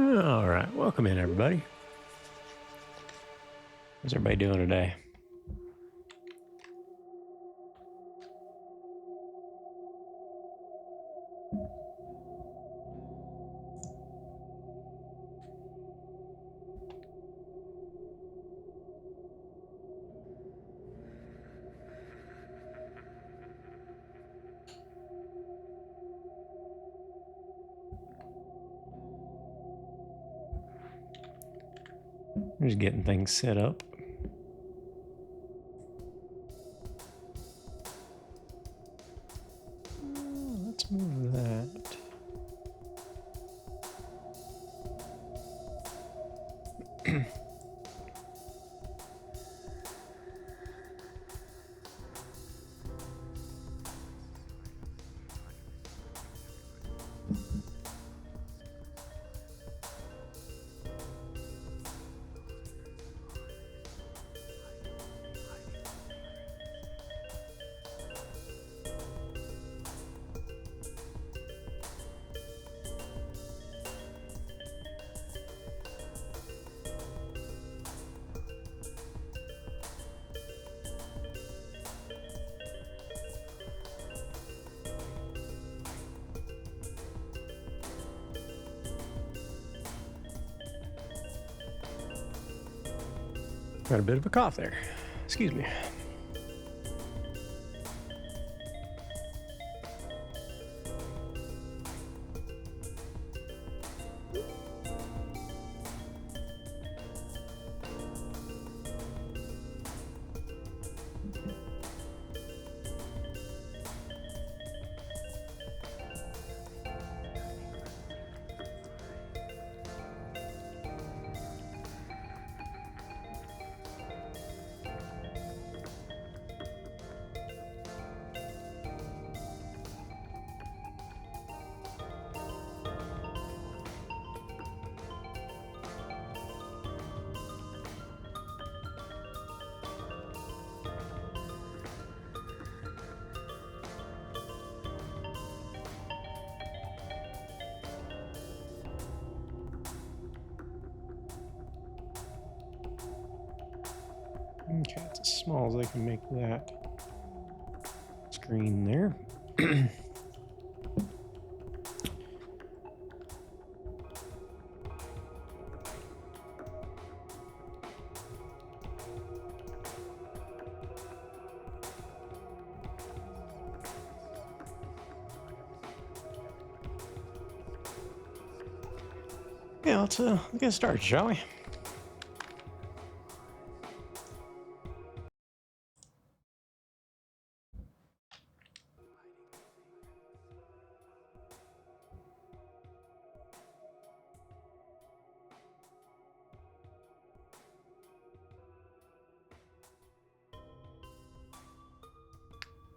All right, welcome in, everybody. How's everybody doing today? Just getting things set up. Let's move that. Got a bit of a cough there. Excuse me. Okay, it's as small as I can make that screen there. Yeah, let's get started, shall we?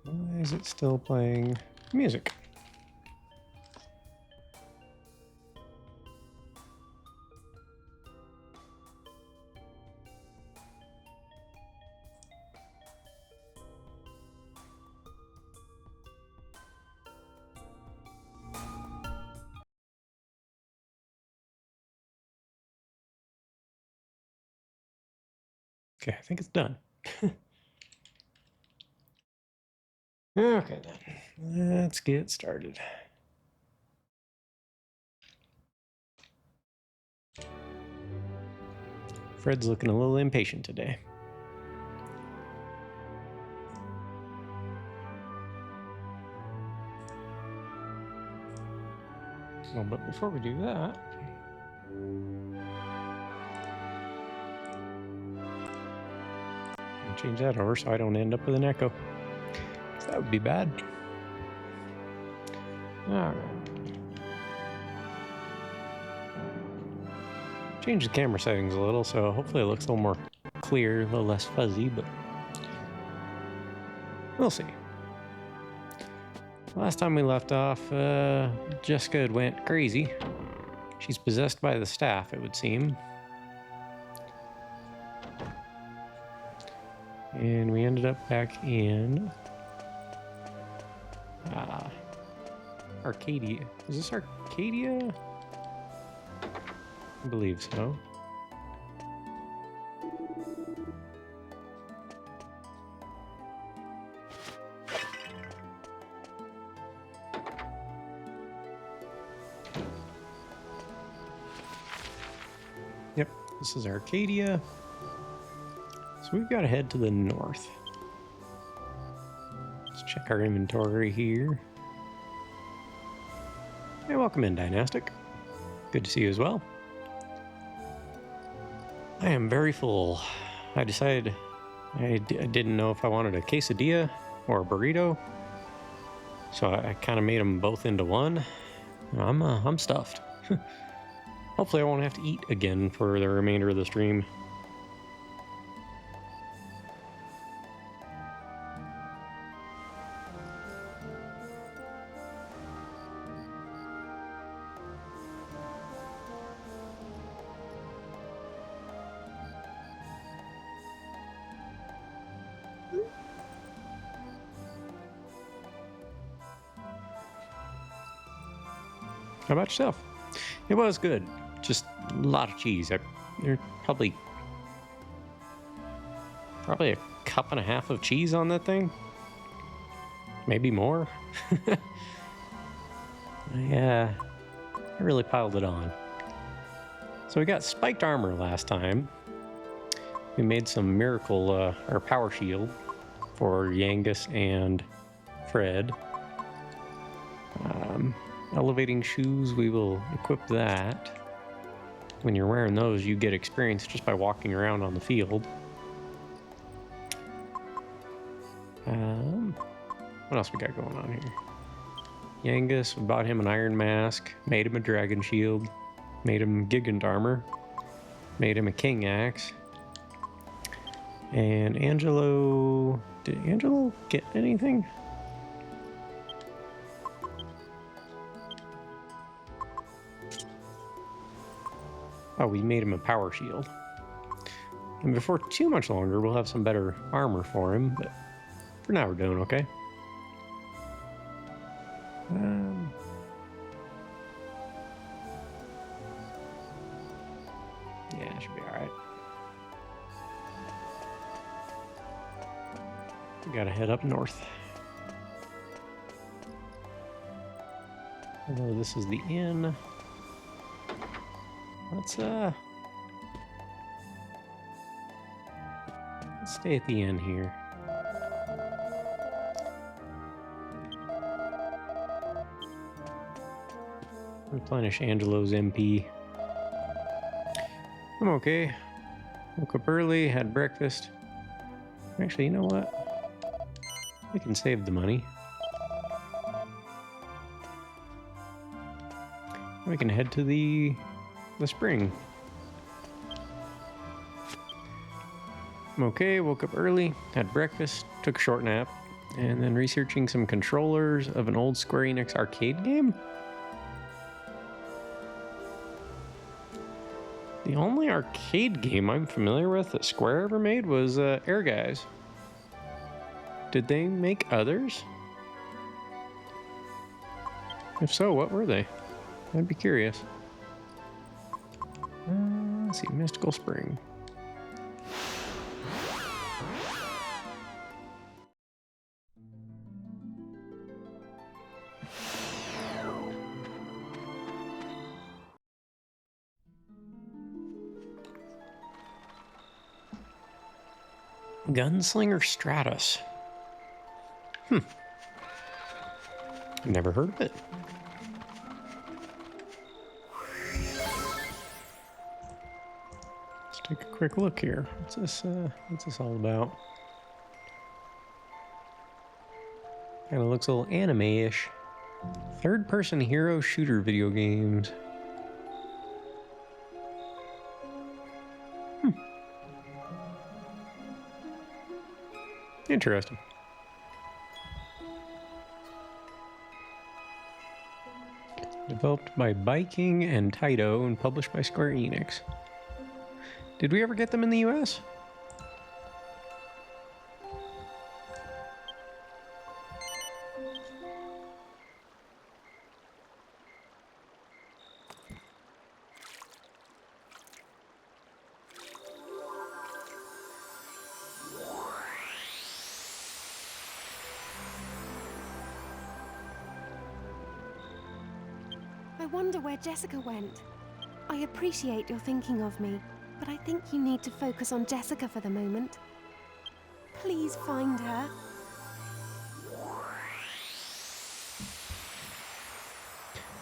Why is it still playing music? Okay, I think it's done. Okay, then. Let's get started. Fred's looking a little impatient today. Well, but before we do that, I'll change that over so I don't end up with an echo. That would be bad. All right. Change the camera settings a little, so hopefully it looks a little more clear, a little less fuzzy, but we'll see. Last time we left off, Jessica had went crazy. She's possessed by the staff, it would seem. And we ended up back in Arcadia. Is this Arcadia? I believe so. Yep, this is Arcadia. So we've got to head to the north. Let's check our inventory here. Hey, welcome in, Dynastic. Good to see you as well. I am very full. I decided I didn't know if I wanted a quesadilla or a burrito, so I kind of made them both into one. I'm stuffed. Hopefully I won't have to eat again for the remainder of the stream. How about yourself? It was good. Just a lot of cheese. There's probably a cup and a half of cheese on that thing. Maybe more. I really piled it on. So we got spiked armor last time. We made some miracle or power shield for Yangus and Fred. Elevating shoes, we will equip that. When you're wearing those, you get experience just by walking around on the field. What else we got going on here? Yangus, we bought him an iron mask, made him a dragon shield, made him gigant armor, made him a king axe. And Angelo, did Angelo get anything? Oh, we made him a power shield. And before too much longer, we'll have some better armor for him, but for now we're doing okay. Yeah, it should be alright. We gotta head up north. Although this is the inn. Let's stay at the inn here. Replenish Angelo's MP. I'm okay. Woke up early, had breakfast. Actually, you know what? We can save the money. We can head to the spring. I'm okay, woke up early, had breakfast, took a short nap, and then researching some controllers of an old Square Enix arcade game. The only arcade game I'm familiar with that Square ever made was Air Guys. Did they make others? If so, what were they? I'd be curious. Let's see, Mystical Spring. Gunslinger Stratus. Never heard of it. Let's take a quick look here. What's this all about? Kinda looks a little anime-ish. Third-person hero shooter video games. Interesting. Developed by Biking and Taito and published by Square Enix. Did we ever get them in the US? I wonder where Jessica went. I appreciate your thinking of me, but I think you need to focus on Jessica for the moment. Please find her.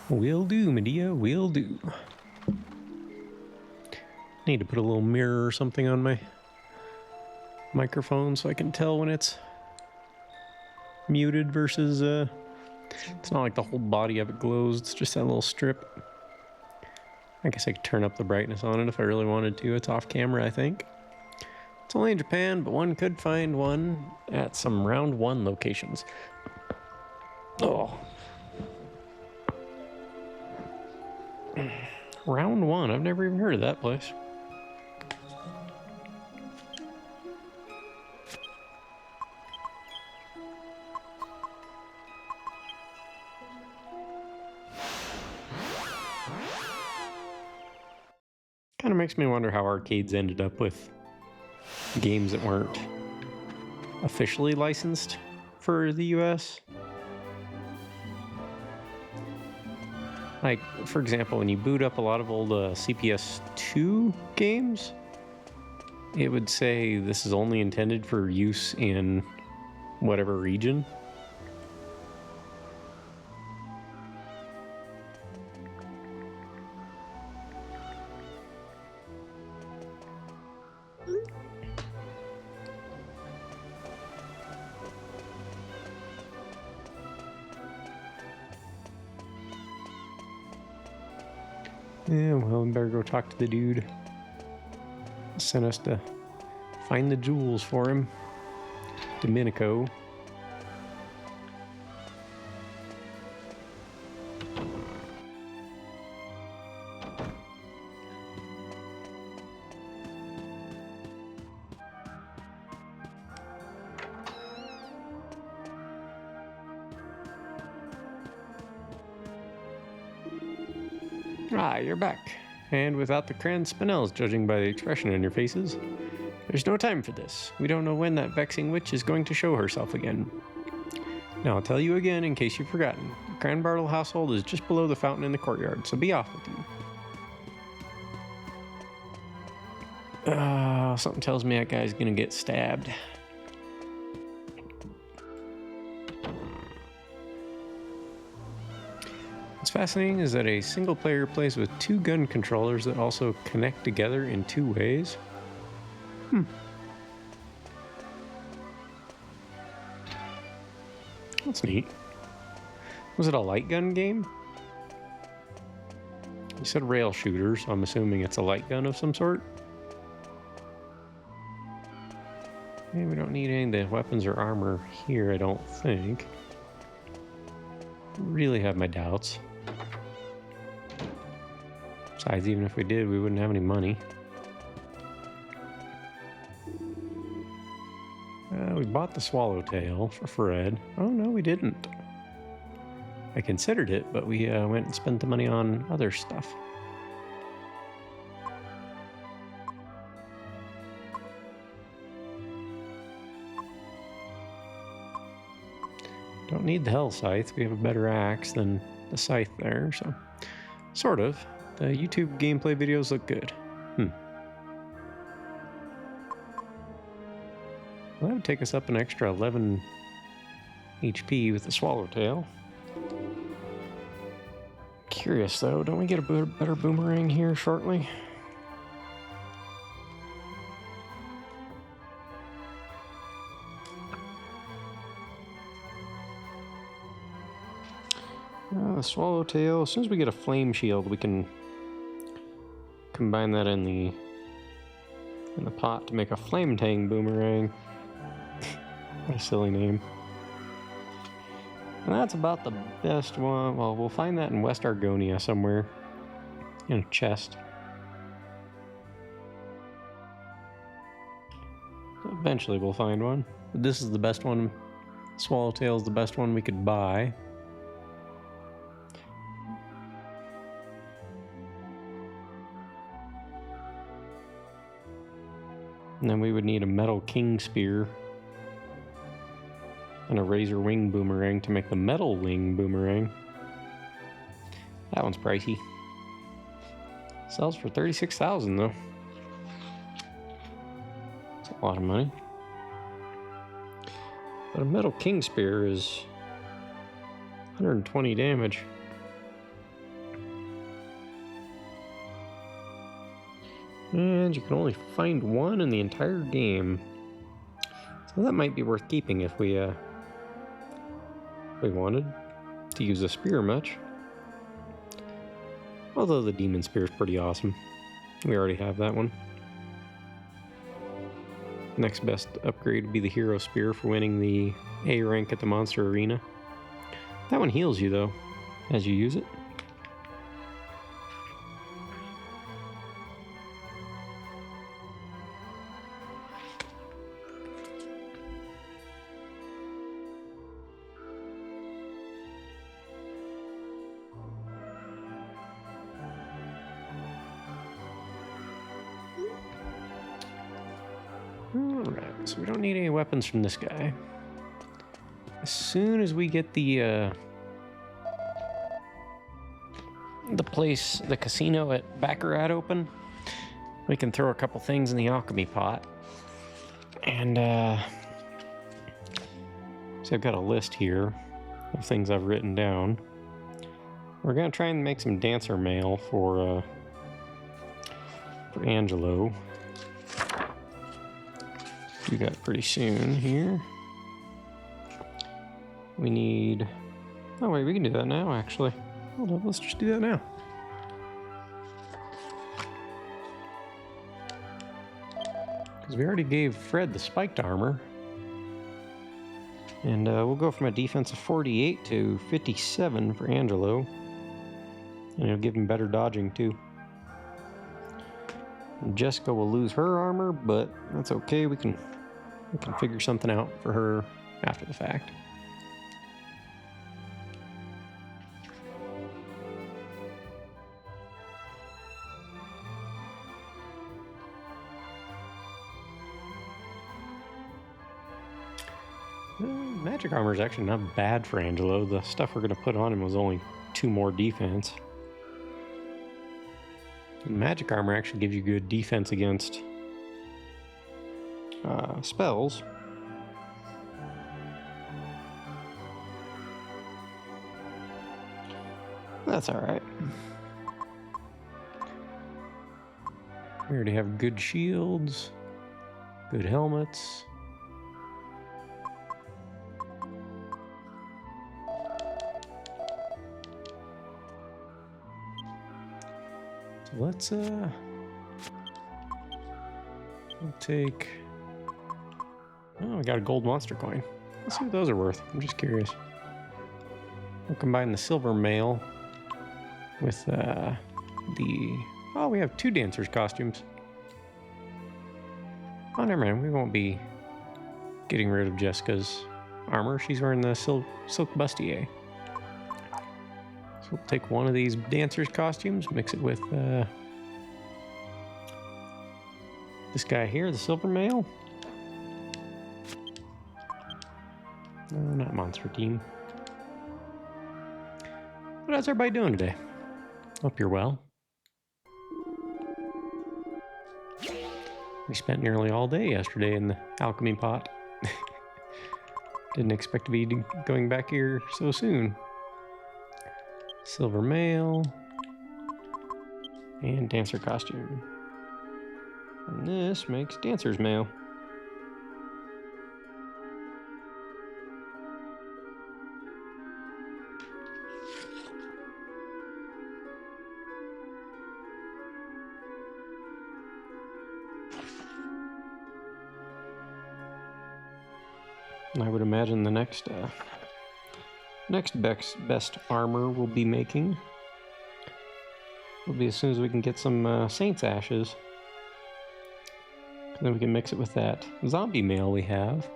Will do, Medea, will do. Need to put a little mirror or something on my microphone so I can tell when it's muted versus it's not like the whole body of it glows, it's just that little strip. I guess I could turn up the brightness on it if I really wanted to. It's off camera, I think. It's only in Japan, but one could find one at some round 1 locations. Oh. Round 1, I've never even heard of that place. Kind of makes me wonder how arcades ended up with games that weren't officially licensed for the US. Like, for example, when you boot up a lot of old CPS2 games, it would say this is only intended for use in whatever region. Yeah, well, we better go talk to the dude. Sent us to find the jewels for him. Domenico. Ah, you're back. And without the crayon spinels, judging by the expression on your faces. There's no time for this. We don't know when that vexing witch is going to show herself again. Now, I'll tell you again in case you've forgotten. The Cranbartle household is just below the fountain in the courtyard, so be off with you. Something tells me that guy's gonna get stabbed. What's fascinating is that a single player plays with 2 gun controllers that also connect together in 2 ways. That's neat. Was it a light gun game? You said rail shooter, so I'm assuming it's a light gun of some sort. Maybe we don't need any of the weapons or armor here, I don't think. Really have my doubts. Besides, even if we did, we wouldn't have any money. We bought the swallowtail for Fred. Oh, no, we didn't. I considered it, but we went and spent the money on other stuff. Don't need the hell scythe. We have a better axe than the scythe there, so sort of. The YouTube gameplay videos look good. Well, that would take us up an extra 11 HP with the swallowtail. Curious though, don't we get a better boomerang here shortly? The swallowtail, as soon as we get a flame shield, we can combine that in the pot to make a flame tang boomerang. What a silly name. And that's about the best one. Well, we'll find that in West Argonia somewhere. In a chest. Eventually we'll find one. But this is the best one. Swallowtail is the best one we could buy. And then we would need a metal king spear and a razor wing boomerang to make the metal wing boomerang. That one's pricey. Sells for 36,000 though. That's a lot of money. But a metal king spear is 120 damage. And you can only find one in the entire game. So that might be worth keeping if we wanted to use a spear much. Although the demon spear is pretty awesome. We already have that one. Next best upgrade would be the hero spear for winning the A rank at the monster arena. That one heals you though, as you use it. Alright, so we don't need any weapons from this guy. As soon as we get the casino at Baccarat open, we can throw a couple things in the alchemy pot. And so I've got a list here of things I've written down. We're gonna try and make some dancer mail for Angelo. Do that pretty soon here. We need... Oh wait, we can do that now actually. Hold on, let's just do that now. Because we already gave Fred the spiked armor. And we'll go from a defense of 48 to 57 for Angelo. And it'll give him better dodging too. And Jessica will lose her armor, but that's okay. We can figure something out for her after the fact. Magic armor is actually not bad for Angelo. The stuff we're going to put on him was only 2 more defense. Magic armor actually gives you good defense against spells. That's alright. We already have good shields, good helmets. So let's we'll take... Oh, we got a gold monster coin. Let's see what those are worth. I'm just curious. We'll combine the silver mail with the... Oh, we have 2 dancers' costumes. Oh, never mind. We won't be getting rid of Jessica's armor. She's wearing the silk bustier. So we'll take one of these dancers' costumes, mix it with this guy here, the silver mail. No, not monster team. But how's everybody doing today? Hope you're well. We spent nearly all day yesterday in the alchemy pot. Didn't expect to be going back here so soon. Silver mail. And dancer costume. And this makes dancer's mail. I would imagine the next best armor we'll be making will be as soon as we can get some Saint's Ashes. Then we can mix it with that zombie mail we have.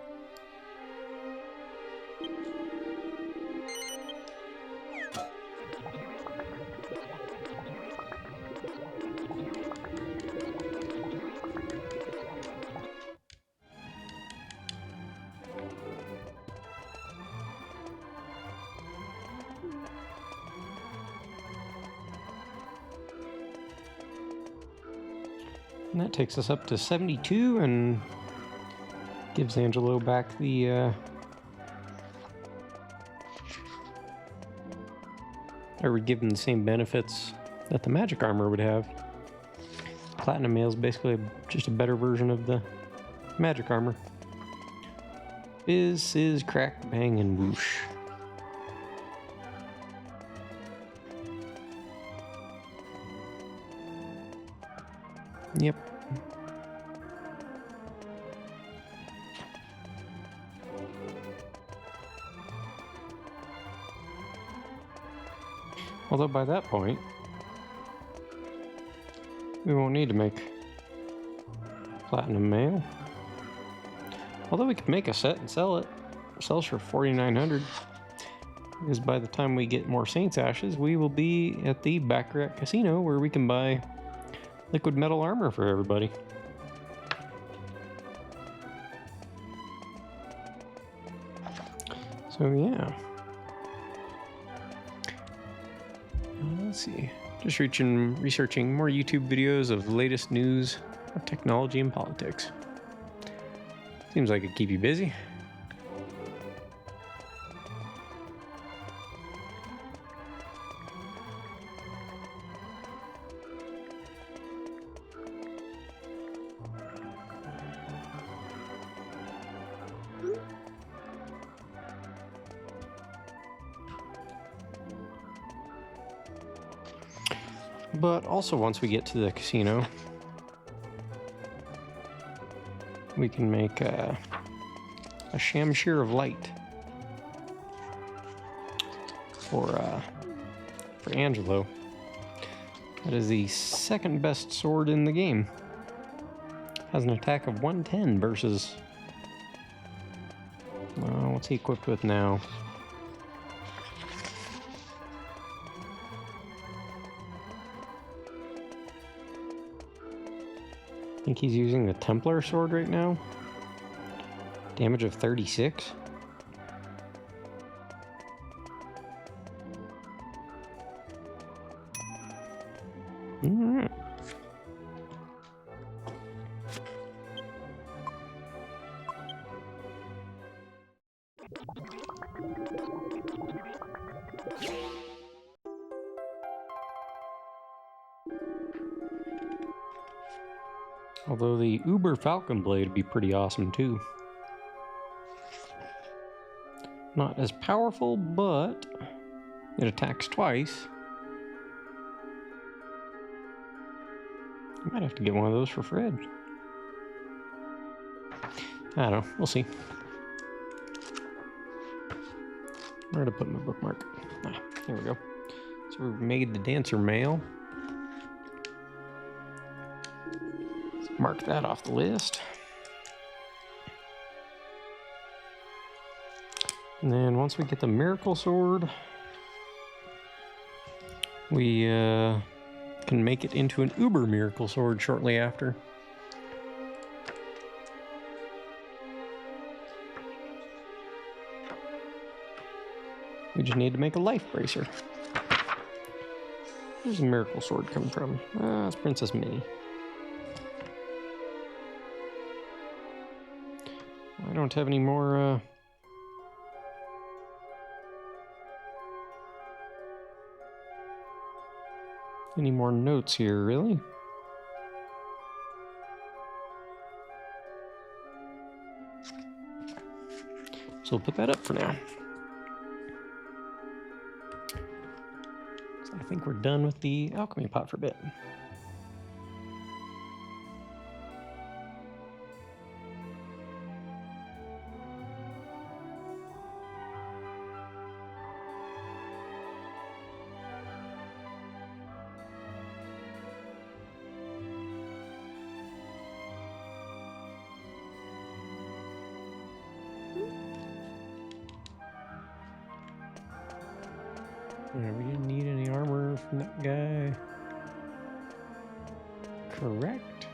And that takes us up to 72 and gives Angelo back the or would give him the same benefits that the magic armor would have. Platinum mail is basically just a better version of the magic armor. Fizz, sizz, crack, bang, and whoosh. Yep. Although by that point, we won't need to make platinum mail. Although we could make a set and sell it. It sells for 4,900. Because by the time we get more Saints Ashes, we will be at the Baccarat Casino where we can buy liquid metal armor for everybody. So yeah. Let's see. Just researching more YouTube videos of the latest news of technology and politics. Seems like it'd keep you busy. But also once we get to the casino, we can make a Shamshir of Light for Angelo. That is the second best sword in the game. Has an attack of 110 versus... what's he equipped with now? I think he's using the Templar sword right now. Damage of 36. Alright. Although the Uber Falcon Blade would be pretty awesome too. Not as powerful, but it attacks twice. I might have to get one of those for Fred. I don't know. We'll see. Where to put my bookmark? Ah, there we go. So we made the dancer male. Mark that off the list. And then once we get the miracle sword, we can make it into an uber miracle sword shortly after. We just need to make a life bracer. Where's the miracle sword come from? It's Princess Minnie. I don't have any more notes here, really. So we'll put that up for now. So I think we're done with the alchemy pot for a bit. Yeah, we didn't need any armor from that guy. Correct?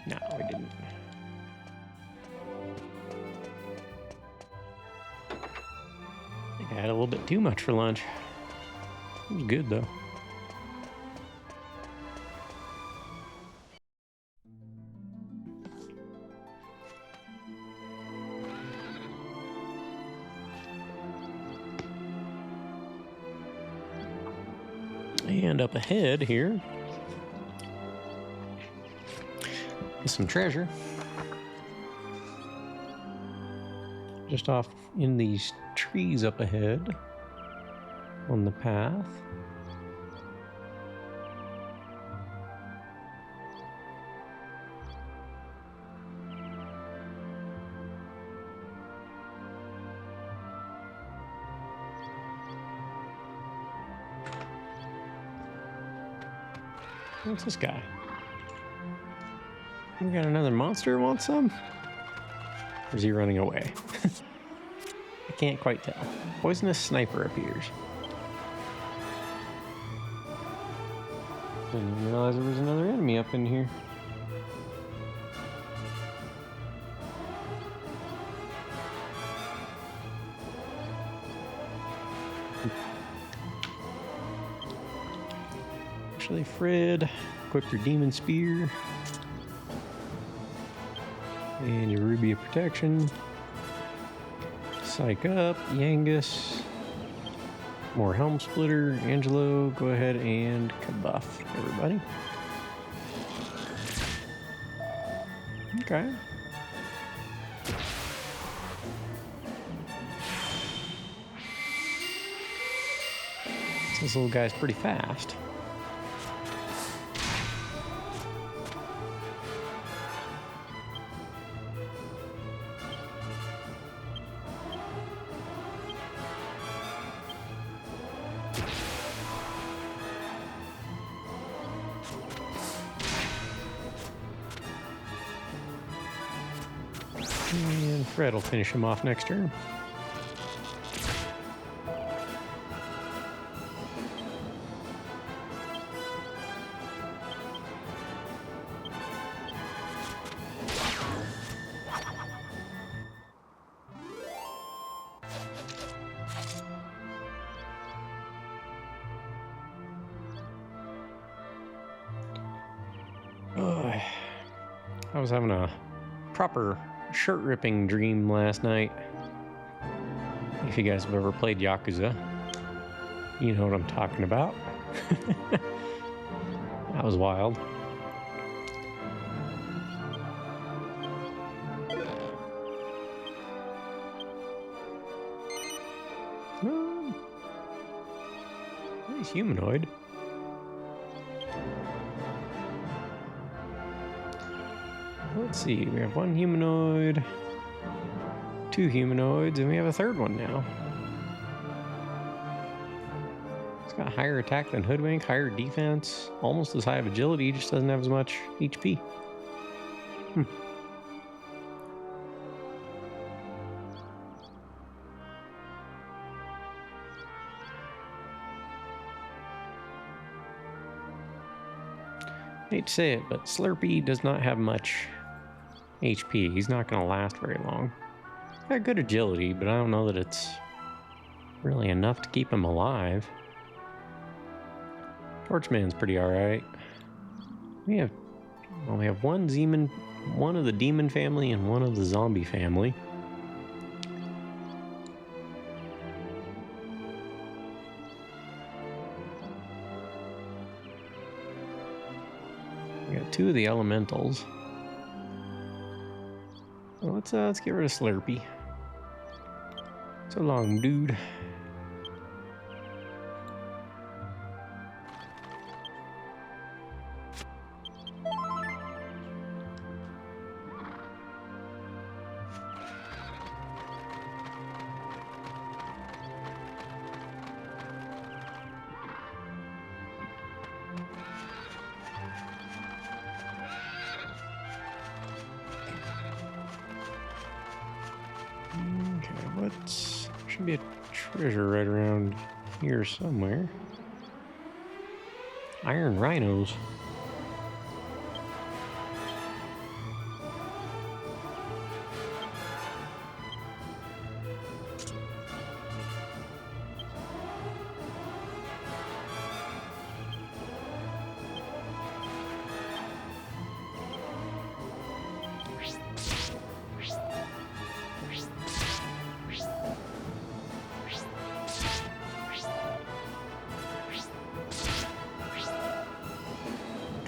No, we didn't. I think I had a little bit too much for lunch. It was good though. And up ahead here is some treasure. Just off in these trees up ahead on the path. What's this guy? We got another monster want some? Or is he running away? I can't quite tell. Poisonous sniper appears. Didn't even realize there was another enemy up in here. Actually, Fred, equip your demon spear. And your ruby of protection. Psych up, Yangus. More helm splitter. Angelo, go ahead and kabuff everybody. Okay. This little guy's pretty fast. And Fred will finish him off next turn. I was having a proper shirt-ripping dream last night. If you guys have ever played Yakuza, you know what I'm talking about. That was wild. Nice humanoid. Let's see, we have one humanoid, two humanoids, and we have a third one now. It's got higher attack than Hoodwink, higher defense, almost as high of agility, just doesn't have as much HP. Hate to say it, but Slurpee does not have much HP. He's not going to last very long. Got good agility, but I don't know that it's really enough to keep him alive. Torchman's pretty alright. We have one Zeman, one of the demon family and one of the zombie family. We got two of the elementals. Well, let's get rid of Slurpee. So long, dude. Should be a treasure right around here somewhere. Iron rhinos.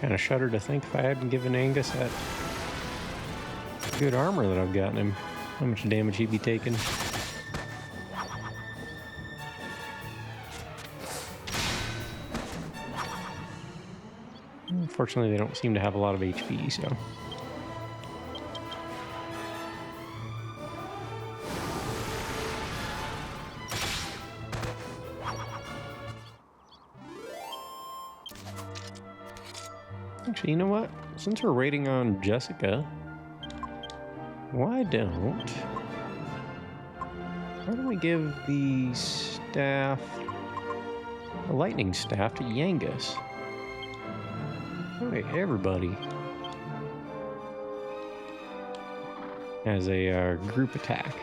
Kind of shudder to think if I hadn't given Angus that good armor that I've gotten him, how much damage he'd be taking. Unfortunately, they don't seem to have a lot of HP, so. Actually, you know what? Since we're raiding on Jessica, why don't we give the staff, the lightning staff, to Yangus? Okay, everybody has a group attack.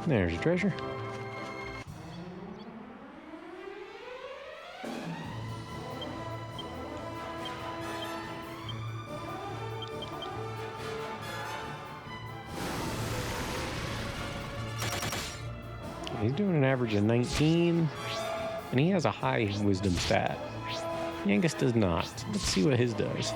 There's a treasure. He's doing an average of 19, and he has a high wisdom stat. Yangus does not. Let's see what his does.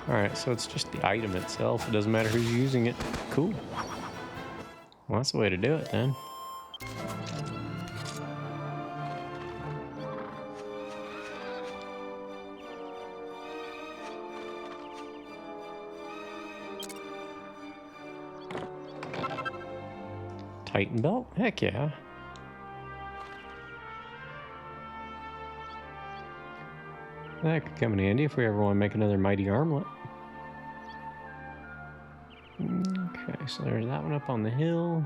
Alright, so it's just the item itself. It doesn't matter who's using it. Cool. Well, that's the way to do it then. Titan belt? Heck yeah. That could come in handy if we ever want to make another mighty armlet. Okay, so there's that one up on the hill.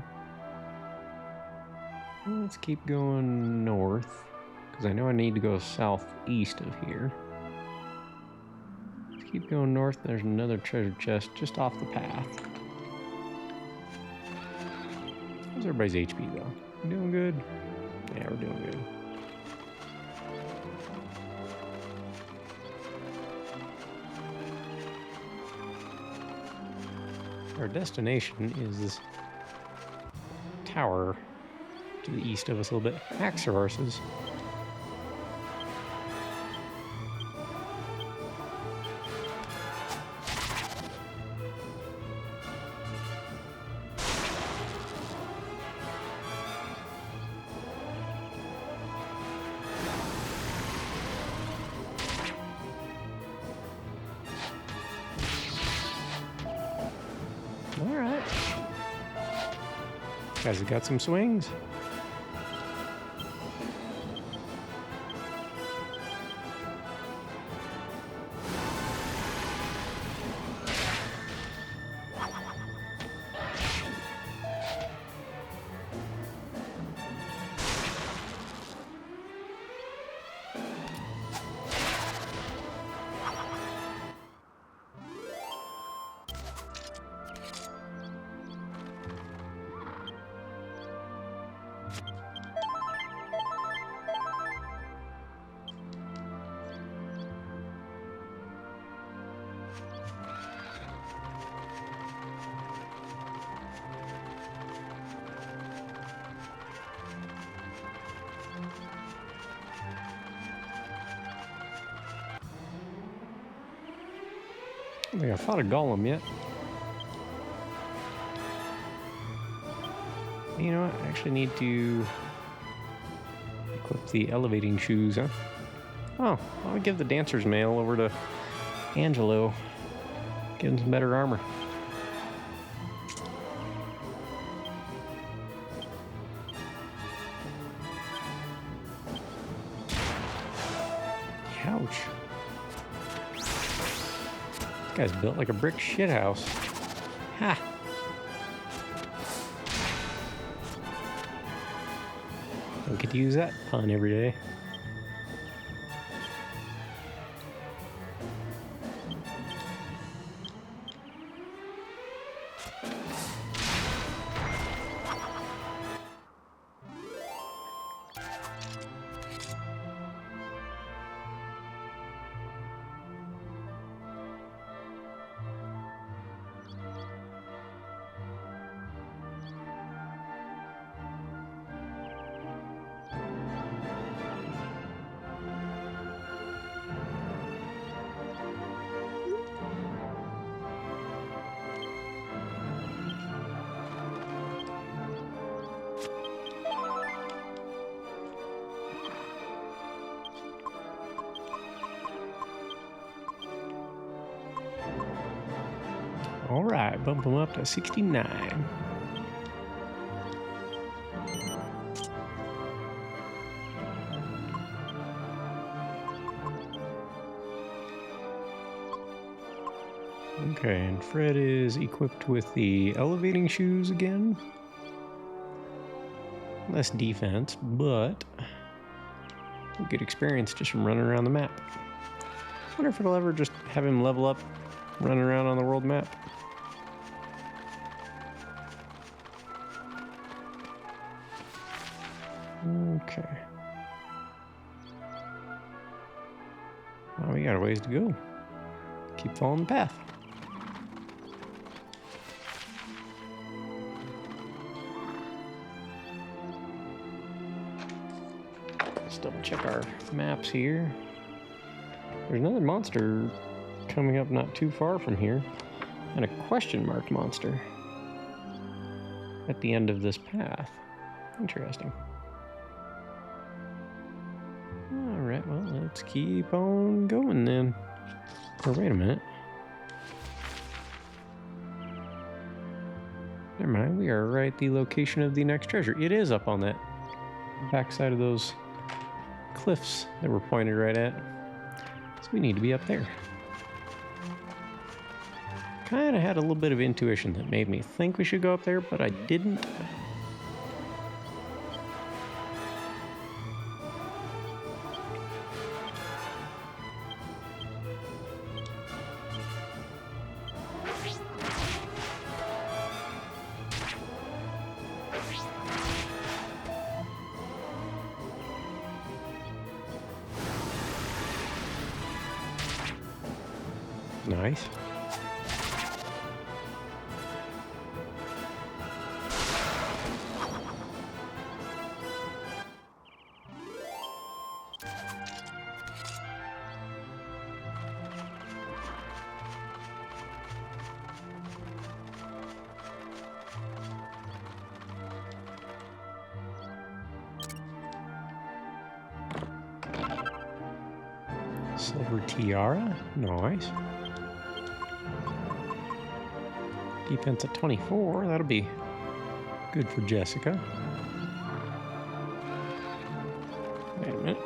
Let's keep going north, because I know I need to go southeast of here. Let's keep going north. There's another treasure chest just off the path. How's everybody's HP though? We doing good? Yeah, we're doing good. Our destination is this tower to the east of us a little bit. Axororses. Alright. Guys have got some swings. I don't think I fought a golem yet. You know what? I actually need to equip the elevating shoes, huh? Oh, I'll give the dancer's mail over to Angelo. Give him some better armor. Ouch. This guy's built like a brick shithouse. Ha! Don't get to use that pun every day. All right, bump him up to 69. Okay, and Fred is equipped with the elevating shoes again. Less defense, but good experience just from running around the map. Wonder if it'll ever just have him level up running around on the world map. Okay. Well, we got a ways to go. Keep following the path. Let's double check our maps here. There's another monster coming up not too far from here, and a question mark monster at the end of this path. Interesting. Alright, well, let's keep on going then. Or wait a minute. Never mind, we are right at the location of the next treasure. It is up on that backside of those cliffs that we're pointed right at. So we need to be up there. Kind of had a little bit of intuition that made me think we should go up there, but I didn't. Nice. Silver tiara, nice. Defense at 24, that'll be good for Jessica. Wait a minute.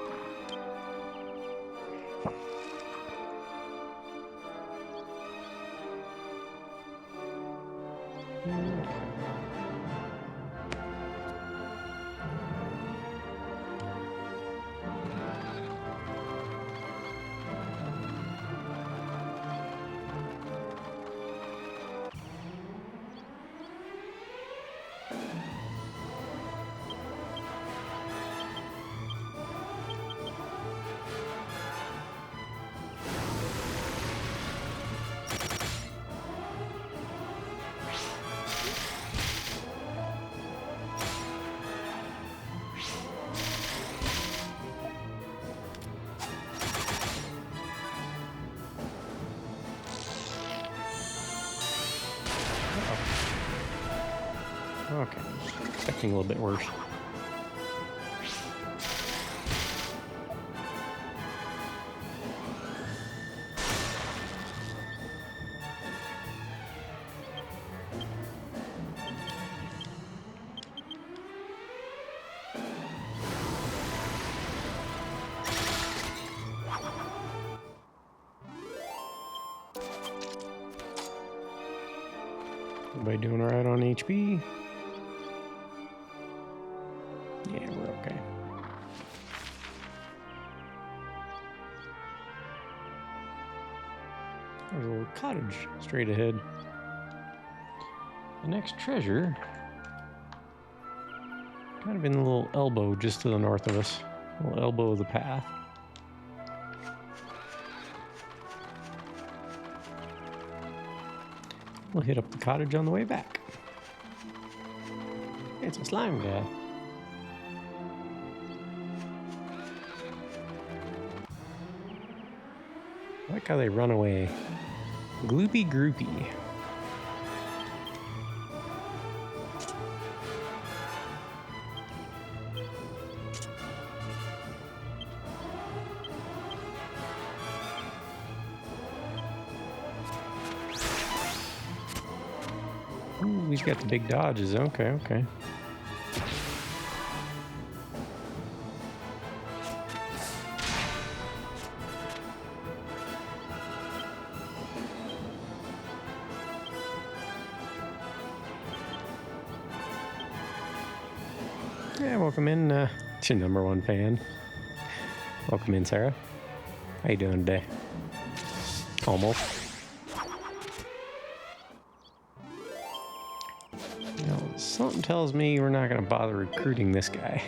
Okay, expecting a little bit worse. Everybody doing all right on HP? Yeah, we're okay. There's a little cottage straight ahead. The next treasure, kind of in the little elbow just to the north of us. A little elbow of the path. We'll hit up the cottage on the way back. It's a slime guy. I like how they run away. Gloopy groupy. he's got the big dodges. Okay, okay. Yeah, welcome in. It's your #1 fan. Welcome in, Sarah. How you doing today? Almost. Something tells me we're not going to bother recruiting this guy.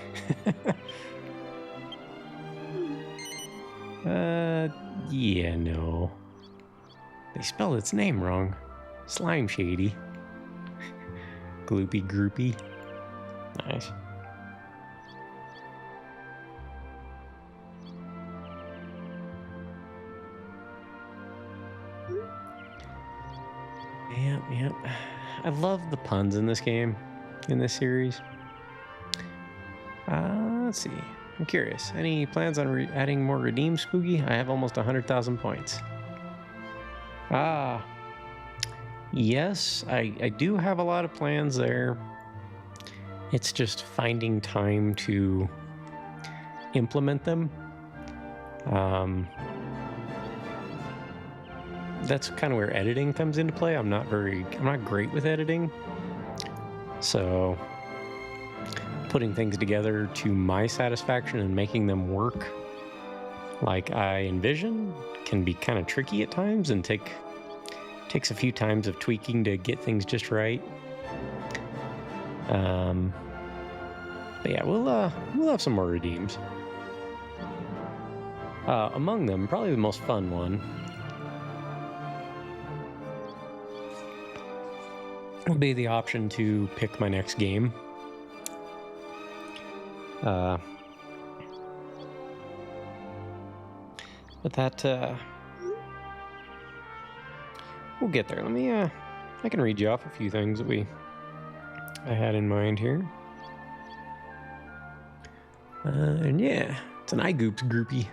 Yeah, no. They spelled its name wrong. Slime Shady. Gloopy Groupy. Nice. Yep. I love the puns in this game, in this series. Let's see. I'm curious. Any plans on adding more redeem, Spooky? I have almost 100,000 points. Yes, I do have a lot of plans there. It's just finding time to implement them. That's kind of where editing comes into play. I'm not great with editing. So putting things together to my satisfaction and making them work like I envision can be kind of tricky at times and takes a few times of tweaking to get things just right. But yeah, we'll have some more redeems. Among them, probably the most fun one will be the option to pick my next game. But that, we'll get there. Let me, I can read you off a few things that I had in mind here. And yeah, it's an iGoops groupie.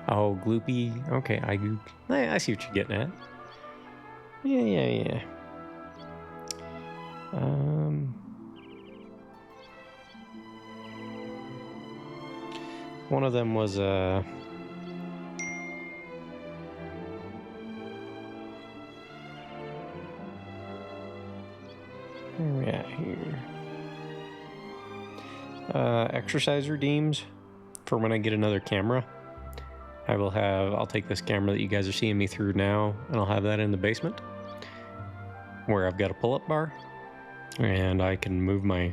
Oh, gloopy. Okay, iGoop. I see what you're getting at. Yeah. One of them was where are we at here? Exercise redeems for when I get another camera. I'll take this camera that you guys are seeing me through now, and I'll have that in the basement where I've got a pull-up bar, and I can move my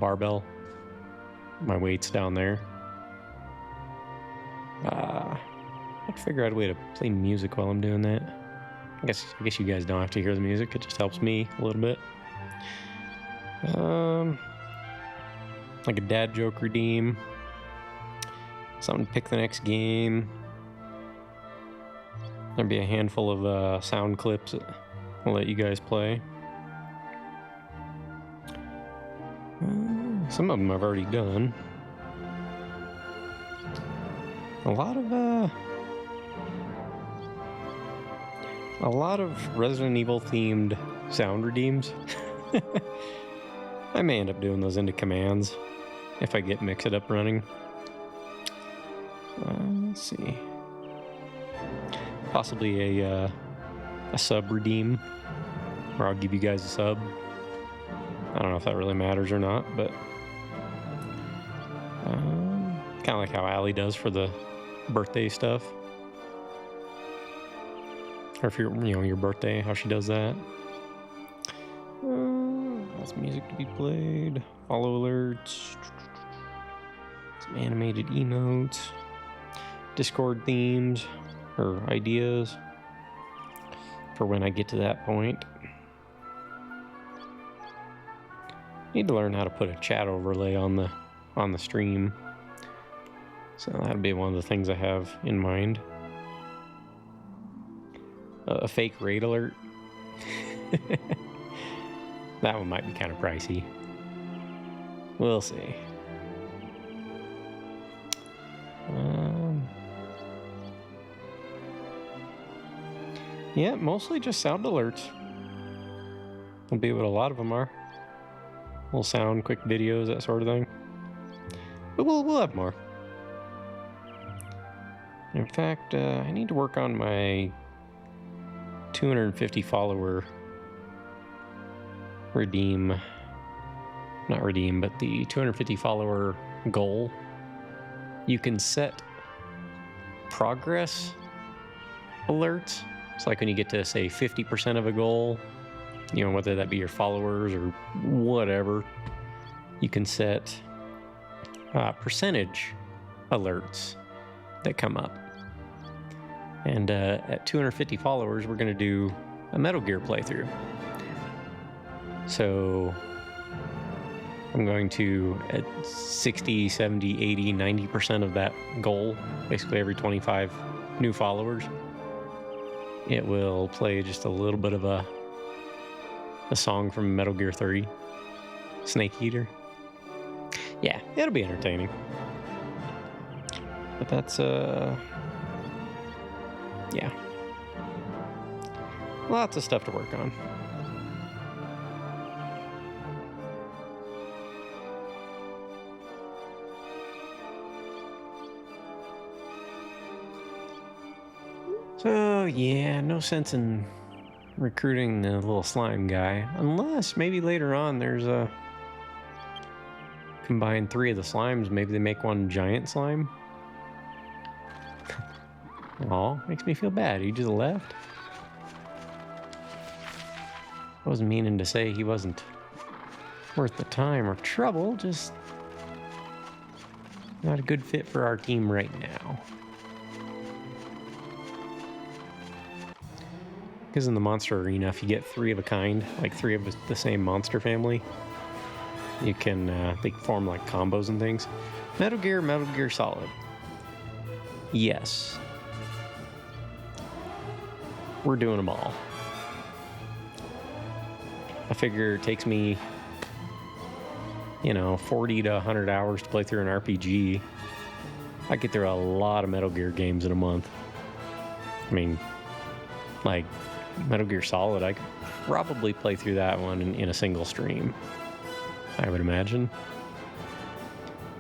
barbell, my weights down there. I'd figure out a way to play music while I'm doing that. I guess you guys don't have to hear the music. It just helps me a little bit. Like a dad joke redeem. Something to pick the next game. There'll be a handful of sound clips that I'll let you guys play. Some of them I've already done. A lot of Resident Evil themed sound redeems. I may end up doing those into commands if I get Mix It Up running. Let's see. Possibly a sub redeem, where I'll give you guys a sub. I don't know if that really matters or not, but kind of like how Allie does for the birthday stuff. Or if your birthday, how she does that. That's music to be played. Follow alerts. Some animated emotes. Discord themes or ideas for when I get to that point. Need to learn how to put a chat overlay on the stream. So that'll be one of the things I have in mind. A fake raid alert. That one might be kind of pricey. We'll see. Yeah, mostly just sound alerts. Will be what a lot of them are. Little sound, quick videos, that sort of thing. But we'll have more. In fact, I need to work on my 250 follower not redeem, but the 250 follower goal. You can set progress alerts. It's like when you get to, say, 50% of a goal, you know, whether that be your followers or whatever, you can set percentage alerts that come up. And at 250 followers, we're going to do a Metal Gear playthrough. So I'm going to, at 60, 70, 80, 90% of that goal, basically every 25 new followers, it will play just a little bit of a song from Metal Gear 3, Snake Eater. Yeah, it'll be entertaining. But that's, yeah. Lots of stuff to work on. So, yeah, no sense in recruiting the little slime guy. Unless maybe later on there's a... combine 3 of the slimes, maybe they make one giant slime. Aw, makes me feel bad. He just left. I wasn't meaning to say he wasn't worth the time or trouble, just not a good fit for our team right now. Because in the monster arena, if you get 3 of a kind, like 3 of the same monster family, you can, they form like combos and things. Metal Gear Solid. Yes. We're doing them all. I figure it takes me, 40 to 100 hours to play through an RPG. I get through a lot of Metal Gear games in a month. I mean, like, Metal Gear Solid, I could probably play through that one in a single stream, I would imagine.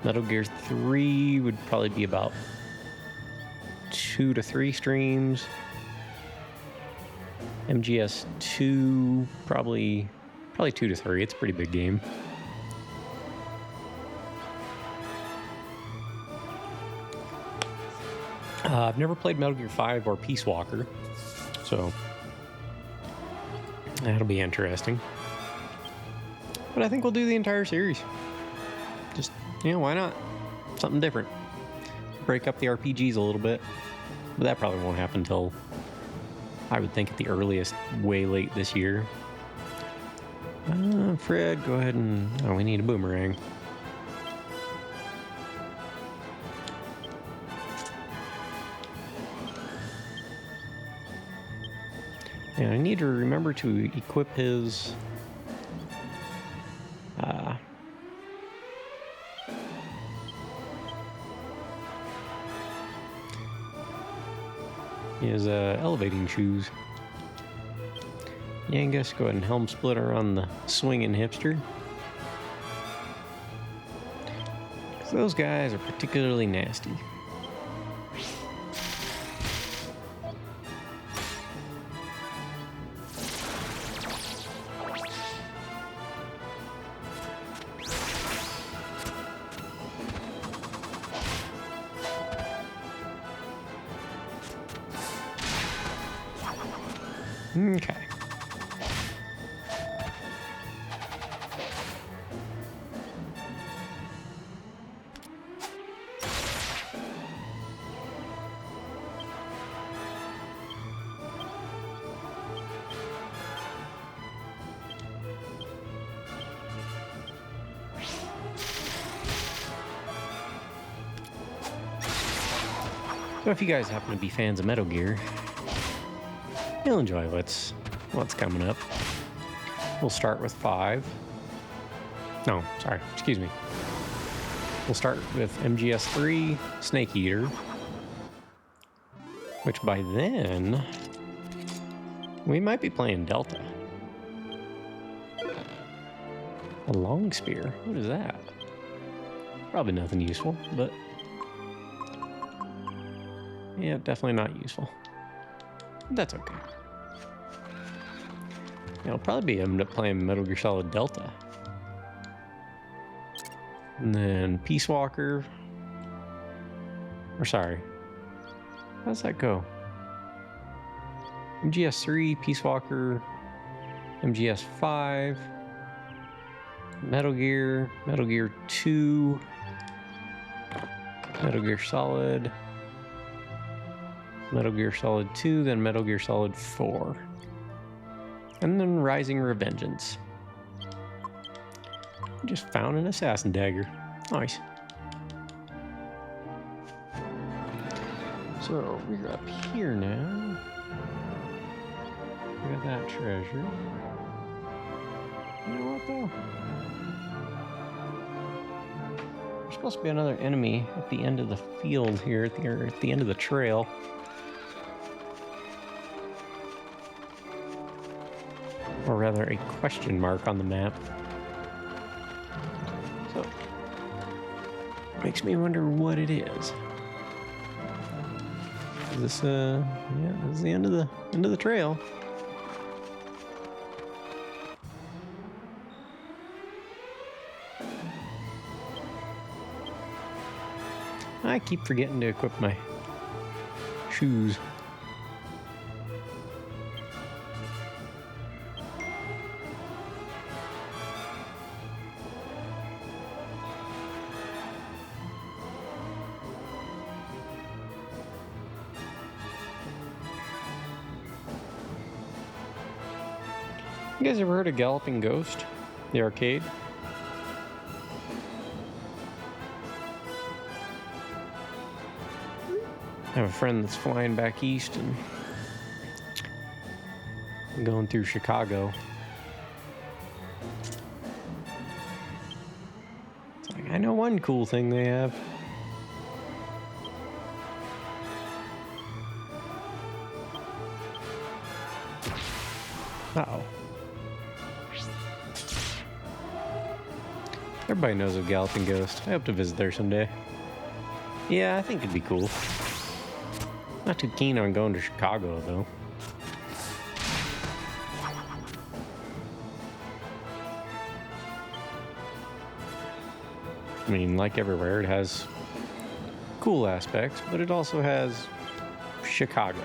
Metal Gear 3 would probably be about 2 to 3 streams. MGS 2, probably 2 to 3. It's a pretty big game. I've never played Metal Gear 5 or Peace Walker, so that'll be interesting. But I think we'll do the entire series. Just, why not? Something different. Break up the RPGs a little bit. But that probably won't happen until, I would think, at the earliest, way late this year. Fred, go ahead and... Oh, we need a boomerang. And I need to remember to equip his... his elevating shoes. Yeah, I guess go ahead and helm splitter on the swinging hipster. 'Cause those guys are particularly nasty. Okay. So if you guys happen to be fans of Metal Gear, you'll enjoy what's coming up. We'll start with 5. No, sorry, excuse me. We'll start with MGS 3, Snake Eater, which by then we might be playing Delta. A long spear? What is that? Probably nothing useful, but yeah, definitely not useful. That's okay. Yeah, I'll probably end up playing Metal Gear Solid Delta. And then Peace Walker. Or sorry. How does that go? MGS3, Peace Walker, MGS5, Metal Gear 2, Metal Gear Solid, Metal Gear Solid 2, then Metal Gear Solid 4. And then Rising Revengeance. Just found an assassin dagger. Nice. So we're up here now. We got that treasure. You know what though? There's supposed to be another enemy at the end of the field here, at the end of the trail. Or rather, a question mark on the map. So, makes me wonder what it is. Is this, yeah, this is the end of the trail. I keep forgetting to equip my shoes. You guys ever heard of Galloping Ghost? The arcade? I have a friend that's flying back east and going through Chicago. It's like, I know one cool thing they have. Uh-oh. Everybody knows of Galloping Ghost. I hope to visit there someday. Yeah, I think it'd be cool. Not too keen on going to Chicago, though. I mean, like everywhere, it has cool aspects, but it also has Chicago.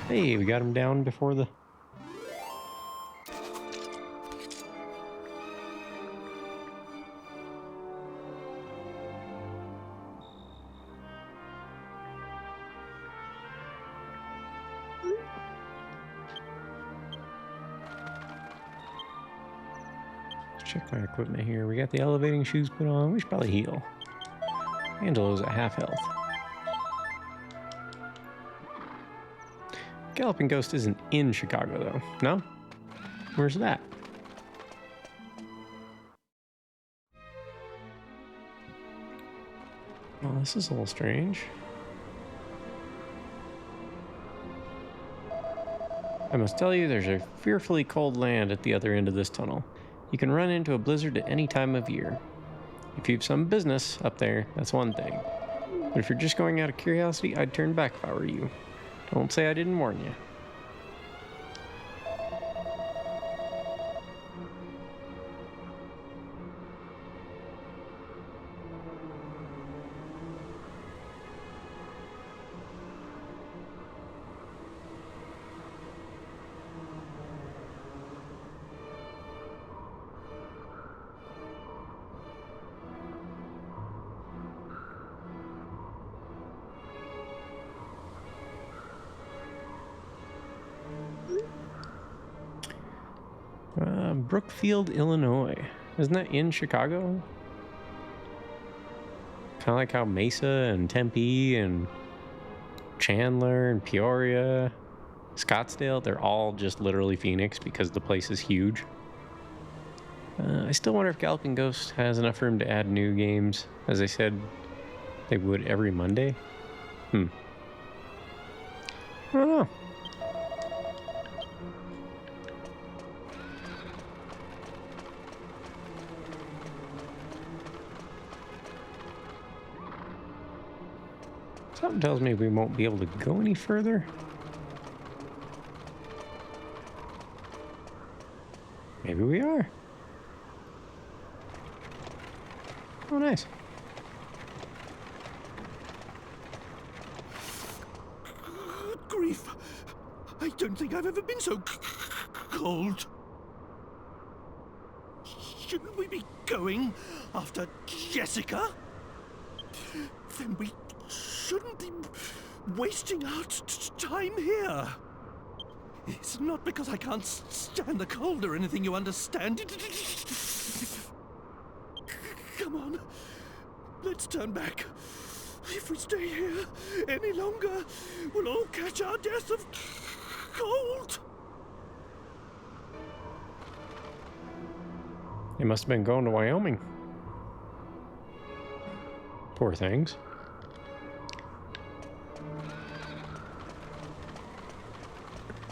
Hey, we got him down before the... Check my equipment here. We got the elevating shoes put on. We should probably heal. Angelo's at half health. Galloping Ghost isn't in Chicago, though. No? Where's that? Well, this is a little strange. I must tell you, there's a fearfully cold land at the other end of this tunnel. You can run into a blizzard at any time of year. If you have some business up there, that's one thing. But if you're just going out of curiosity, I'd turn back if I were you. Don't say I didn't warn you. Brookfield, Illinois. Isn't that in Chicago? Kind of like how Mesa and Tempe and Chandler and Peoria, Scottsdale, they're all just literally Phoenix because the place is huge. I still wonder if Galloping Ghost has enough room to add new games, as they said they would every Monday. I don't know. Something tells me we won't be able to go any further. Maybe we are. Oh, nice. Good grief. I don't think I've ever been so cold. Shouldn't we be going after Jessica? Then we shouldn't be wasting our time here. It's not because I can't stand the cold or anything, you understand? Come on, let's turn back. If we stay here any longer, we'll all catch our death of cold. They must have been going to Wyoming. Poor things.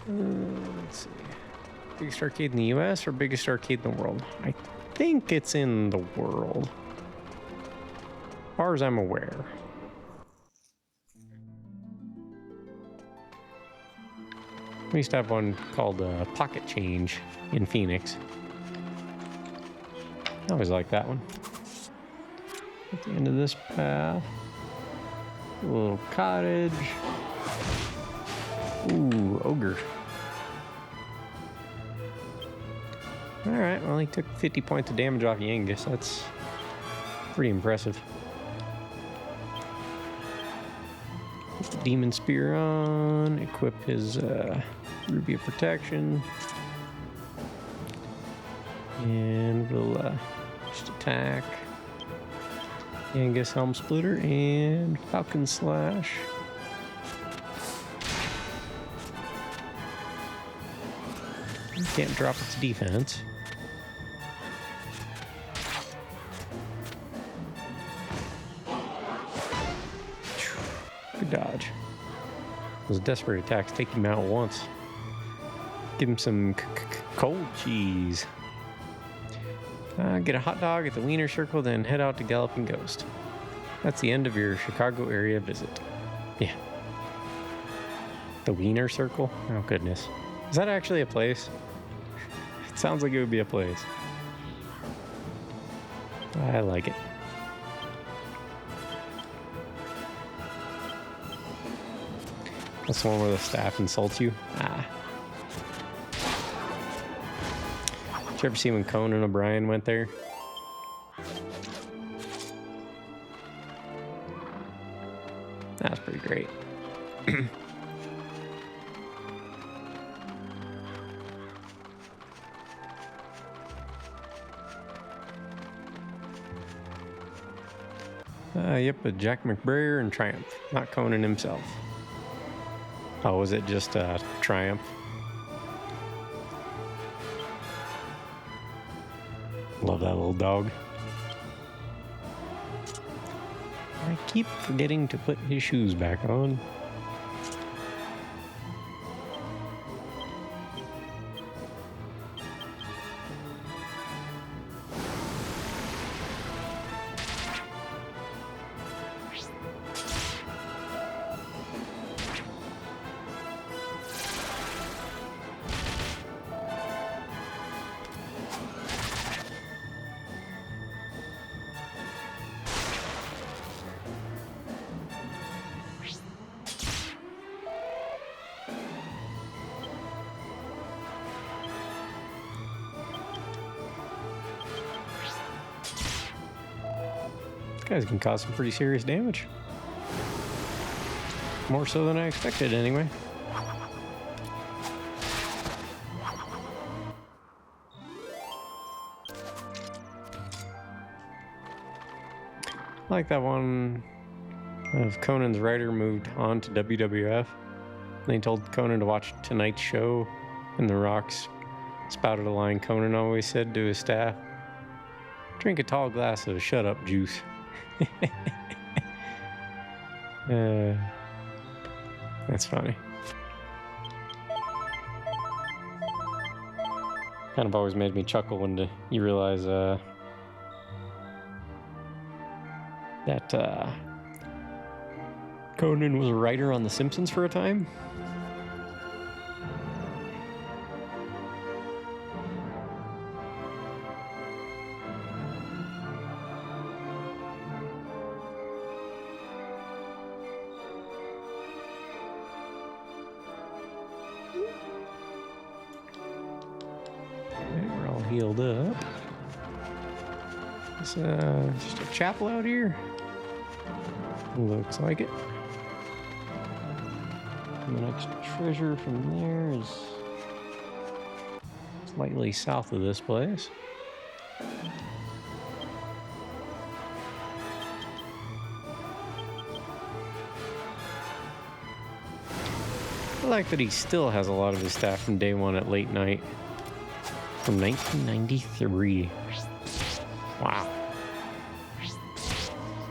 Let's see. Biggest arcade in the US or biggest arcade in the world? I think it's in the world. As far as I'm aware. We used to have one called Pocket Change in Phoenix. I always liked that one. At the end of this path, a little cottage. Ooh, ogre. Alright, well, he took 50 points of damage off Yangus. That's pretty impressive. Put the Demon Spear on, equip his Ruby of Protection. And we'll just attack Yangus Helm Splitter and Falcon Slash. Can't drop its defense. Good dodge. Those desperate attacks take him out once. Give him some cold cheese. Get a hot dog at the Wiener Circle, then head out to Galloping Ghost. That's the end of your Chicago area visit. Yeah. The Wiener Circle? Oh, goodness. Is that actually a place? It sounds like it would be a place. I like it. That's the one where the staff insults you? Ah. Did you ever see when Conan O'Brien went there? That was pretty great. Yep, but Jack McBrayer and Triumph, not Conan himself. Oh, was it just Triumph? Love that little dog. I keep forgetting to put his shoes back on. Guys can cause some pretty serious damage. More so than I expected, anyway. I like that one of Conan's writer moved on to WWF. And they told Conan to watch tonight's show, and The Rock's spouted a line Conan always said to his staff: "Drink a tall glass of shut up juice." That's funny. Kind of always made me chuckle when you realize that Conan was a writer on The Simpsons for a time. Okay, we're all healed up. It's just a chapel out here. Looks like it. And the next treasure from there is slightly south of this place. I like that he still has a lot of his staff from day one at late night. From 1993. Wow.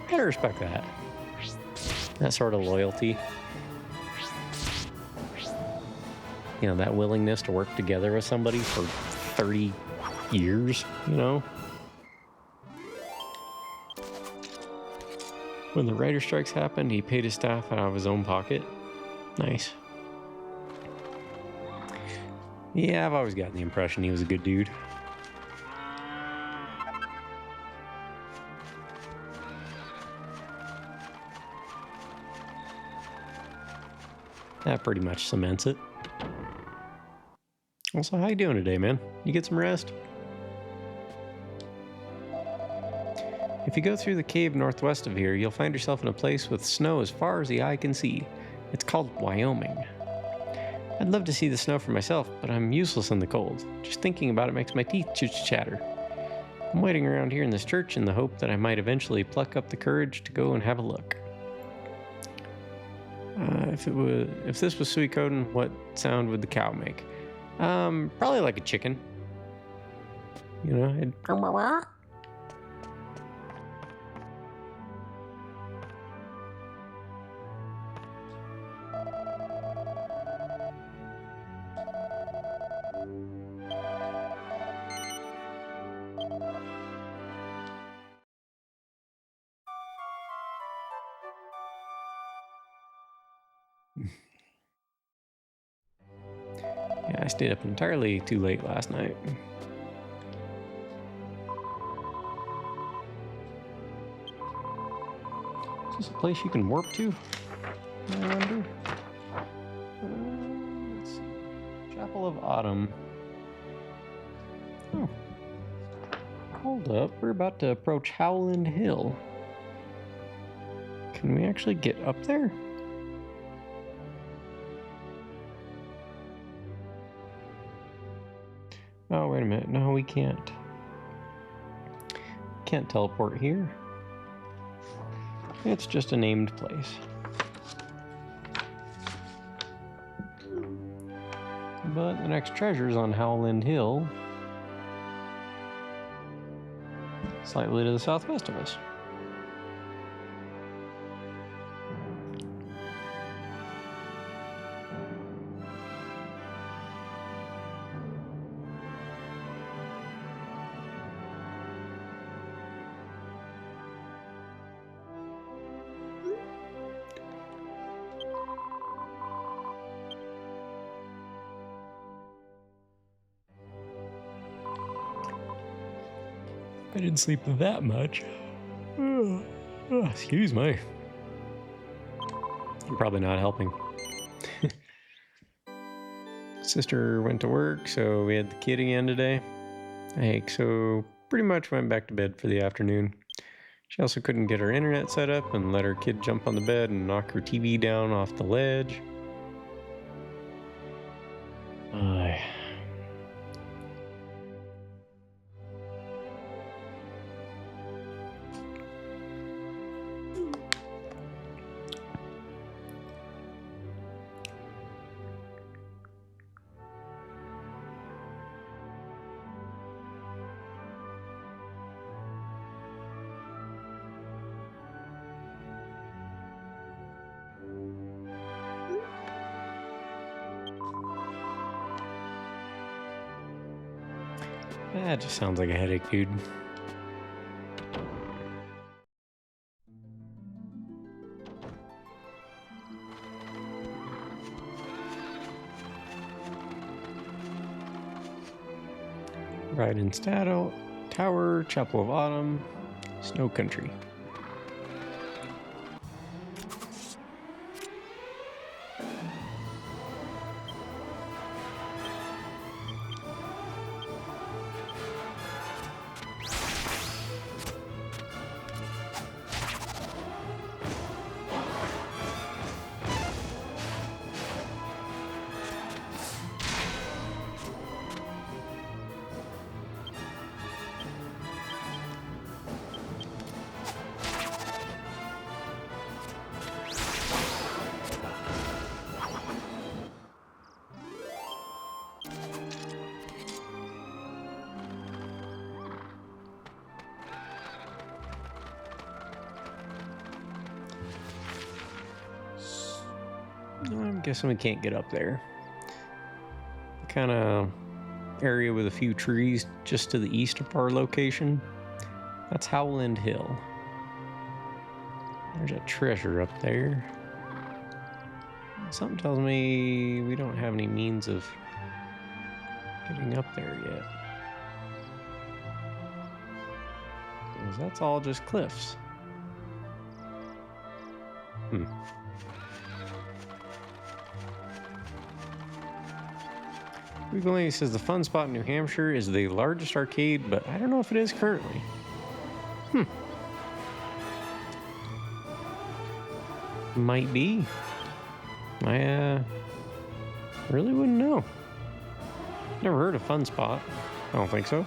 Gotta respect that. That sort of loyalty. You know, that willingness to work together with somebody for 30 years, you know? When the writer strikes happened, he paid his staff out of his own pocket. Nice. Yeah, I've always gotten the impression he was a good dude. That pretty much cements it. Also, how you doing today, man? You get some rest? If you go through the cave northwest of here, you'll find yourself in a place with snow as far as the eye can see. It's called Wyoming. I'd love to see the snow for myself, but I'm useless in the cold. Just thinking about it makes my teeth chatter. I'm waiting around here in this church in the hope that I might eventually pluck up the courage to go and have a look. If this was Suikoden, what sound would the cow make? Probably like a chicken. You know, it'd... Yeah, I stayed up entirely too late last night. Is this a place you can warp to? I wonder. Let's see. Chapel of Autumn. Oh. Hold up. We're about to approach Howland Hill. Can we actually get up there? Oh, wait a minute. No, we can't. Can't teleport here. It's just a named place. But the next treasure's on Howland Hill. Slightly to the southwest of us. I didn't sleep that much. Excuse me. I'm probably not helping. Sister went to work, so we had the kid again today. So pretty much went back to bed for the afternoon. She also couldn't get her internet set up and let her kid jump on the bed and knock her TV down off the ledge. That just sounds like a headache, dude. Ride in Stato, Tower, Chapel of Autumn, Snow Country. I'm guessing we can't get up there. Kind of area with a few trees just to the east of our location. That's Howland Hill. There's a treasure up there. Something tells me we don't have any means of getting up there yet. 'Cause that's all just cliffs. Google Lady says the fun spot in New Hampshire is the largest arcade, but I don't know if it is currently. Might be. I really wouldn't know. Never heard of Fun Spot. I don't think so.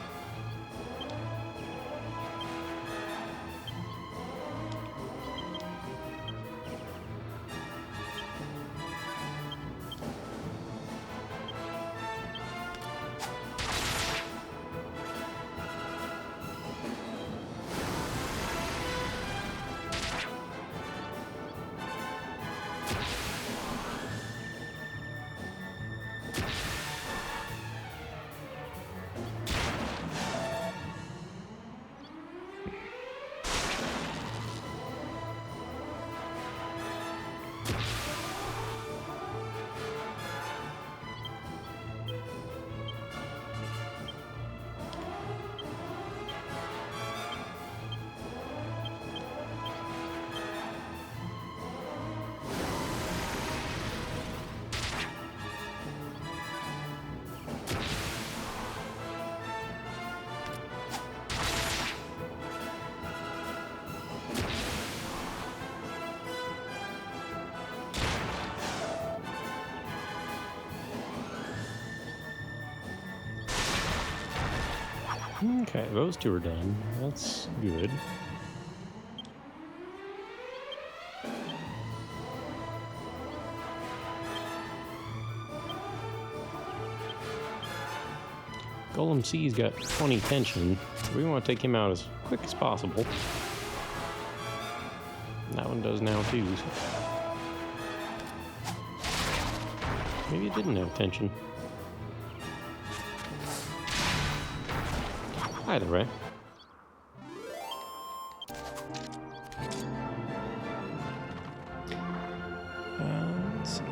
Okay, those two are done. That's good. Golem C's got 20 tension, so we want to take him out as quick as possible. That one does now too. So. Maybe it didn't have tension. Either way. Let's see.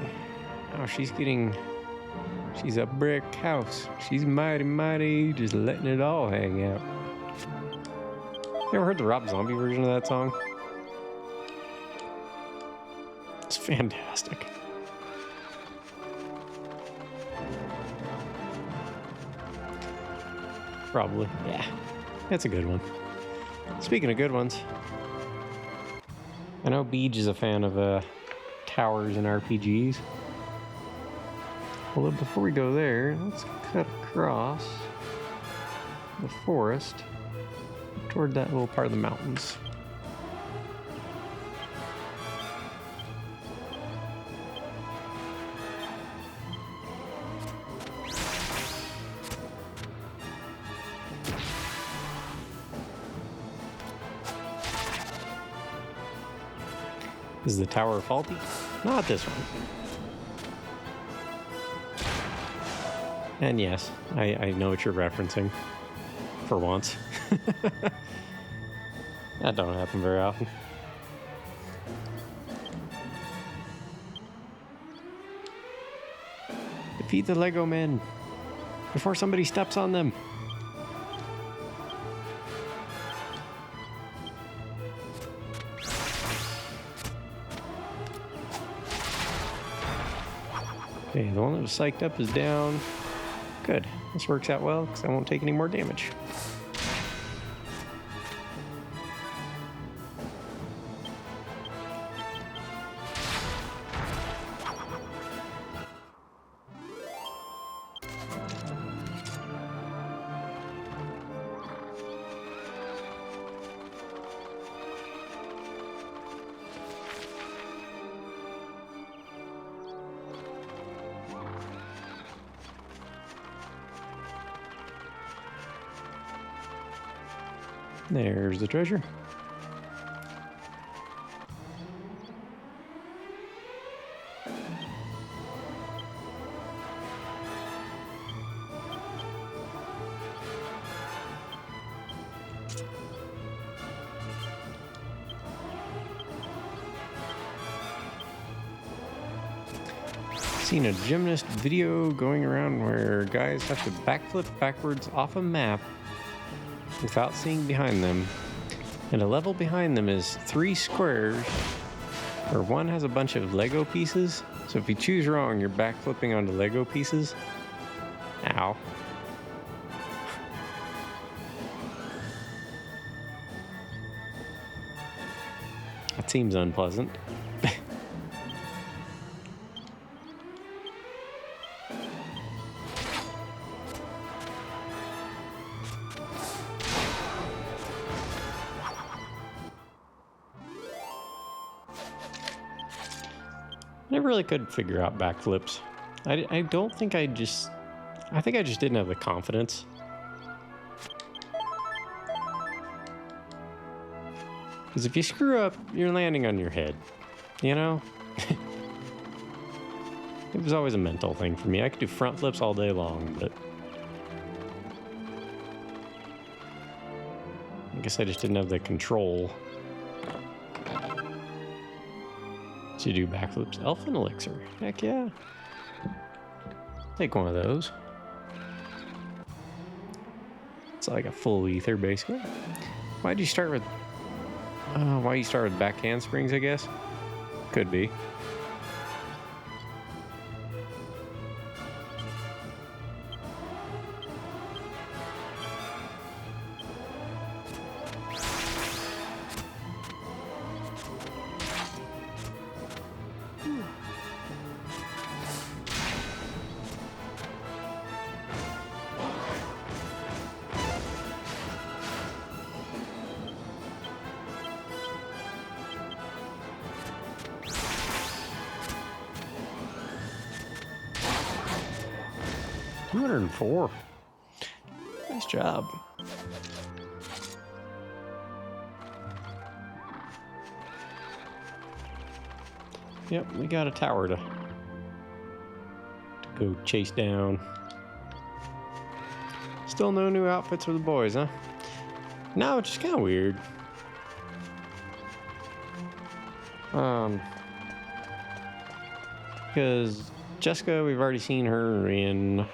Oh, she's a brick house. She's mighty, just letting it all hang out. You ever heard the Rob Zombie version of that song? It's fantastic. Probably, yeah. That's a good one. Speaking of good ones, I know Beej is a fan of towers and RPGs. Well, before we go there, let's cut across the forest toward that little part of the mountains. Is the tower faulty? Not this one. And yes, I know what you're referencing. for once. That don't happen very often. Defeat the Lego men before somebody steps on them. Okay, the one that was psyched up is down. Good. This works out well because I won't take any more damage. There's the treasure. Seen a gymnast video going around where guys have to backflip backwards off a map without seeing behind them, and a level behind them is 3 squares where one has a bunch of Lego pieces, so if you choose wrong you're backflipping onto Lego pieces. Ow. That seems unpleasant. Never really could figure out backflips. I don't think I think I just didn't have the confidence. Because if you screw up, you're landing on your head, you know? It was always a mental thing for me. I could do front flips all day long, but I guess I just didn't have the control to do backflips. Elfin elixir. Heck yeah. Take one of those. It's like a full ether, basically. Why'd you start with... why you start with back handsprings, I guess? Could be. $204. Nice job. Yep, we got a tower to go chase down. Still no new outfits for the boys, huh? No, it's just kind of weird. Because Jessica, we've already seen her in...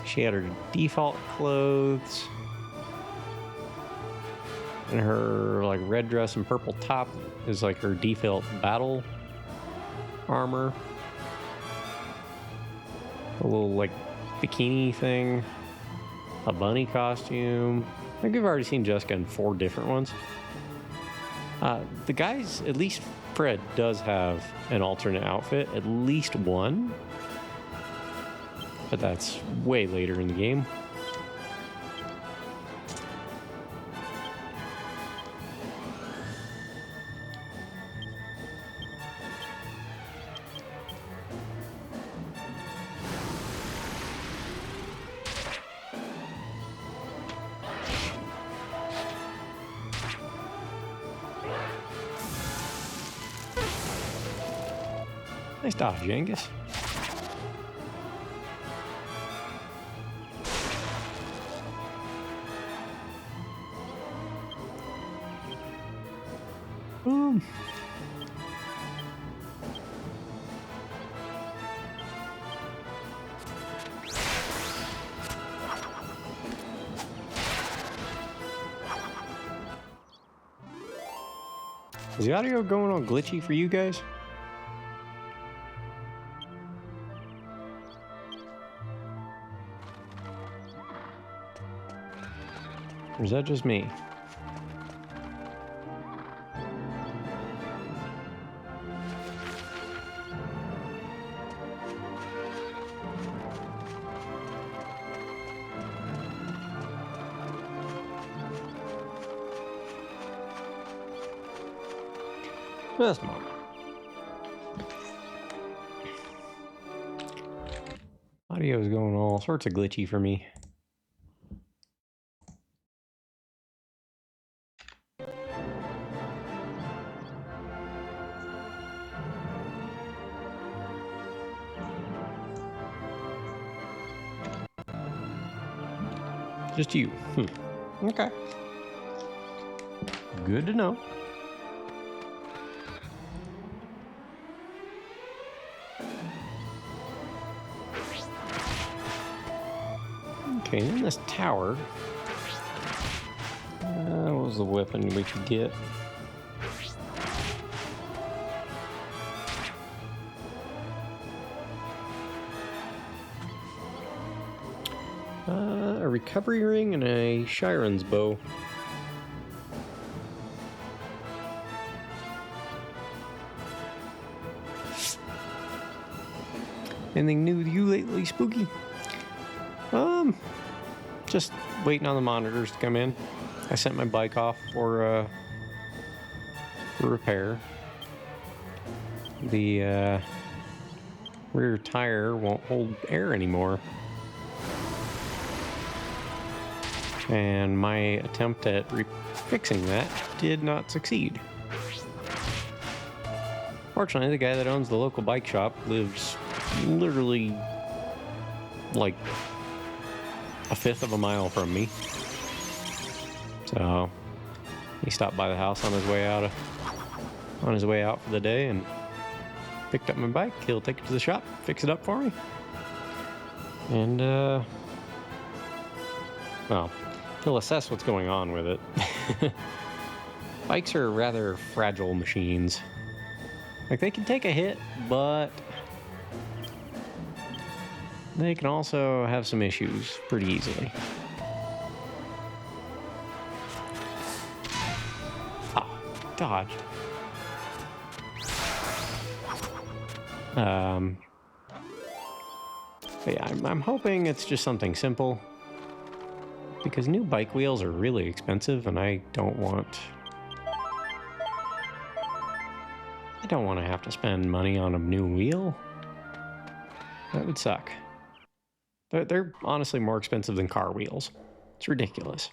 She had her default clothes and her like red dress and purple top is like her default battle armor. A little like bikini thing, a bunny costume. I think we've already seen Jessica in 4 different ones. The guys, at least Fred, does have an alternate outfit, at least one. But that's way later in the game. Nice dodge, Angus. Is the audio going all glitchy for you guys? Or is that just me? Just a moment. Audio is going all sorts of glitchy for me. Just you. Okay. Good to know. Okay, in this tower, what was the weapon we could get? A recovery ring and a Shiren's bow. Anything new with you lately, Spooky? Just waiting on the monitors to come in. I sent my bike off for repair. The rear tire won't hold air anymore. And my attempt at fixing that did not succeed. Fortunately, the guy that owns the local bike shop lives literally like a fifth of a mile from me. So he stopped by the house on his way out for the day and picked up my bike. He'll take it to the shop, fix it up for me. And well, he'll assess what's going on with it. Bikes are rather fragile machines. Like, they can take a hit, but they can also have some issues pretty easily. Ah, dodged. But yeah, I'm hoping it's just something simple, because new bike wheels are really expensive, and I don't want to have to spend money on a new wheel. That would suck. They're honestly more expensive than car wheels. It's ridiculous.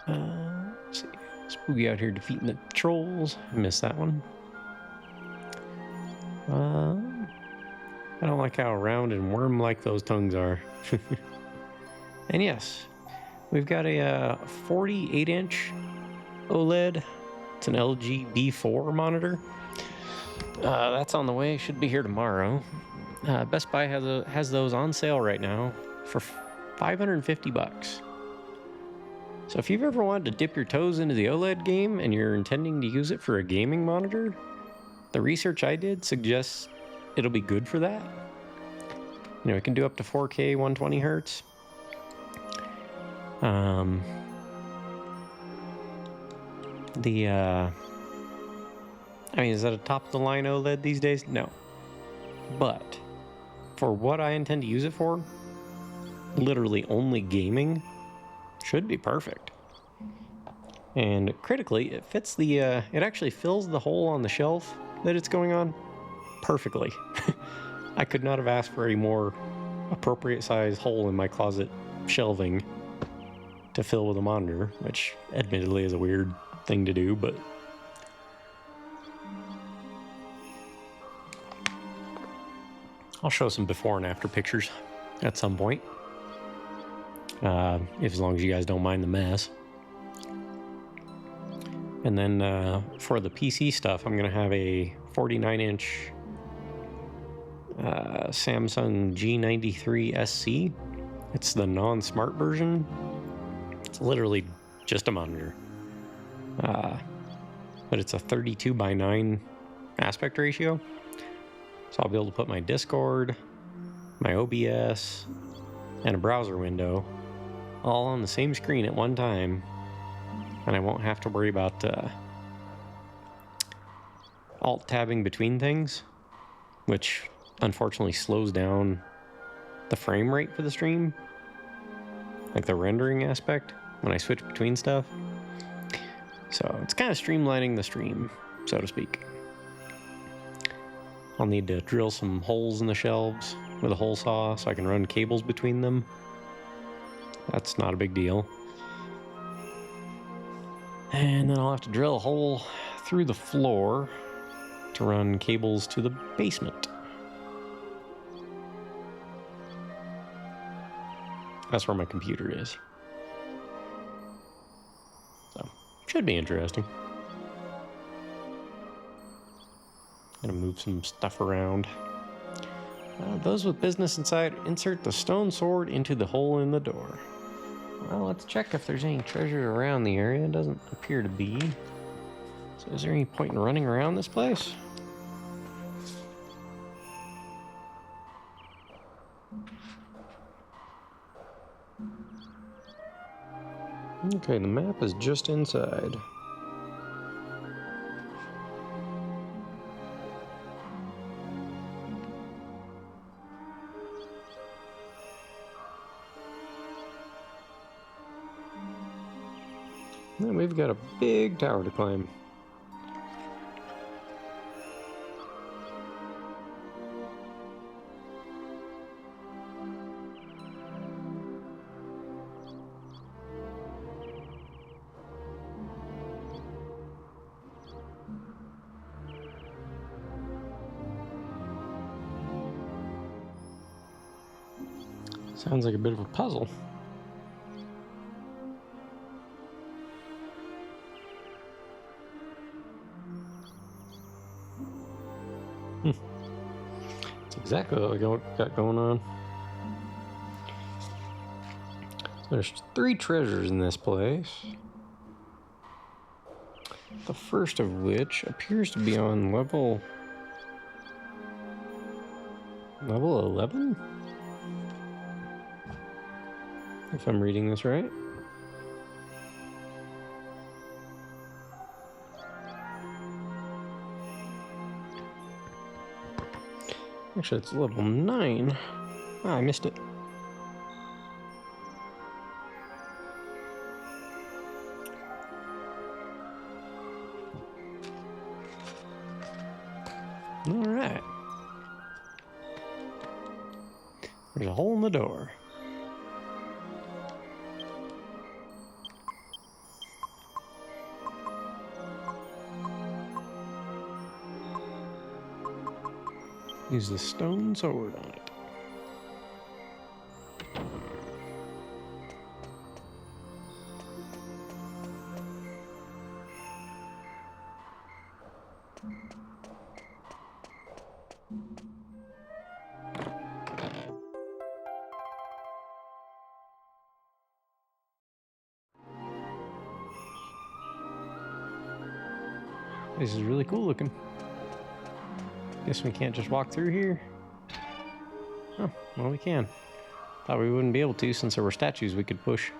Let's see. Spooky out here defeating the trolls. I missed that one. I don't like how round and worm-like those tongues are. And yes, we've got a 48-inch OLED. It's an LG B4 monitor. That's on the way. Should be here tomorrow. Best Buy has those on sale right now for $550. So if you've ever wanted to dip your toes into the OLED game and you're intending to use it for a gaming monitor, the research I did suggests it'll be good for that. You know, it can do up to 4K 120 hertz. I mean, is that a top-of-the-line OLED these days? No. But for what I intend to use it for, literally only gaming, should be perfect. And critically, it fits the, it actually fills the hole on the shelf that it's going on perfectly. I could not have asked for a more appropriate size hole in my closet shelving to fill with a monitor, which admittedly is a weird thing to do, but I'll show some before and after pictures at some point. As long as you guys don't mind the mess. And then for the PC stuff, I'm going to have a 49-inch Samsung G93 SC. It's the non-smart version. It's literally just a monitor. But it's a 32:9 aspect ratio. So I'll be able to put my Discord, my OBS, and a browser window all on the same screen at one time. And I won't have to worry about alt-tabbing between things, which unfortunately slows down the frame rate for the stream, like the rendering aspect, when I switch between stuff. So it's kind of streamlining the stream, so to speak. I'll need to drill some holes in the shelves with a hole saw so I can run cables between them. That's not a big deal. And then I'll have to drill a hole through the floor to run cables to the basement. That's where my computer is. So, should be interesting. Gonna move some stuff around. Those with business inside, insert the stone sword into the hole in the door. Well, let's check if there's any treasure around the area. It doesn't appear to be. So is there any point in running around this place? Okay, the map is just inside. And we've got a big tower to climb. Sounds like a bit of a puzzle. That's exactly what we got going on. There's 3 treasures in this place. The first of which appears to be on level 11? If I'm reading this right. Actually, it's level 9. Ah, I missed it. All right. There's a hole in the door. Use the stone sword on it. This is really cool looking. Guess we can't just walk through here. Oh, well, we can. Thought we wouldn't be able to since there were statues we could push.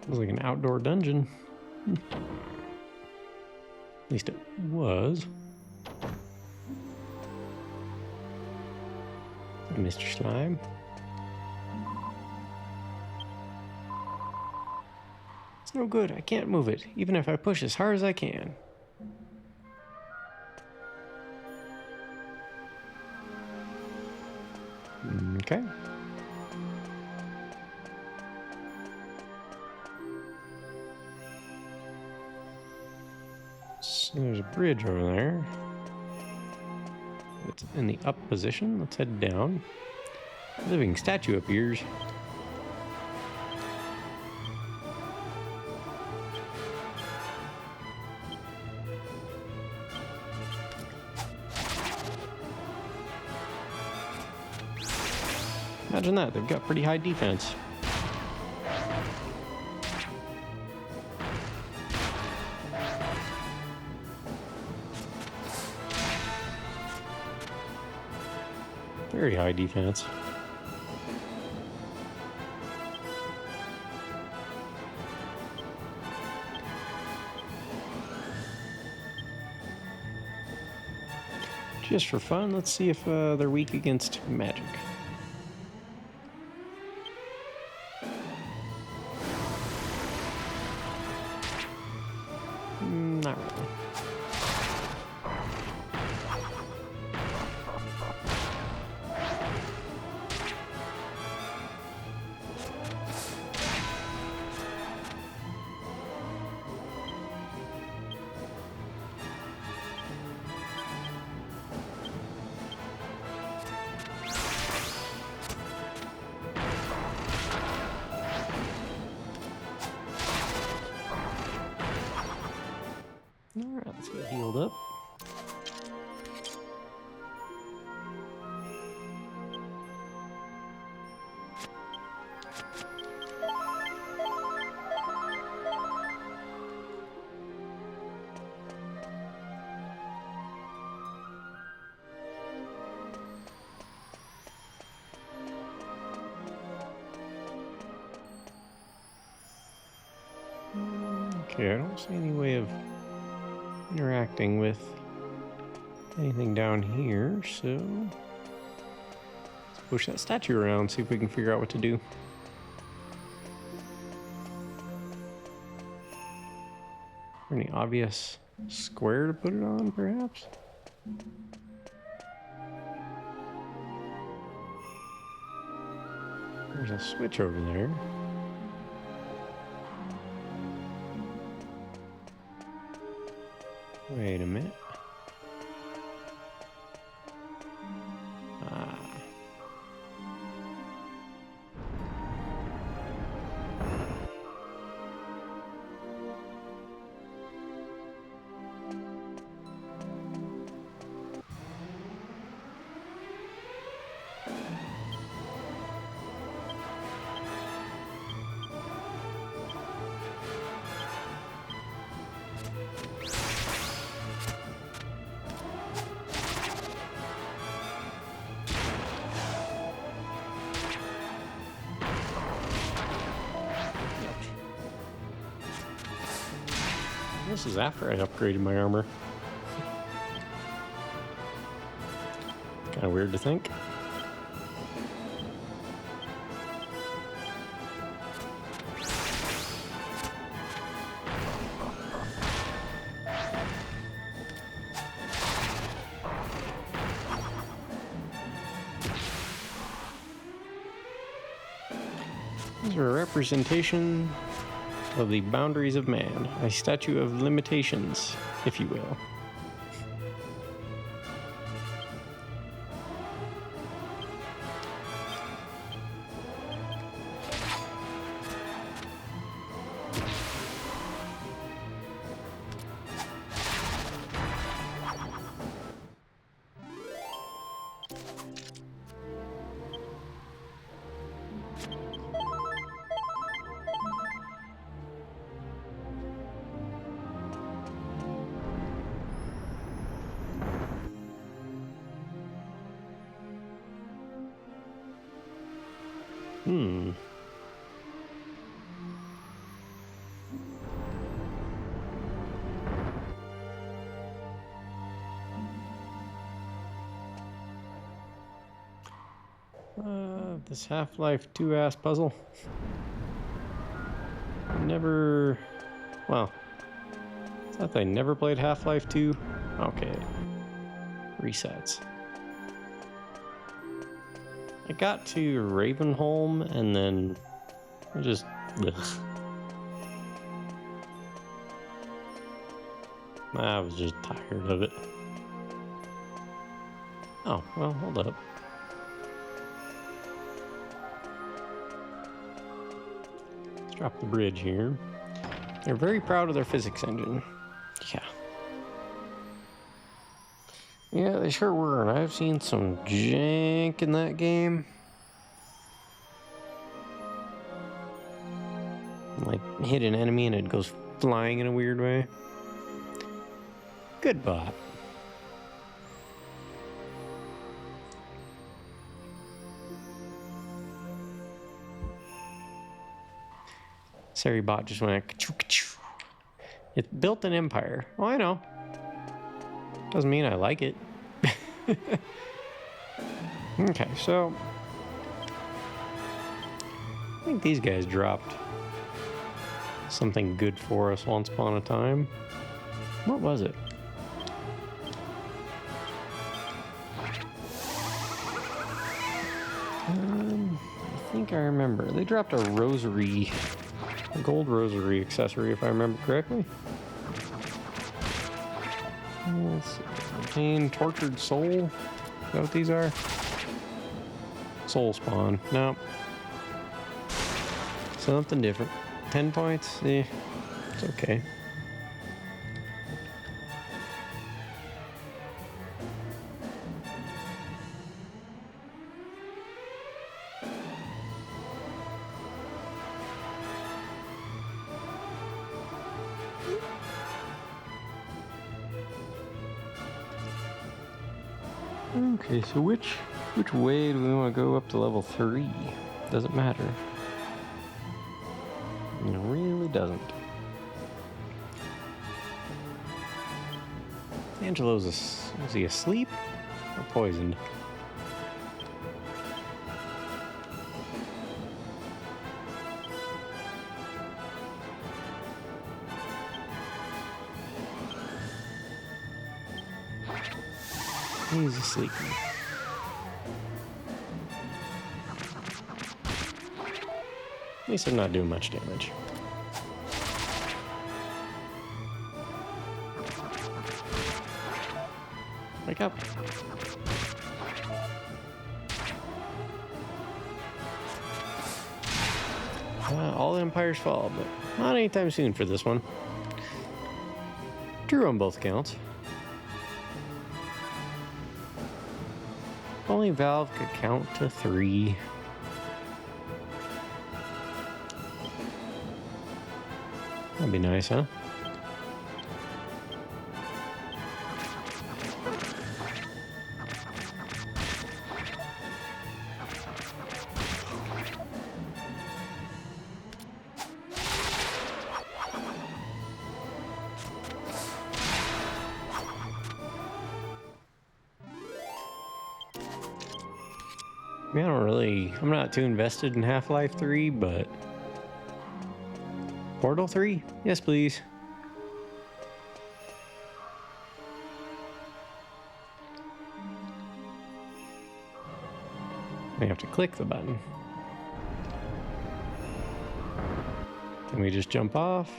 Feels like an outdoor dungeon. At least it was. Mr. Slime. It's no good. I can't move it, even if I push as hard as I can. Okay. So there's a bridge over there. It's in the up position. Let's head down. A living statue appears. Imagine that, they've got pretty high defense. Very high defense. Just for fun, let's see if they're weak against magic. Not really. Alright, let's get healed up. Okay, I don't see any way of interacting with anything down here, so let's push that statue around, see if we can figure out what to do. Any obvious square to put it on, perhaps? There's a switch over there. Wait a minute. Ah. This is after I upgraded my armor. Kind of weird to think. These are a representation of the boundaries of man, a statue of limitations, if you will. This Half-Life 2 ass puzzle. Never. Well, it's not that I never played Half-Life 2. Okay. Resets. I got to Ravenholm and then I just. Ugh. I was just tired of it. Oh, well, hold up. Let's drop the bridge here. They're very proud of their physics engine. Yeah. Yeah, they sure were, and I've seen some jank in that game. Like, hit an enemy and it goes flying in a weird way. Good bot. Sorry, bot just went ka-choo, ka-choo. It built an empire. Well, I know. Doesn't mean I like it. Okay, so I think these guys dropped something good for us once upon a time. What was it? I think I remember. They dropped a rosary, a gold rosary accessory, if I remember correctly. Let's see. Obtain tortured soul. Is that what these are? Soul spawn. No. Something different. 10 points? Eh. It's okay. Okay, so which way do we want to go up to level 3? Doesn't matter. It really doesn't. Angelo's is he asleep or poisoned? He's asleep. At least I'm not doing much damage. Wake up. All empires fall, but not anytime soon for this one. True on both accounts. Only Valve could count to 3. That'd be nice, huh? I mean, I'm not too invested in Half-Life 3, but Portal 3? Yes, please. We have to click the button. Can we just jump off?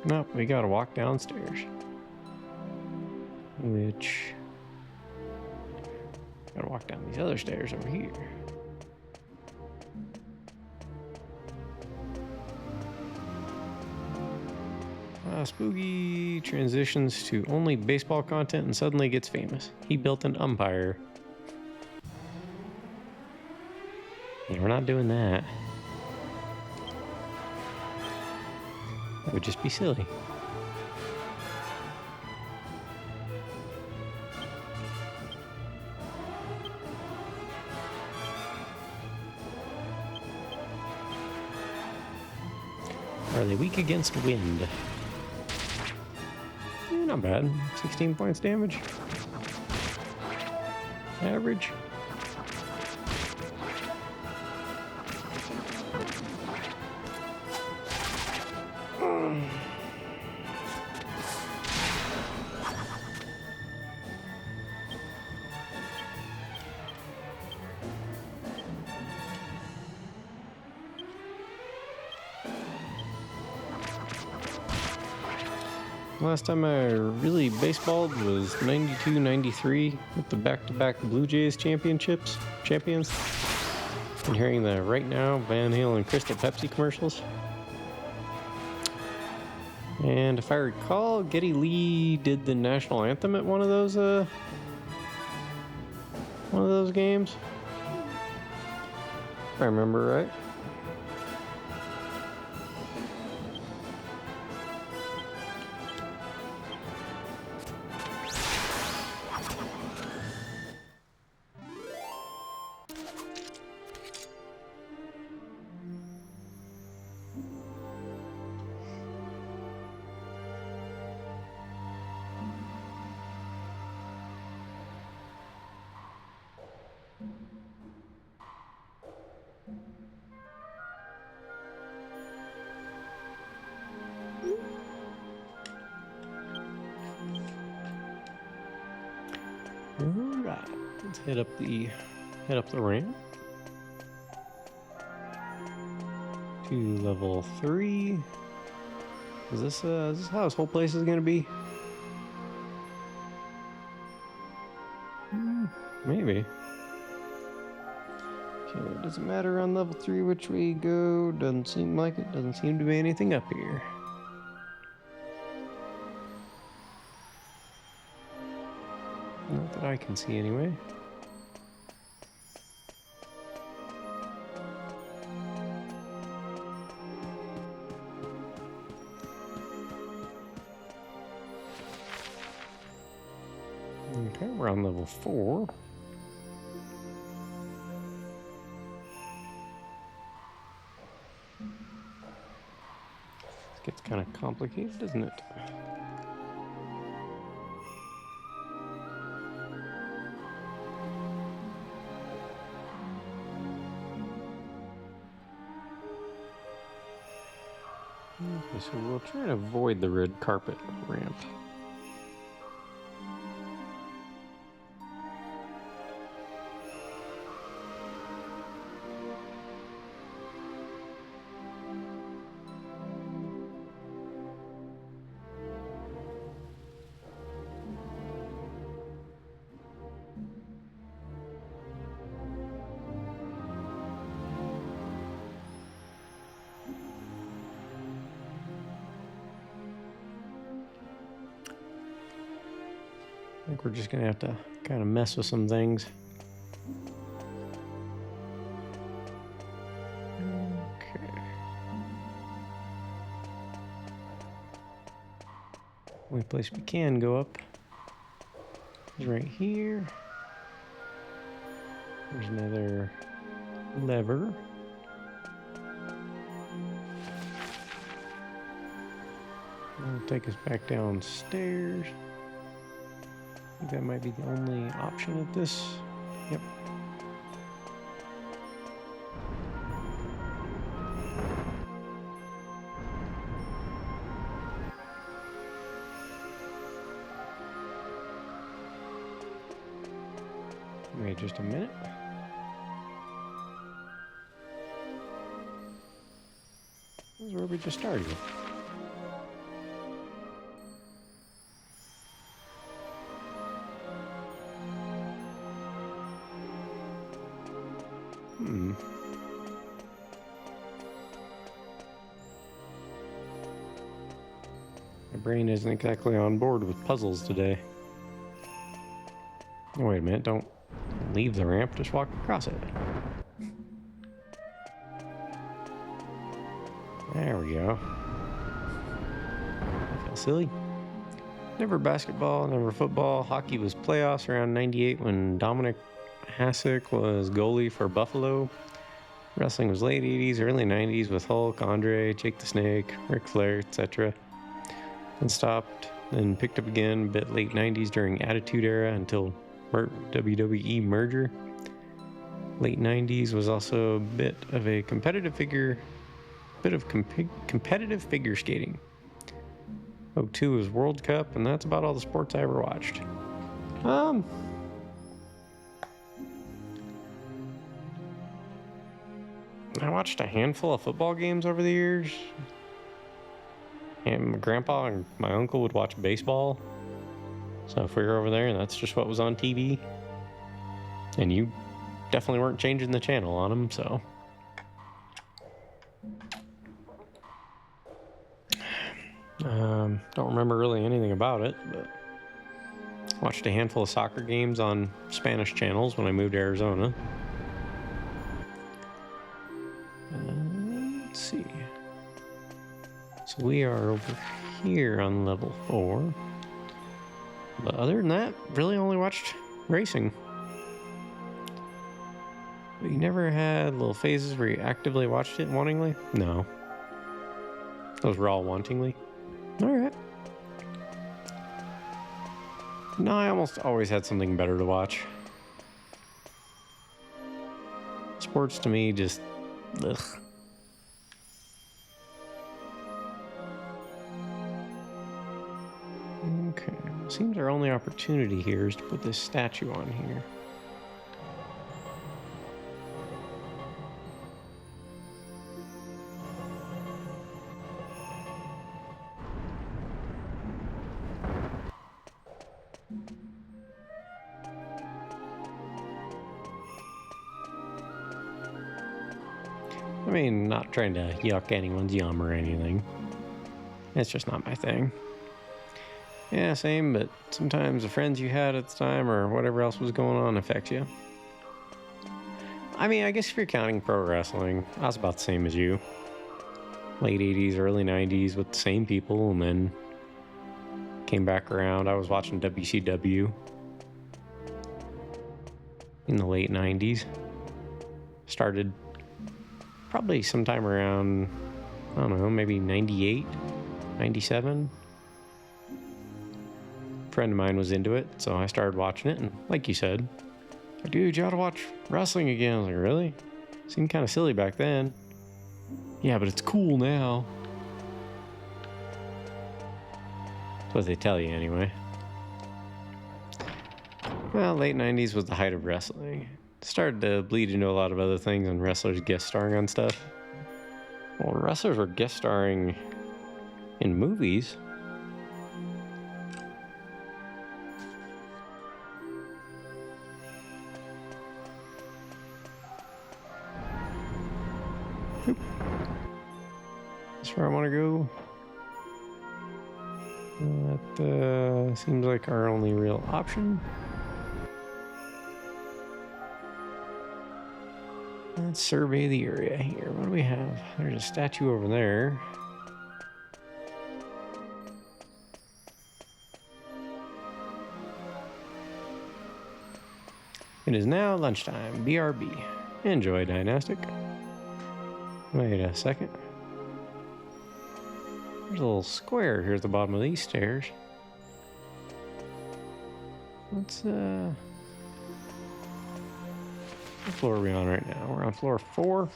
Nope, we gotta walk downstairs. Which... gotta walk down these other stairs over here. Spooky transitions to only baseball content and suddenly gets famous. He built an umpire. Yeah, we're not doing that. That would just be silly. Are they weak against wind? Not bad. 16 points damage. Average. Last time I really baseballed was 92, 93 with the back-to-back Blue Jays champions. And hearing the Right Now, Van Halen, Crystal Pepsi commercials. And if I recall, Geddy Lee did the national anthem at one of those games. If I remember right. Alright, let's head up the ramp to level 3. Is this how this whole place is gonna be? Maybe. Okay, it doesn't matter on level 3 which way you go. Doesn't seem like it. Doesn't seem to be anything up here. Not that I can see anyway. Okay, we're on level 4. This gets kind of complicated, doesn't it? Okay, so we'll try and avoid the red carpet ramp. I think we're just gonna have to kind of mess with some things. Okay. Only place we can go up is right here. There's another lever. That'll take us back downstairs. I think that might be the only option at this. Yep. Wait just a minute. This is where we just started. My brain isn't exactly on board with puzzles today. Oh, wait a minute, don't leave the ramp, just walk across it. There we go. I feel silly. Never basketball, never football. Hockey was playoffs around 98 when Dominic Hasek was goalie for Buffalo. Wrestling was late 80s, early 90s with Hulk, Andre, Jake the Snake, Ric Flair, etc. Then stopped, then picked up again a bit late 90s during Attitude Era until WWE merger. Late 90s was also a bit of a competitive figure skating. '02 was World Cup, and that's about all the sports I ever watched. I watched a handful of football games over the years. And my grandpa and my uncle would watch baseball. So if we were over there and that's just what was on TV, and you definitely weren't changing the channel on them, so. Don't remember really anything about it, but watched a handful of soccer games on Spanish channels when I moved to Arizona. Let's see. So we are over here on level 4. But other than that, really only watched racing. But you never had little phases where you actively watched it wantingly? No. Those were all wantingly? Alright. No, I almost always had something better to watch. Sports to me just... ugh. Okay, seems our only opportunity here is to put this statue on here. I mean, not trying to yuck anyone's yum or anything. It's just not my thing. Yeah, same, but sometimes the friends you had at the time or whatever else was going on affects you. I mean, I guess if you're counting pro wrestling, I was about the same as you. Late 80s, early 90s with the same people, and then came back around. I was watching WCW in the late 90s. Started probably sometime around, I don't know, maybe 98, 97. A friend of mine was into it, so I started watching it, and like you said, dude, you ought to watch wrestling again. I was like, really? Seemed kind of silly back then. Yeah, but it's cool now. That's what they tell you anyway. Well, late 90s was the height of wrestling. It started to bleed into a lot of other things and wrestlers guest starring on stuff. Well, wrestlers were guest starring in movies. That's where I want to go. That seems like our only real option. Let's survey the area here. What do we have? There's a statue over there. It is now lunchtime. BRB. Enjoy, Dynastic. Wait a second. There's a little square here at the bottom of these stairs. Let's, what floor are we on right now? We're on floor 4.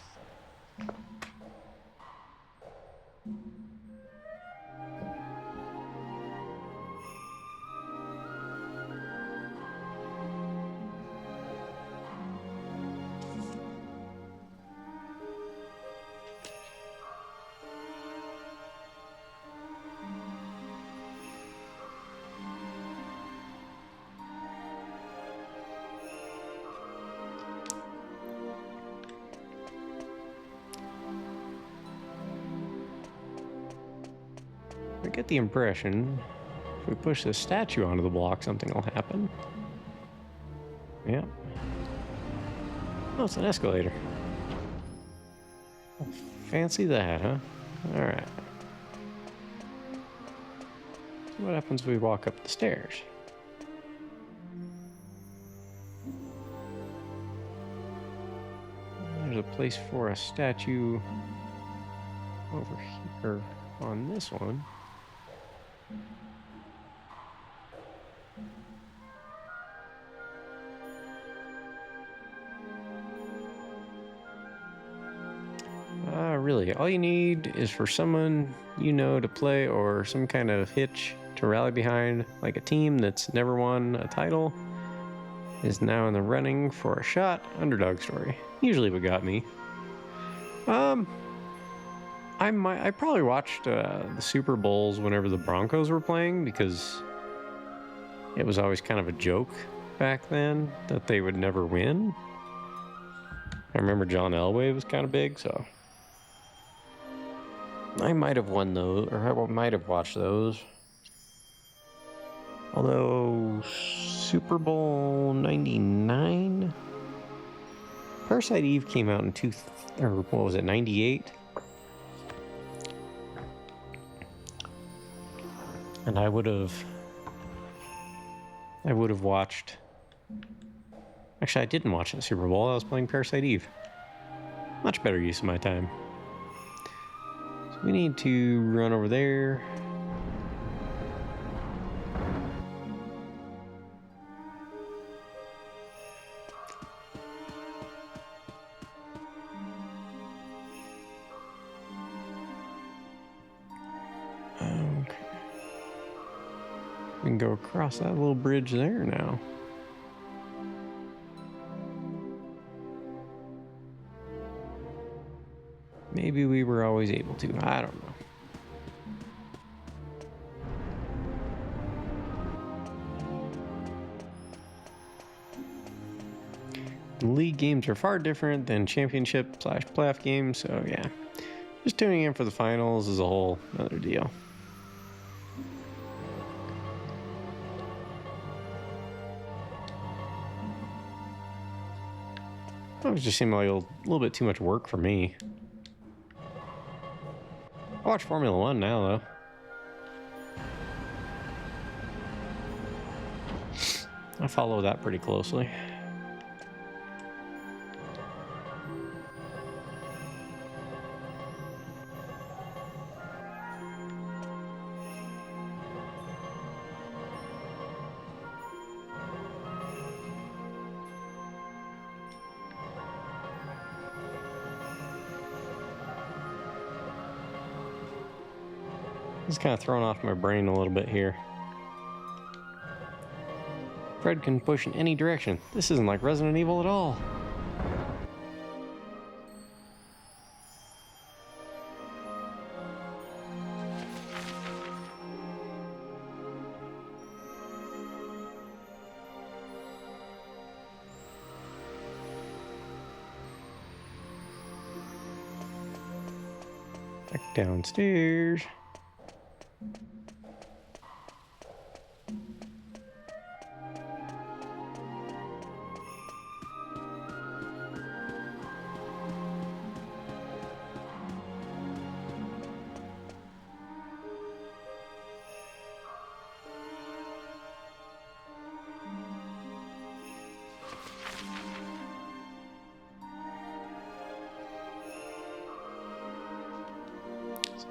I get the impression if we push this statue onto the block, something will happen. Yep. Oh, it's an escalator. Oh, fancy that, huh? Alright. So what happens if we walk up the stairs? There's a place for a statue over here on this one. Really, all you need is for someone you know to play or some kind of hitch to rally behind, like a team that's never won a title is now in the running for a shot. Underdog story. Usually what got me. I probably watched the Super Bowls whenever the Broncos were playing because it was always kind of a joke back then that they would never win. I remember John Elway was kind of big, so I might have won those, or I might have watched those. Although Super Bowl 99, Parasite Eve came out in what was it, 98? And I would have watched. Actually, I didn't watch the Super Bowl. I was playing Parasite Eve. Much better use of my time. So we need to run over there. Okay. We can go across that little bridge there now. Maybe we were always able to. I don't know. League games are far different than championship/playoff games, so yeah. Just tuning in for the finals is a whole other deal. That was just seeming like a little bit too much work for me. I watch Formula One now, though. I follow that pretty closely. It's kind of thrown off my brain a little bit here. Fred can push in any direction. This isn't like Resident Evil at all. Back downstairs.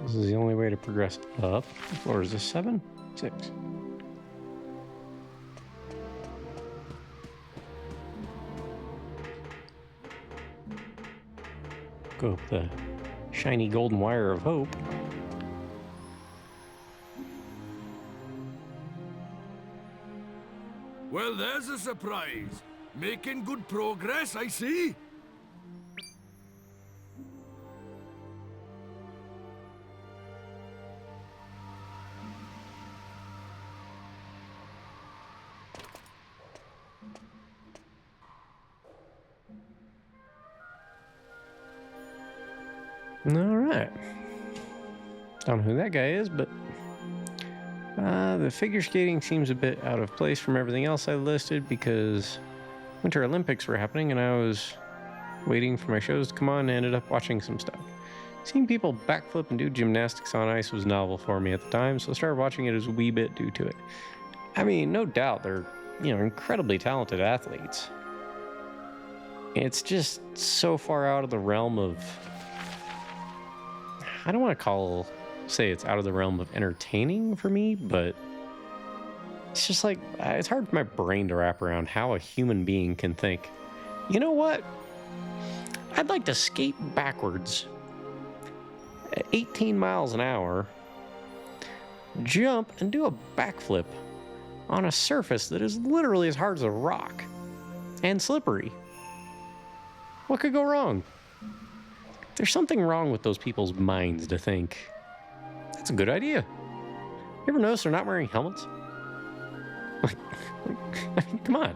This is the only way to progress up. What floor is this? 7? 6. Go up the shiny golden wire of hope. Well, there's a surprise. Making good progress, I see. Alright. Don't know who that guy is, but the figure skating seems a bit out of place from everything else I listed because Winter Olympics were happening and I was waiting for my shows to come on and ended up watching some stuff. Seeing people backflip and do gymnastics on ice was novel for me at the time, so I started watching it as a wee bit due to it. I mean, no doubt they're, incredibly talented athletes. It's just so far out of the realm of... I don't want to say it's out of the realm of entertaining for me, but it's just like, it's hard for my brain to wrap around how a human being can think, you know what? I'd like to skate backwards at 18 miles an hour, jump and do a backflip on a surface that is literally as hard as a rock and slippery. What could go wrong? There's something wrong with those people's minds to think that's a good idea. You ever notice they're not wearing helmets? I mean, come on.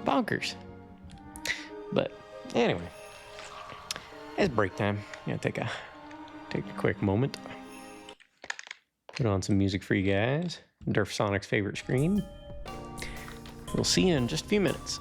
Bonkers. But anyway, it's break time. Yeah, take a quick moment. Put on some music for you guys. Durf Sonic's favorite screen. We'll see you in just a few minutes.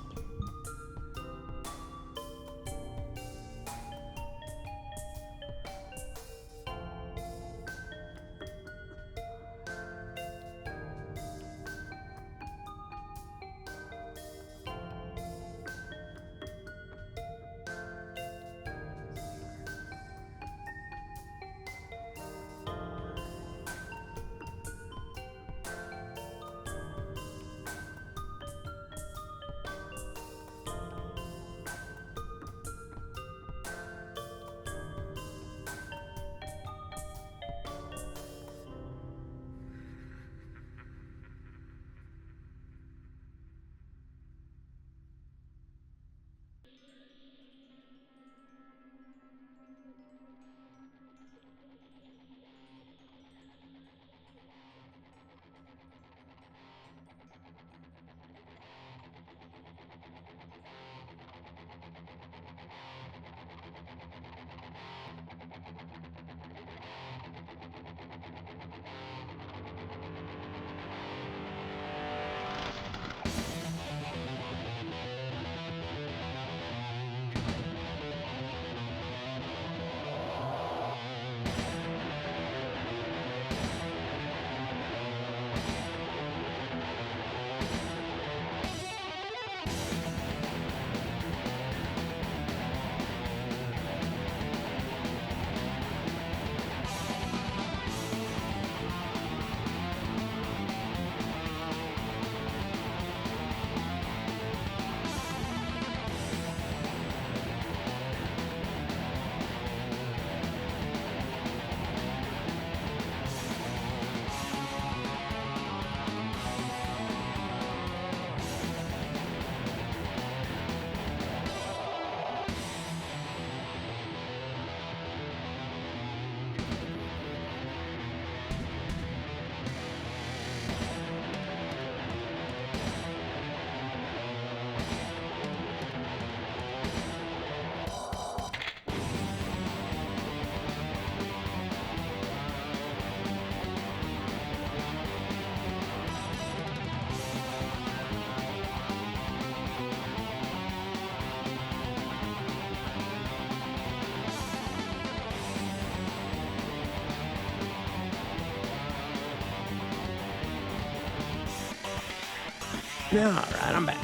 All right, I'm back.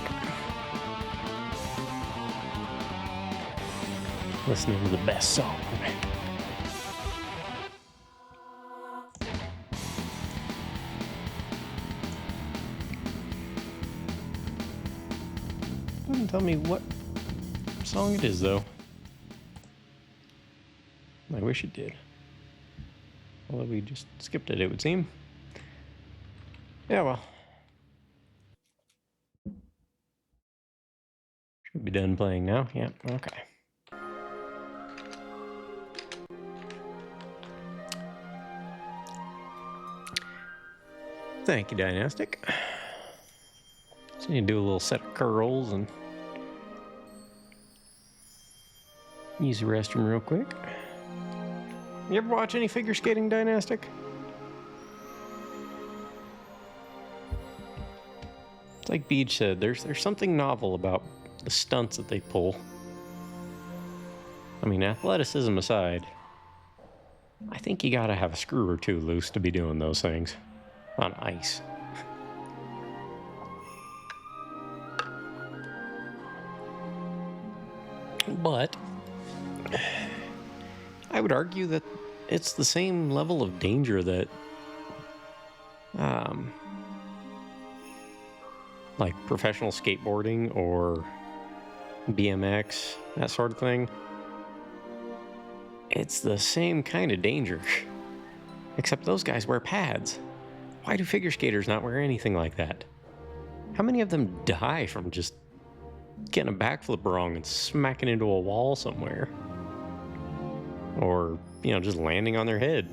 Listening to the best song. Doesn't tell me what song it is, though. I wish it did. Although we just skipped it, it would seem. Yeah, well. Should be done playing now. Yeah, okay. Thank you, Dynastic. Just need to do a little set of curls and use the restroom real quick. You ever watch any figure skating, Dynastic? It's like Beach said, there's something novel about the stunts that they pull. I mean, athleticism aside, I think you gotta have a screw or two loose to be doing those things on ice. But I would argue that it's the same level of danger that like professional skateboarding or BMX, that sort of thing. It's the same kind of danger. Except those guys wear pads. Why do figure skaters not wear anything like that? How many of them die from just getting a backflip wrong and smacking into a wall somewhere? Or, just landing on their head.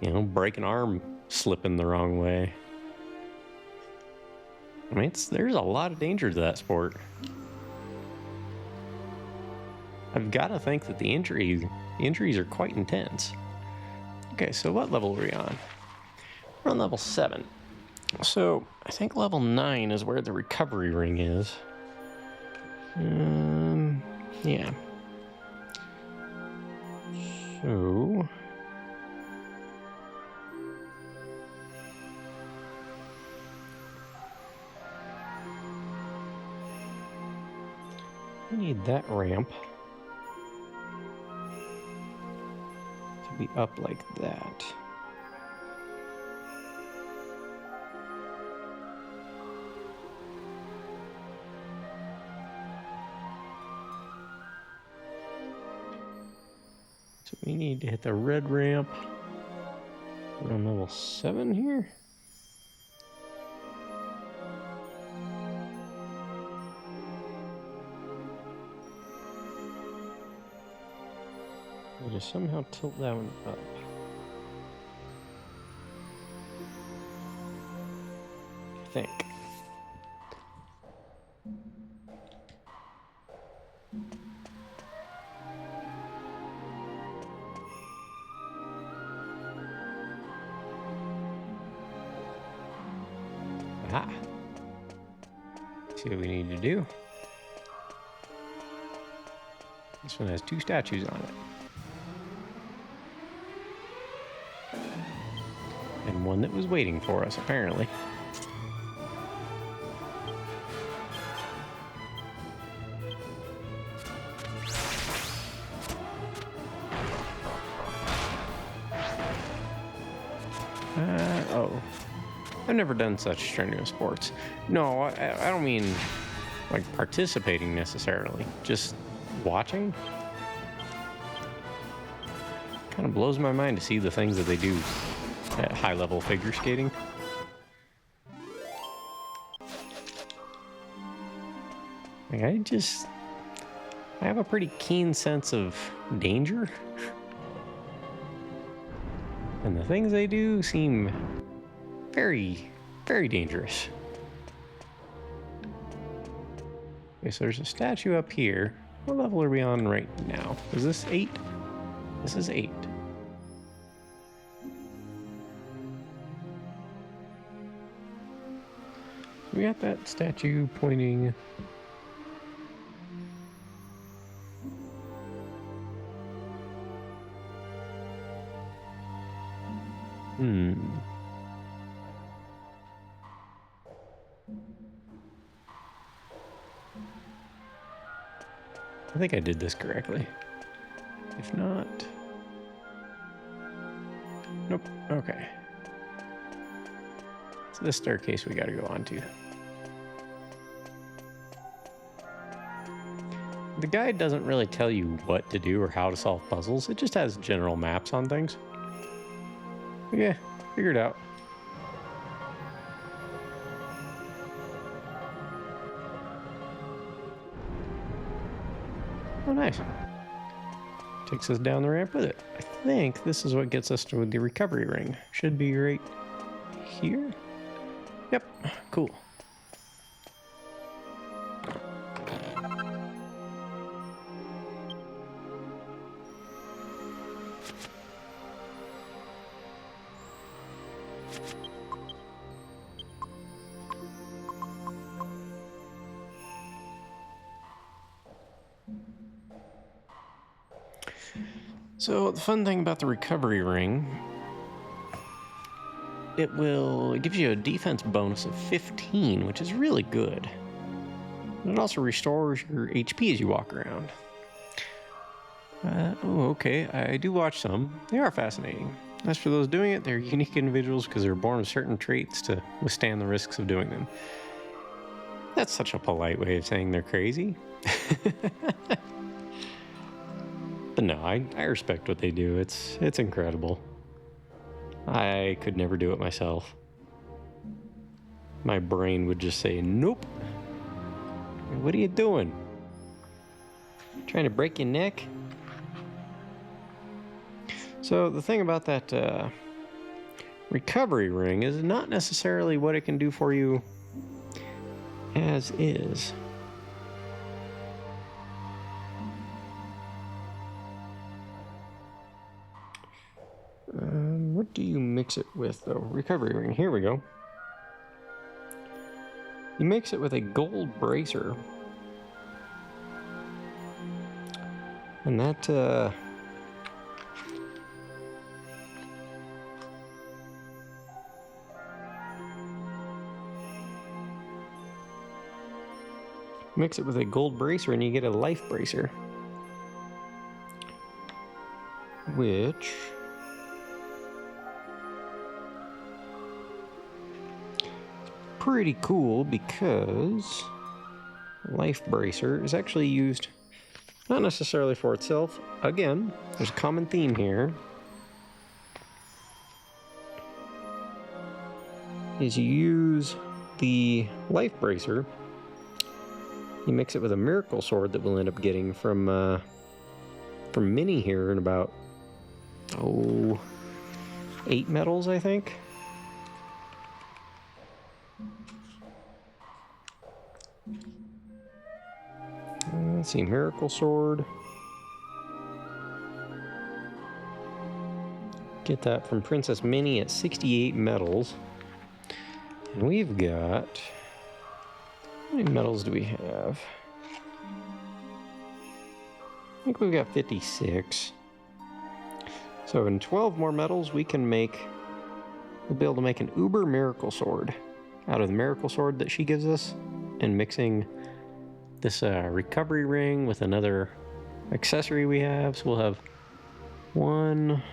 Break an arm slipping the wrong way. I mean, there's a lot of danger to that sport. I've got to think that the injuries are quite intense. Okay, so what level are we on? We're on level 7. So I think level 9 is where the recovery ring is. Yeah. So we need that ramp to be up like that. So we need to hit the red ramp. We're on level 7 here. We just somehow tilt that one up. I think. Ah. See what we need to do. This one has 2 statues on it. And one that was waiting for us, apparently. Oh. I've never done such strenuous sports. No, I don't mean like participating necessarily, just watching. Kind of blows my mind to see the things that they do at high-level figure skating. Like I have a pretty keen sense of danger. And the things they do seem very, very dangerous. Okay, so there's a statue up here. What level are we on right now? Is this 8? This is 8. We got that statue pointing. I think I did this correctly. If not... Nope. Okay. So this staircase we gotta go on to. The guide doesn't really tell you what to do or how to solve puzzles. It just has general maps on things. Yeah, figure it out. Oh, nice. Takes us down the ramp with it. I think this is what gets us to the recovery ring. Should be right here. Yep, cool. So the fun thing about the recovery ring, it gives you a defense bonus of 15, which is really good. And it also restores your HP as you walk around. Okay, I do watch some. They are fascinating. As for those doing it, they're unique individuals because they're born with certain traits to withstand the risks of doing them. That's such a polite way of saying they're crazy. But no, I respect what they do. It's incredible. I could never do it myself. My brain would just say, nope. What are you doing? Trying to break your neck? So the thing about that recovery ring is not necessarily what it can do for you as is. What do you mix it with, though? Recovery ring. Here we go. You mix it with a gold bracer. And that, mix it with a gold bracer and you get a life bracer. Which... pretty cool because life bracer is actually used not necessarily for itself. Again, there's a common theme here. Is you use the life bracer, you mix it with a miracle sword that we'll end up getting from Minnie here in about 8 medals, I think. Let's see, Miracle Sword. Get that from Princess Minnie at 68 medals. And we've got... how many medals do we have? I think we've got 56. So in 12 more medals, we'll be able to make an Uber Miracle Sword out of the Miracle Sword that she gives us, and mixing this recovery ring with another accessory we have. So we'll have one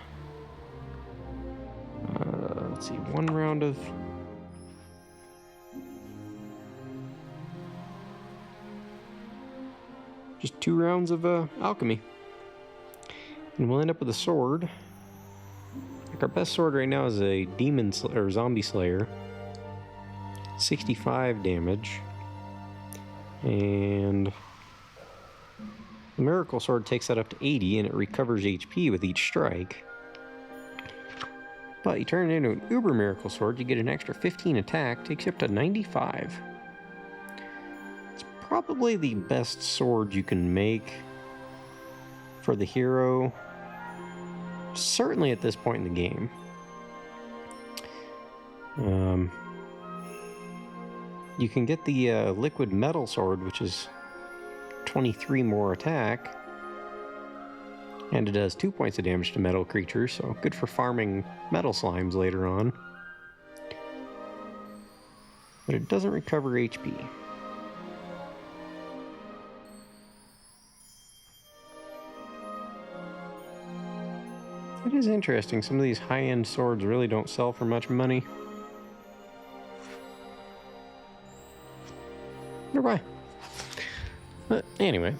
round of just 2 rounds of alchemy, and we'll end up with a sword. Like, our best sword right now is a zombie slayer, 65 damage. And the Miracle Sword takes that up to 80, and it recovers HP with each strike. But you turn it into an Uber Miracle Sword, you get an extra 15 attack, takes you up to 95. It's probably the best sword you can make for the hero, certainly at this point in the game. You can get the liquid metal sword, which is 23 more attack, and it does 2 points of damage to metal creatures, so good for farming metal slimes later on. But it doesn't recover HP. It is interesting, some of these high-end swords really don't sell for much money. Why? But anyway,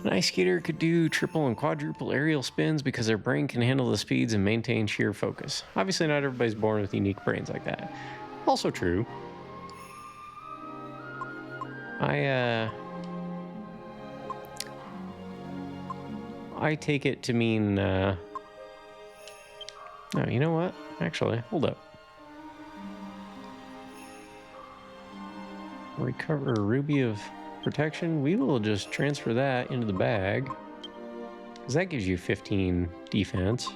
an ice skater could do triple and quadruple aerial spins because their brain can handle the speeds and maintain sheer focus. Obviously, not everybody's born with unique brains like that. Also true. I take it to mean, no, you know what? Actually, hold up. Recover a ruby of protection. We will just transfer that into the bag, because that gives you 15 defense.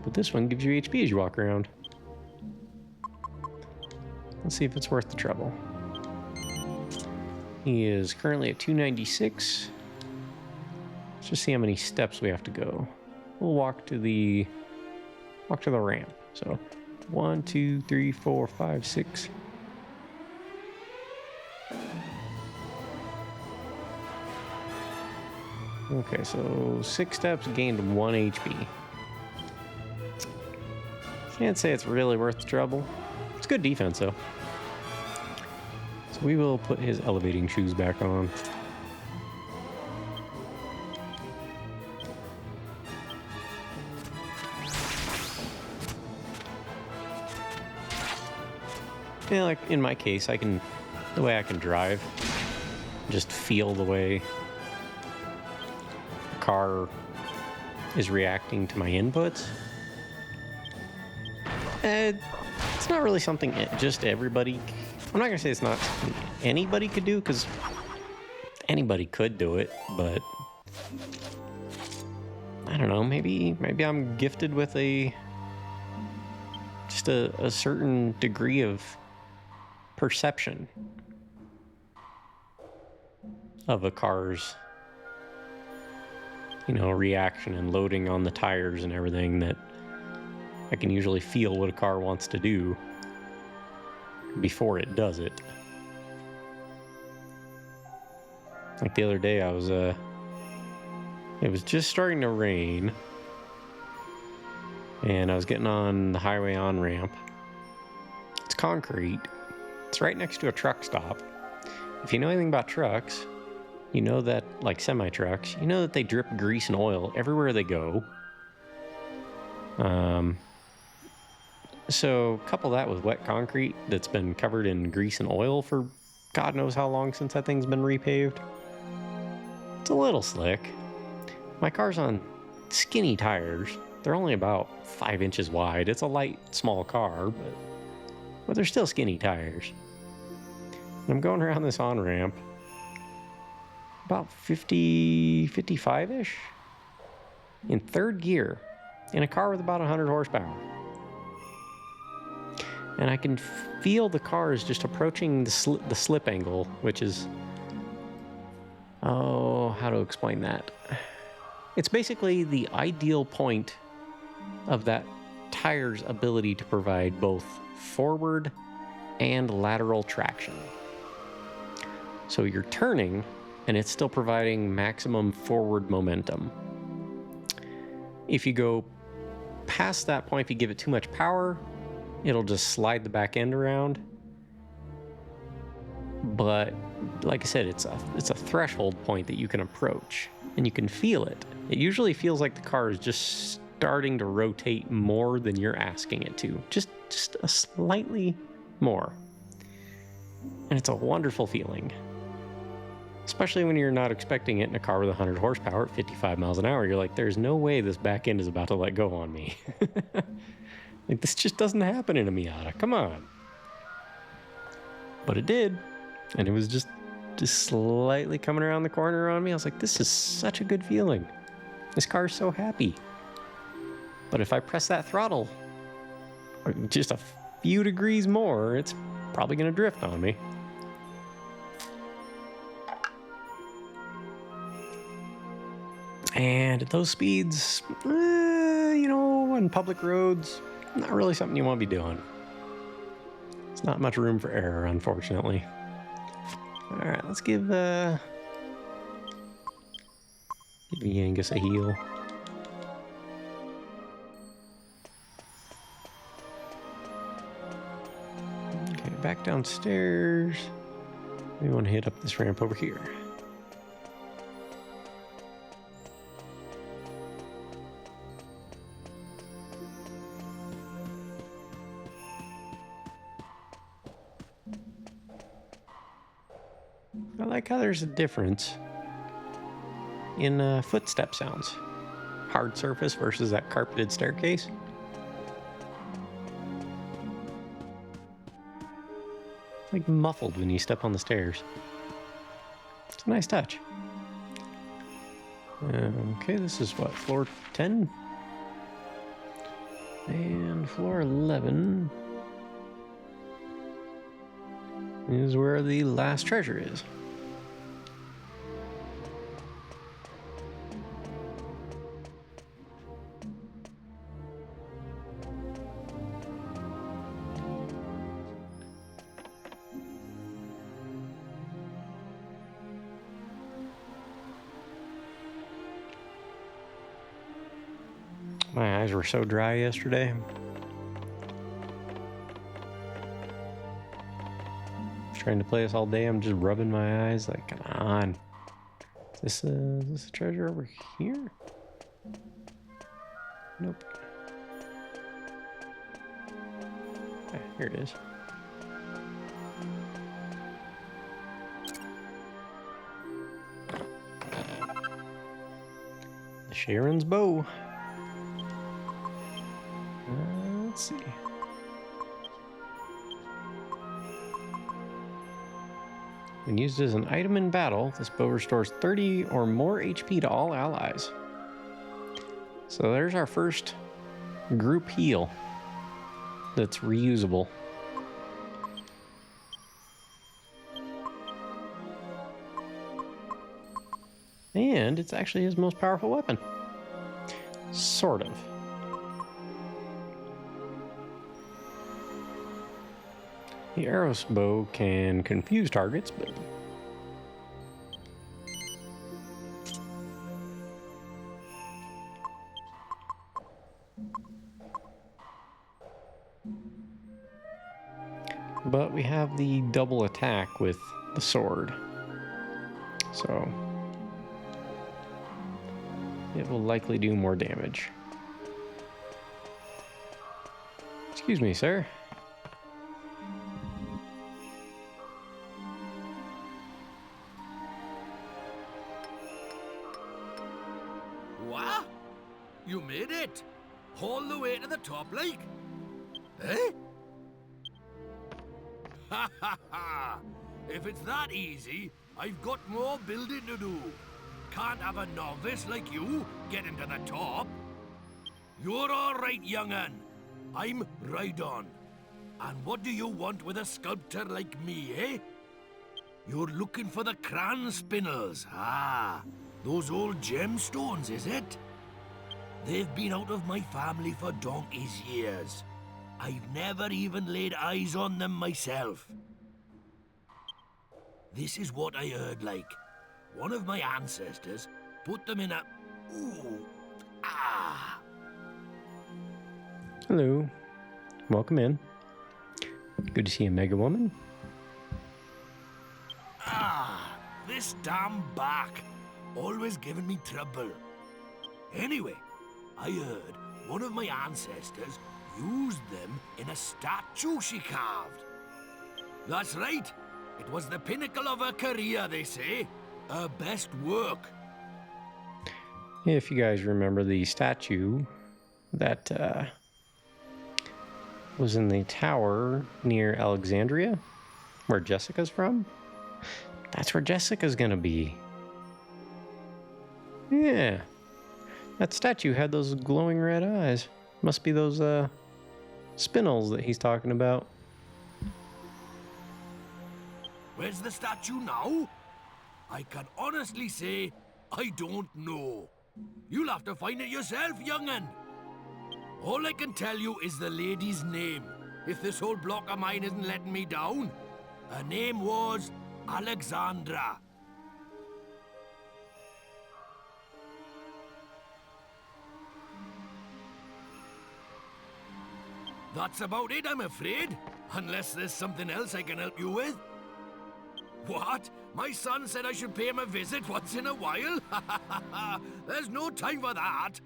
But this one gives you HP as you walk around. Let's see if it's worth the trouble. He is currently at 296. Let's just see how many steps we have to go. We'll walk to the ramp. So 1, 2, 3, 4, 5, 6. Okay, so 6 steps, gained 1 HP. Can't say it's really worth the trouble. It's good defense though. So we will put his elevating shoes back on. Yeah, like in my case, the way I can drive, just feel the way the car is reacting to my inputs. It's not really something just everybody. I'm not gonna say it's not something anybody could do, because anybody could do it, but I don't know. Maybe I'm gifted with a certain degree of perception of a car's, reaction and loading on the tires and everything, that I can usually feel what a car wants to do before it does it. Like the other day, it was just starting to rain, and I was getting on the highway on-ramp. It's concrete. It's right next to a truck stop. If you know anything about trucks, you know that, like semi-trucks, you know that they drip grease and oil everywhere they go. So couple that with wet concrete that's been covered in grease and oil for God knows how long since that thing's been repaved. It's a little slick. My car's on skinny tires. They're only about 5 inches wide. It's a light, small car, but they're still skinny tires. And I'm going around this on-ramp about 50, 55-ish in third gear in a car with about 100 horsepower. And I can feel the car is just approaching the slip angle, which is, how to explain that? It's basically the ideal point of that tire's ability to provide both forward and lateral traction. So you're turning, and it's still providing maximum forward momentum. If you go past that point, if you give it too much power, it'll just slide the back end around. But like I said, it's a threshold point that you can approach, and you can feel it. It usually feels like the car is just starting to rotate more than you're asking it to, just a slightly more. And it's a wonderful feeling, especially when you're not expecting it in a car with 100 horsepower at 55 miles an hour. You're like, there's no way this back end is about to let go on me. Like, this just doesn't happen in a Miata. Come on. But it did. And it was just slightly coming around the corner on me. I was like, this is such a good feeling. This car is so happy. But if I press that throttle just a few degrees more, it's probably going to drift on me. And at those speeds, on public roads, not really something you want to be doing. It's not much room for error, unfortunately. All right, let's give Angus a heal. Okay, back downstairs. We want to hit up this ramp over here. I like how there's a difference in footstep sounds. Hard surface versus that carpeted staircase. Like muffled when you step on the stairs. It's a nice touch. Okay, this is what, floor 10? And floor 11 is where the last treasure is. My eyes were so dry yesterday. trying to play this all day. I'm just rubbing my eyes like, come on. Is this a treasure over here? Nope. Okay, here it is. The Sharon's bow. Let's see. When used as an item in battle, this bow restores 30 or more HP to all allies. So there's our first group heal that's reusable. And it's actually his most powerful weapon. Sort of. The arrow's bow can confuse targets, but we have the double attack with the sword, so it will likely do more damage. Excuse me, sir. What? You made it? All the way to the top, like? Eh? Ha ha ha! If it's that easy, I've got more building to do. Can't have a novice like you getting to the top. You're all right, young'un. I'm right on. And what do you want with a sculptor like me, eh? You're looking for the cran spinels. Ah, those old gemstones, is it? They've been out of my family for donkey's years. I've never even laid eyes on them myself. This is what I heard, like. One of my ancestors put them in a... Ooh. Ah. Hello. Welcome in. Good to see you, Mega Woman. Ah, this damn back. Always giving me trouble. Anyway, I heard one of my ancestors used them in a statue she carved. That's right. It was the pinnacle of her career, they say. Her best work. If you guys remember the statue that was in the tower near Alexandria, where Jessica's from, that's where Jessica's gonna be. Yeah. That statue had those glowing red eyes. Must be those spinels that he's talking about. Where's the statue now? I can honestly say, I don't know. You'll have to find it yourself, young'un. All I can tell you is the lady's name, if this whole block of mine isn't letting me down. Her name was Alexandra. That's about it, I'm afraid. Unless there's something else I can help you with. What? My son said I should pay him a visit once in a while? There's no time for that.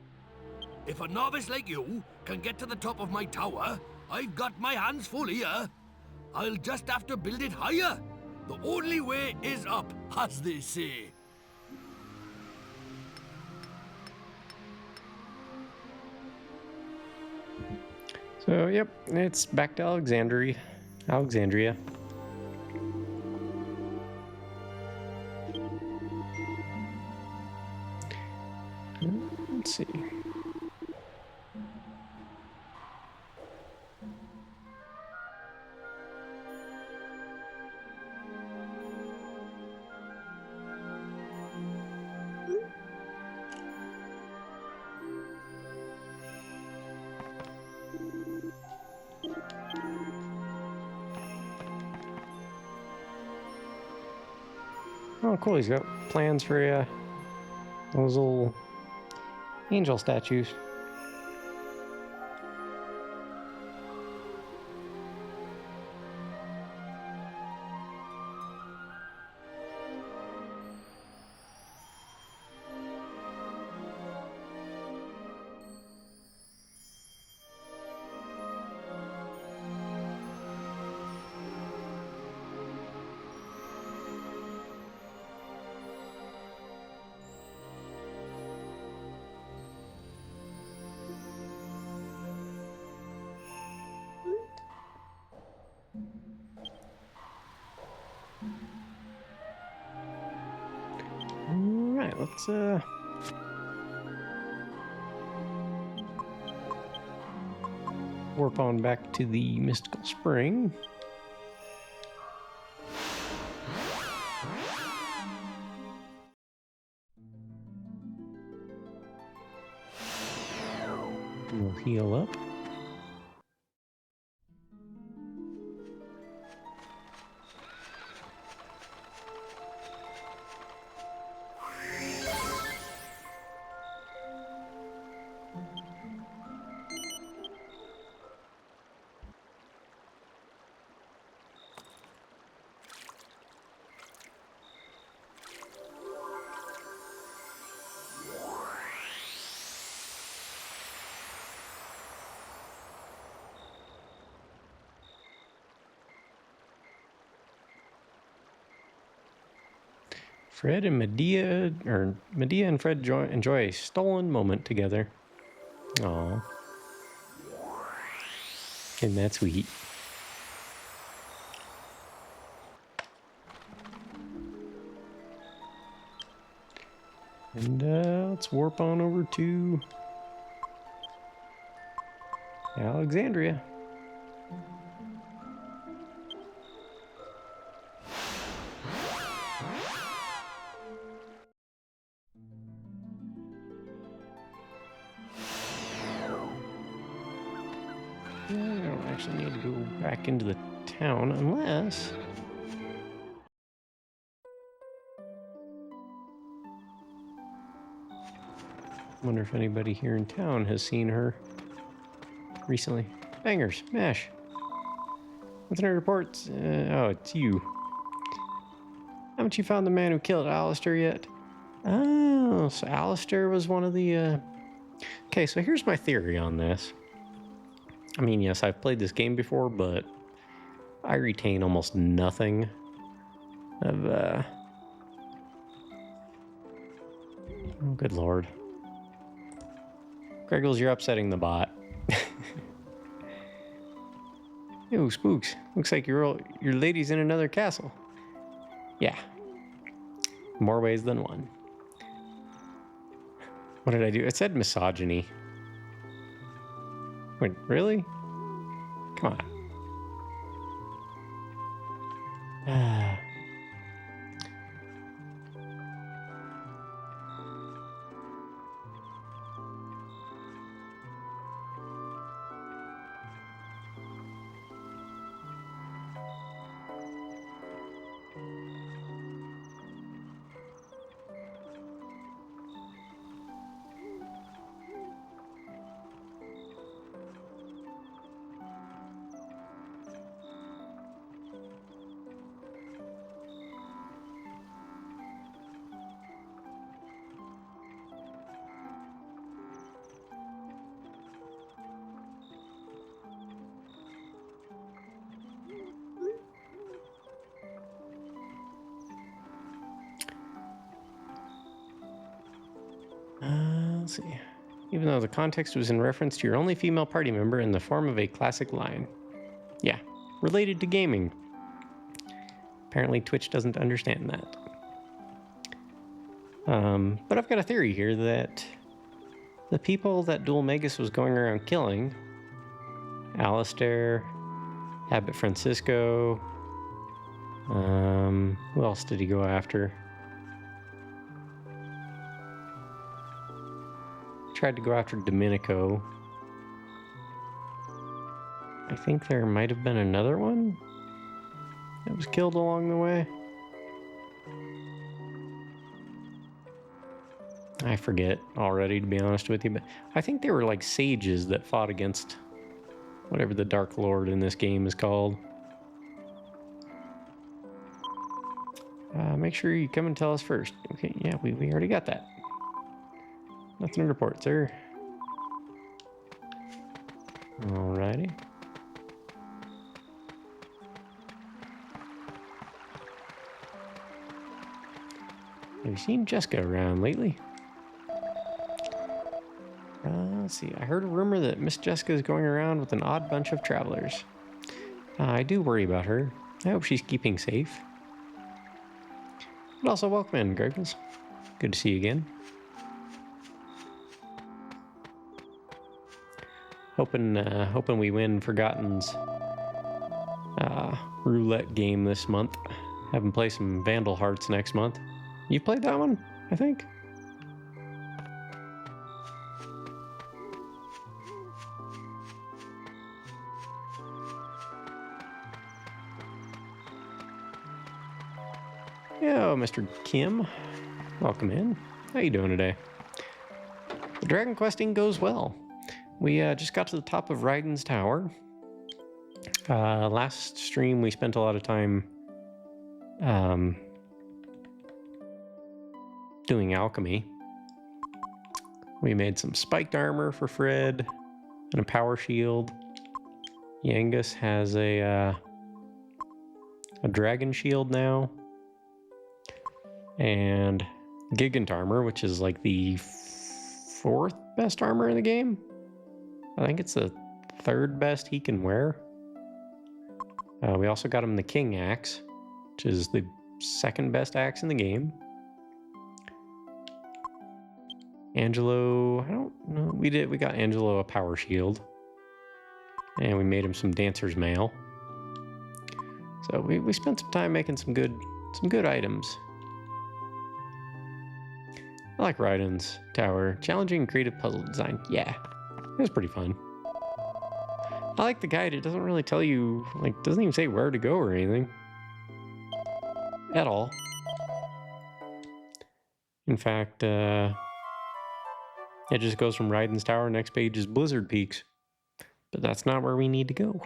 If a novice like you can get to the top of my tower, I've got my hands full here. I'll just have to build it higher. The only way is up, as they say. So, yep, it's back to Alexandria. Let's see. Oh, cool. He's got plans for those little angel statues. right, let's warp on back to the Mystical Spring. We'll heal up. Fred and Medea, or Medea and Fred enjoy a stolen moment together. Aww. Isn't that sweet? And let's warp on over to Alexandria. I don't actually need to go back into the town unless... Wonder if anybody here in town has seen her recently. Bangers, Mash. What's in her reports? Oh, it's you. Haven't you found the man who killed Alistair yet? Oh, so Alistair was one of the... Okay, so here's my theory on this. I mean, yes, I've played this game before, but I retain almost nothing of, Oh, good lord. Greggles, you're upsetting the bot. Ew, spooks. Looks like your lady's in another castle. Yeah. More ways than one. What did I do? It said misogyny. Wait, really? Come on. Let's see. Even though the context was in reference to your only female party member in the form of a classic line. Yeah, related to gaming. Apparently Twitch doesn't understand that. But I've got a theory here that the people that Dual Magus was going around killing, Alistair, Abbot Francisco, who else did he go after? Tried to go after Domenico. I think there might have been another one that was killed along the way. I forget already, to be honest with you, but I think they were like sages that fought against whatever the Dark Lord in this game is called. Make sure you come and tell us first. Okay, yeah, we already got that. Nothing to report, sir. Alrighty. Have you seen Jessica around lately? Let's see. I heard a rumor that Miss Jessica is going around with an odd bunch of travelers. I do worry about her. I hope she's keeping safe. But also welcome in, Greggles. Good to see you again. Hoping we win Forgotten's roulette game this month. Have him play some Vandal Hearts next month. You played that one, I think? Yo, Mr. Kim. Welcome in. How you doing today? The Dragon Questing goes well. We just got to the top of Raiden's Tower. Last stream we spent a lot of time doing alchemy. We made some spiked armor for Fred and a power shield. Yangus has a dragon shield now. And Gigant armor, which is like the 4th best armor in the game. I think it's the 3rd best he can wear. We also got him the King Axe, which is the 2nd best axe in the game. Angelo, I don't know. We got Angelo a power shield. And we made him some dancer's mail. So we spent some time making some good items. I like Raiden's Tower. Challenging creative puzzle design. Yeah, it was pretty fun. I like the guide. It doesn't really tell you, like, doesn't even say where to go or anything. At all. In fact, it just goes from Raiden's Tower. Next page is Blizzard Peaks. But that's not where we need to go.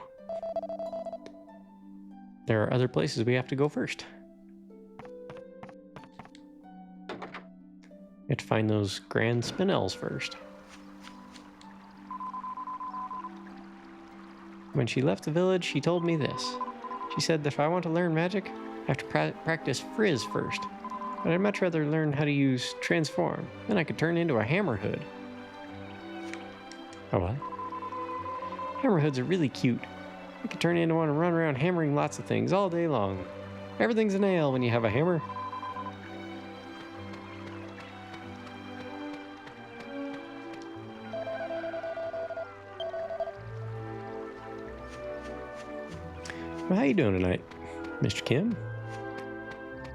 There are other places we have to go first. We have to find those grand spinels first. When she left the village, she told me this. She said that if I want to learn magic, I have to practice Frizz first. But I'd much rather learn how to use Transform. Then I could turn into a Hammerhood. Oh, what? Hammerhoods are really cute. I could turn into one and run around hammering lots of things all day long. Everything's a nail when you have a hammer. Well, how you doing tonight, Mr. Kim?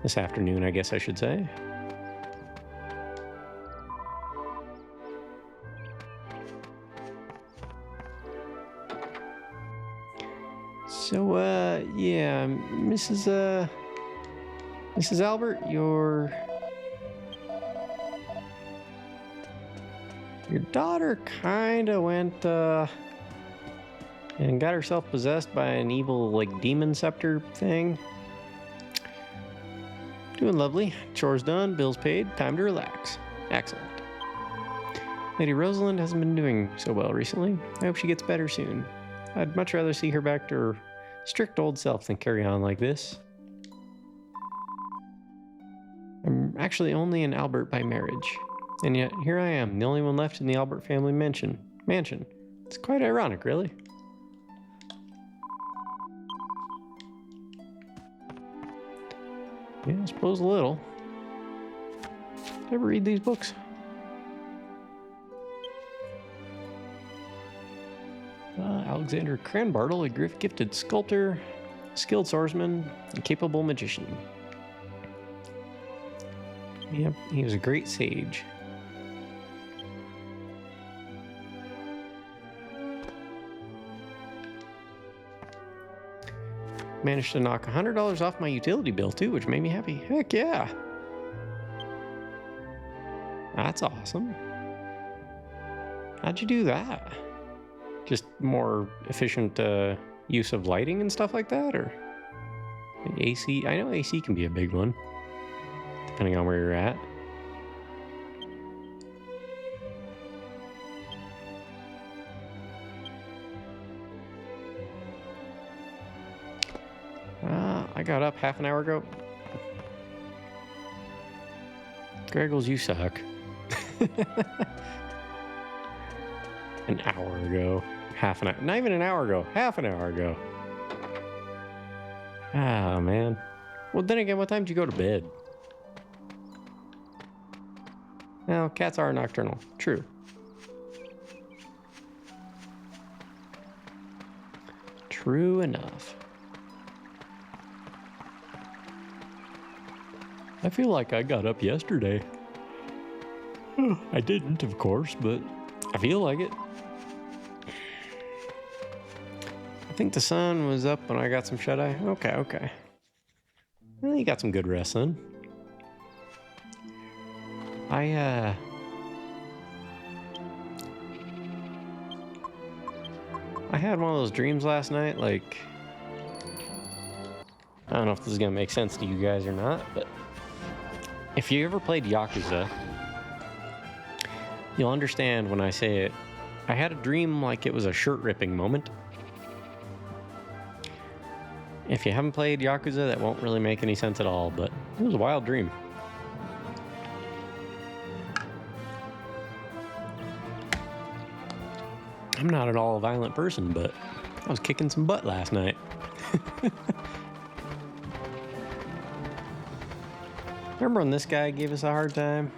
This afternoon, I guess I should say. So, yeah, Mrs. Albert, your daughter kinda went, and got herself possessed by an evil, like, demon scepter thing. Doing lovely. Chores done, bills paid, time to relax. Excellent. Lady Rosalind hasn't been doing so well recently. I hope she gets better soon. I'd much rather see her back to her strict old self than carry on like this. I'm actually only an Albert by marriage. And yet, here I am, the only one left in the Albert family mansion. It's quite ironic, really. Yeah, I suppose a little. Did you ever read these books? Alexander Cranbartle, a gifted sculptor, skilled swordsman, and capable magician. Yep, he was a great sage. Managed to knock $100 off my utility bill too, which made me happy. Heck yeah. That's awesome. How'd you do that? Just more efficient use of lighting and stuff like that, or AC? I know AC can be a big one, depending on where you're at. I got up half an hour ago. Greggles, you suck. An hour ago. Half an hour. Not even an hour ago. Half an hour ago. Ah, man. Well, then again, what time did you go to bed? Well, cats are nocturnal. True. True enough. I feel like I got up yesterday. I didn't, of course, but I feel like it. I think the sun was up when I got some shut-eye. Okay. Well, you got some good rest then. I had one of those dreams last night, like... I don't know if this is gonna make sense to you guys or not, but... If you ever played Yakuza, you'll understand when I say it. I had a dream like it was a shirt-ripping moment. If you haven't played Yakuza, that won't really make any sense at all, but it was a wild dream. I'm not at all a violent person, but I was kicking some butt last night. Remember when this guy gave us a hard time?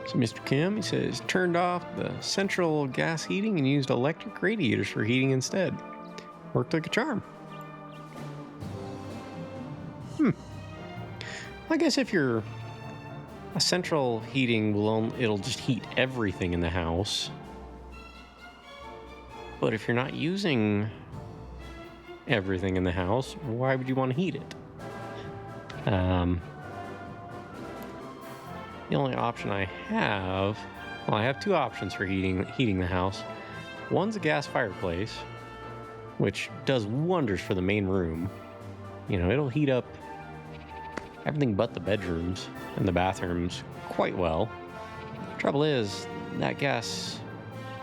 So Mr. Kim, he says, turned off the central gas heating and used electric radiators for heating instead. Worked like a charm. I guess if you're a central heating it'll just heat everything in the house. But if you're not using everything in the house, why would you want to heat it? The only option I have, well, I have two options for heating the house. One's a gas fireplace, which does wonders for the main room. You know, it'll heat up everything but the bedrooms and the bathrooms quite well. Trouble is, that gas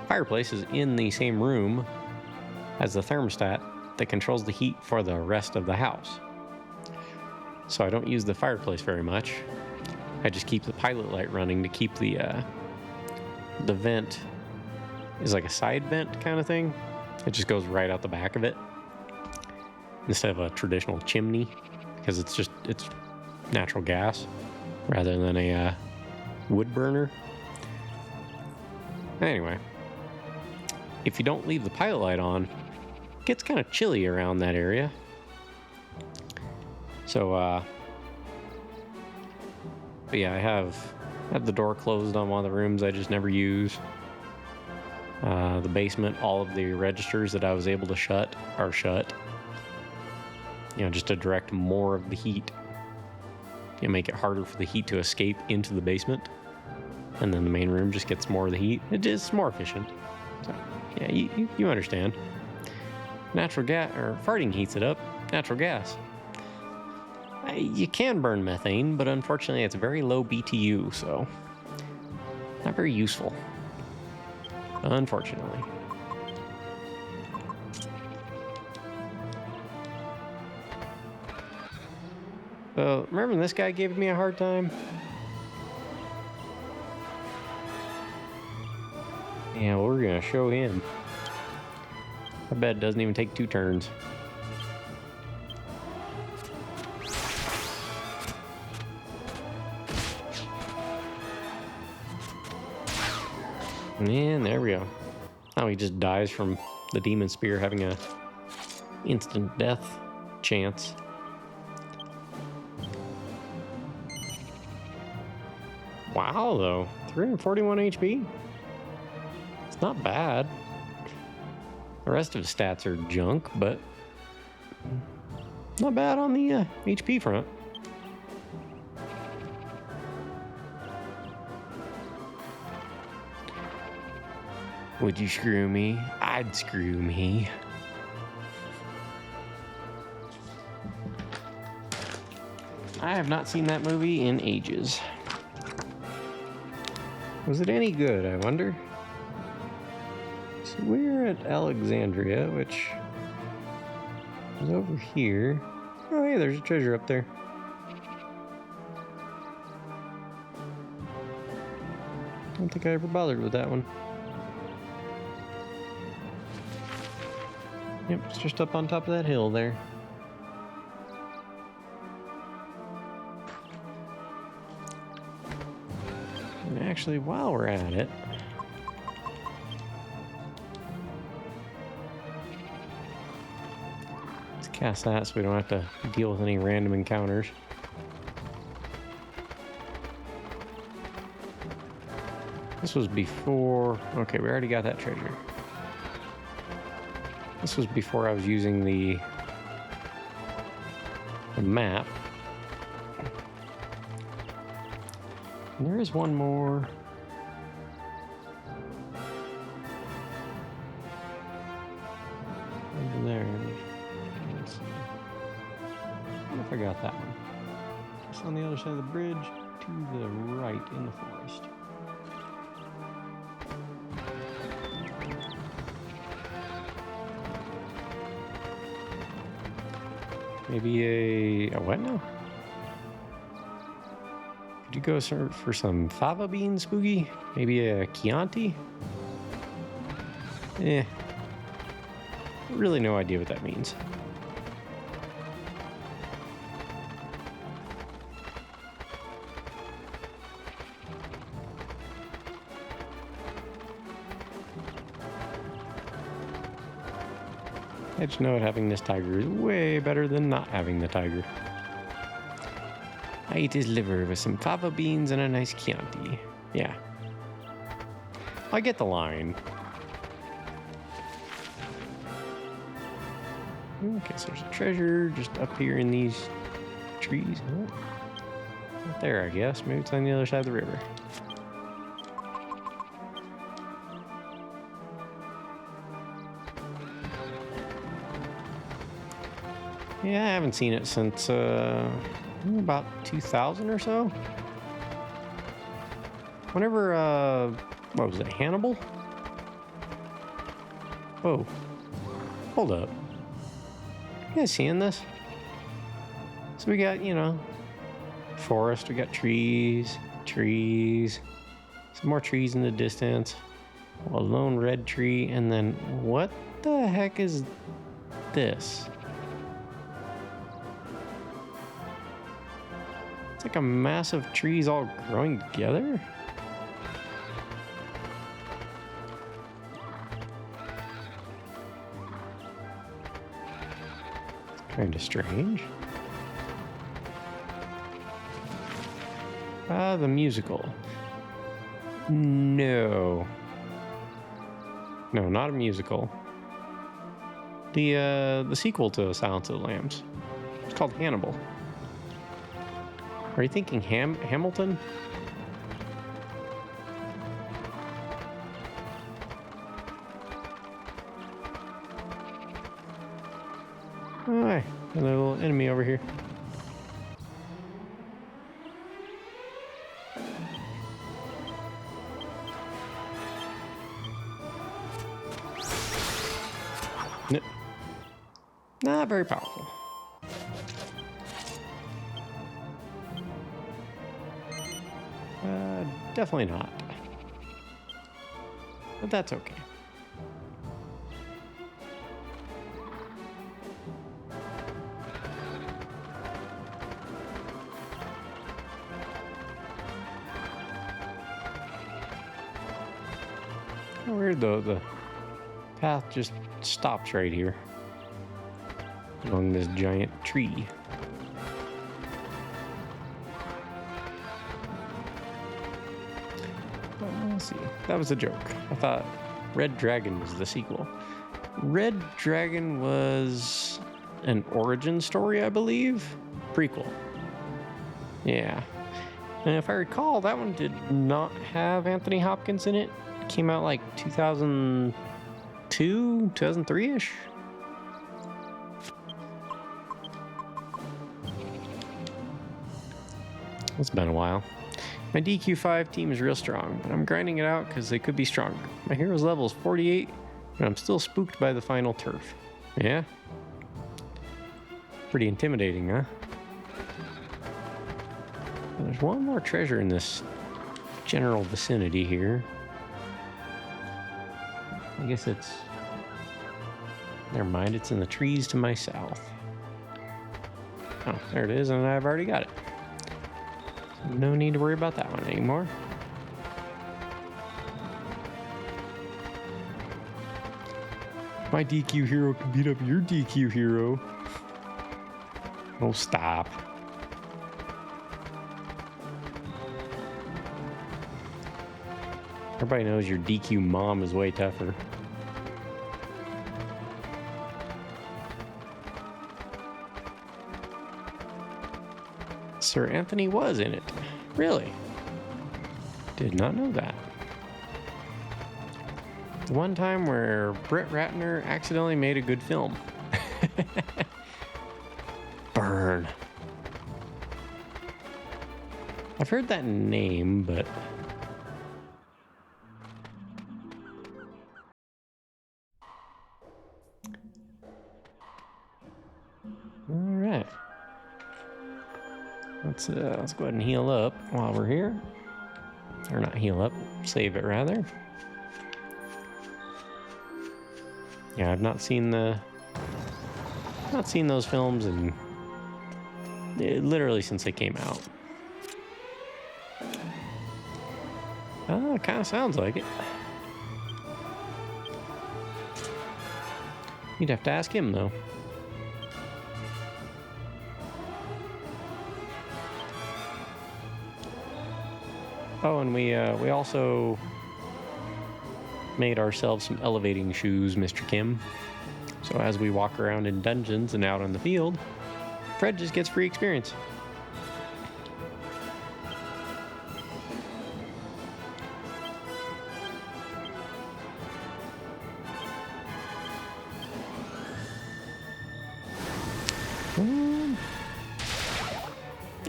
fireplace is in the same room as the thermostat that controls the heat for the rest of the house. So I don't use the fireplace very much. I just keep the pilot light running to keep the vent is like a side vent kind of thing. It just goes right out the back of it instead of a traditional chimney, because it's natural gas rather than a wood burner. Anyway, if you don't leave the pilot light on, it gets kind of chilly around that area. So, but yeah, I have the door closed on one of the rooms I just never use. The basement, all of the registers that I was able to shut are shut. You know, just to direct more of the heat. You know, make it harder for the heat to escape into the basement. And then the main room just gets more of the heat. It's more efficient. So, yeah, you understand. Natural gas, or farting heats it up. Natural gas. You can burn methane, but unfortunately it's very low BTU, so not very useful. Unfortunately. So, remember when this guy gave me a hard time? Yeah, we're gonna show him. I bet it doesn't even take 2 turns. And there we go. Now he just dies from the demon spear having a instant death chance. Wow, though. 341 HP? It's not bad. The rest of his stats are junk, but not bad on the HP front. Would you screw me? I'd screw me. I have not seen that movie in ages. Was it any good, I wonder? So we're at Alexandria, which is over here. Oh, hey, there's a treasure up there. don't think I ever bothered with that one. Yep, it's just up on top of that hill there. And actually, while we're at it, let's cast that so we don't have to deal with any random encounters. This was before... Okay, we already got that treasure. This was before I was using the map. And there is one more. Over there. Let's see. I wonder if I got that one. It's on the other side of the bridge to the right in the forest. Maybe a what now? Could you go search for some fava beans, Spooky? Maybe a Chianti? Really no idea what that means. I just know that having this tiger is way better than not having the tiger. I ate his liver with some fava beans and a nice Chianti. Yeah. I get the line. Okay, so there's a treasure just up here in these trees. Oh, not there, I guess. Maybe it's on the other side of the river. Yeah, I haven't seen it since about 2000 or so. Whenever, what was it, Hannibal? Whoa. Hold up. You guys seeing this? So we got, you know, forest, we got trees, some more trees in the distance, a lone red tree, and then what the heck is this? It's like a massive trees all growing together. It's kind of strange. The musical. No, not a musical. The sequel to Silence of the Lambs. It's called Hannibal. Are you thinking Hamilton? Oh, hi, another little enemy over here. Not very powerful. Definitely not. But that's okay. Oh, weird though, the path just stops right here along this giant tree. Let's see. That was a joke. I thought Red Dragon was the sequel. Red Dragon was an origin story, I believe. Prequel. Yeah. And if I recall, that one did not have Anthony Hopkins in it. It came out like 2002, 2003-ish. It's been a while. My DQ5 team is real strong, but I'm grinding it out because they could be stronger. My hero's level is 48, and I'm still spooked by the final turf. Yeah? Pretty intimidating, huh? There's one more treasure in this general vicinity here. I guess it's... Never mind, it's in the trees to my south. Oh, there it is, and I've already got it. So no need to worry about that one anymore. My DQ hero can beat up your DQ hero. Oh, stop. Everybody knows your DQ mom is way tougher. Sir Anthony was in it. Really? Did not know that. The one time where Brett Ratner accidentally made a good film. Burn. I've heard that name, but... Alright. Let's go ahead and heal up while we're here. Or not heal up, save it rather. Yeah, I've not seen those films in literally since they came out. Oh, it kind of sounds like it. You'd have to ask him though. Oh, and we also made ourselves some elevating shoes, Mr. Kim. So as we walk around in dungeons and out on the field, Fred just gets free experience.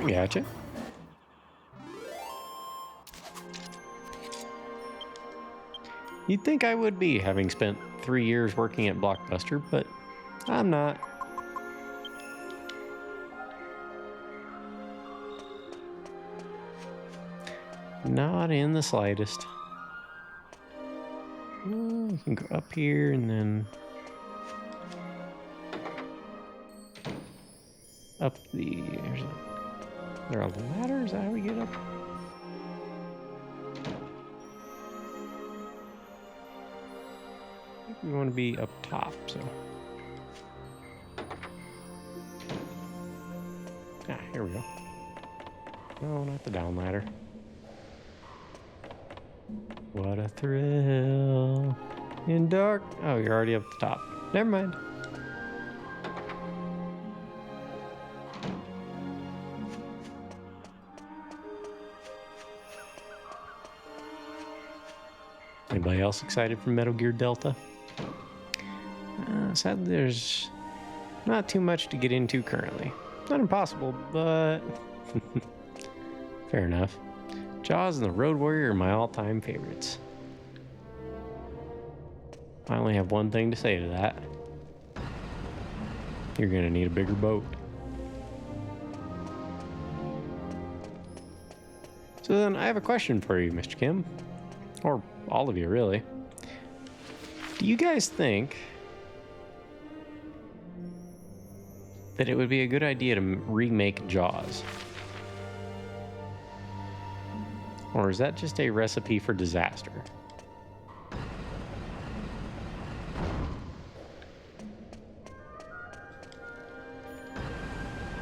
Gotcha. You'd think I would be, having spent 3 years working at Blockbuster, but I'm not. Not in the slightest. We can go up here and then up the... There are ladders. Is that how we get up? I think we want to be up top, so. Ah, here we go. No, not the down ladder. What a thrill in dark. Oh, you're already up the top. Never mind. Anybody else excited for Metal Gear Delta? Sadly, there's not too much to get into currently. Not impossible, but fair enough. Jaws and the Road Warrior are my all-time favorites. I only have one thing to say to that. You're gonna need a bigger boat. So then I have a question for you, Mr. Kim. Or all of you, really. Do you guys think that it would be a good idea to remake Jaws? Or is that just a recipe for disaster?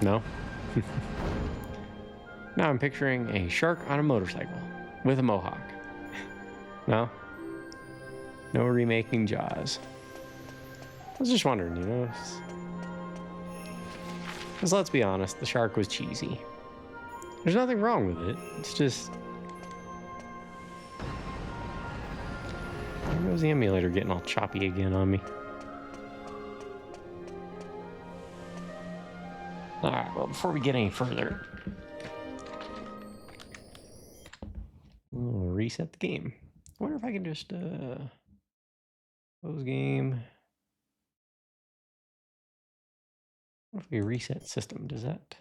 No? Now I'm picturing a shark on a motorcycle with a mohawk. No? No remaking Jaws. I was just wondering, you know? Because let's be honest, the shark was cheesy. There's nothing wrong with it. It's just... There goes the emulator getting all choppy again on me. Alright, well, before we get any further, we'll reset the game. I wonder if I can just, close game. What if we reset system? Does that...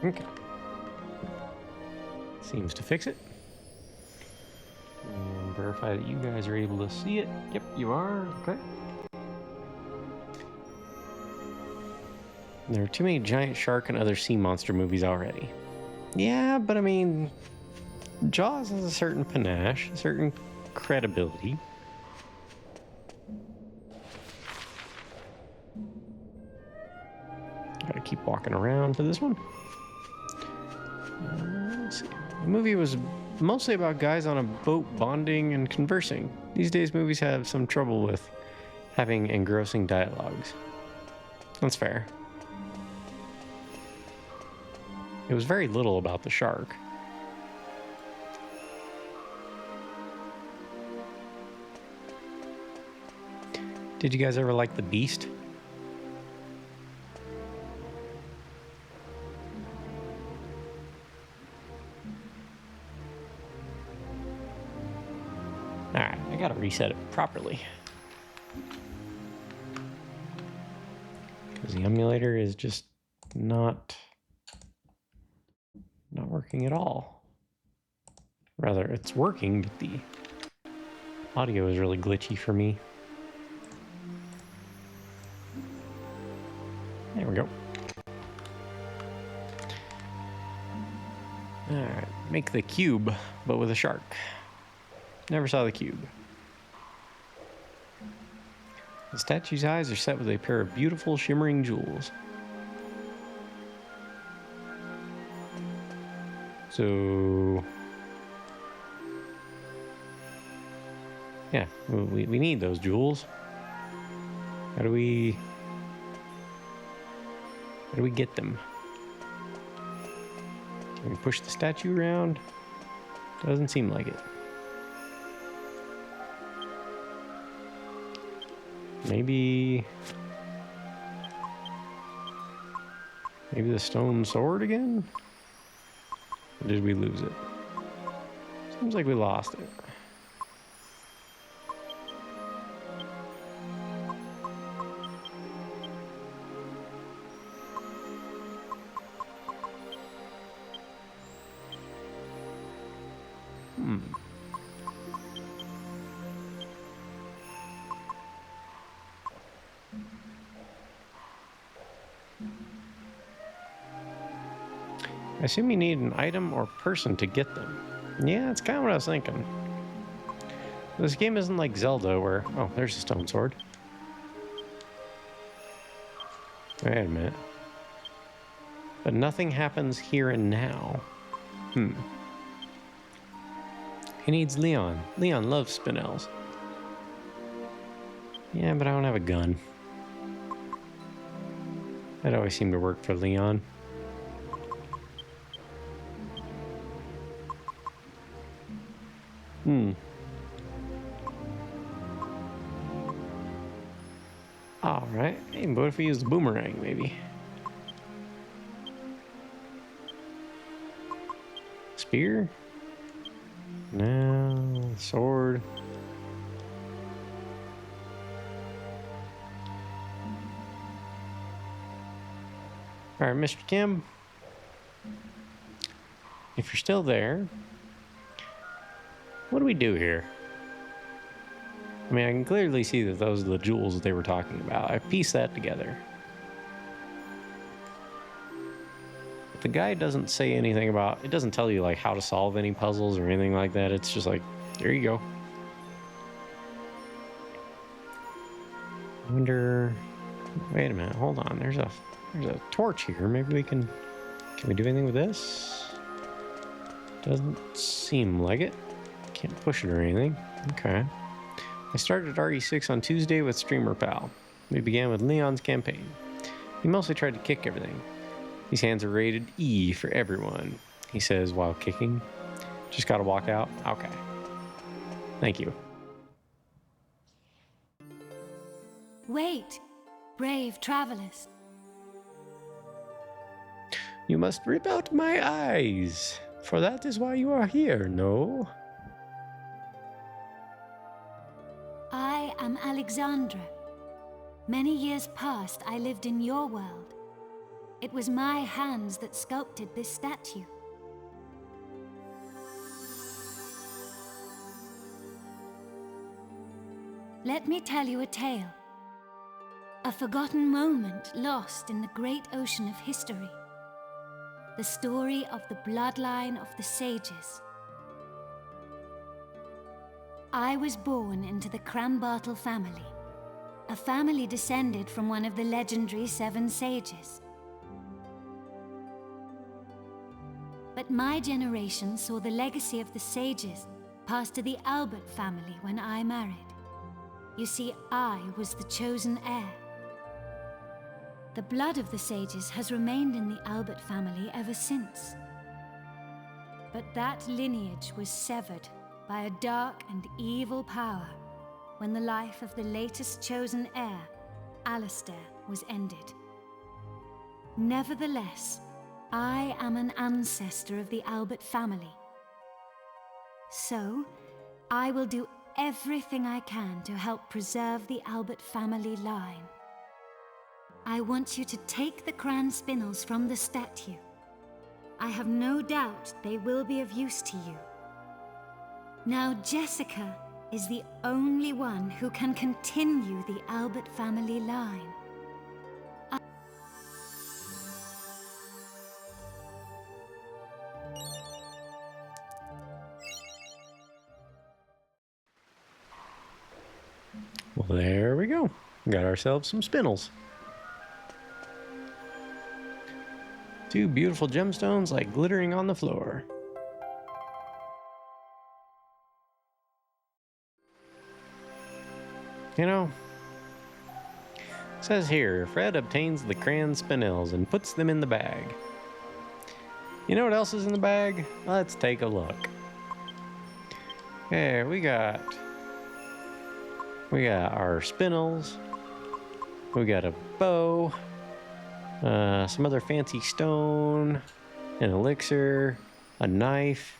Okay. Seems to fix it. And verify that you guys are able to see it. Yep, you are. Okay. There are too many giant shark and other sea monster movies already. Yeah, but I mean, Jaws has a certain panache, a certain credibility. Gotta keep walking around for this one. Let's see. The movie was mostly about guys on a boat bonding and conversing. These days, movies have some trouble with having engrossing dialogues. That's fair. It was very little about the shark. Did you guys ever like The Beast? Alright, I gotta reset it properly. Because the emulator is just not working at all. Rather, it's working, but the audio is really glitchy for me. There we go. Alright, make the cube, but with a shark. Never saw the cube. The statue's eyes are set with a pair of beautiful shimmering jewels. So... yeah, we need those jewels. How do we get them? Can we push the statue around? Doesn't seem like it. Maybe the stone sword again? Or did we lose it? Seems like we lost it. I assume you need an item or person to get them. Yeah, that's kind of what I was thinking. This game isn't like Zelda where... oh, there's a stone sword. Wait a minute. But nothing happens here and now. He needs Leon. Leon loves spinels. Yeah, but I don't have a gun. That always seemed to work for Leon. Alright, hey, what if we use the boomerang, maybe? Spear? No, sword. Alright, Mr. Kim. If you're still there, what do we do here? I mean, I can clearly see that those are the jewels that they were talking about. I pieced that together. But the guy doesn't say anything about... it doesn't tell you, like, how to solve any puzzles or anything like that. It's just like, there you go. I wonder... wait a minute, hold on. There's a torch here. Maybe we can... can we do anything with this? Doesn't seem like it. Can't push it or anything. Okay. I started RE6 on Tuesday with Streamer Pal. We began with Leon's campaign. He mostly tried to kick everything. These hands are rated E for everyone, he says while kicking. Just gotta walk out? Okay. Thank you. Wait, brave travelers. You must rip out my eyes, for that is why you are here, no? I am Alexandra. Many years past, I lived in your world. It was my hands that sculpted this statue. Let me tell you a tale. A forgotten moment lost in the great ocean of history. The story of the bloodline of the sages. I was born into the Crambartle family, a family descended from one of the legendary 7 sages. But my generation saw the legacy of the sages pass to the Albert family when I married. You see, I was the chosen heir. The blood of the sages has remained in the Albert family ever since. But that lineage was severed by a dark and evil power when the life of the latest chosen heir, Alistair, was ended. Nevertheless, I am an ancestor of the Albert family. So, I will do everything I can to help preserve the Albert family line. I want you to take the crayon spinels from the statue. I have no doubt they will be of use to you. Now Jessica is the only one who can continue the Albert family line. Well, there we go. Got ourselves some spinels. 2 beautiful gemstones like glittering on the floor. You know, it says here, Fred obtains the crayon spinels and puts them in the bag. You know what else is in the bag? Let's take a look. Okay, we got our spinels. We got a bow. Some other fancy stone, an elixir, a knife,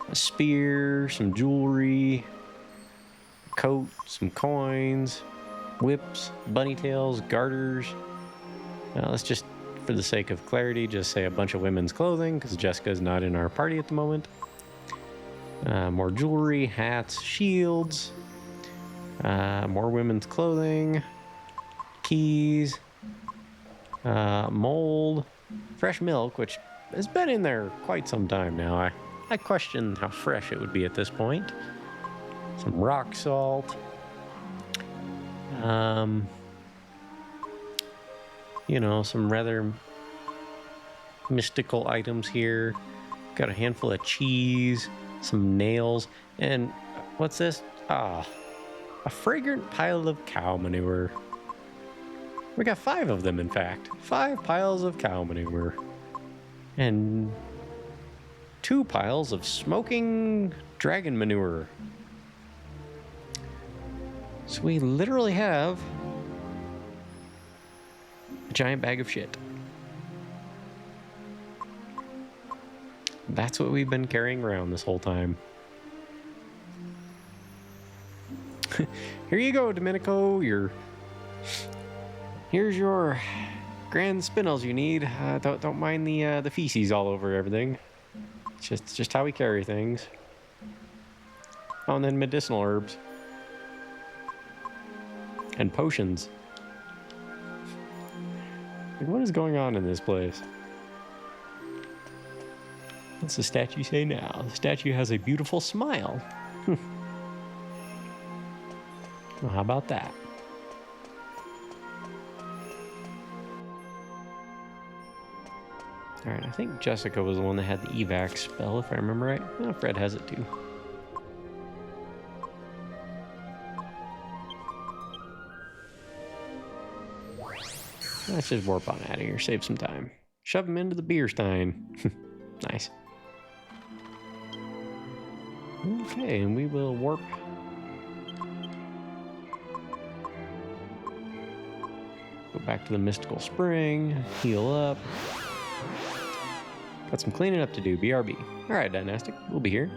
a spear, some jewelry, a coat, some coins, whips, bunny tails, garters. Let's just, for the sake of clarity, just say a bunch of women's clothing, because Jessica's not in our party at the moment. More jewelry, hats, shields, more women's clothing, keys, mold, fresh milk, which has been in there quite some time now. I question how fresh it would be at this point. Some rock salt. You know, some rather mystical items here. Got a handful of cheese, some nails, and what's this? A fragrant pile of cow manure. We got 5 of them, in fact. 5 piles of cow manure. And 2 piles of smoking dragon manure. So we literally have a giant bag of shit. That's what we've been carrying around this whole time. Here you go, Domenico. Here's your grand spinels you need. Don't mind the feces all over everything. It's just how we carry things. Oh, and then medicinal herbs and potions. Like, what is going on in this place? What's the statue say now? The statue has a beautiful smile. Well, how about that? Alright, I think Jessica was the one that had the evac spell, if I remember right. Oh, Fred has it too. Let's just warp on out of here, save some time. Shove him into the beer stein. Nice. Okay, and we will warp. Go back to the mystical spring, heal up. Got some cleaning up to do, BRB. Alright, Dynastic, we'll be here.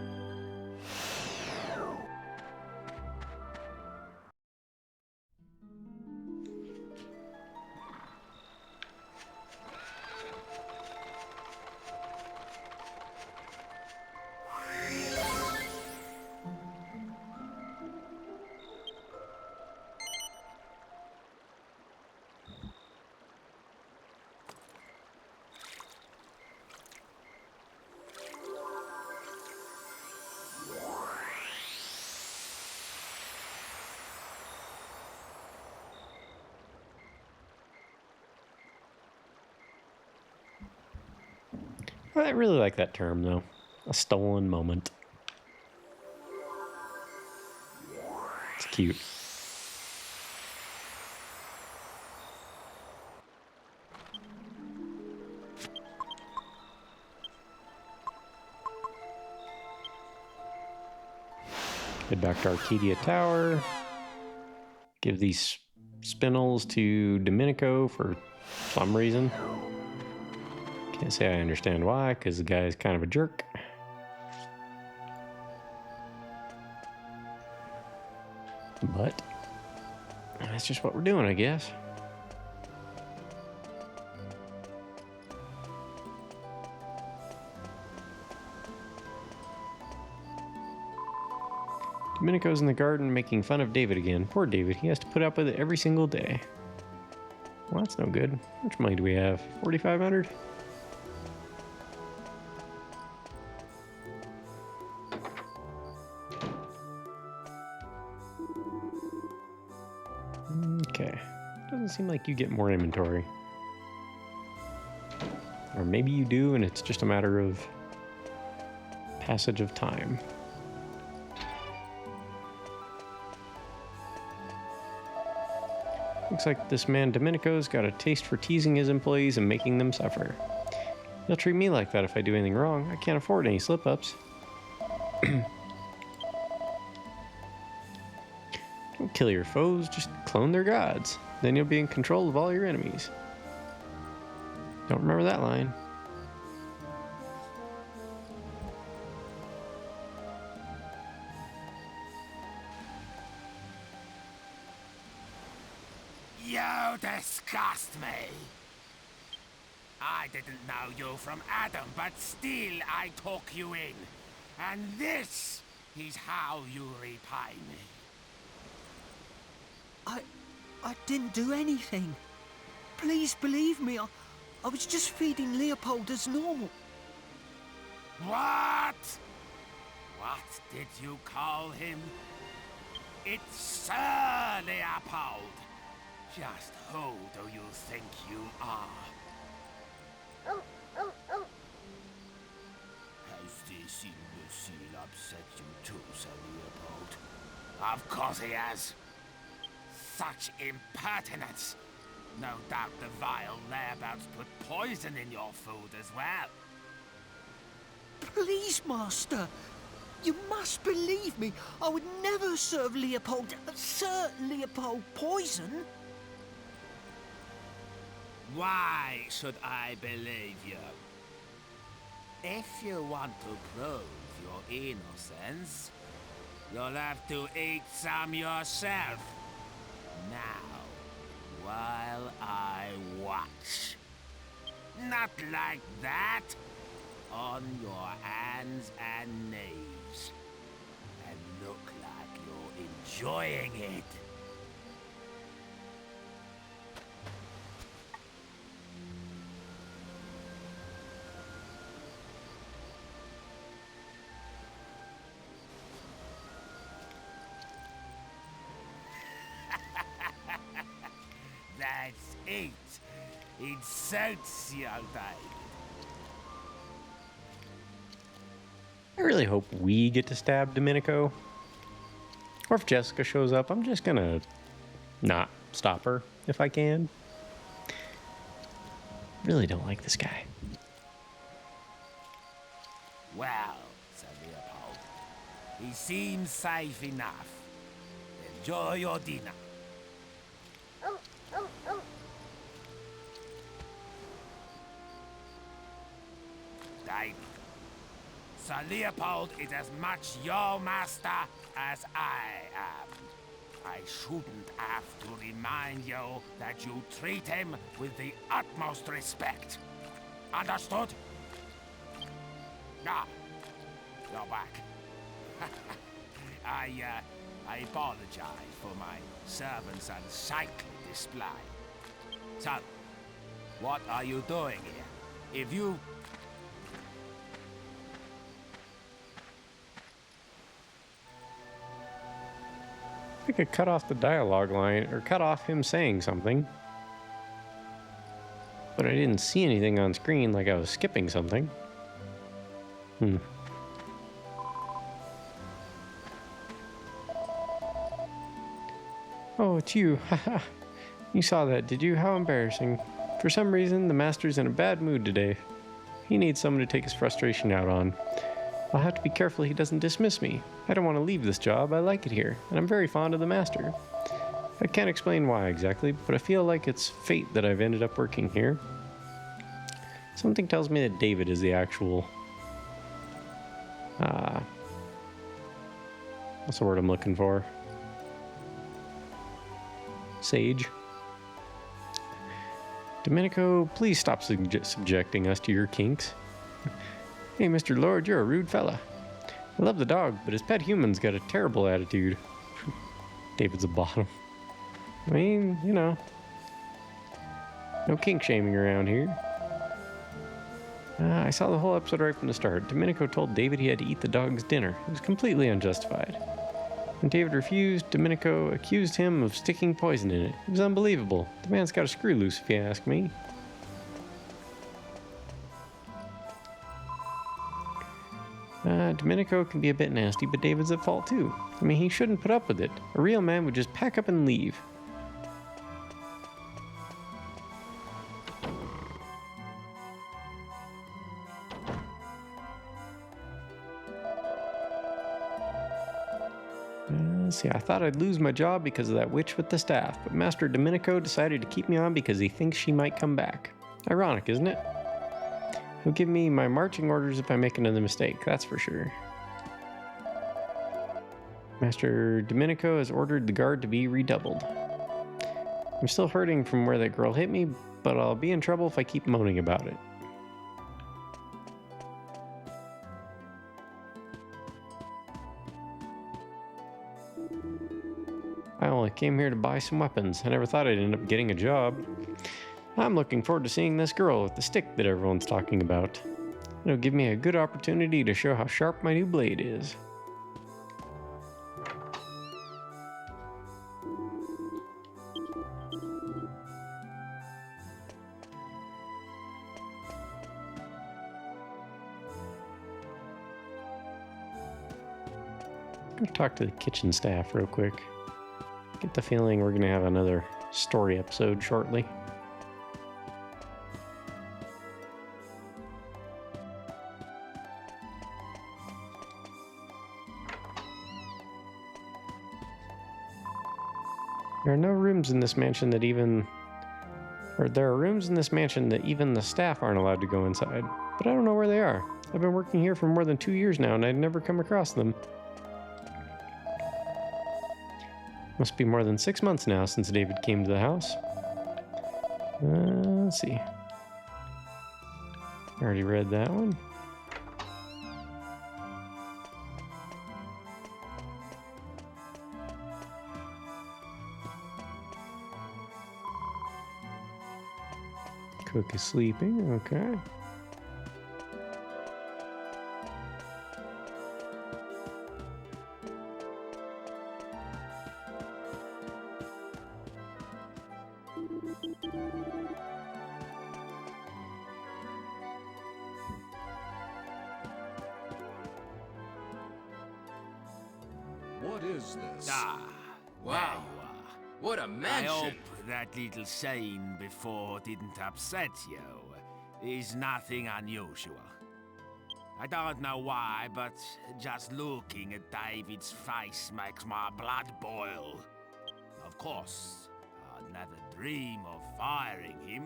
I really like that term, though. A stolen moment. It's cute. Head back to Arcadia Tower. Give these spinels to Domenico for some reason. Can't say I understand why, because the guy is kind of a jerk. But that's just what we're doing, I guess. Domenico's in the garden making fun of David again. Poor David, he has to put up with it every single day. Well, that's no good. How much money do we have? 4,500? Okay. Doesn't seem like you get more inventory. Or maybe you do, and it's just a matter of passage of time. Looks like this man Domenico's got a taste for teasing his employees and making them suffer. He'll treat me like that if I do anything wrong. I can't afford any slip-ups. Don't kill your foes, just clone their gods. Then you'll be in control of all your enemies. Don't remember that line. You disgust me. I didn't know you from Adam, but still I took you in. And this is how you repay me. I didn't do anything. Please believe me, I was just feeding Leopold as normal. What? What did you call him? It's Sir Leopold. Just who do you think you are? Has this imbecile upset you too, Sir Leopold? Of course he has. Such impertinence. No doubt the vile layabouts put poison in your food as well. Please, Master. You must believe me. I would never serve Sir Leopold poison. Why should I believe you? If you want to prove your innocence, you'll have to eat some yourself. Now, while I watch. Not like that. On your hands and knees. And look like you're enjoying it. That's it. It suits you, David. I really hope we get to stab Domenico. Or if Jessica shows up, I'm just gonna not stop her if I can. Really don't like this guy. Well, said Leopold, he seems safe enough. Enjoy your dinner. David, Sir Leopold is as much your master as I am. I shouldn't have to remind you that you treat him with the utmost respect. Understood? Now, you're back. I apologize for my servant's unsightly display. So, what are you doing here? If you... I could cut off the dialogue line, or cut off him saying something. But I didn't see anything on screen like I was skipping something. Oh, it's you. Haha. You saw that, did you? How embarrassing. For some reason, the master's in a bad mood today. He needs someone to take his frustration out on. I'll have to be careful he doesn't dismiss me. I don't want to leave this job. I like it here, and I'm very fond of the master. I can't explain why exactly, but I feel like it's fate that I've ended up working here. Something tells me that David is the actual... what's the word I'm looking for? Sage. Domenico, please stop subjecting us to your kinks. Hey, Mr. Lord, you're a rude fella. I love the dog, but his pet human's got a terrible attitude. David's a bottom. I mean, you know. No kink shaming around here. I saw the whole episode right from the start. Domenico told David he had to eat the dog's dinner. It was completely unjustified. When David refused, Domenico accused him of sticking poison in it. It was unbelievable. The man's got a screw loose, if you ask me. Domenico can be a bit nasty, but David's at fault too. I mean, he shouldn't put up with it. A real man would just pack up and leave. See, I thought I'd lose my job because of that witch with the staff, but Master Domenico decided to keep me on because he thinks she might come back. Ironic, isn't it? He'll give me my marching orders if I make another mistake, that's for sure. Master Domenico has ordered the guard to be redoubled. I'm still hurting from where that girl hit me, but I'll be in trouble if I keep moaning about it. I only came here to buy some weapons. I never thought I'd end up getting a job. I'm looking forward to seeing this girl with the stick that everyone's talking about. It'll give me a good opportunity to show how sharp my new blade is. I'm gonna talk to the kitchen staff real quick. Get the feeling we're gonna have another story episode shortly. There are no rooms in this mansion that even... there are rooms in this mansion that even the staff aren't allowed to go inside. But I don't know where they are. I've been working here for more than 2 years now and I'd never come across them. Must be more than 6 months now since David came to the house. Let's see. Already read that one. Cook is sleeping, okay. What is this? Ah, Wow. there you are. What a I mansion! hope that little scene before didn't upset you. Is nothing unusual. I don't know why, but just looking at David's face makes my blood boil. Of course, I'd never dream of firing him.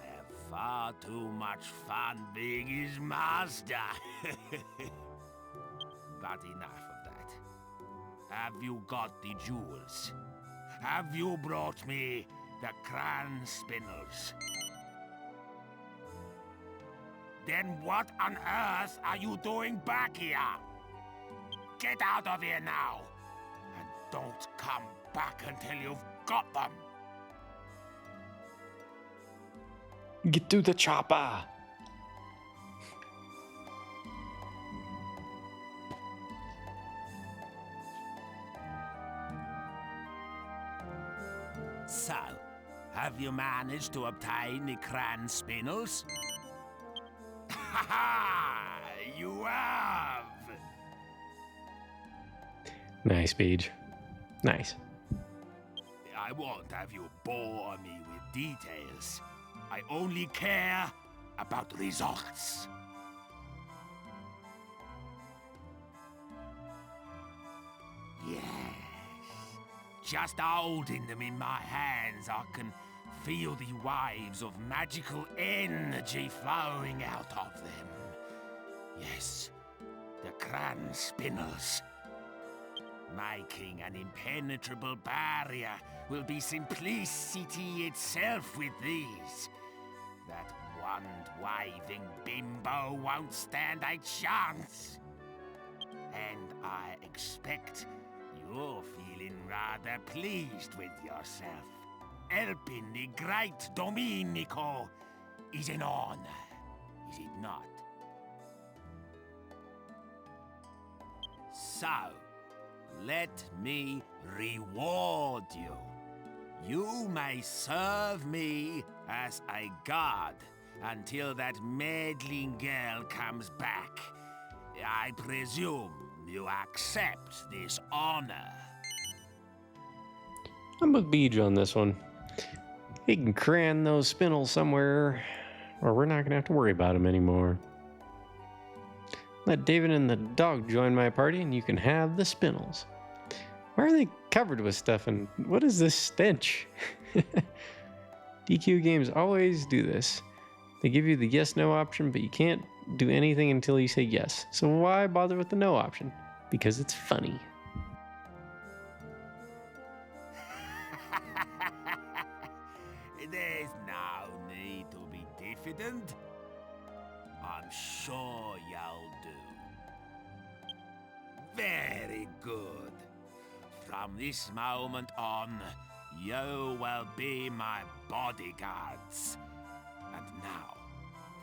I have far too much fun being his master. But enough of that. Have you got the jewels? Have you brought me the crown spinels? Then what on earth are you doing back here? Get out of here now! And don't come back until you've got them! Get to the chopper! So, have you managed to obtain the crown spinels? Ha ha! You Nice, Paige. Nice. I won't have you bore me with details. I only care about results. Yes. Just holding them in my hands, I can feel the waves of magical energy flowing out of them. Yes, the grand spinels. Making an impenetrable barrier will be simplicity itself with these. That wand-waving bimbo won't stand a chance. And I expect you're feeling rather pleased with yourself. Helping the great Domenico is an honor, is it not? So, let me reward you. You may serve me as a guard until that meddling girl comes back. I presume you accept this honor. I'm with Beej on this one. He can cram those spindles somewhere, or we're not gonna have to worry about him anymore. Let David and the dog join my party and you can have the spindles. Why are they covered with stuff and what is this stench? DQ games always do this. They give you the yes-no option, but you can't do anything until you say yes. So why bother with the no option? Because it's funny. There's no need to be diffident. I'm sure you'll do. Very good. From this moment on, you will be my bodyguards. And now,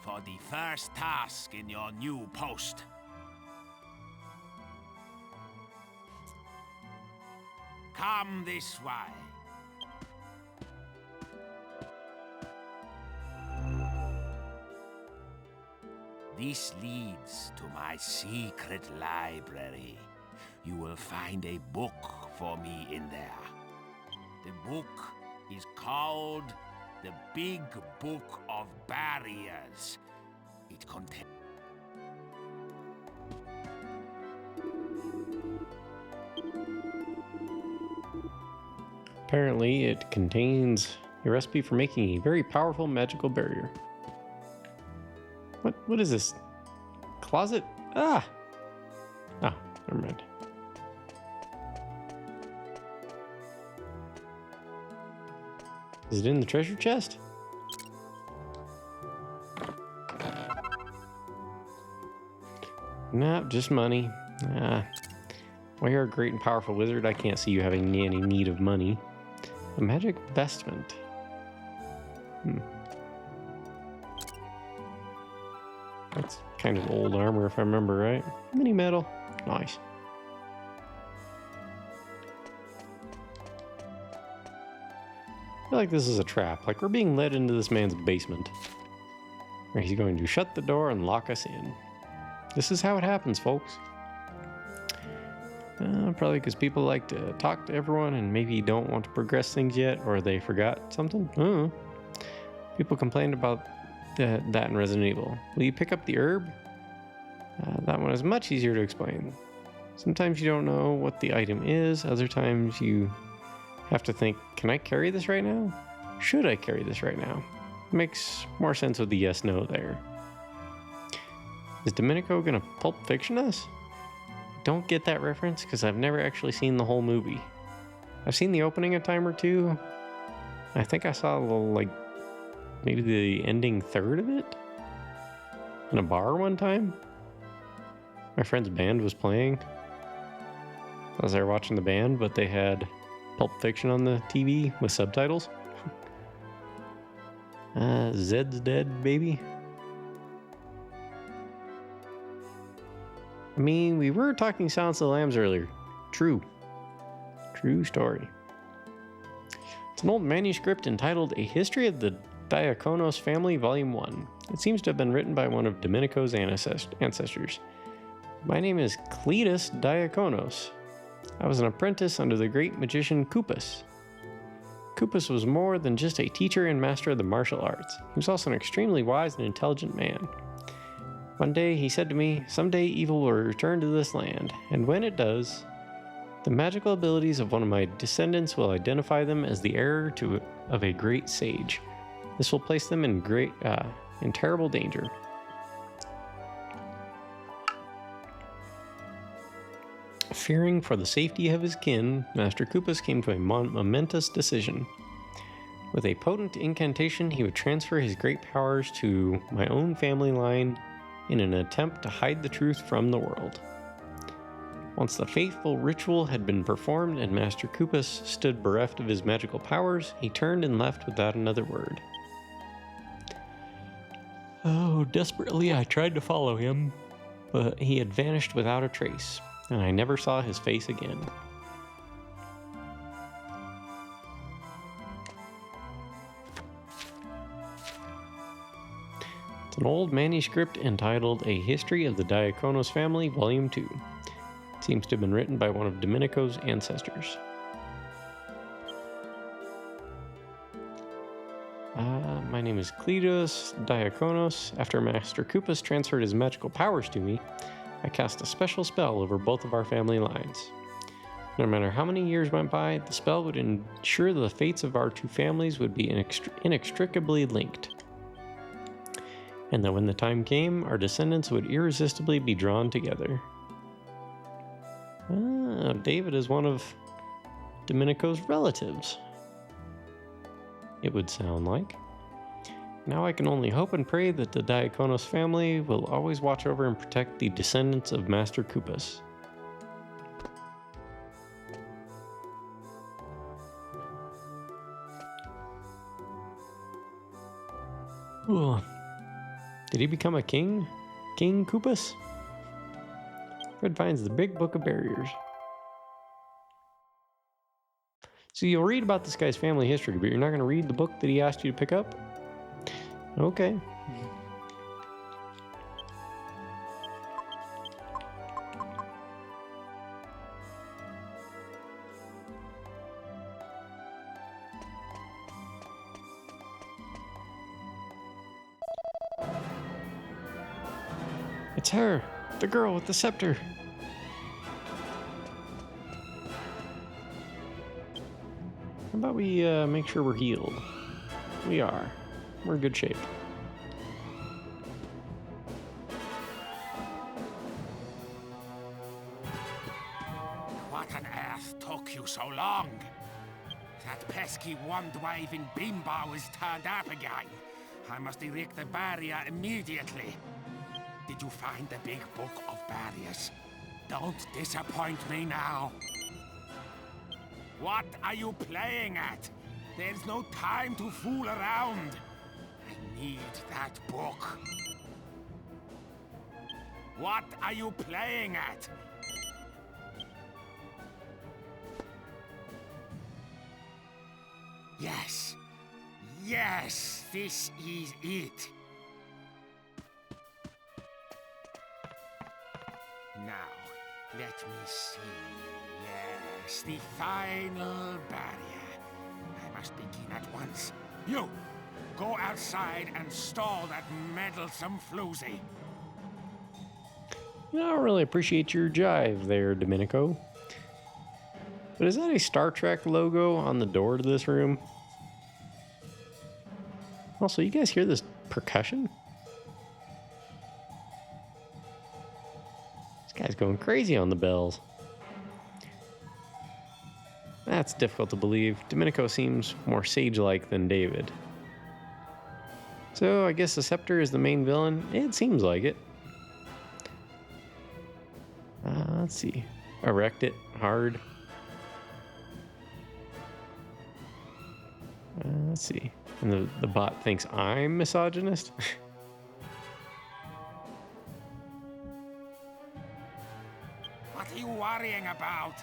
for the first task in your new post. Come this way. This leads to my secret library. You will find a book for me in there. The book is called The Big Book of Barriers. It contains... Apparently, it contains a recipe for making a very powerful magical barrier. What is this? Closet? Ah! Oh, never mind. Is it in the treasure chest? No, just money. Well, you're a great and powerful wizard. I can't see you having any need of money. A magic vestment. That's kind of old armor if I remember right. Mini metal. Nice. I feel like this is a trap. Like we're being led into this man's basement. Where he's going to shut the door and lock us in. This is how it happens, folks. Probably because people like to talk to everyone and maybe don't want to progress things yet, or they forgot something. People complained about that in Resident Evil. Will you pick up the herb? That one is much easier to explain. Sometimes you don't know what the item is. Other times you have to think, can I carry this right now? Should I carry this right now? Makes more sense with the yes-no there. Is Domenico gonna Pulp Fiction us? Don't get that reference because I've never actually seen the whole movie. I've seen the opening a time or two. I think I saw a little, like, maybe the ending third of it in a bar one time. My friend's band was playing. I was there watching the band, but they had Pulp Fiction on the TV with subtitles. Zed's dead, baby. I mean, we were talking Silence of the Lambs earlier. True. True story. It's an old manuscript entitled A History of the Diakonos Family, Volume 1. It seems to have been written by one of Domenico's ancestors. My name is Cletus Diakonos. I was an apprentice under the great magician Koopus. Koopus was more than just a teacher and master of the martial arts. He was also an extremely wise and intelligent man. One day he said to me, "Someday evil will return to this land, and when it does, the magical abilities of one of my descendants will identify them as the heir of a great sage. This will place them in terrible danger." Fearing for the safety of his kin, Master Koopus came to a momentous decision. With a potent incantation, he would transfer his great powers to my own family line in an attempt to hide the truth from the world. Once the fateful ritual had been performed and Master Koopus stood bereft of his magical powers, he turned and left without another word. Oh, desperately I tried to follow him, but he had vanished without a trace, and I never saw his face again. It's an old manuscript entitled A History of the Diakonos Family, Volume 2. It seems to have been written by one of Domenico's ancestors. My name is Cleidos Diakonos. After Master Koopus transferred his magical powers to me, I cast a special spell over both of our family lines. No matter how many years went by, the spell would ensure the fates of our two families would be inextricably linked, and that when the time came, our descendants would irresistibly be drawn together. David is one of Domenico's relatives, it would sound like. Now I can only hope and pray that the Diakonos family will always watch over and protect the descendants of Master Koopus. Ooh. Did he become a king? King Koopus? Fred finds the big book of barriers. So you'll read about this guy's family history, but you're not going to read the book that he asked you to pick up? Okay. It's her, the girl with the scepter. How about we make sure we're healed? We are. We're in good shape. What on earth took you so long? That pesky wand-waving bimbo is turned up again. I must erect the barrier immediately. Did you find the big book of barriers? Don't disappoint me now. What are you playing at? There's no time to fool around. I need that book. What are you playing at? Yes. Yes, this is it. Now, let me see. Yes, the final barrier. I must begin at once. You, go outside and stall that meddlesome floozy. I don't really appreciate your jive there, Domenico. But is that a Star Trek logo on the door to this room? Also, you guys hear this percussion? This guy's going crazy on the bells. That's difficult to believe. Domenico seems more sage-like than David. So I guess the scepter is the main villain? It seems like it. Let's see. Erect it hard. Let's see. And the bot thinks I'm misogynist? What are you worrying about?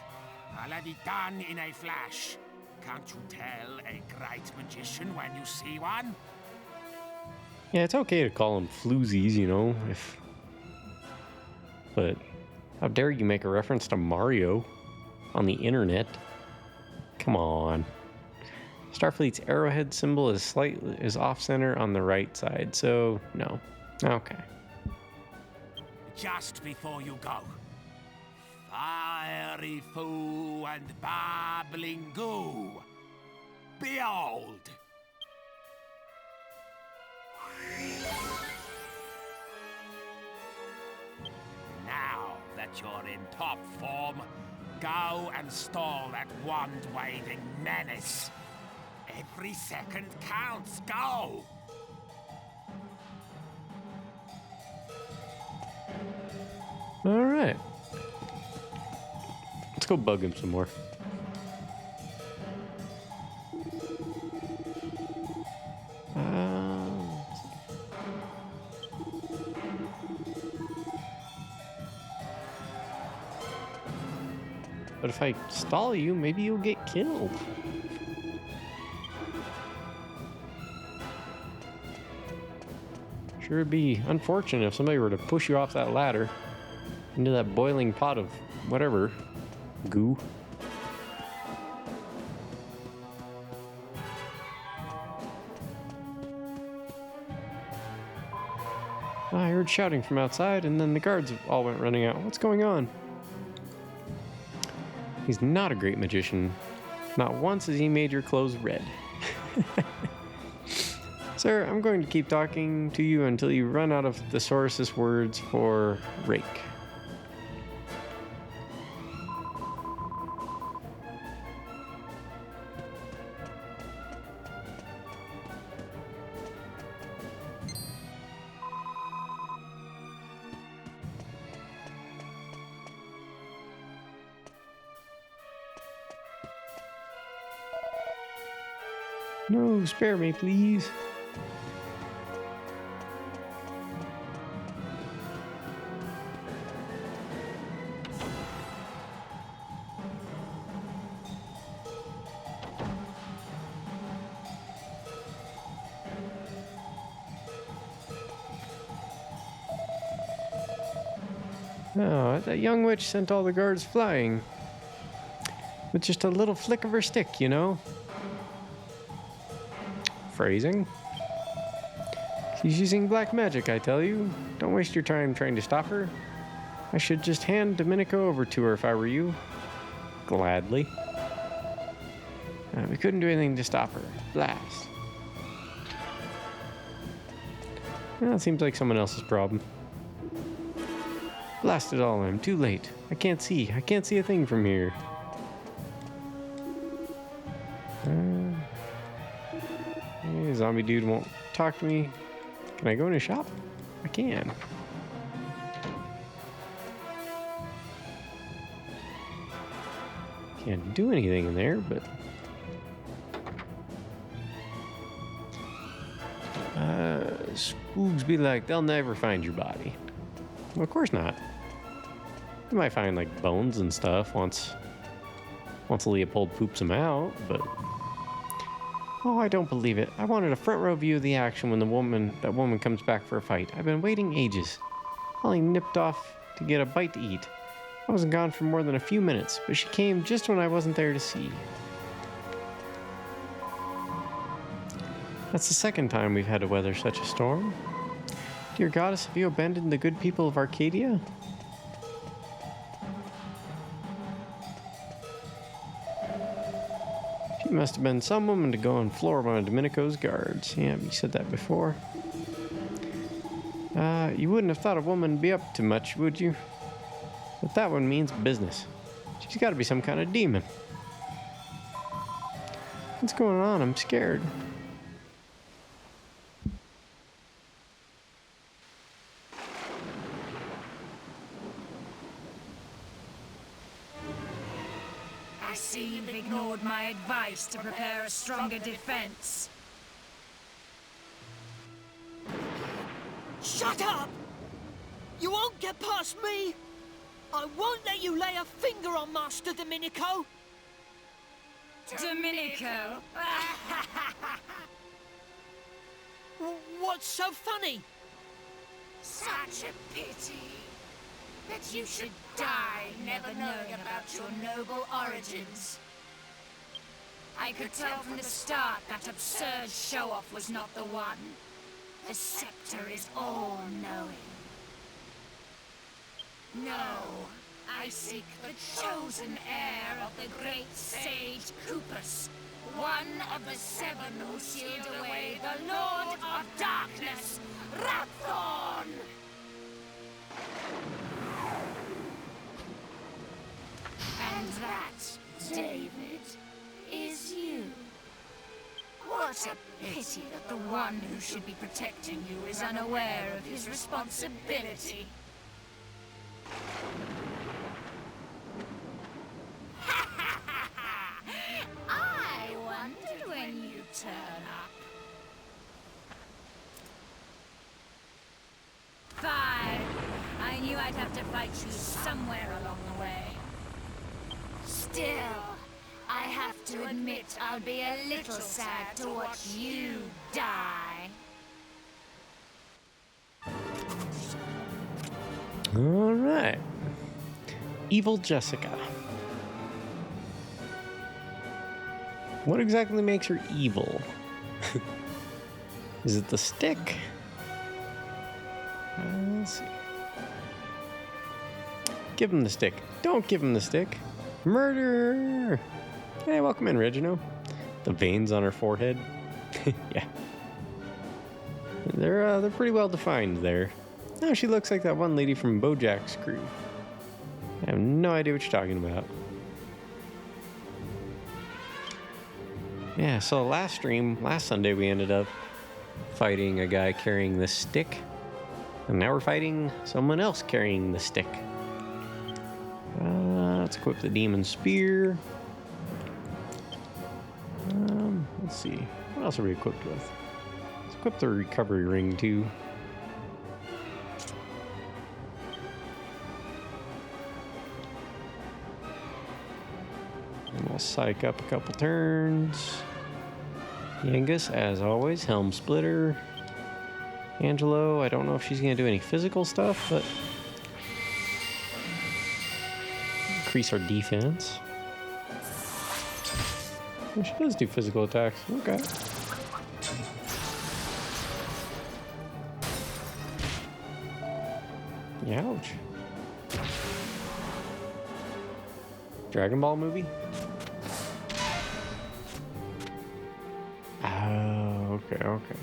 I'll have it done in a flash. Can't you tell a great magician when you see one? Yeah, it's okay to call them floozies, you know, but how dare you make a reference to Mario? on the internet. Come on. Starfleet's arrowhead symbol is off-center on the right side, so no. Okay. Just before you go. Fiery foe and babbling goo. Behold! Now that you're in top form, go and stall that wand-waving menace. Every second counts. Go! All right. Let's go bug him some more. But if I stall you, maybe you'll get killed. Sure would be unfortunate if somebody were to push you off that ladder into that boiling pot of whatever goo. I heard shouting from outside, and then the guards all went running out. What's going on? He's not a great magician. Not once has he made your clothes red. Sir, I'm going to keep talking to you until you run out of thesaurus words for rake. No, spare me, please. Oh, that young witch sent all the guards flying. With just a little flick of her stick, you know? Phrasing. She's using black magic, I tell you. Don't waste your time trying to stop her. I should just hand Domenico over to her if I were you. Gladly. We couldn't do anything to stop her. Blast. Well, it seems like someone else's problem. Blast it all, I'm too late. I can't see a thing from here. Hey, zombie dude won't talk to me. Can I go in his shop? I can. Can't do anything in there, but... Spooks be like, they'll never find your body. Well, of course not. You might find, like, bones and stuff once Leopold poops them out, but... Oh, I don't believe it. I wanted a front row view of the action when that woman comes back for a fight. I've been waiting ages. Holly nipped off to get a bite to eat. I wasn't gone for more than a few minutes, but she came just when I wasn't there to see. That's the second time we've had to weather such a storm. Dear goddess, have you abandoned the good people of Arcadia? She must have been some woman to go and floor one of Domenico's guards. Yeah, you said that before. You wouldn't have thought a woman would be up to much, would you? But that one means business. She's got to be some kind of demon. What's going on? I'm scared. I see you've ignored my advice to prepare a stronger defense. Shut up! You won't get past me! I won't let you lay a finger on Master Domenico! Domenico! What's so funny? Such a pity. that you should die never knowing about your noble origins. I could tell from the start that absurd show-off was not the one. The scepter is all-knowing. No, I seek the chosen heir of the great sage Kupus, one of the seven who sealed away the Lord of Darkness, Rapthorn! And that, David, is you. What a pity that the one who should be protecting you is unaware of his responsibility. I wondered when you'd turn up. Fine. I knew I'd have to fight you somewhere along the way. Still, I have to admit I'll be a little sad to watch you die. All right. Evil Jessica. What exactly makes her evil? Is it the stick? Let's see. Give him the stick. Don't give him the stick. Murder! Hey, welcome in, Regino. The veins on her forehead. Yeah. They're pretty well defined there. Oh, she looks like that one lady from BoJack's crew. I have no idea what you're talking about. Yeah, so last Sunday, we ended up fighting a guy carrying the stick. And now we're fighting someone else carrying the stick. Let's equip the demon spear. Let's see. What else are we equipped with? Let's equip the recovery ring too. And we'll psych up a couple turns. Yangus, as always, Helm Splitter. Angelo, I don't know if she's going to do any physical stuff, but increase our defense. Well, she does do physical attacks. Okay. Ouch. Dragon Ball movie? Oh, okay.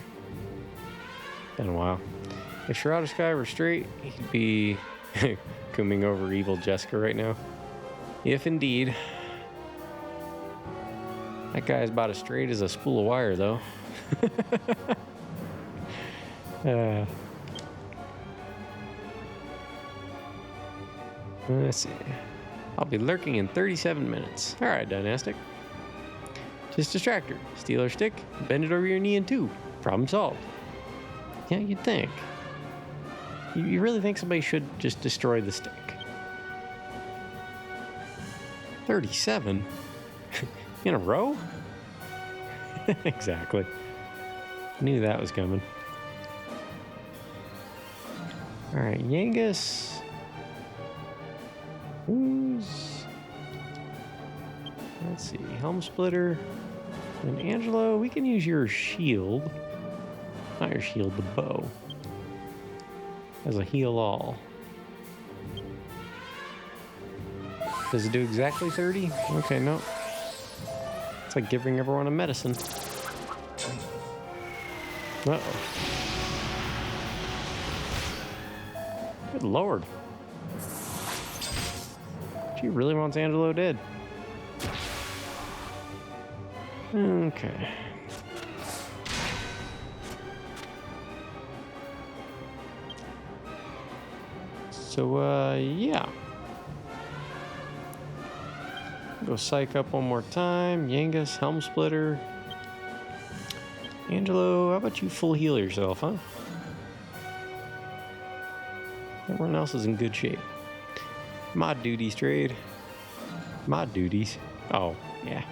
Been a while. If Shrouded Sky were straight, he'd be combing over evil Jessica right now. If indeed. That guy's about as straight as a spool of wire, though. Let's see. I'll be lurking in 37 minutes. All right, Dynastic. Just distract her. Steal her stick, bend it over your knee in two. Problem solved. Yeah, you'd think. You really think somebody should just destroy the stick? 37? In a row? Exactly. Knew that was coming. Alright, Yangus. Let's see, Helm Splitter. And Angelo, we can use your shield. Not your shield, the bow. As a heal all. Does it do exactly 30? Okay, no. It's like giving everyone a medicine. Uh-oh. Good lord. She really wants Angelo dead. Okay. So, yeah. Go psych up one more time. Yangus, Helm Splitter. Angelo, how about you full heal yourself, huh? Everyone else is in good shape. Mod duties trade. Mod duties. Oh, yeah.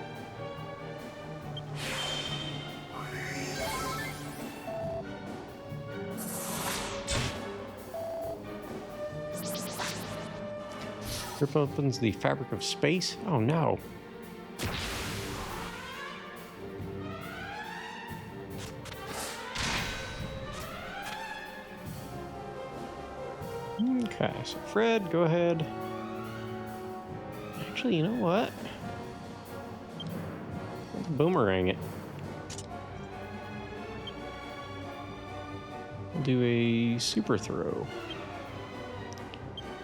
Rip opens the fabric of space. Oh no. Okay, so Fred, go ahead. Actually, you know what? Let's boomerang it. Do a super throw.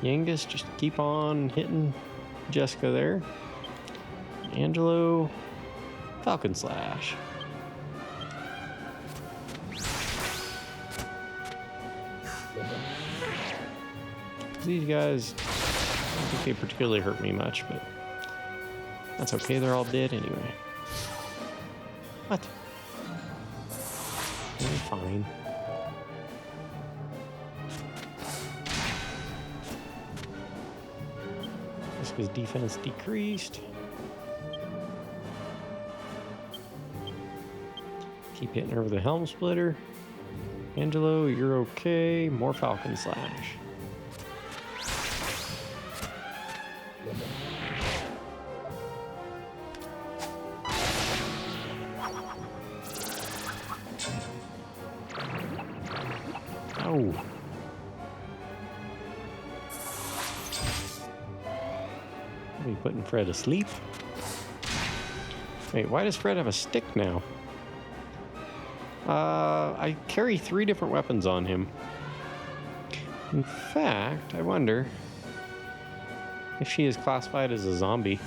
Yangus, just keep on hitting Jessica there. Angelo, Falcon Slash. These guys, I don't think they particularly hurt me much, but that's okay, they're all dead anyway. What? They're fine. His defense decreased. Keep hitting her with a helm splitter. Angelo, you're okay. More Falcon Slash. Oh. Are you putting Fred asleep? Wait, why does Fred have a stick now? I carry 3 different weapons on him. In fact, I wonder if she is classified as a zombie.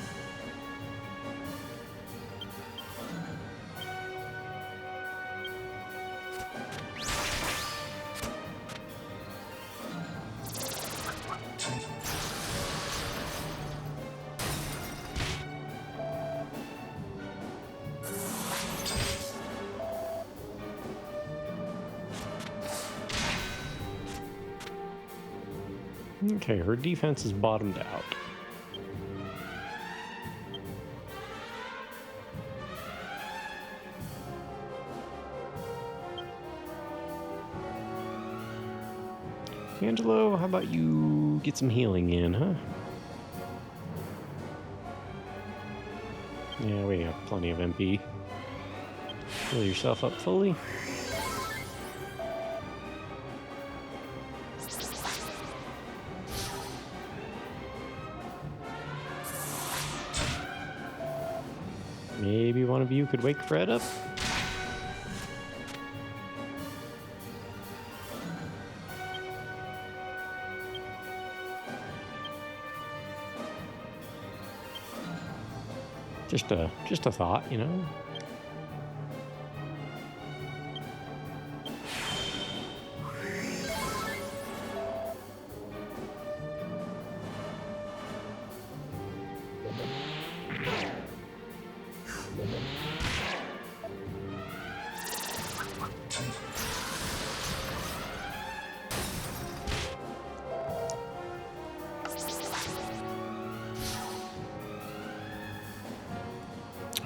Okay, her defense is bottomed out. Angelo, how about you get some healing in, huh? Yeah, we have plenty of MP. Heal yourself up fully. Maybe one of you could wake Fred up? Just a thought, you know?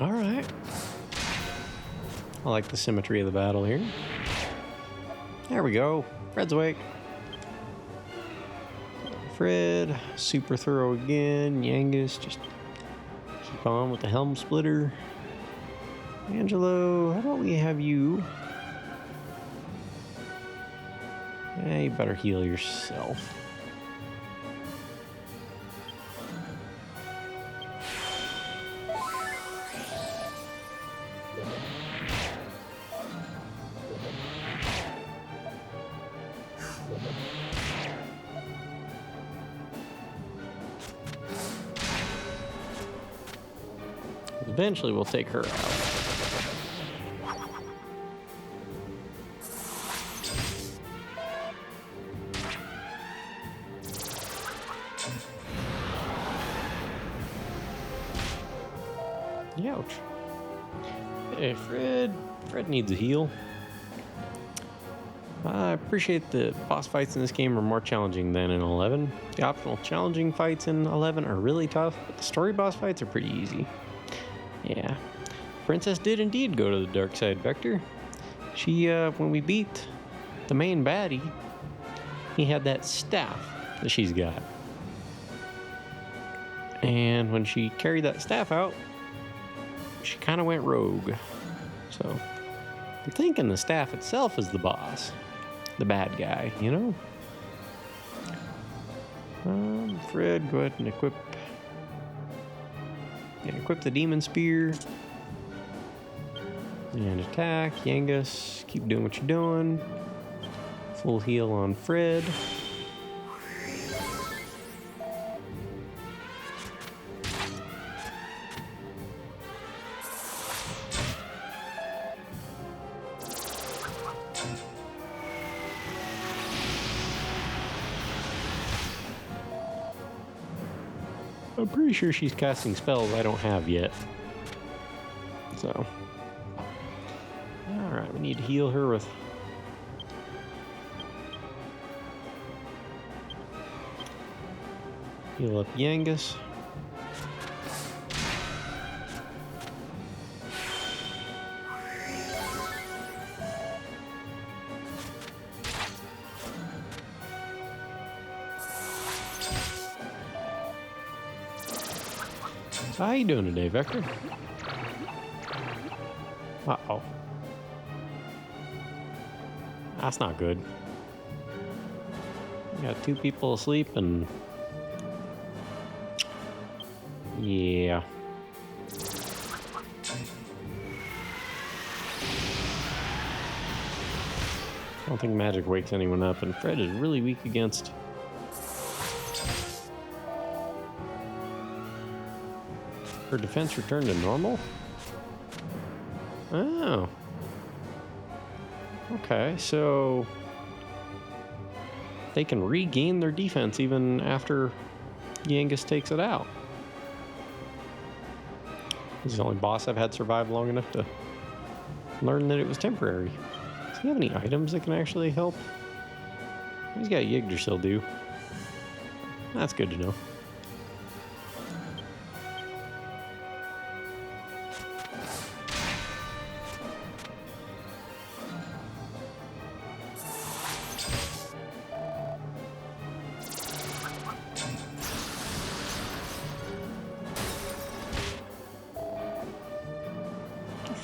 All right. I like the symmetry of the battle here. There we go. Fred's awake. Fred, super throw again. Yangus, just keep on with the helm splitter. Angelo, how about we have you? Yeah, you better heal yourself. Eventually, we'll take her out. Ouch. Hey, Fred needs a heal. I appreciate the boss fights in this game are more challenging than in 11. The optional challenging fights in 11 are really tough, but the story boss fights are pretty easy. Yeah, Princess did indeed go to the dark side, Vector. She, when we beat the main baddie, he had that staff that she's got. And when she carried that staff out, she kind of went rogue. So I'm thinking the staff itself is the boss, the bad guy, you know? Fred, go ahead and equip the demon spear. And attack. Yangus, keep doing what you're doing. Full heal on Fred. I'm pretty sure she's casting spells I don't have yet. So. Alright, we need to heal her with... Heal up Yangus. How you doing today, Vector? Uh-oh. That's not good. We got 2 people asleep and... Yeah. I don't think magic wakes anyone up, and Fred is really weak against... Her defense returned to normal? Oh. Okay, so... They can regain their defense even after Yangus takes it out. This is the only boss I've had survive long enough to learn that it was temporary. Does he have any items that can actually help? He's got Yggdrasil do. That's good to know.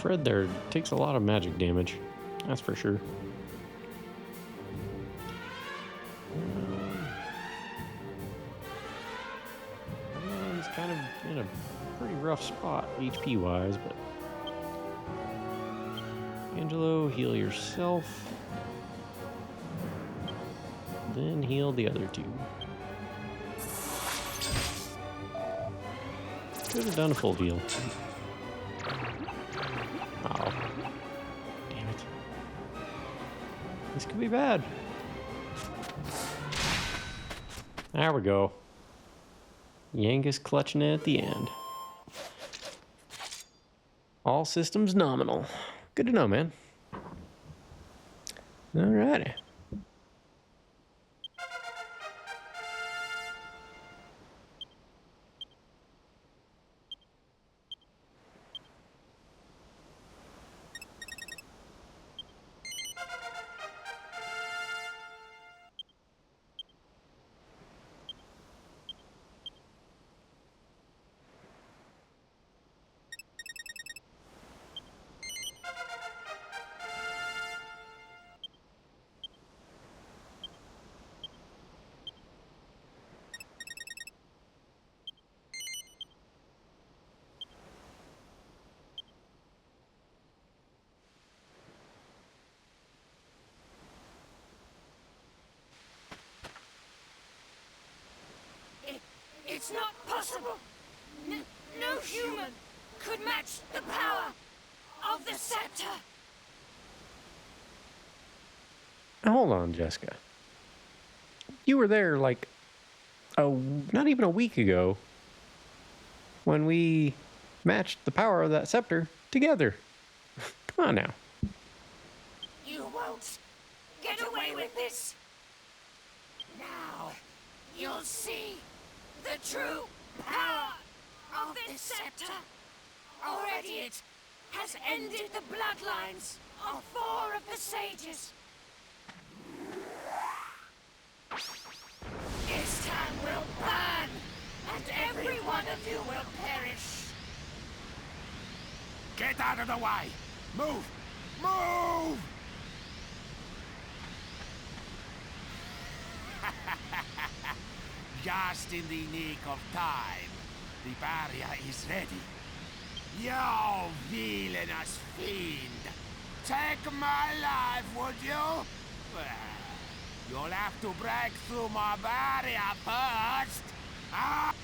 Fred there takes a lot of magic damage, that's for sure. He's kind of in a pretty rough spot HP wise, but Angelo, heal yourself, then heal the other 2. Could have done a full heal. Oh. Damn it. This could be bad. There we go. Yangus clutching it at the end. All systems nominal. Good to know, man. Alrighty. It's not possible. No human could match the power of the scepter. Now, hold on, Jessica. You were there like not even a week ago when we matched the power of that scepter together. Come on now. You won't get away with this. Now you'll see the true power of this scepter. Already it has ended the bloodlines of 4 of the sages. This town will burn, and every one of shall perish. Get out of the way! Move! Move! Just in the nick of time. The barrier is ready. You villainous fiend! Take my life, would you? Well, you'll have to break through my barrier first. Ah!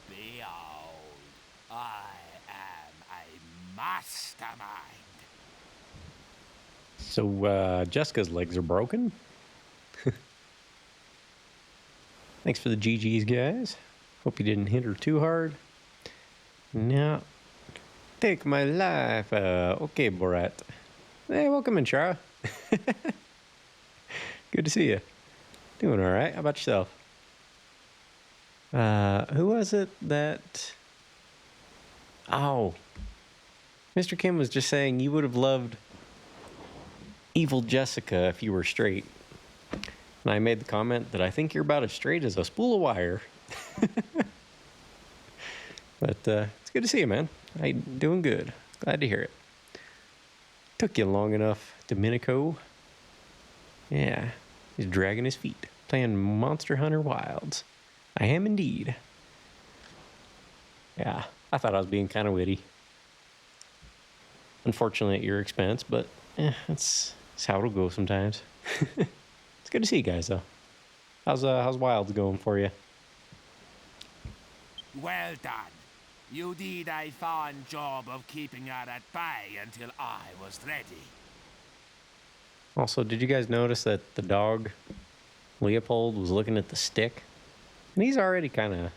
Behold, I am a mastermind. So, Jessica's legs are broken. Thanks for the GGs, guys. Hope you didn't hit her too hard. Now, take my life. Okay, Borat. Hey, welcome in, Shara. Good to see you. Doing all right. How about yourself? Who was it that... Oh. Mr. Kim was just saying you would have loved evil Jessica if you were straight. And I made the comment that I think you're about as straight as a spool of wire. But it's good to see you, man. How you doing? Good. Glad to hear it. Took you long enough, Domenico. Yeah, he's dragging his feet, playing Monster Hunter Wilds. I am indeed. Yeah, I thought I was being kind of witty. Unfortunately at your expense, but that's how it'll go sometimes. It's good to see you guys, though. How's Wilds going for you? Well done. You did a fine job of keeping her at bay until I was ready. Also, did you guys notice that the dog, Leopold, was looking at the stick? And he's already kind of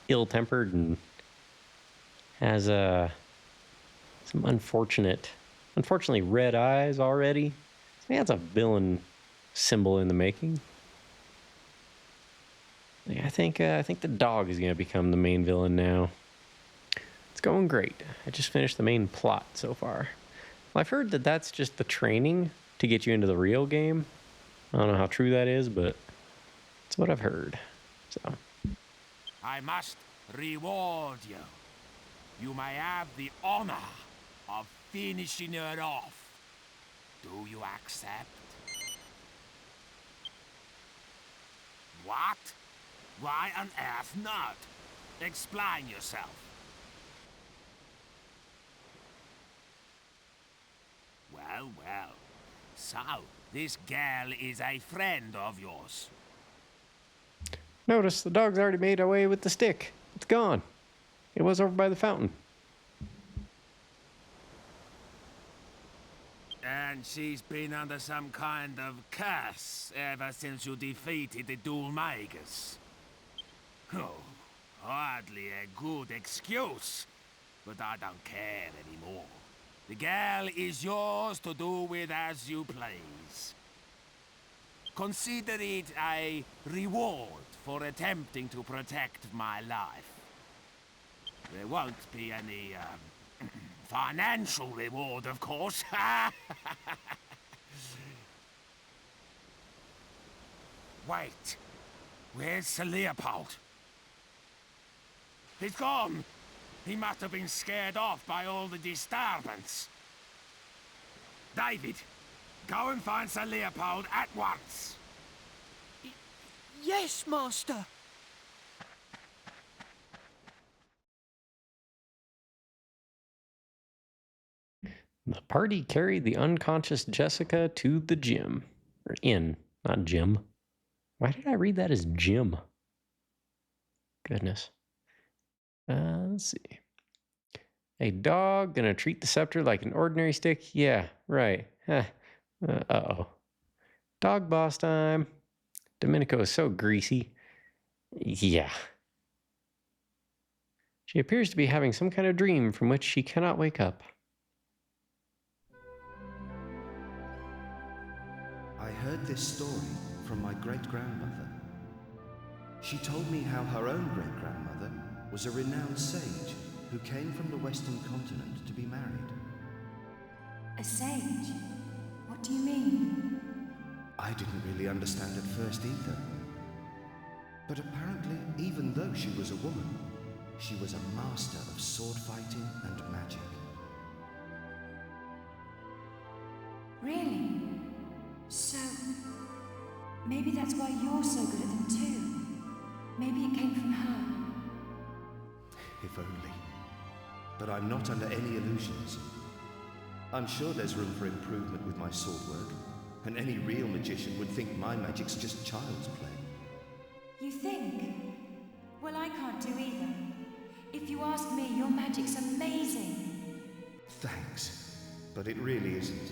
ill-tempered and has some unfortunately red eyes already. So that's a villain symbol in the making. Yeah, I think the dog is going to become the main villain now. It's going great. I just finished the main plot so far. Well, I've heard that that's just the training to get you into the real game. I don't know how true that is, but it's what I've heard. So I must reward you. You may have the honor of finishing her off. Do you accept? What? Why on earth not? Explain yourself. Well, well. So, this girl is a friend of yours. notice the dog's already made away with the stick. It's gone. It was over by the fountain. And she's been under some kind of curse ever since you defeated the Dual Magus. Oh, hardly a good excuse, but I don't care anymore. The girl is yours to do with as you please. Consider it a reward for attempting to protect my life. There won't be any, financial reward, of course. Wait, where's Sir Leopold? He's gone. He must have been scared off by all the disturbance. David, go and find Sir Leopold at once. Yes, Master. The party carried the unconscious Jessica to the gym. Or inn, not gym. Why did I read that as gym? Goodness. Let's see. A dog gonna treat the scepter like an ordinary stick? Yeah, right. Uh-oh. Dog boss time. Domenico is so greasy. Yeah. She appears to be having some kind of dream from which she cannot wake up. I heard this story from my great-grandmother. She told me how her own great-grandmother was a renowned sage who came from the Western continent to be married. A sage? What do you mean? I didn't really understand at first either. But apparently, even though she was a woman, she was a master of sword fighting and magic. Really? So, maybe that's why you're so good at them too. Maybe it came from her. If only. But I'm not under any illusions. I'm sure there's room for improvement with my sword work, and any real magician would think my magic's just child's play. You think? Well, I can't do either. If you ask me, your magic's amazing. Thanks, but it really isn't.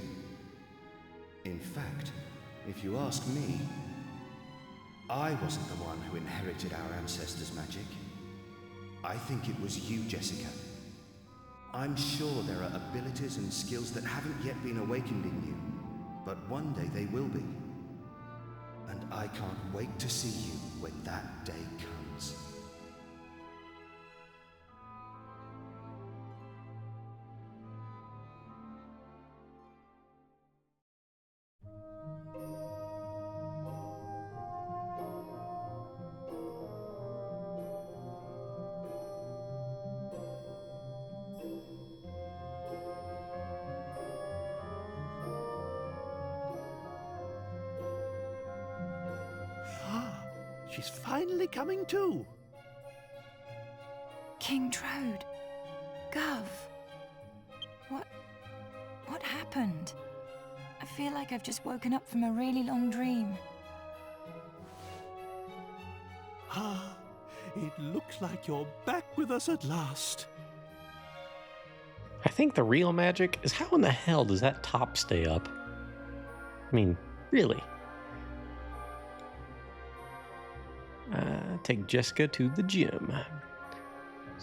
In fact, if you ask me, I wasn't the one who inherited our ancestors' magic. I think it was you, Jessica. I'm sure there are abilities and skills that haven't yet been awakened in you, but one day they will be. And I can't wait to see you when that day comes. She's finally coming to. King Trode. Gov. What happened? I feel like I've just woken up from a really long dream. Ah, it looks like you're back with us at last. I think the real magic is how in the hell does that top stay up? I mean, really? Take Jessica to the gym.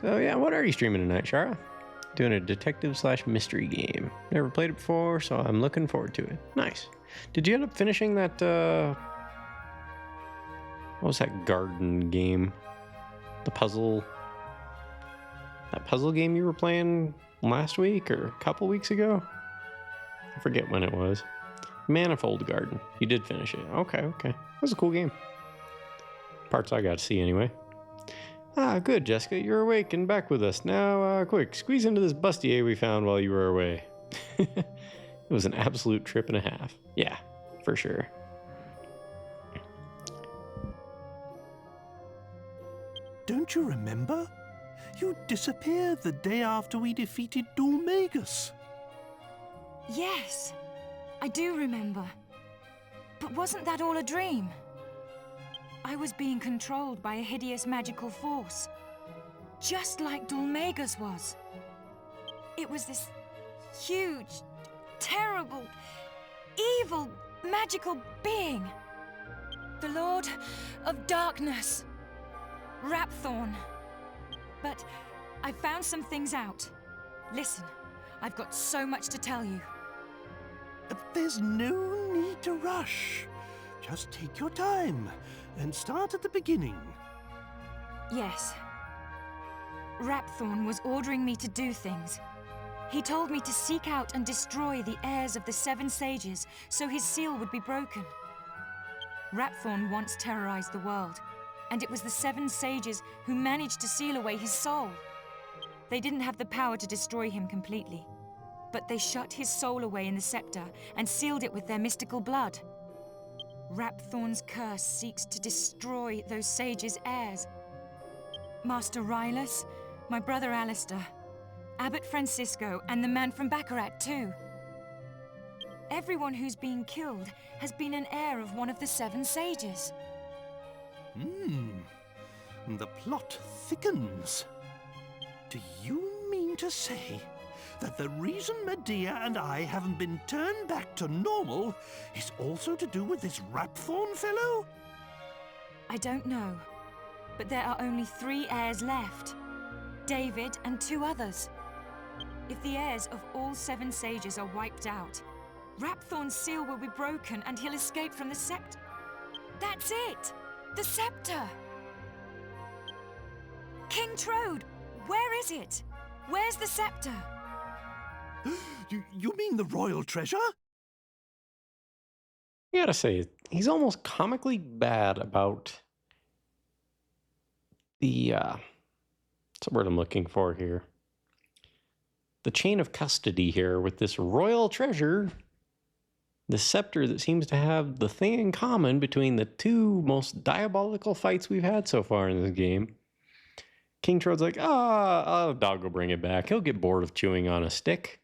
So yeah, what are you streaming tonight, Shara? Doing a detective/mystery game. Never played it before, so I'm looking forward to it. Nice. Did you end up finishing that, what was that garden game? That puzzle game you were playing last week or a couple weeks ago? I forget when it was. Manifold Garden. You did finish it. Okay. That was a cool game. Parts I got to see anyway. Ah, good, Jessica. You're awake and back with us. Now, quick, squeeze into this bustier we found while you were away. It was an absolute trip and a half. Yeah, for sure. Don't you remember? You disappeared the day after we defeated Dulmagus. Yes, I do remember. But wasn't that all a dream? I was being controlled by a hideous magical force, just like Dulmagus was. It was this huge, terrible, evil, magical being. The Lord of Darkness, Rapthorn. But I found some things out. Listen, I've got so much to tell you. There's no need to rush. Just take your time and start at the beginning. Yes. Rapthorn was ordering me to do things. He told me to seek out and destroy the heirs of the 7 sages so his seal would be broken. Rapthorn once terrorized the world, and it was the 7 sages who managed to seal away his soul. They didn't have the power to destroy him completely, but they shut his soul away in the scepter and sealed it with their mystical blood. Rapthorn's curse seeks to destroy those sages' heirs. Master Rylus, my brother Alistair, Abbot Francisco, and the man from Baccarat too. Everyone who's been killed has been an heir of one of the 7 sages. The plot thickens. Do you mean to say that the reason Medea and I haven't been turned back to normal is also to do with this Rapthorn fellow? I don't know, but there are only 3 heirs left. David and 2 others. If the heirs of all 7 sages are wiped out, Rapthorn's seal will be broken and he'll escape from the scepter. That's it! The scepter! King Trode, where is it? Where's the scepter? You mean the royal treasure? I gotta say, he's almost comically bad about the, what's the word I'm looking for here? The chain of custody here with this royal treasure, the scepter that seems to have the thing in common between the two most diabolical fights we've had so far in this game. King Trode's like, oh, dog will bring it back. He'll get bored of chewing on a stick.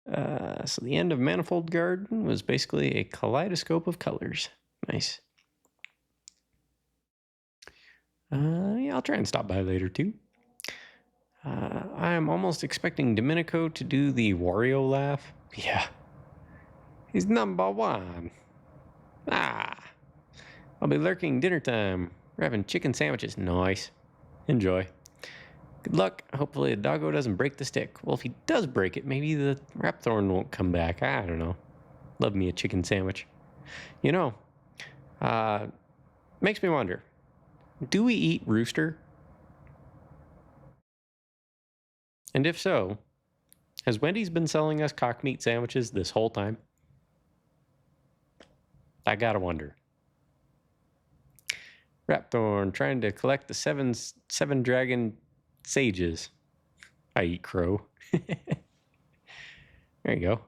So the end of Manifold Garden was basically a kaleidoscope of colors. Nice. Yeah, I'll try and stop by later too. I'm almost expecting Domenico to do the Wario laugh. Yeah. He's number one. I'll be lurking dinner time. We're having chicken sandwiches. Nice. Enjoy. Good luck. Hopefully the doggo doesn't break the stick. Well, if he does break it, maybe the Rapthorn won't come back. I don't know. Love me a chicken sandwich. You know, makes me wonder. Do we eat rooster? And if so, has Wendy's been selling us cock meat sandwiches this whole time? I gotta wonder. Rapthorn trying to collect the seven dragon sages. I eat crow. There you go.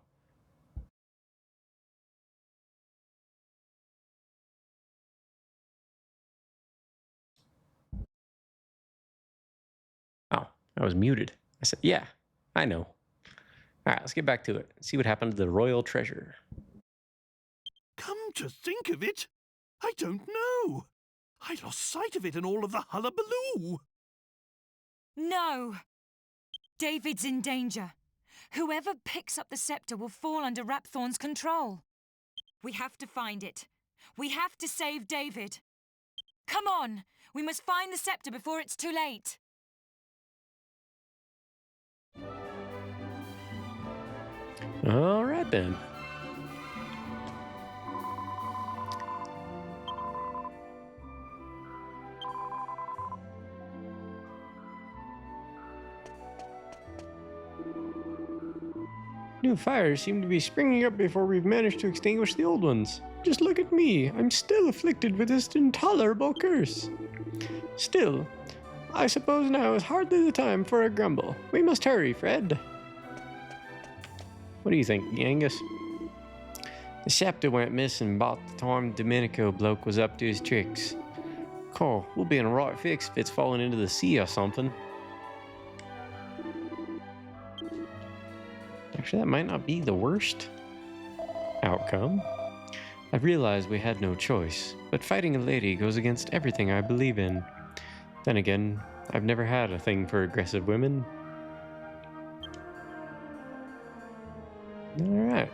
Oh, I was muted. I said, yeah, I know. All right, let's get back to it. See what happened to the royal treasure. Come to think of it, I don't know. I lost sight of it in all of the hullabaloo. No! David's in danger. Whoever picks up the scepter will fall under Rapthorn's control. We have to find it. We have to save David. Come on! We must find the scepter before it's too late. All right, then. New fires seem to be springing up before we've managed to extinguish the old ones. Just look at me. I'm still afflicted with this intolerable curse. Still, I suppose now is hardly the time for a grumble. We must hurry, Fred. What do you think, Angus? The scepter went missing about the time Domenico bloke was up to his tricks. Cool, we'll be in a right fix if it's falling into the sea or something. Actually, that might not be the worst outcome. I realized we had no choice, but fighting a lady goes against everything I believe in. Then again, I've never had a thing for aggressive women. Alright.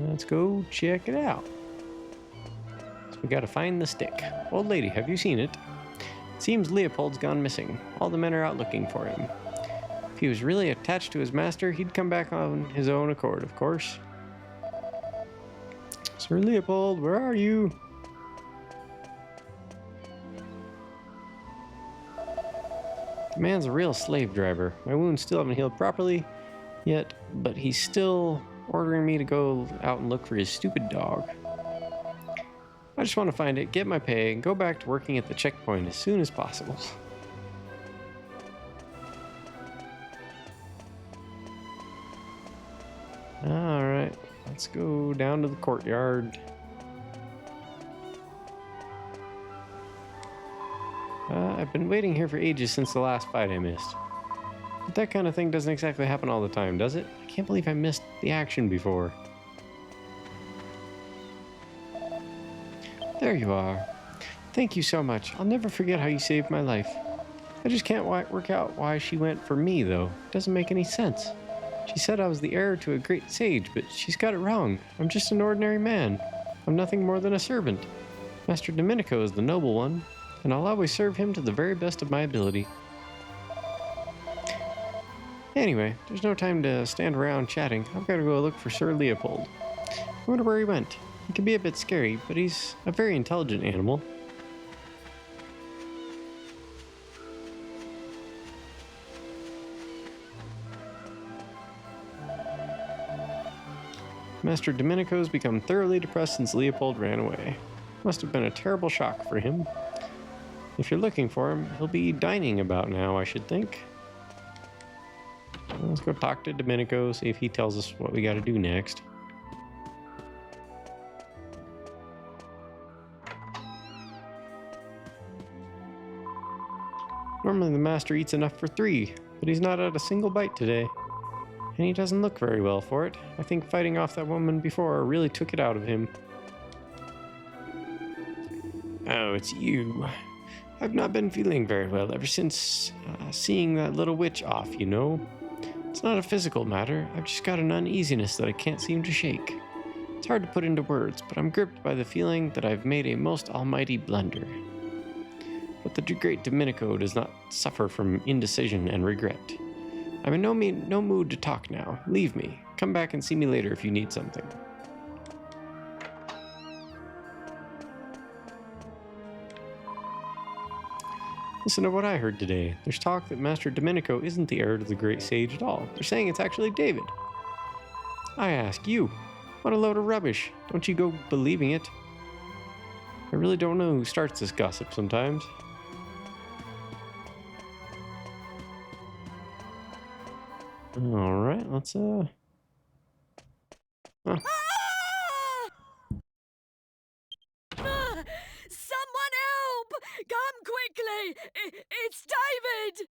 Let's go check it out. So we gotta find the stick. Old lady, have you seen it? Seems Leopold's gone missing. All the men are out looking for him. If he was really attached to his master, he'd come back on his own accord, of course. Sir Leopold, where are you? The man's a real slave driver. My wounds still haven't healed properly yet, but he's still ordering me to go out and look for his stupid dog. I just want to find it, get my pay, and go back to working at the checkpoint as soon as possible. Alright, let's go down to the courtyard. I've been waiting here for ages since the last fight I missed. But that kind of thing doesn't exactly happen all the time, does it? I can't believe I missed the action before. There you are. Thank you so much. I'll never forget how you saved my life. I just can't work out why she went for me, though. It doesn't make any sense. She said I was the heir to a great sage, but she's got it wrong. I'm just an ordinary man. I'm nothing more than a servant. Master Domenico is the noble one, and I'll always serve him to the very best of my ability. Anyway, there's no time to stand around chatting. I've got to go look for Sir Leopold. I wonder where he went. He can be a bit scary, but he's a very intelligent animal. Master Domenico's become thoroughly depressed since Leopold ran away. Must have been a terrible shock for him. If you're looking for him, he'll be dining about now, I should think. Let's go talk to Domenico, see if he tells us what we gotta do next. Normally the master eats enough for 3, but he's not had a single bite today. And he doesn't look very well for it. I think fighting off that woman before really took it out of him. Oh, it's you. I've not been feeling very well ever since seeing that little witch off, you know. It's not a physical matter. I've just got an uneasiness that I can't seem to shake. It's hard to put into words, but I'm gripped by the feeling that I've made a most almighty blunder. But the great Domenico does not suffer from indecision and regret. I'm in no mood to talk now. Leave me. Come back and see me later if you need something. Listen to what I heard today. There's talk that Master Domenico isn't the heir to the great sage at all. They're saying it's actually David. I ask you, what a load of rubbish. Don't you go believing it. I really don't know who starts this gossip sometimes. Alright, let's Huh. Someone help! Come quickly! It's David!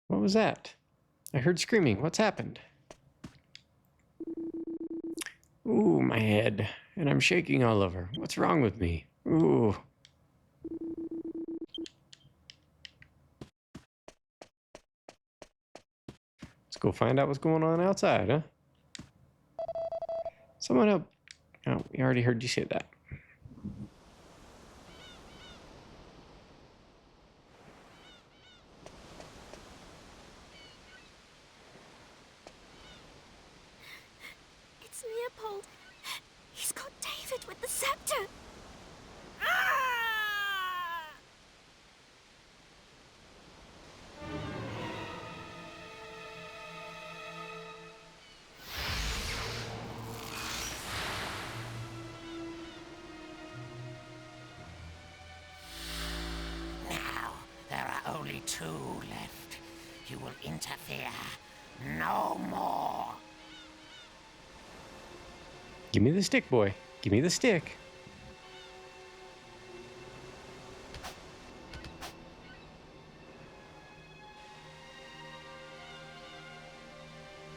What was that? I heard screaming. What's happened? Ooh, my head. And I'm shaking all over. What's wrong with me? Ooh. Let's go find out what's going on outside, huh? Someone help. Oh, we already heard you say that. It's Leopold. He's got David with the scepter. Now, there are only 2 left. You will interfere no more. Give me the stick, boy. Give me the stick.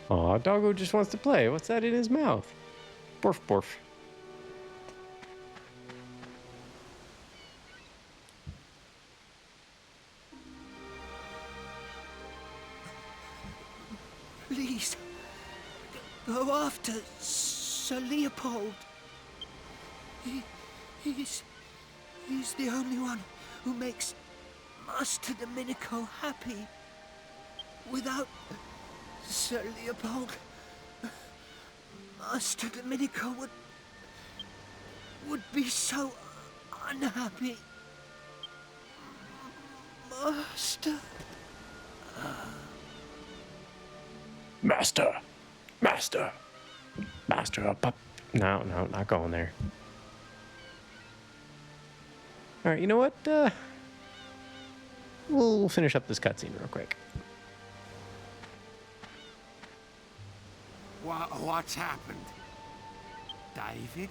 Aw, doggo just wants to play. What's that in his mouth? Borf, borf. Please, go after Sir Leopold. He's the only one who makes Master Domenico happy. Without Sir Leopold, Master Domenico would be so unhappy. Master. Master. Master. Master up, up. No, not going there. Alright, you know what? We'll finish up this cutscene real quick. What's happened? David?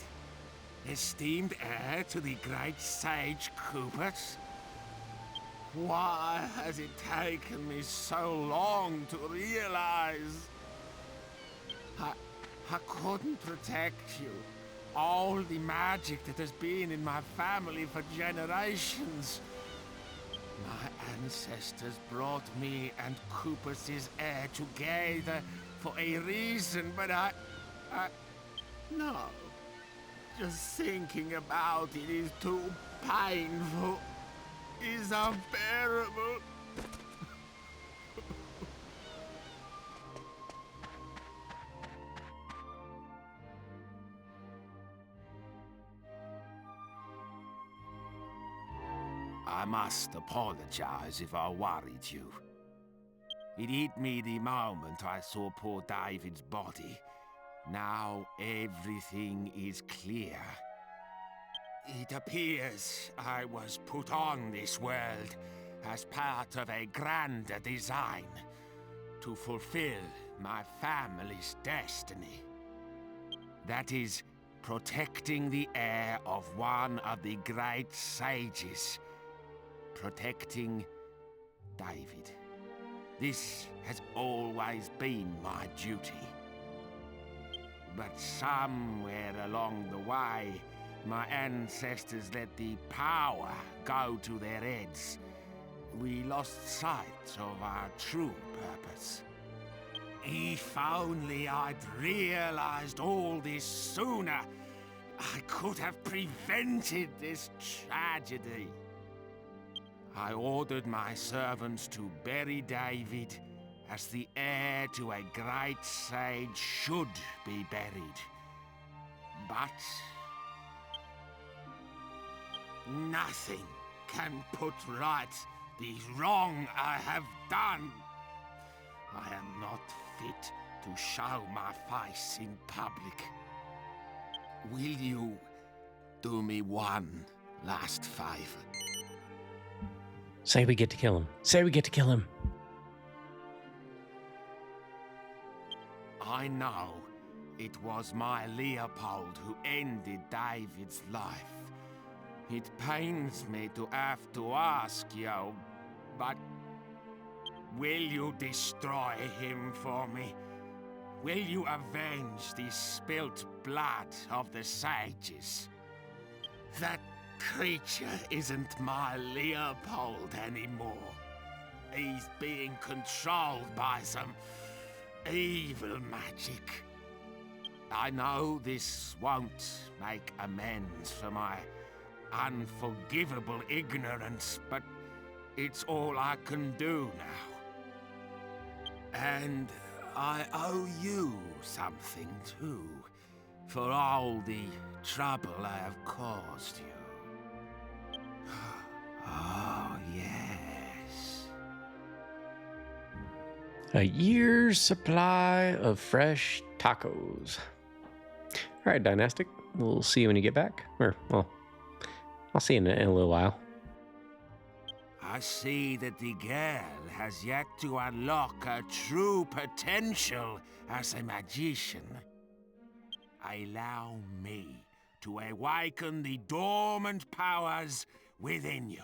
Esteemed heir to the great sage Coopers? Why has it taken me so long to realize? I couldn't protect you. All the magic that has been in my family for generations. My ancestors brought me and Cooper's heir together for a reason, but no. Just thinking about it is too painful. Is unbearable. I must apologize if I worried you. It hit me the moment I saw poor David's body. Now everything is clear. It appears I was put on this world as part of a grander design to fulfill my family's destiny. That is, protecting the heir of one of the great sages. Protecting David. This has always been my duty. But somewhere along the way, my ancestors let the power go to their heads. We lost sight of our true purpose. If only I'd realized all this sooner, I could have prevented this tragedy. I ordered my servants to bury David as the heir to a great sage should be buried. But nothing can put right the wrong I have done. I am not fit to show my face in public. Will you do me one last favor? Say we get to kill him. Say we get to kill him. I know it was my Leopold who ended David's life. It pains me to have to ask you, but will you destroy him for me? Will you avenge the spilt blood of the sages? That creature isn't my Leopold anymore. He's being controlled by some evil magic. I know this won't make amends for my unforgivable ignorance, but it's all I can do now. And I owe you something too, for all the trouble I have caused you. Oh, yes. A year's supply of fresh tacos. All right, Dynastic. We'll see you when you get back. Or, well, I'll see you in a little while. I see that the girl has yet to unlock her true potential as a magician. Allow me to awaken the dormant powers within you.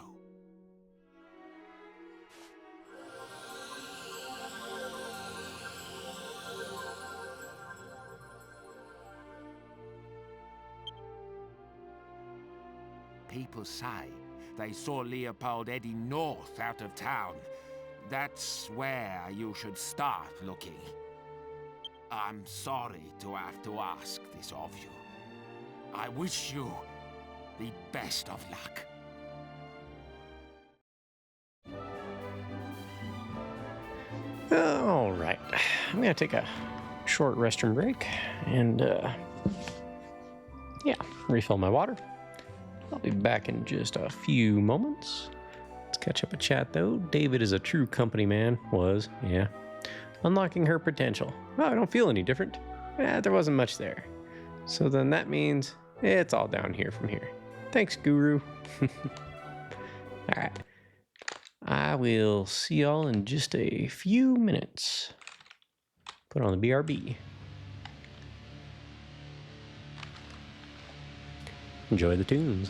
People say they saw Leopold heading north out of town. That's where you should start looking. I'm sorry to have to ask this of you. I wish you the best of luck. All right. I'm going to take a short restroom break and, yeah, refill my water. I'll be back in just a few moments. Let's catch up a chat, though. David is a true company man. Was, yeah. Unlocking her potential. Oh, I don't feel any different. There wasn't much there. So then that means it's all down here from here. Thanks, Guru. All right. I will see y'all in just a few minutes. Put on the BRB. Enjoy the tunes.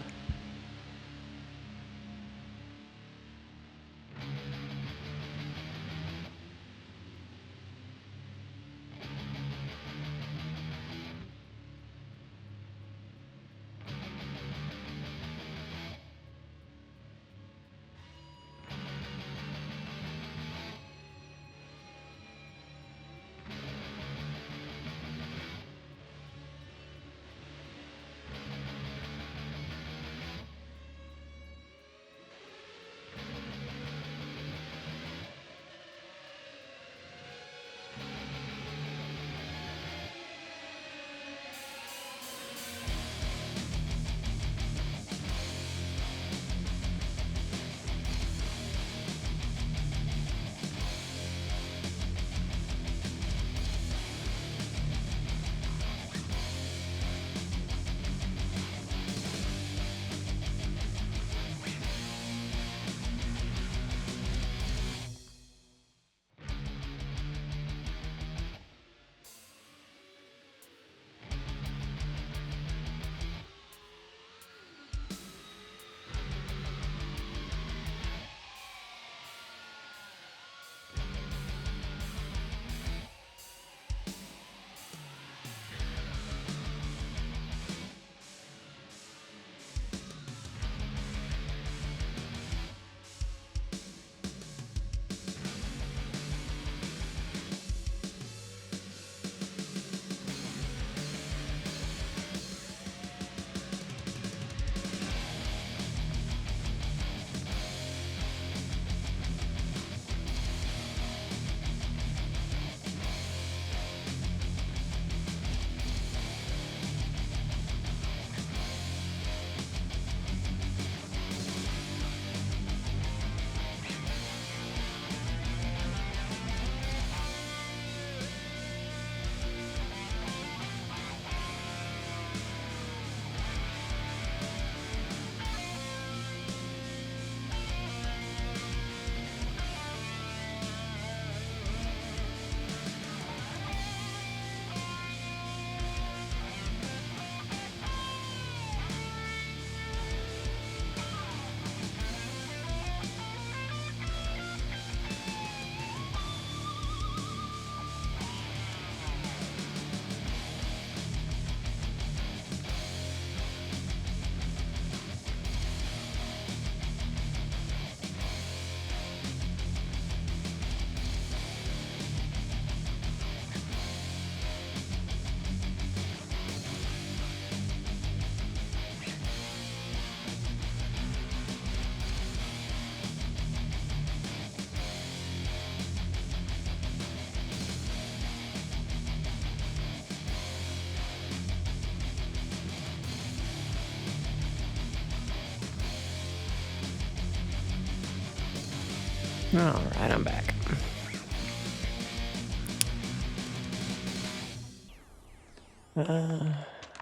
Alright, I'm back.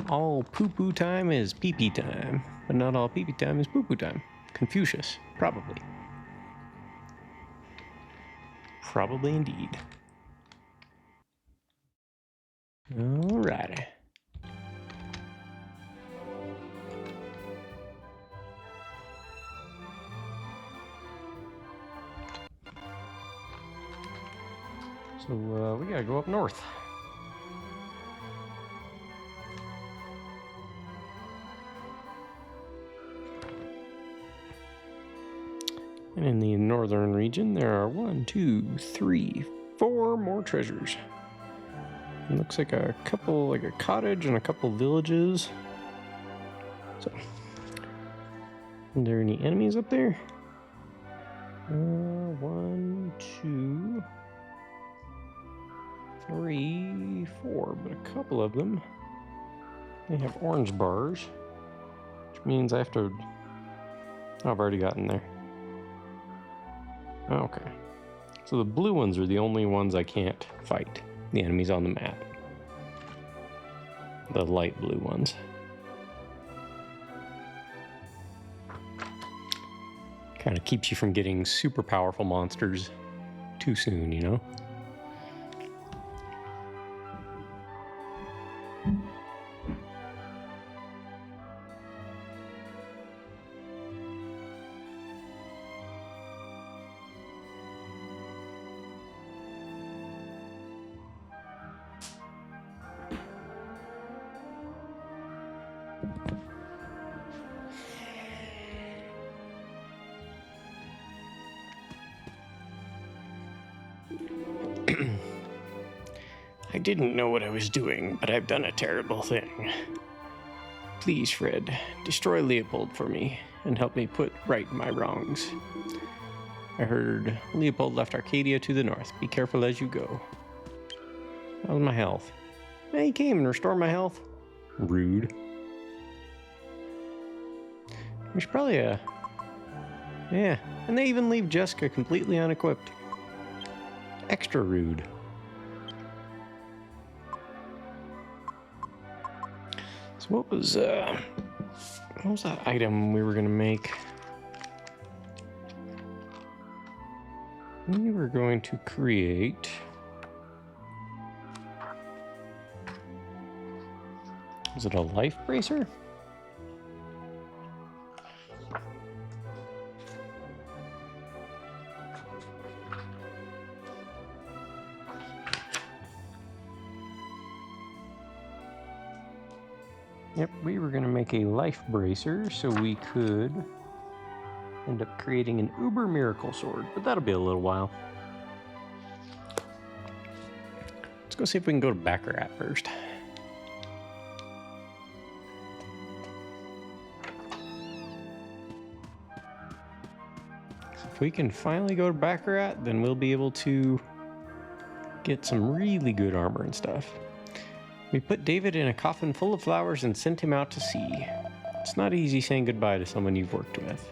All poo-poo time is pee-pee time, but not all pee-pee time is poo-poo time. Confucius, probably. Probably indeed. Alrighty. So, we gotta go up north. And in the northern region, there are 1, 2, 3, 4 more treasures. It looks like a couple, like a cottage and a couple villages. So, are there any enemies up there? 1, 2, 3, 4, but a couple of them, they have orange bars, which means I have to, oh, I've already gotten there. Okay, so the blue ones are the only ones I can't fight, the enemies on the map. The light blue ones. Kind of keeps you from getting super powerful monsters too soon, you know? I didn't know what I was doing, but I've done a terrible thing. Please, Fred, destroy Leopold for me and help me put right my wrongs. I heard Leopold left Arcadia to the north. Be careful as you go. How's my health? Yeah, he came and restored my health. Rude. There's probably a... Yeah, and they even leave Jessica completely unequipped. Extra rude. So what was that item we were gonna make? We were going to create... Was it a life bracer? Yep, we were going to make a life bracer so we could end up creating an uber miracle sword, but that'll be a little while. Let's go see if we can go to Baccarat first. If we can finally go to Baccarat, then we'll be able to get some really good armor and stuff. We put David in a coffin full of flowers and sent him out to sea. It's not easy saying goodbye to someone you've worked with.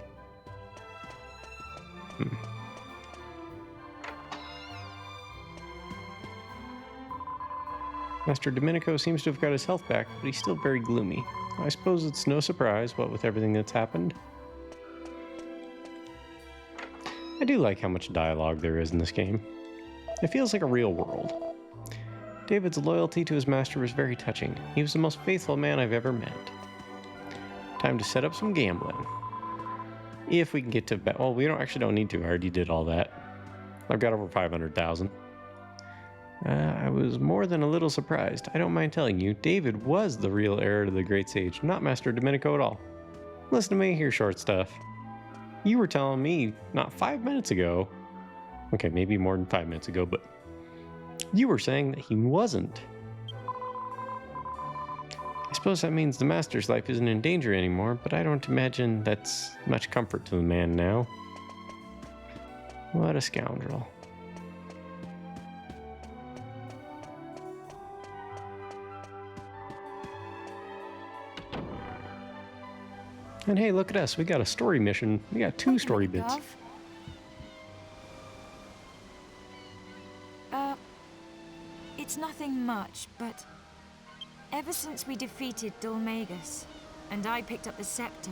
Master Domenico seems to have got his health back, but he's still very gloomy. I suppose it's no surprise, what with everything that's happened. I do like how much dialogue there is in this game. It feels like a real world. David's loyalty to his master was very touching. He was the most faithful man I've ever met. Time to set up some gambling. If we can get to... Well, we don't need to. I already did all that. I've got over 500,000. I was more than a little surprised. I don't mind telling you, David was the real heir to the great sage, not Master Domenico at all. Listen to me here, short stuff. You were telling me not 5 minutes ago... Okay, maybe more than 5 minutes ago, but... You were saying that he wasn't. I suppose that means the Master's life isn't in danger anymore, but I don't imagine that's much comfort to the man now. What a scoundrel. And hey, look at us. We got a story mission. We got 2 story bits. It's nothing much, but ever since we defeated Dulmagus, and I picked up the scepter,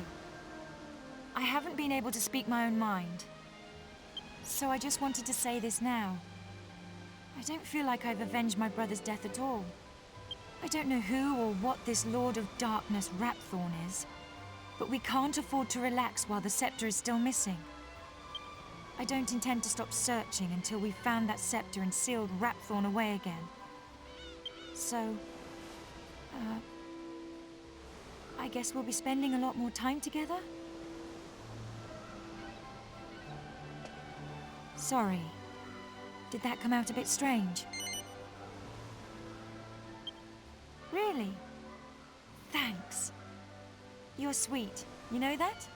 I haven't been able to speak my own mind. So I just wanted to say this now. I don't feel like I've avenged my brother's death at all. I don't know who or what this Lord of Darkness Rapthorn is, but we can't afford to relax while the scepter is still missing. I don't intend to stop searching until we've found that scepter and sealed Rapthorn away again. So, I guess we'll be spending a lot more time together? Sorry. Did that come out a bit strange? Really? Thanks. You're sweet. You know that?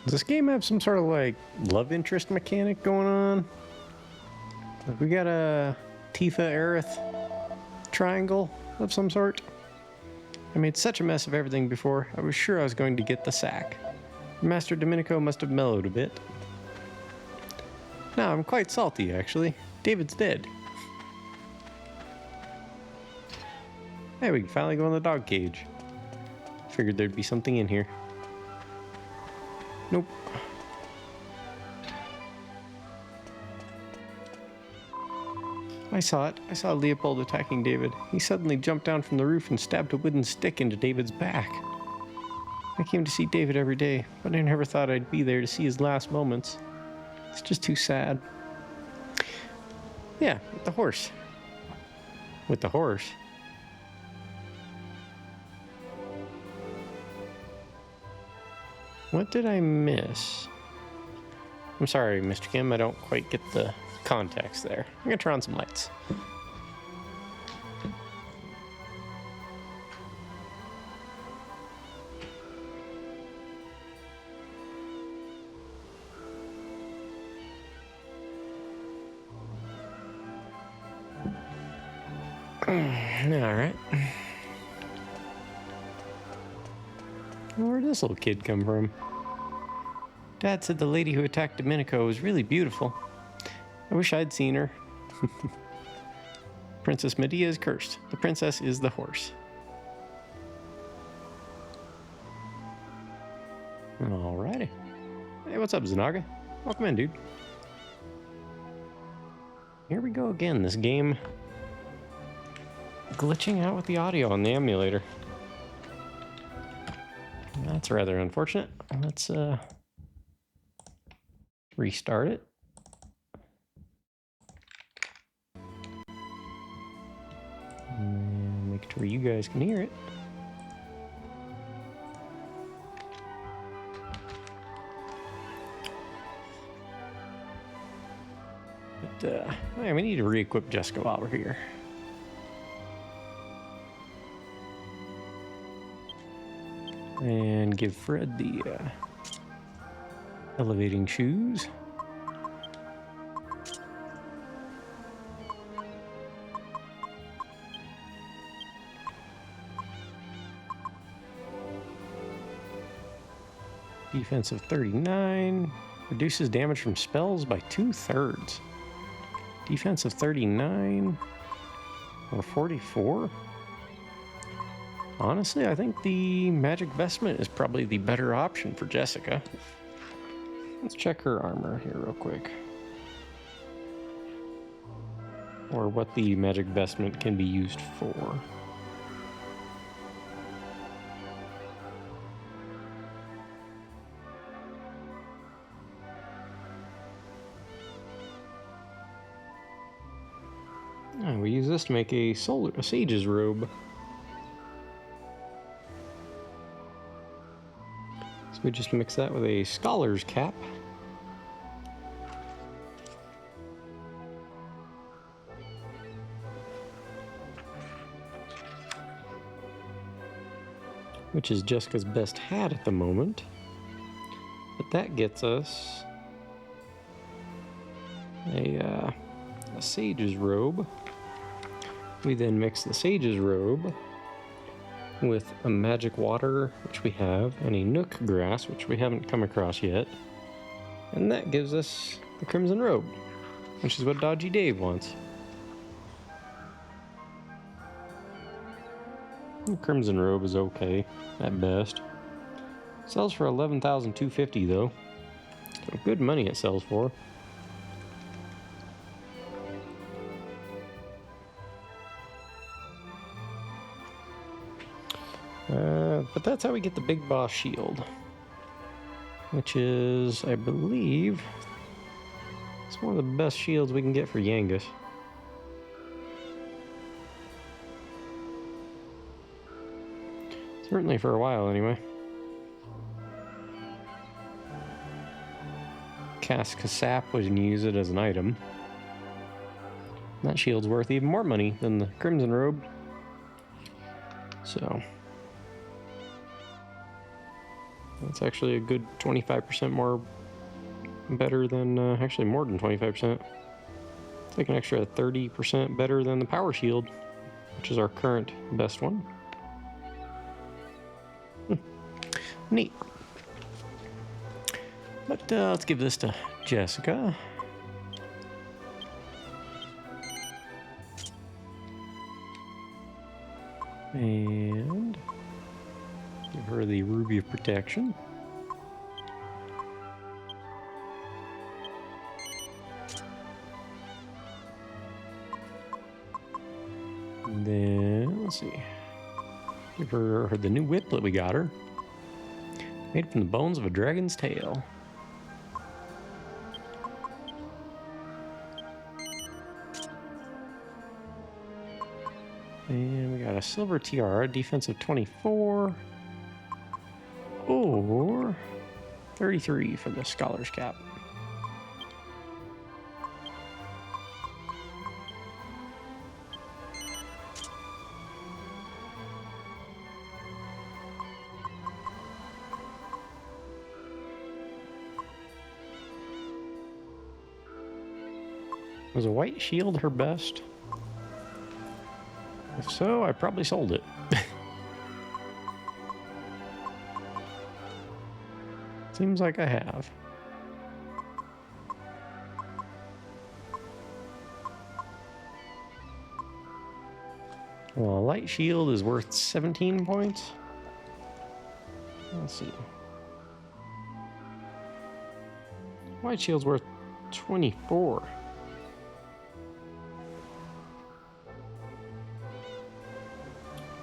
Does this game have some sort of like love interest mechanic going on? Like we got a Tifa Aerith triangle of some sort. I made such a mess of everything before, I was sure I was going to get the sack. Master Domenico must have mellowed a bit. Now I'm quite salty, actually. David's dead. Hey, we can finally go in the dog cage. Figured there'd be something in here. Nope. I saw it. I saw Leopold attacking David. He suddenly jumped down from the roof and stabbed a wooden stick into David's back. I came to see David every day, but I never thought I'd be there to see his last moments. It's just too sad. Yeah, with the horse. With the horse. What did I miss? I'm sorry, Mr. Kim, I don't quite get the context there. I'm gonna turn on some lights. Alright. Where'd this little kid come from? Dad said the lady who attacked Domenico was really beautiful. I wish I'd seen her. Princess Medea is cursed. The princess is the horse. Alrighty. Hey, what's up, Zanaga? Welcome in, dude. Here we go again. This game glitching out with the audio on the emulator. That's rather unfortunate. Let's restart it. And make sure you guys can hear it. But yeah, we need to re-equip Jessica while we're here. And give Fred the elevating shoes. Defense of 39. Reduces damage from spells by 2/3. Defense of 39 or 44. Honestly, I think the magic vestment is probably the better option for Jessica. Let's check her armor here real quick. Or what the magic vestment can be used for. Oh, we use this to make a sage's robe. We just mix that with a scholar's cap. Which is Jessica's best hat at the moment. But that gets us a sage's robe. We then mix the sage's robe with a magic water, which we have, and a nook grass, which we haven't come across yet. And that gives us the crimson robe. which is what Dodgy Dave wants. The Crimson Robe is okay, at best. Sells for 11,250 though. So good money it sells for. But that's how we get the Big Boss Shield, which is, I believe, it's one of the best shields we can get for Yangus. Certainly for a while, anyway. Cast Kasap was going to use it as an item. That shield's worth even more money than the Crimson Robe. So that's actually a good 25% more better than, actually more than 25%. It's like an extra 30% better than the Power Shield, which is our current best one. Neat. But let's give this to Jessica. And give her the Ruby of Protection. And then, let's see. Give her the new whip that we got her. Made from the bones of a dragon's tail. And we got a silver tiara, defensive 24, or 33 for the scholar's cap. Was a white shield her best? If so, I probably sold it. Seems like I have. Well, a light shield is worth 17 points. Let's see. White shield's worth 24.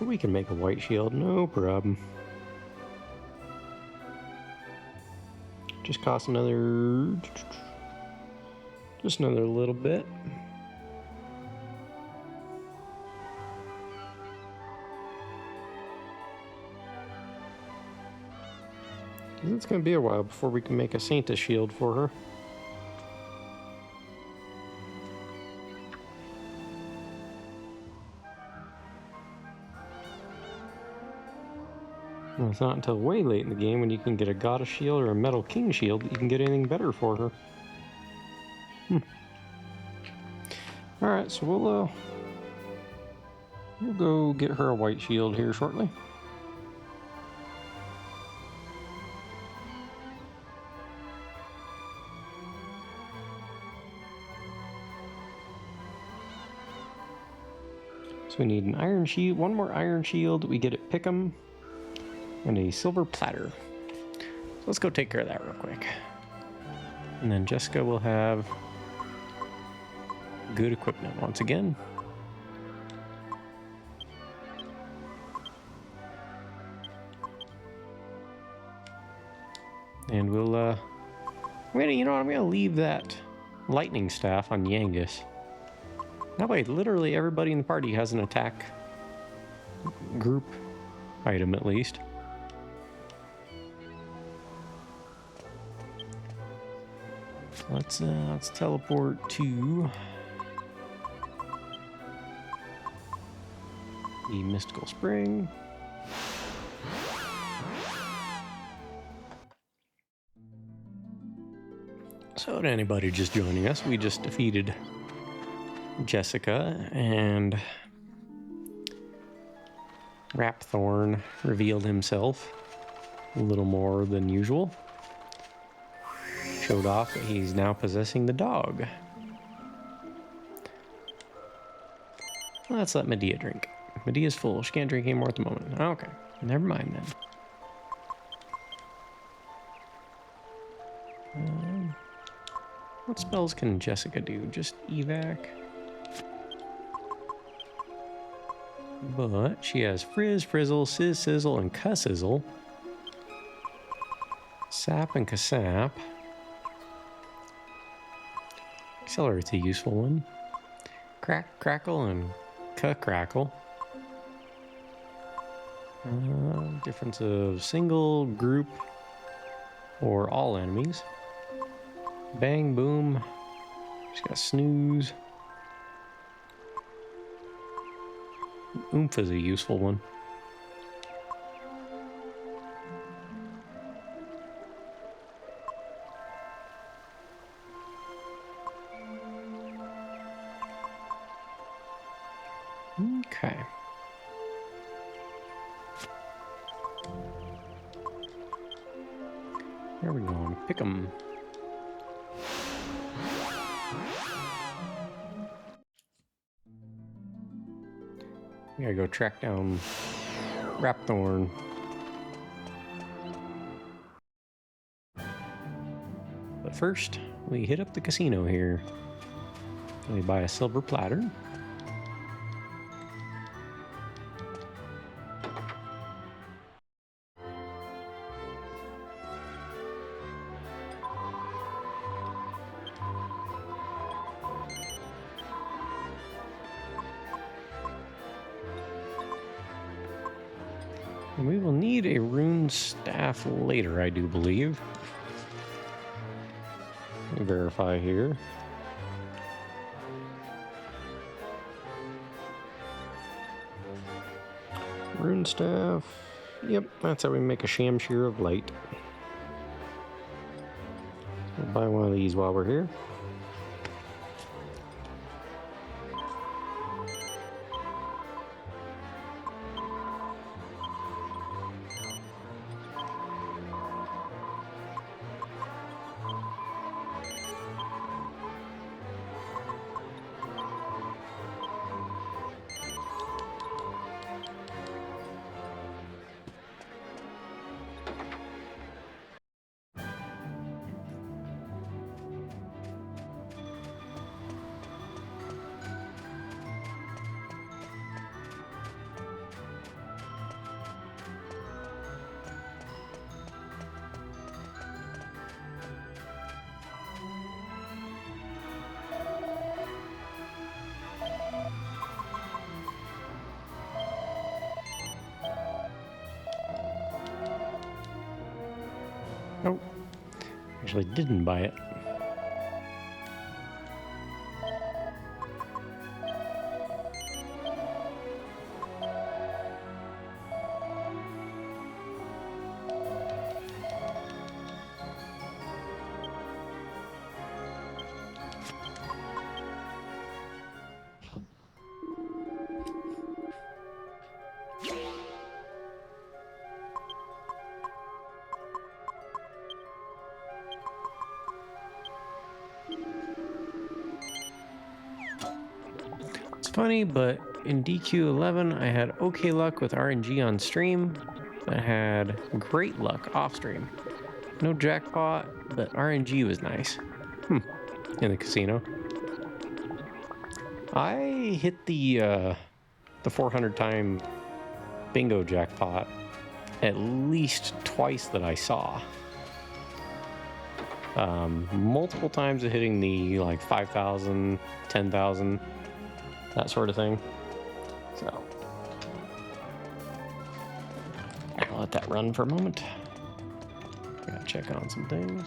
We can make a white shield, no problem. Just costs another... just another little bit. It's gonna be a while before we can make a Sainta shield for her. Well, it's not until way late in the game when you can get a Goddess shield or a Metal King shield that you can get anything better for her. Alright, so we'll go get her a white shield here shortly. So we need an iron shield, one more iron shield we get at Pick'em, and a silver platter. So let's go take care of that real quick. And then Jessica will have good equipment once again. And we'll, I'm gonna leave that lightning staff on Yangus. That way, literally everybody in the party has an attack group item at least. Let's teleport to the Mystical Spring. So to anybody just joining us, we just defeated Jessica, and Rapthorn revealed himself a little more than usual. Showed off that he's now possessing the dog. Let's let Medea drink. Medea's full. She can't drink anymore at the moment. Okay. Never mind then. What spells can Jessica do? Just evac? But she has Frizz, Frizzle, Sizz, Sizzle, and Cussizzle. Sap and Kasap. Accelerate's a useful one. Crack, Crackle, and Crackle. Difference of single, group, or all enemies. Bang, Boom. She's got Snooze. Oomph is a useful one. Okay. Where are we going? Pick 'em. We gotta go track down Rapthorn. But first, we hit up the casino here. We buy a silver platter. And we will need a rune staff later, I do believe. Let me verify here. Rune staff. Yep, that's how we make a Shamshir of Light. We'll buy one of these while we're here. Oh, actually didn't buy it. Funny, but in DQ11 I had okay luck with RNG on stream, but had great luck off stream. No jackpot, but RNG was nice. In the casino. I hit the 400 time bingo jackpot at least twice that I saw. Multiple times of hitting the like 5,000, 10,000. That sort of thing. So I'll let that run for a moment. Gotta check on some things.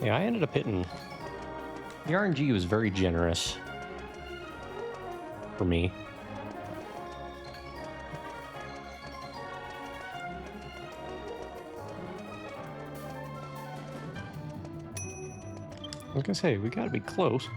Yeah, I ended up hitting... The RNG was very generous for me. Like I say, we gotta be close.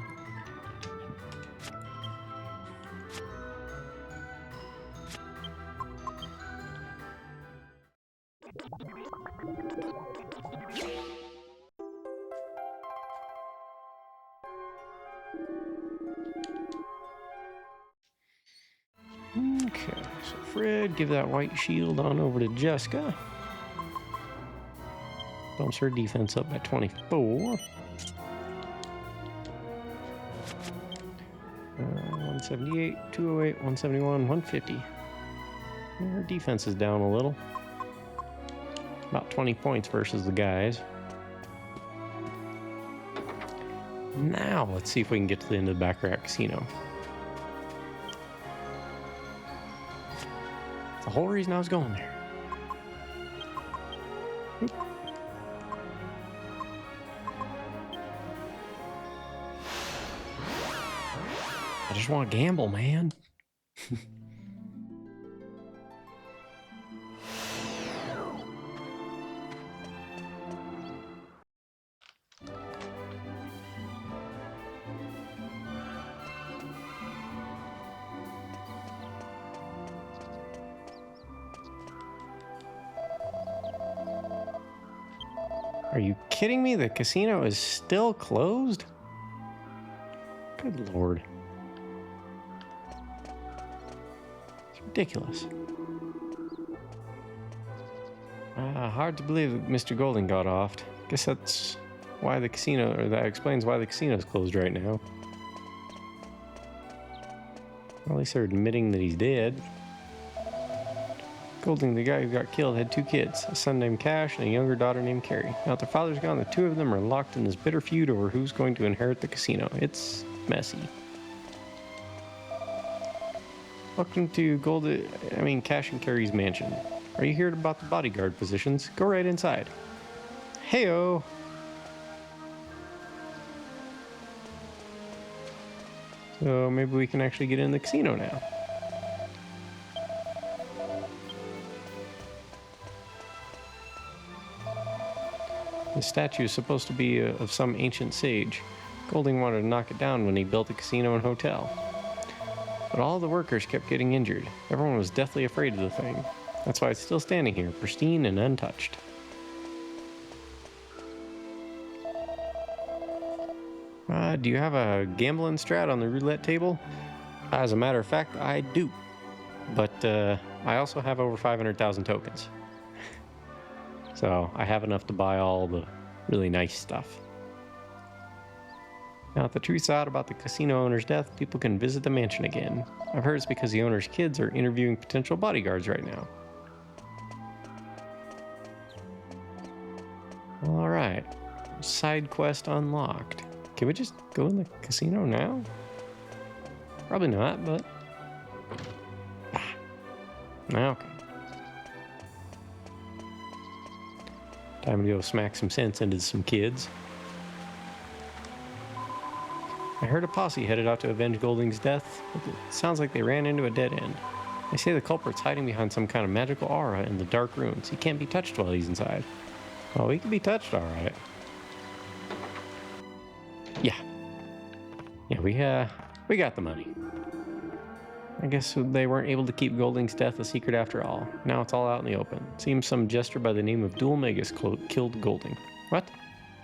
Okay, so Fred, give that white shield on over to Jessica. Bumps her defense up by 24. 178, 208, 171, 150. And her defense is down a little. About 20 points versus the guys. Now, let's see if we can get to the end of the Baccarat Casino. The whole reason I was going there. Oop. I just want to gamble, man. Are you kidding me? The casino is still closed? Good lord. It's ridiculous. Hard to believe that Mr. Golden got offed. Guess that's why the casino, or that explains why the casino is closed right now. Well, at least they're admitting that he's dead. Golding, the guy who got killed, had 2 kids, a son named Cash and a younger daughter named Carrie. Now that their father's gone, the 2 of them are locked in this bitter feud over who's going to inherit the casino. It's messy. Welcome to Cash and Carrie's mansion. Are you here about the bodyguard positions? Go right inside. Heyo! So maybe we can actually get in the casino now. The statue is supposed to be of some ancient sage. Golding wanted to knock it down when he built the casino and hotel. But all the workers kept getting injured. Everyone was deathly afraid of the thing. That's why it's still standing here, pristine and untouched. Do you have a gambling strat on the roulette table? As a matter of fact, I do. But I also have over 500,000 tokens. So I have enough to buy all the really nice stuff. Now that the truth's out about the casino owner's death, people can visit the mansion again. I've heard it's because the owner's kids are interviewing potential bodyguards right now. Alright. Side quest unlocked. Can we just go in the casino now? Probably not, but... Okay. Time to go smack some sense into some kids. I heard a posse headed out to avenge Golding's death, but it sounds like they ran into a dead end. They say the culprit's hiding behind some kind of magical aura in the dark ruins. He can't be touched while he's inside. Oh, he can be touched, alright. Yeah, we got the money. I guess they weren't able to keep Golding's death a secret after all. Now it's all out in the open. Seems some jester by the name of Dual Magus killed Golding. What?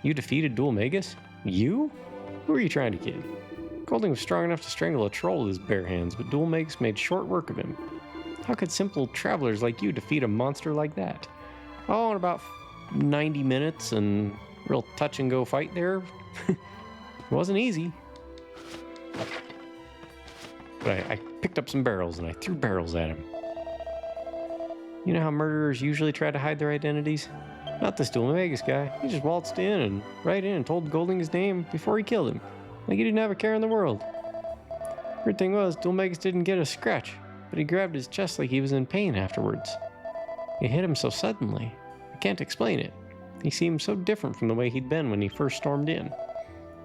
You defeated Dual Magus? You? Who are you trying to kid? Golding was strong enough to strangle a troll with his bare hands, but Dual Magus made short work of him. How could simple travelers like you defeat a monster like that? Oh, in about 90 minutes and real touch and go fight there. It wasn't easy. But I picked up some barrels and I threw barrels at him. You know how murderers usually try to hide their identities? Not this Dual Magus guy. He just waltzed right in and told Golding his name before he killed him. Like he didn't have a care in the world. Weird thing was, Dual Magus didn't get a scratch, but he grabbed his chest like he was in pain afterwards. It hit him so suddenly. I can't explain it. He seemed so different from the way he'd been when he first stormed in.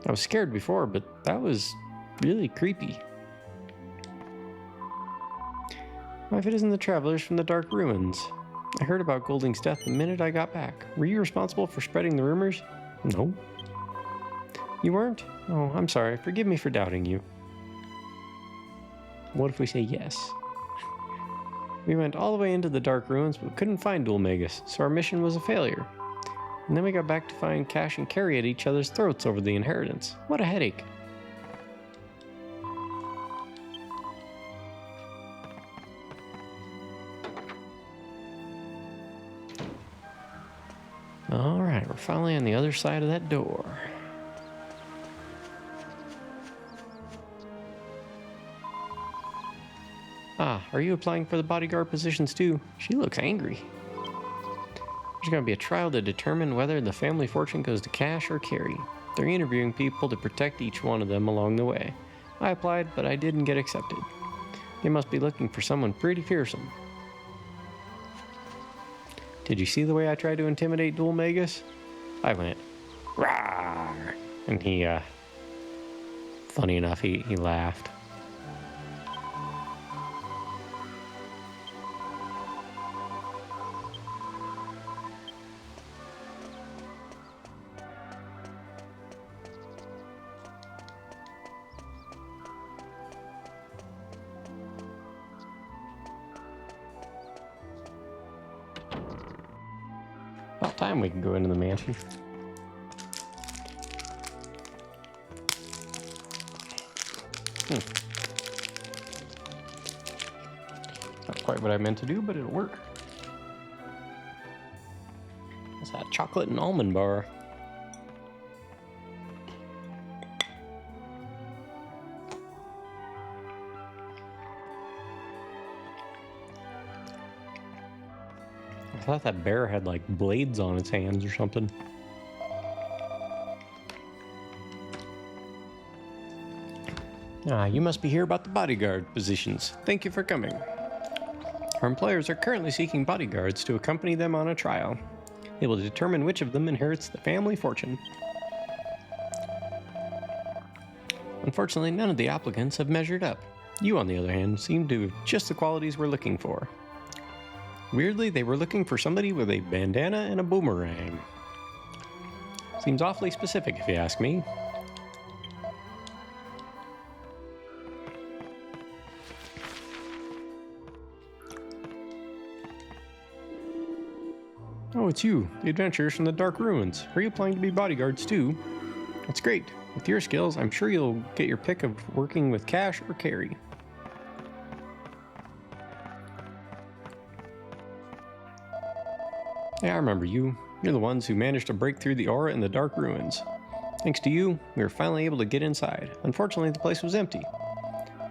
I was scared before, but that was really creepy. Why, if it isn't the travelers from the Dark Ruins? I heard about Golding's death the minute I got back. Were you responsible for spreading the rumors? No. You weren't? Oh, I'm sorry. Forgive me for doubting you. What if we say yes? We went all the way into the Dark Ruins, but couldn't find Dulmagus, so our mission was a failure. And then we got back to find Cash and Carrie at each other's throats over the inheritance. What a headache. Alright, we're finally on the other side of that door. Ah, are you applying for the bodyguard positions too? She looks angry. There's going to be a trial to determine whether the family fortune goes to Cash or Carrie. They're interviewing people to protect each one of them along the way. I applied, but I didn't get accepted. They must be looking for someone pretty fearsome. Did you see the way I tried to intimidate Dulmagus? I went, "Rawr!" And he, funny enough, he laughed. About time we can go into the mansion. Not quite what I meant to do, but it'll work. It's that chocolate and almond bar. I thought that bear had like blades on its hands or something. Ah, you must be here about the bodyguard positions. Thank you for coming. Our employers are currently seeking bodyguards to accompany them on a trial. It will determine which of them inherits the family fortune. Unfortunately, none of the applicants have measured up. You, on the other hand, seem to have just the qualities we're looking for. Weirdly, they were looking for somebody with a bandana and a boomerang. Seems awfully specific, if you ask me. Oh, it's you, the adventurers from the Dark Ruins. Are you applying to be bodyguards too? That's great. With your skills, I'm sure you'll get your pick of working with Cash or Carrie. Yeah, I remember you. You're the ones who managed to break through the aura in the Dark Ruins. Thanks to you, we were finally able to get inside. Unfortunately, the place was empty.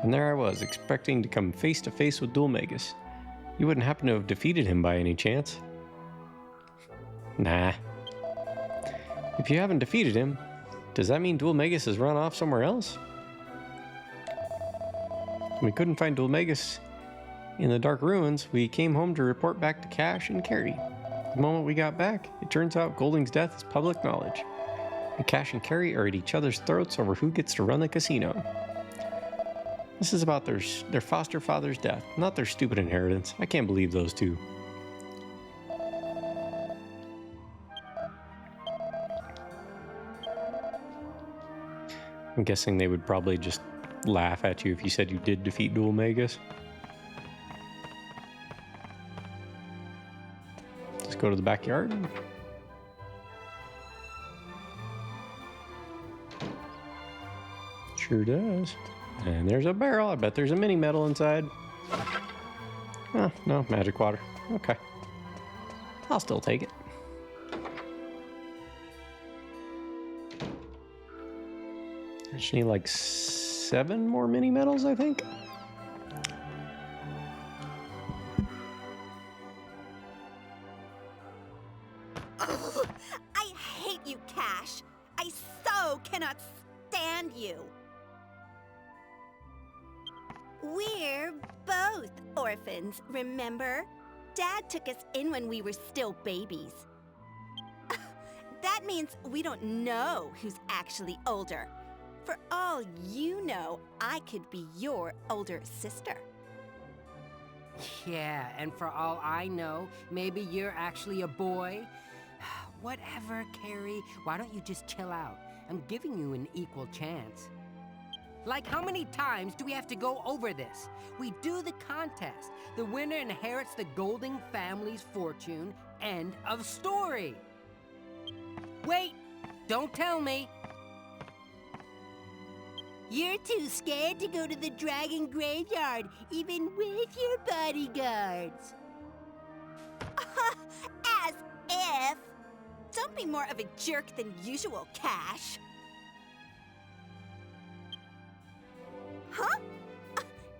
And there I was, expecting to come face to face with Dulmagus. You wouldn't happen to have defeated him by any chance? Nah. If you haven't defeated him, does that mean Dulmagus has run off somewhere else? We couldn't find Dulmagus in the Dark Ruins. We came home to report back to Cash and Carrie. The moment we got back, it turns out Golding's death is public knowledge. And Cash and Carrie are at each other's throats over who gets to run the casino. This is about their foster father's death, not their stupid inheritance. I can't believe those two. I'm guessing they would probably just laugh at you if you said you did defeat Dulmagus. Let's go to the backyard. Sure does. And there's a barrel. I bet there's a mini medal inside. Oh, no, magic water. Okay. I'll still take it. I just need like 7 more mini medals, I think. Ugh, I hate you, Cash. I so cannot stand you. We're both orphans, remember? Dad took us in when we were still babies. That means we don't know who's actually older. For all you know, I could be your older sister. Yeah, and for all I know, maybe you're actually a boy. Whatever, Carrie. Why don't you just chill out? I'm giving you an equal chance. Like, how many times do we have to go over this? We do the contest. The winner inherits the Golding family's fortune. End of story. Wait! Don't tell me! You're too scared to go to the dragon graveyard, even with your bodyguards. As if! Don't be more of a jerk than usual, Cash. Huh?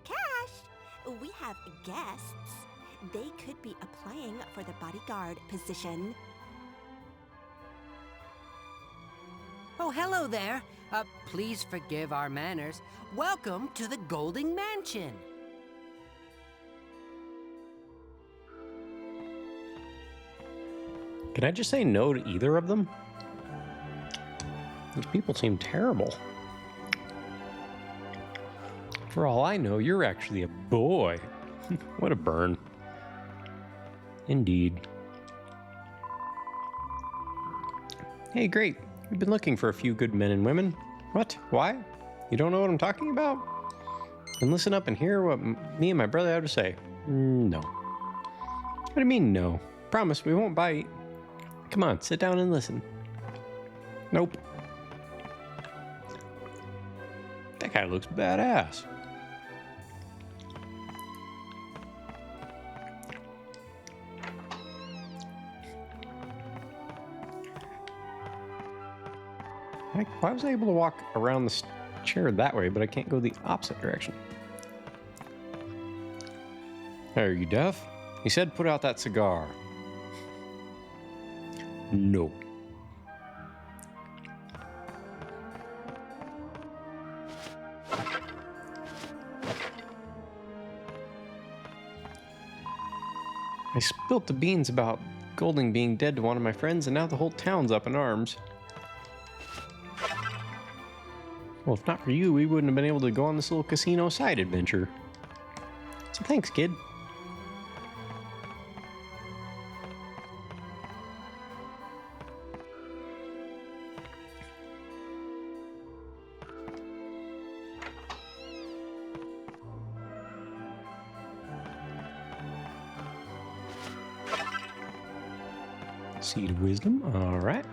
Cash, we have guests. They could be applying for the bodyguard position. Oh, hello there. Please forgive our manners. Welcome to the Golding Mansion. Can I just say no to either of them? These people seem terrible. For all I know, you're actually a boy. What a burn. Indeed. Hey, great. We've been looking for a few good men and women. What? Why? You don't know what I'm talking about? Then listen up and hear what me and my brother have to say. No. What do you mean, no? Promise we won't bite. Come on, sit down and listen. Nope. That guy looks badass. Why was I able to walk around this chair that way, but I can't go the opposite direction? Are you deaf? He said put out that cigar. No. I spilt the beans about Golding being dead to one of my friends, and now the whole town's up in arms. Well, if not for you, we wouldn't have been able to go on this little casino side adventure. So thanks, kid. Seed of wisdom, all right.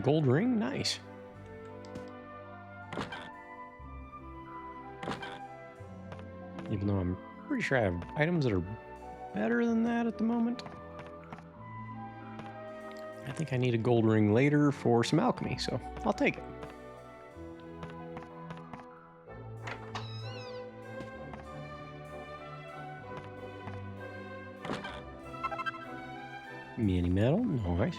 Gold ring, nice. Even though I'm pretty sure I have items that are better than that at the moment. I think I need a gold ring later for some alchemy, so I'll take it. Mini metal, nice.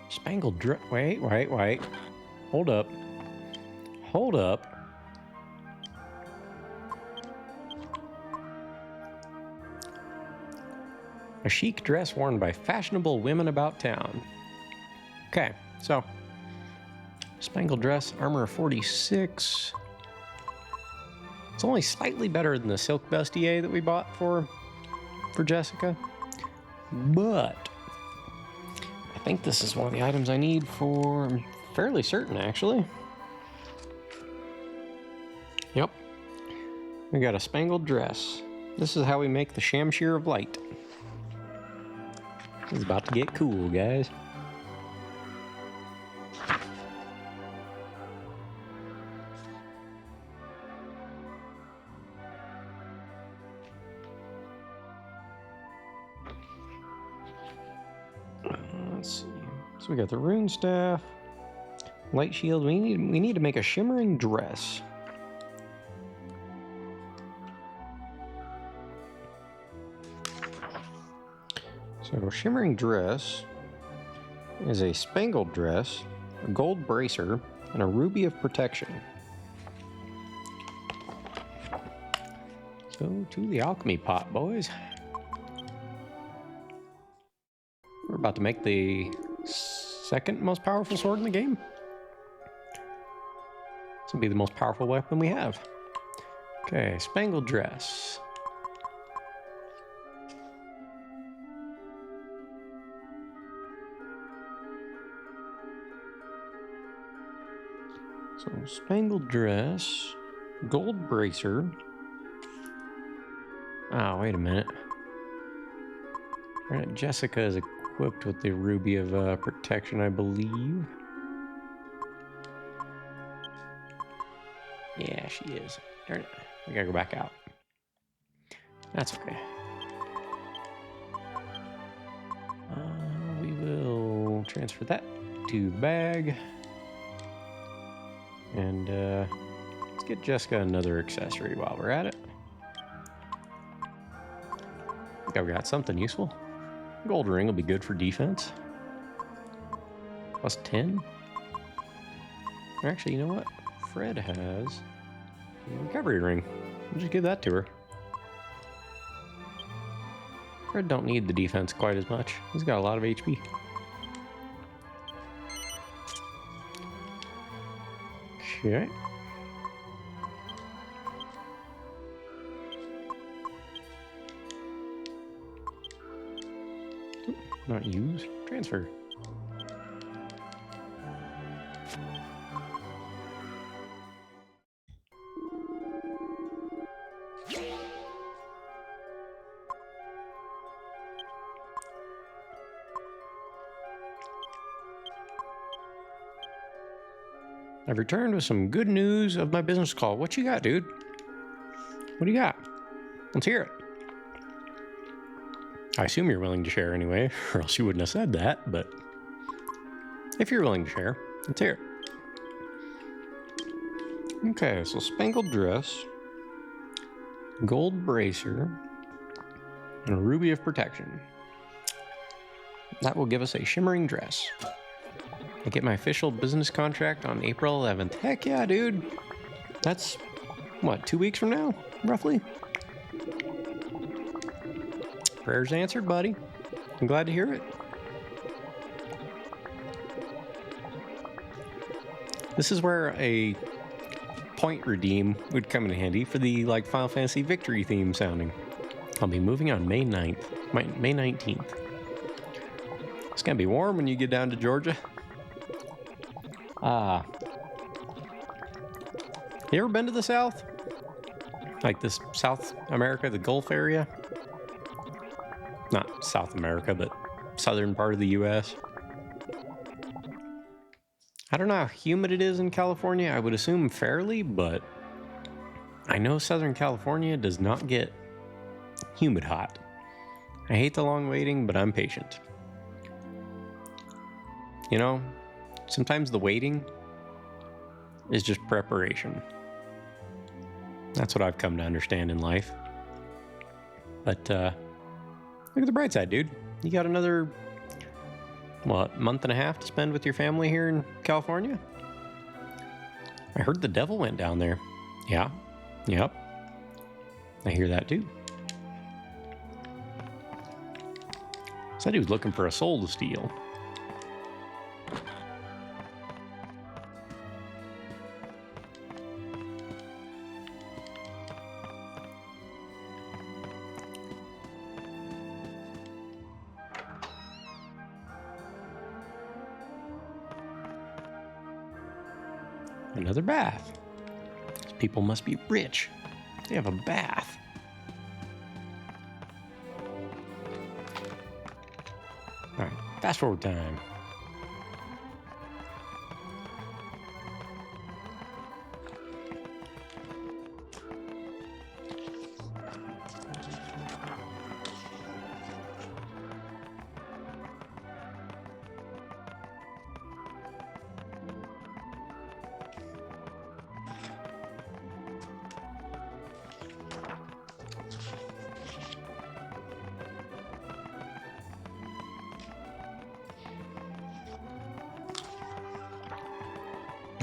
Spangled dress. Wait. Hold up. Hold up. A chic dress worn by fashionable women about town. Okay, so spangled dress, armor of 46. It's only slightly better than the silk bustier that we bought for Jessica, but I think this is one of the items I need for. I'm fairly certain, actually. Yep, we got a spangled dress. This is how we make the Shamshir of Light. This is about to get cool, guys. Let's see. So we got the rune staff, light shield. We need to make a shimmering dress. So, shimmering dress is a spangled dress, a gold bracer, and a ruby of protection. So, to the alchemy pot, boys. We're about to make the second most powerful sword in the game. This will be the most powerful weapon we have. Okay, spangled dress. So, spangled dress, gold bracer. Oh, wait a minute. Right, Jessica is equipped with the ruby of protection, I believe. Yeah, she is. Darn it. We gotta go back out. That's okay. We will transfer that to the bag. And let's get Jessica another accessory while we're at it. I think I've got something useful. Gold ring will be good for defense. Plus 10. Or actually, you know what? Fred has a recovery ring. We'll just give that to her. Fred don't need the defense quite as much. He's got a lot of HP. Okay. Not use. Transfer. I've returned with some good news of my business call. What you got, dude? What do you got? Let's hear it. I assume you're willing to share anyway, or else you wouldn't have said that, but if you're willing to share, let's hear it. Okay, so spangled dress, gold bracer, and a ruby of protection. That will give us a shimmering dress. I get my official business contract on April 11th. Heck yeah, dude. That's, what, 2 weeks from now, roughly? Prayers answered, buddy. I'm glad to hear it. This is where a point redeem would come in handy for the, like, Final Fantasy Victory theme sounding. I'll be moving on May 9th. May 19th. It's gonna be warm when you get down to Georgia. You ever been to the South? Like this South America, the Gulf area? Not South America, but southern part of the U.S. I don't know how humid it is in California. I would assume fairly, but I know Southern California does not get humid hot. I hate the long waiting, but I'm patient. You know, sometimes the waiting is just preparation. That's what I've come to understand in life. But look at the bright side, dude. You got another, what, month and a half to spend with your family here in California? I heard the devil went down there. Yeah. Yep. I hear that too. Said he was looking for a soul to steal. Another bath. These people must be rich. They have a bath. All right, fast forward time.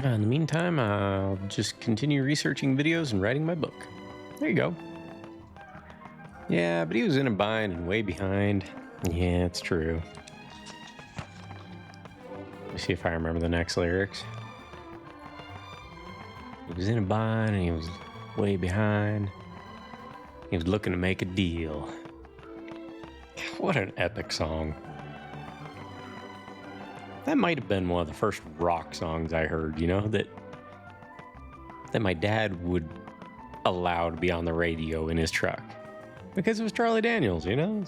In the meantime, I'll just continue researching videos and writing my book. There you go. Yeah, but he was in a bind and way behind. Yeah, it's true. Let me see if I remember the next lyrics. He was in a bind and he was way behind. He was looking to make a deal. What an epic song. That might have been one of the first rock songs I heard, you know, that my dad would allow to be on the radio in his truck. Because it was Charlie Daniels, you know?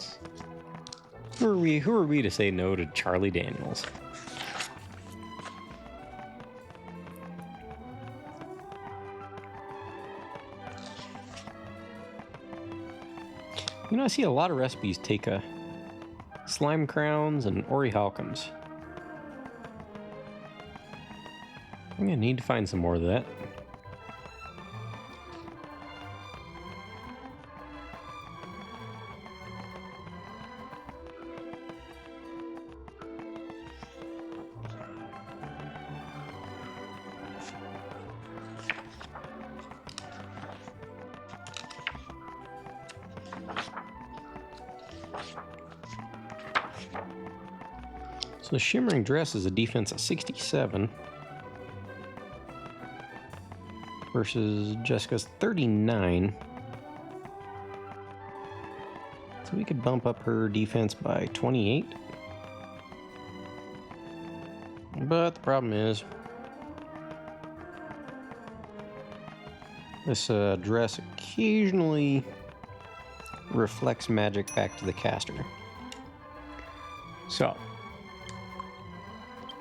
Who are we to say no to Charlie Daniels? You know, I see a lot of recipes take slime crowns and orichalcums. I'm gonna need to find some more of that. So the Shimmering Dress is a defense of 67 versus Jessica's 39. So we could bump up her defense by 28. But the problem is this dress occasionally reflects magic back to the caster. So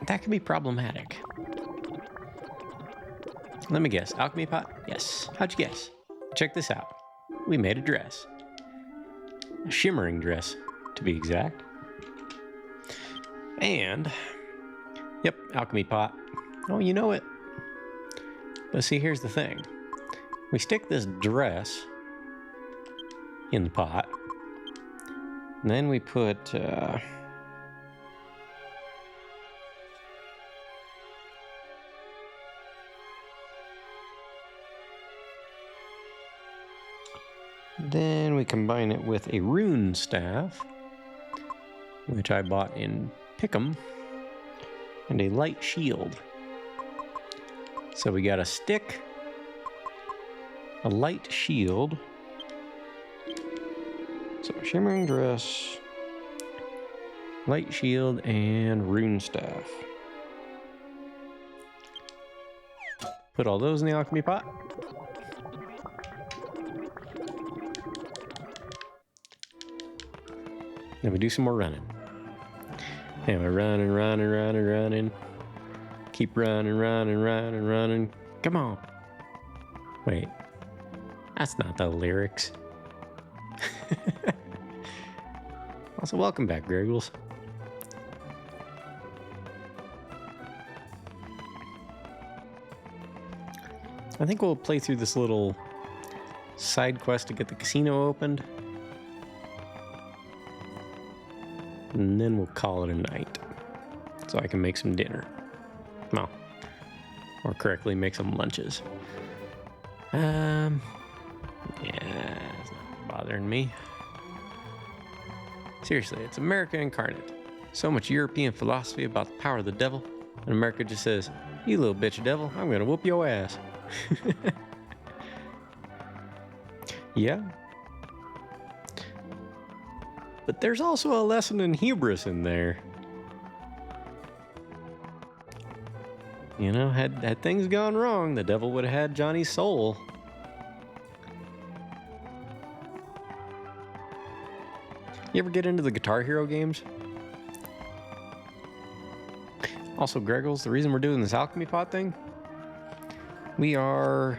that can be problematic. Let me guess. Alchemy pot? Yes. How'd you guess? Check this out. We made a dress. A shimmering dress, to be exact. And, yep, alchemy pot. Oh, you know it. But see, here's the thing. We stick this dress in the pot. And then we put... Then we combine it with a rune staff, which I bought in Pick'em, and a light shield. So we got a stick, a light shield, so shimmering dress, light shield, and rune staff. Put all those in the alchemy pot. Then we do some more running. Anyway, running. Keep running. Come on. Wait. That's not the lyrics. Also, welcome back, Gregles. I think we'll play through this little side quest to get the casino opened. And then we'll call it a night. So I can make some dinner. Well, more correctly, make some lunches. Yeah, it's not bothering me. Seriously, it's America incarnate. So much European philosophy about the power of the devil. And America just says, you little bitch of devil, I'm gonna whoop your ass. Yeah. But there's also a lesson in hubris in there. You know, had things gone wrong, the devil would have had Johnny's soul. You ever get into the Guitar Hero games? Also, Greggles, the reason we're doing this alchemy pot thing, we are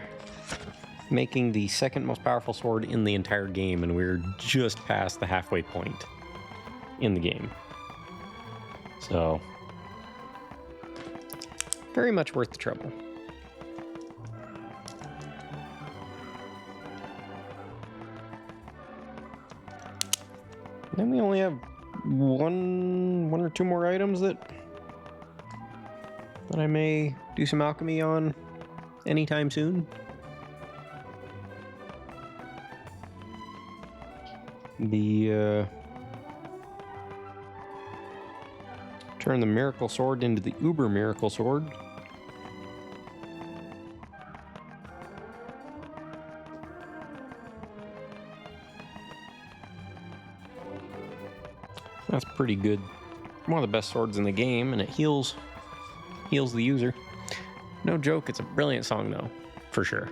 making the second most powerful sword in the entire game, and we're just past the halfway point in the game. So, very much worth the trouble. Then we only have one or two more items that I may do some alchemy on anytime soon. Turn the miracle sword into the uber miracle sword. That's pretty good. One of the best swords in the game, and it heals the user. No joke, it's a brilliant song though, for sure.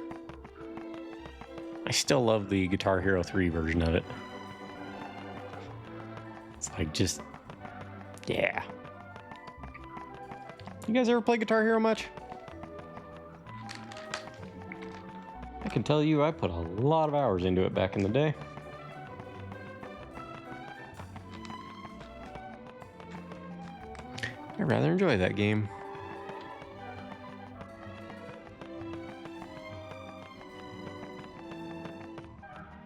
I still love the Guitar Hero 3 version of it. It's like just, yeah. You guys ever play Guitar Hero much? I can tell you I put a lot of hours into it back in the day. I rather enjoy that game.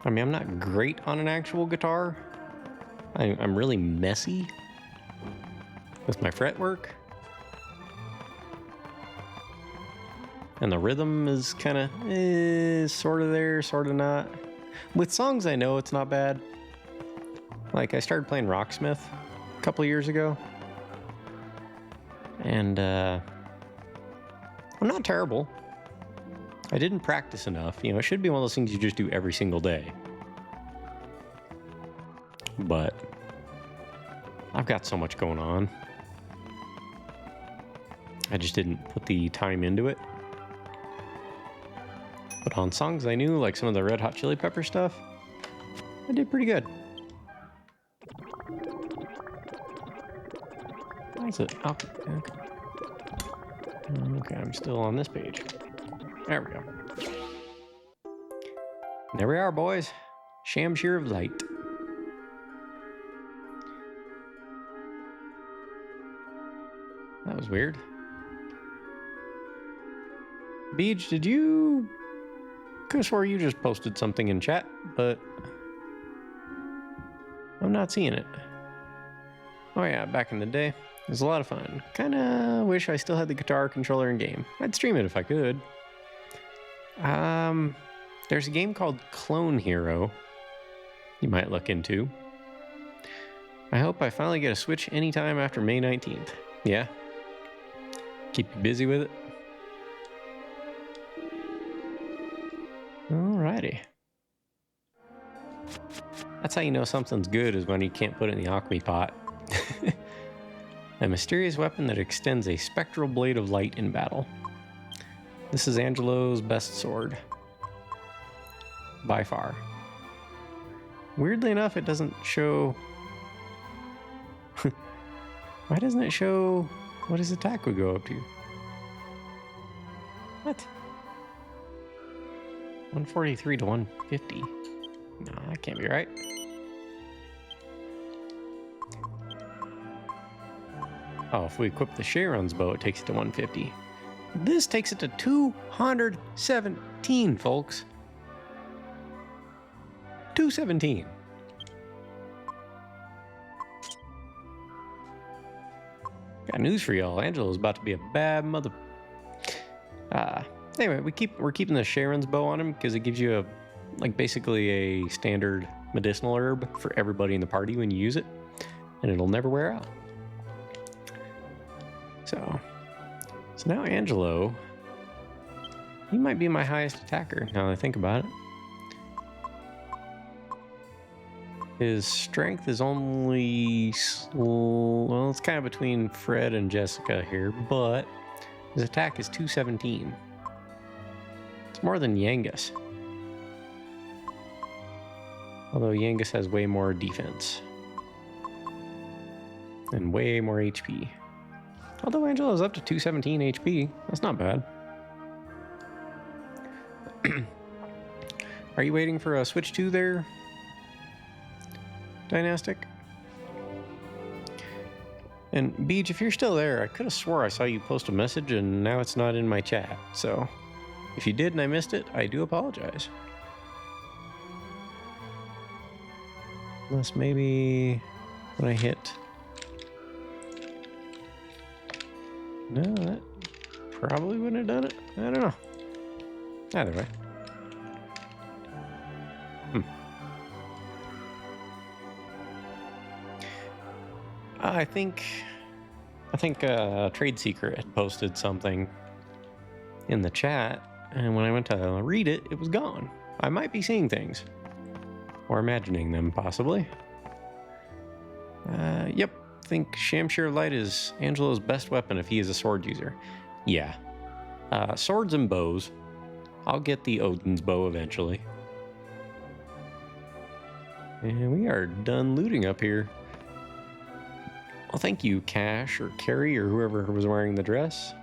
I mean, I'm not great on an actual guitar. I'm really messy with my fretwork. And the rhythm is kind of sort of there, sort of not. With songs I know it's not bad. Like I started playing Rocksmith a couple years ago. And I'm not terrible. I didn't practice enough. You know, it should be one of those things you just do every single day. But I've got so much going on. I just didn't put the time into it. But on songs I knew, like some of the Red Hot Chili Pepper stuff, I did pretty good. Why is it up? Okay, I'm still on this page. There we go. There we are, boys. Shamshir of Light. That was weird. Beej, did you... I could have swore you just posted something in chat, but I'm not seeing it. Oh yeah, back in the day. It was a lot of fun. Kinda wish I still had the guitar controller in game. I'd stream it if I could. There's a game called Clone Hero you might look into. I hope I finally get a Switch anytime after May 19th. Yeah? Keep you busy with it? Alrighty. That's how you know something's good, is when you can't put it in the alchemy pot. A mysterious weapon that extends a spectral blade of light in battle. This is Angelo's best sword. By far. Weirdly enough, it doesn't show... Why doesn't it show what his attack would go up to? What? 143 to 150. No, that can't be right. Oh, if we equip the Sharon's bow, it takes it to 150. This takes it to 217, folks. 217. Got news for y'all. Angelo's about to be a bad mother. Anyway, we're keeping the Sharon's bow on him because it gives you basically a standard medicinal herb for everybody in the party when you use it, and it'll never wear out. So now Angelo, he might be my highest attacker now that I think about it. His strength is only, well, it's kind of between Fred and Jessica here, but his attack is 217. It's more than Yangus. Although Yangus has way more defense. And way more HP. Although Angelo's up to 217 HP, that's not bad. Are you waiting for a Switch 2 there, Dynastic? And Beej, if you're still there, I could have swore I saw you post a message and now it's not in my chat. So if you did and I missed it, I do apologize. Unless maybe when I hit... No, that probably wouldn't have done it. I don't know. Either way. I think Trade Secret had posted something in the chat, and when I went to read it, it was gone. I might be seeing things. Or imagining them, possibly. Yep. I think Shamshir Light is Angelo's best weapon if he is a sword user. Yeah. Swords and bows. I'll get the Odin's bow eventually. And we are done looting up here. Well, thank you, Cash or Carrie or whoever was wearing the dress.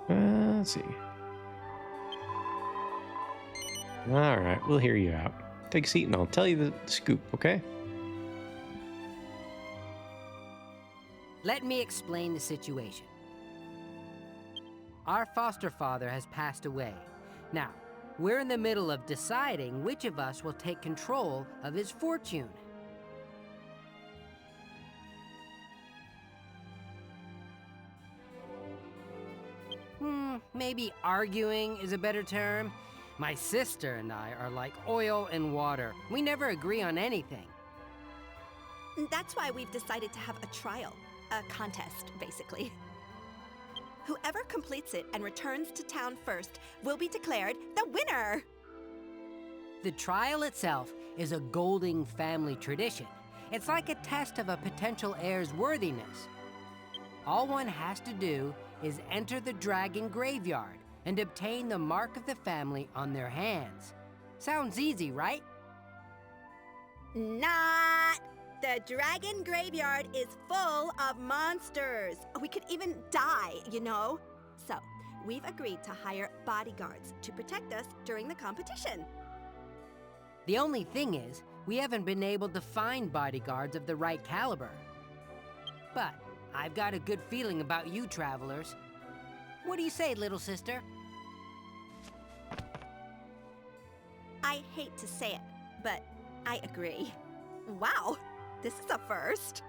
Let's see. All right, we'll hear you out. Take a seat and I'll tell you the scoop, okay? Let me explain the situation. Our foster father has passed away. Now, we're in the middle of deciding which of us will take control of his fortune. Maybe arguing is a better term. My sister and I are like oil and water. We never agree on anything. That's why we've decided to have a trial. A contest, basically. Whoever completes it and returns to town first will be declared the winner! The trial itself is a Golding family tradition. It's like a test of a potential heir's worthiness. All one has to do is enter the dragon graveyard and obtain the mark of the family on their hands. Sounds easy, right? Not! The dragon graveyard is full of monsters. We could even die, you know? So, we've agreed to hire bodyguards to protect us during the competition. The only thing is, we haven't been able to find bodyguards of the right caliber. But I've got a good feeling about you travelers. What do you say, little sister? I hate to say it, but I agree. Wow, this is a first.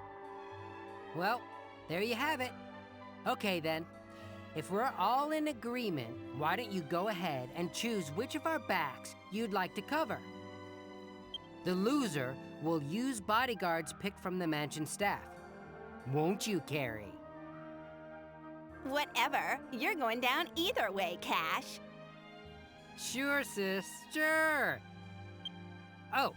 Well, there you have it. Okay then, if we're all in agreement, why don't you go ahead and choose which of our backs you'd like to cover? The loser will use bodyguards picked from the mansion staff. Won't you, Carrie? Whatever. You're going down either way, Cash. Sure, sis, sure. Oh,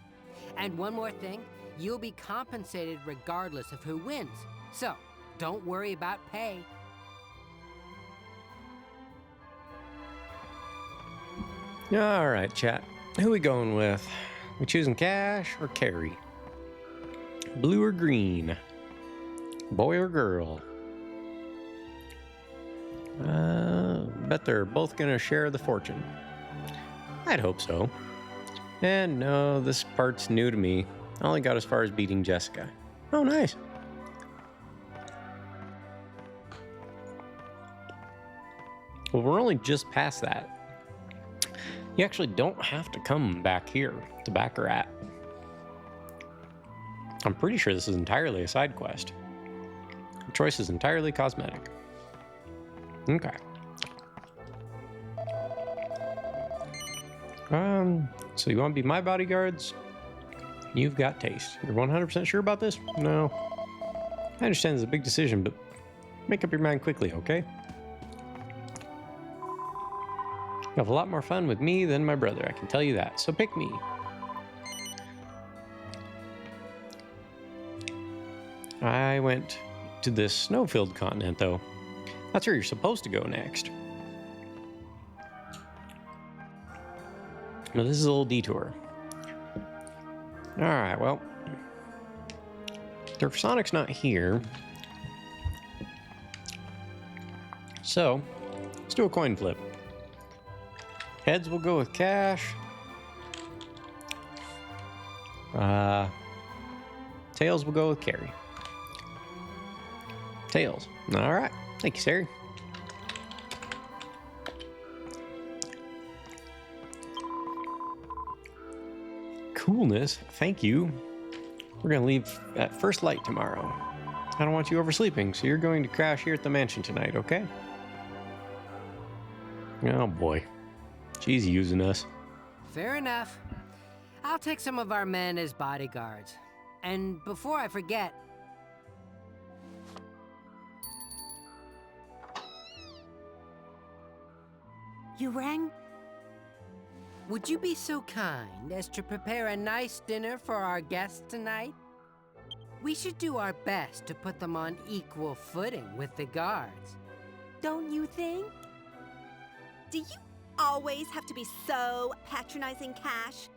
and one more thing. You'll be compensated regardless of who wins. So, don't worry about pay. All right, chat. Who we going with? We choosing Cash or Carrie? Blue or green? Boy or girl? Bet they're both gonna share the fortune. I'd hope so. And no, this part's new to me. I only got as far as beating Jessica. Oh, nice. Well, we're only just past that. You actually don't have to come back here to back her at. I'm pretty sure this is entirely a side quest. The choice is entirely cosmetic. Okay. So you want to be my bodyguards? You've got taste. You're 100% sure about this? No. I understand it's a big decision, but make up your mind quickly, okay? You have a lot more fun with me than my brother, I can tell you that. So pick me. I went to this snow-filled continent, though. That's where you're supposed to go next. Now, this is a little detour. Alright, well. Sonic's not here. So, let's do a coin flip. Heads will go with Cash. Tails will go with Carrie. Tails. Alright. Thank you, Sari. Coolness. Thank you. We're going to leave at first light tomorrow. I don't want you oversleeping, so you're going to crash here at the mansion tonight, okay? Oh boy. She's using us. Fair enough. I'll take some of our men as bodyguards. And before I forget... You rang? Would you be so kind as to prepare a nice dinner for our guests tonight? We should do our best to put them on equal footing with the guards. Don't you think? Do you always have to be so patronizing, Cash?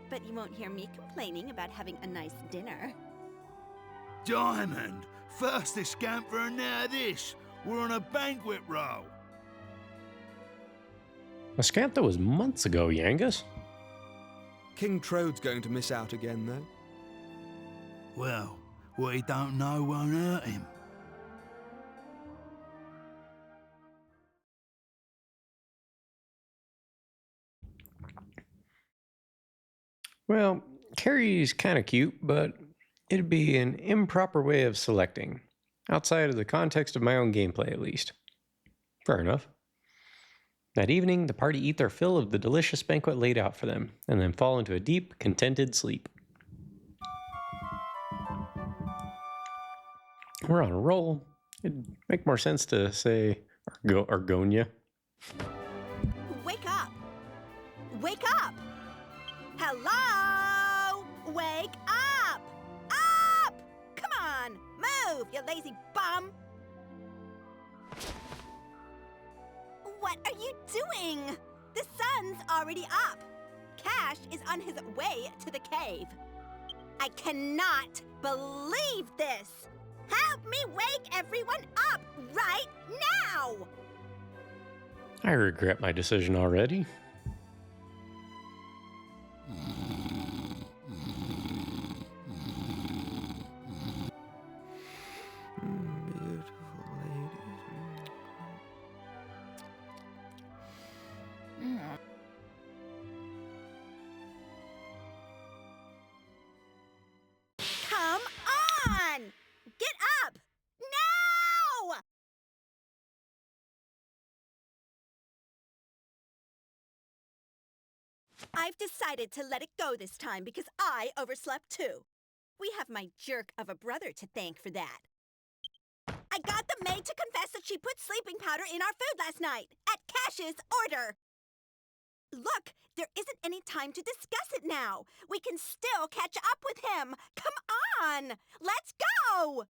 But you won't hear me complaining about having a nice dinner. Diamond, first this scamper and now this. We're on a banquet roll. Ascantha was months ago, Yangus. King Trode's going to miss out again, though. Well, what he don't know won't hurt him. Well, Carrie's kind of cute, but it'd be an improper way of selecting. Outside of the context of my own gameplay, at least. Fair enough. That evening, the party eat their fill of the delicious banquet laid out for them, and then fall into a deep, contented sleep. We're on a roll. It'd make more sense to say Argonia. Wake up! Wake up! Hello! Wake up! Up! Come on, move, you lazy bum! What are you doing? The sun's already up. Cash is on his way to the cave. I cannot believe this. Help me wake everyone up right now! I regret my decision already. Come on! Get up! Now! I've decided to let it go this time because I overslept too. We have my jerk of a brother to thank for that. I got the maid to confess that she put sleeping powder in our food last night, at Cash's order. Look, there isn't any time to discuss it now. We can still catch up with him. Come on, let's go!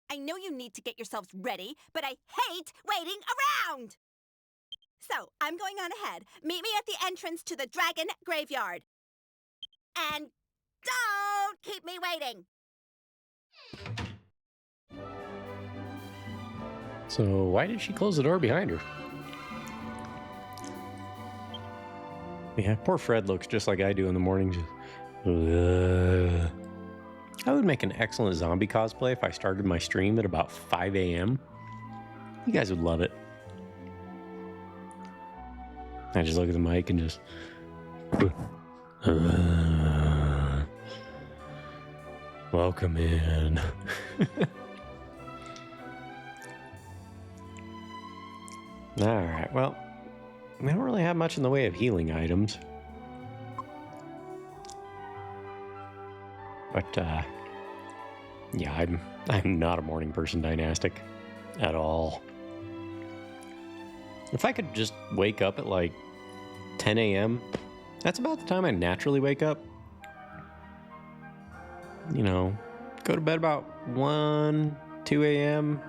I know you need to get yourselves ready, but I hate waiting around! So, I'm going on ahead. Meet me at the entrance to the Dragon Graveyard. And don't keep me waiting! So why did she close the door behind her? Yeah, poor Fred looks just like I do in the mornings. Ugh. I would make an excellent zombie cosplay if I started my stream at about 5 a.m. You guys would love it. I just look at the mic and just... welcome in. Alright, well, we don't really have much in the way of healing items. But, yeah, I'm not a morning person dynastic at all. If I could just wake up at like 10 a.m., that's about the time I naturally wake up. You know, go to bed about 1, 2 a.m.,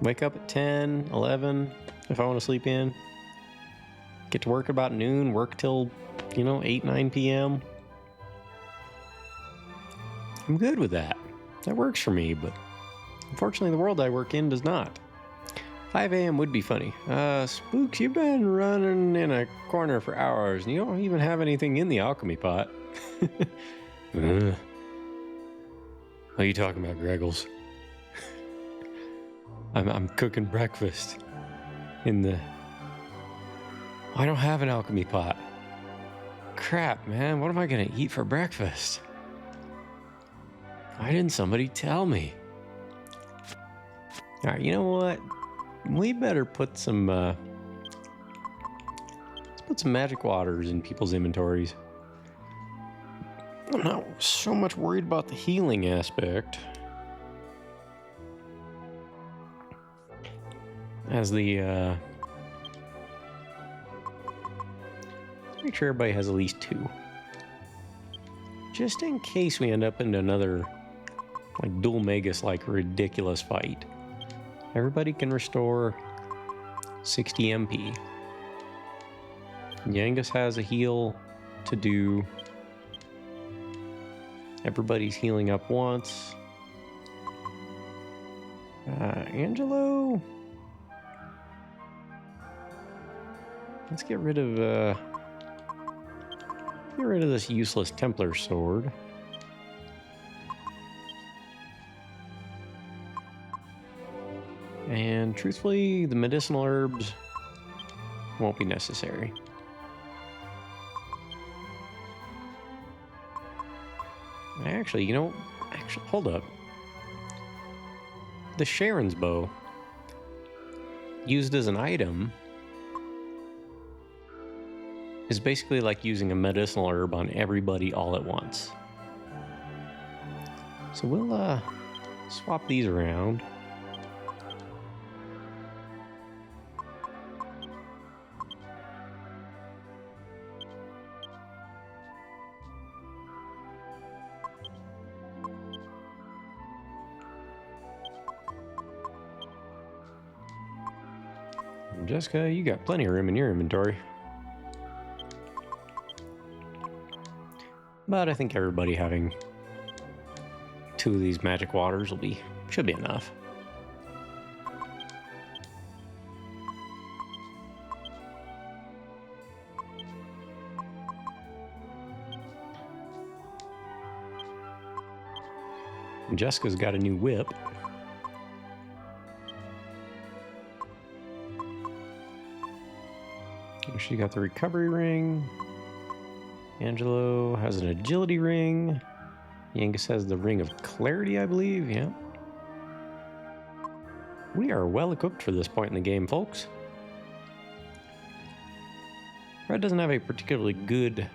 wake up at 10, 11 if I want to sleep in. Get to work about noon, work till, 8, 9 p.m. I'm good with that. That works for me, but unfortunately the world I work in does not. 5 a.m. would be funny. Spooks, you've been running in a corner for hours and you don't even have anything in the alchemy pot. What are you talking about, Greggles? I'm cooking breakfast in the... I don't have an alchemy pot. Crap, man. What am I gonna eat for breakfast? Why didn't somebody tell me? Alright, you know what? We better put some, let's put some magic waters in people's inventories. I'm not so much worried about the healing aspect as the, let's make sure everybody has at least 2. Just in case we end up in another, like, dual magus-like ridiculous fight. Everybody can restore 60 MP. Yangus has a heal to do. Everybody's healing up once. Angelo? Let's get rid of this useless Templar sword. And truthfully, the medicinal herbs won't be necessary. Actually, hold up. The Sharon's bow, used as an item, is basically like using a medicinal herb on everybody all at once. So we'll swap these around. Jessica, you got plenty of room in your inventory. But I think everybody having 2 of these magic waters should be enough. And Jessica's got a new whip. She got the recovery ring. Angelo has an agility ring. Yangus has the ring of clarity, I believe. Yeah. We are well equipped for this point in the game, folks. Red doesn't have a particularly good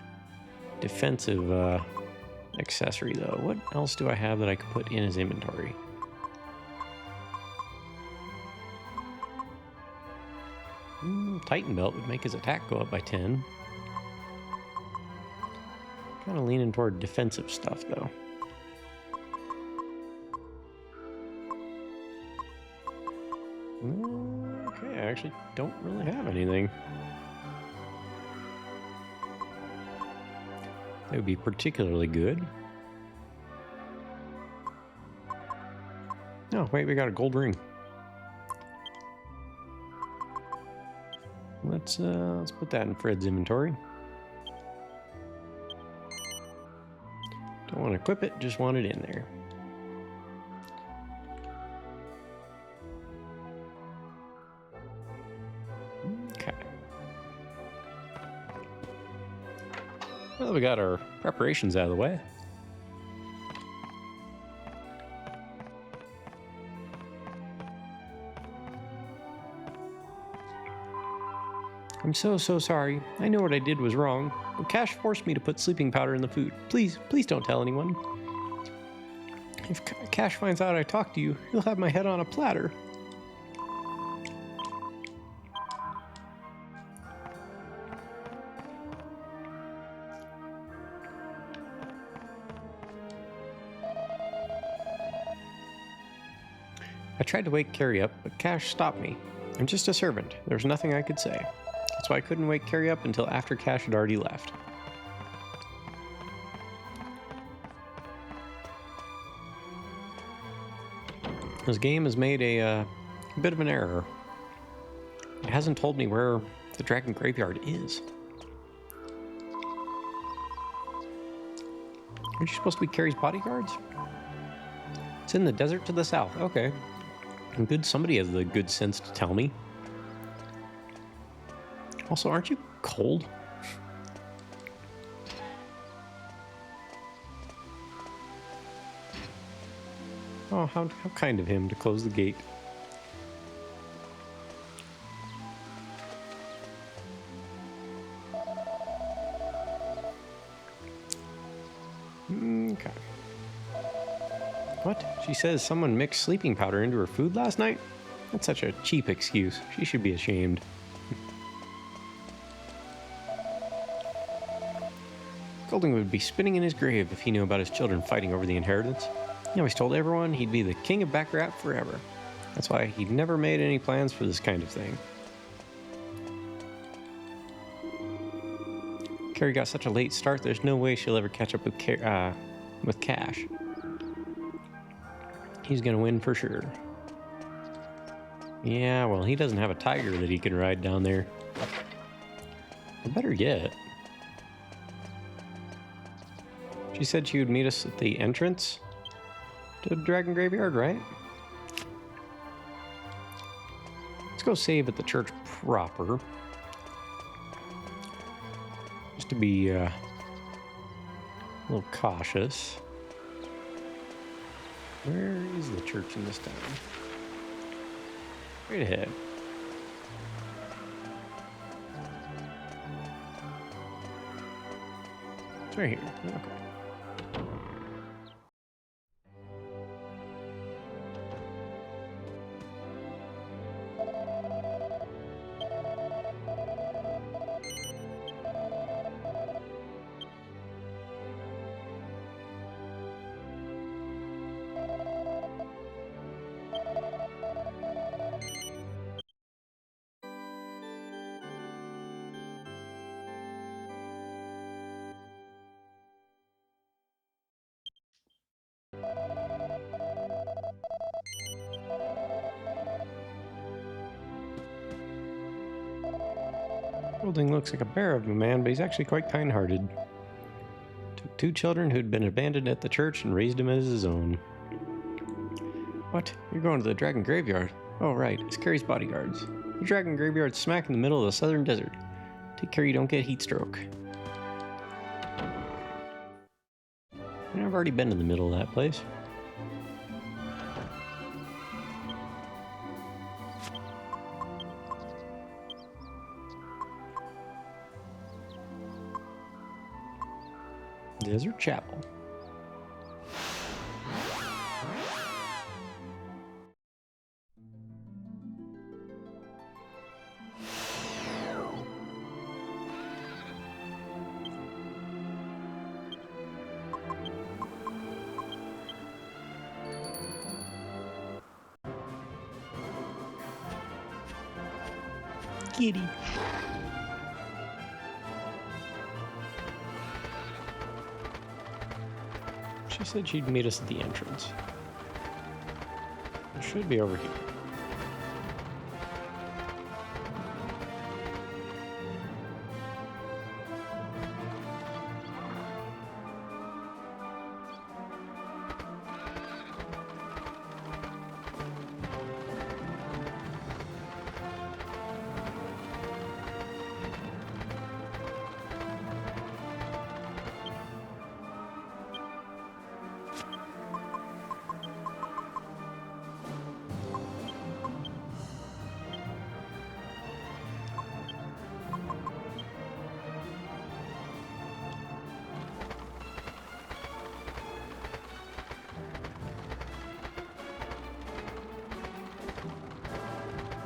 defensive accessory, though. What else do I have that I could put in his inventory? Titan belt would make his attack go up by 10. Kind of leaning toward defensive stuff, though. Okay, I actually don't really have anything that would be particularly good. Oh, wait, we got a gold ring. Let's put that in Fred's inventory. Don't want to equip it, just want it in there. Okay. Well, we got our preparations out of the way. I'm so sorry. I know what I did was wrong. But Cash forced me to put sleeping powder in the food. Please don't tell anyone. If Cash finds out I talked to you, he'll have my head on a platter. I tried to wake Carrie up, but Cash stopped me. I'm just a servant. There's nothing I could say. That's why I couldn't wake Carrie up until after Cash had already left. This game has made a bit of an error. It hasn't told me where the Dragon Graveyard is. Aren't you supposed to be Carrie's bodyguards? It's in the desert to the south. Okay. Good, somebody has the good sense to tell me. Also, aren't you cold? Oh, how kind of him to close the gate. Okay. What? She says someone mixed sleeping powder into her food last night? That's such a cheap excuse. She should be ashamed. Golding would be spinning in his grave if he knew about his children fighting over the inheritance. He always told everyone he'd be the king of Baccarat forever. That's why he never made any plans for this kind of thing. Carrie got such a late start, there's no way she'll ever catch up with Cash. He's gonna win for sure. Yeah, well, he doesn't have a tiger that he can ride down there. Or better yet, she said she would meet us at the entrance to the Dragon Graveyard, right? Let's go save at the church proper. Just to be a little cautious. Where is the church in this town? Straight ahead. It's right here. Okay. Golding looks like a bear of a man, but he's actually quite kind-hearted. Took 2 children who'd been abandoned at the church and raised him as his own. What? You're going to the Dragon Graveyard? Oh, right. It's Carrie's bodyguards. The Dragon Graveyard's smack in the middle of the southern desert. Take care you don't get heat stroke. I've already been in the middle of that place. Desert Chapel. Kitty. She said she'd meet us at the entrance. It should be over here.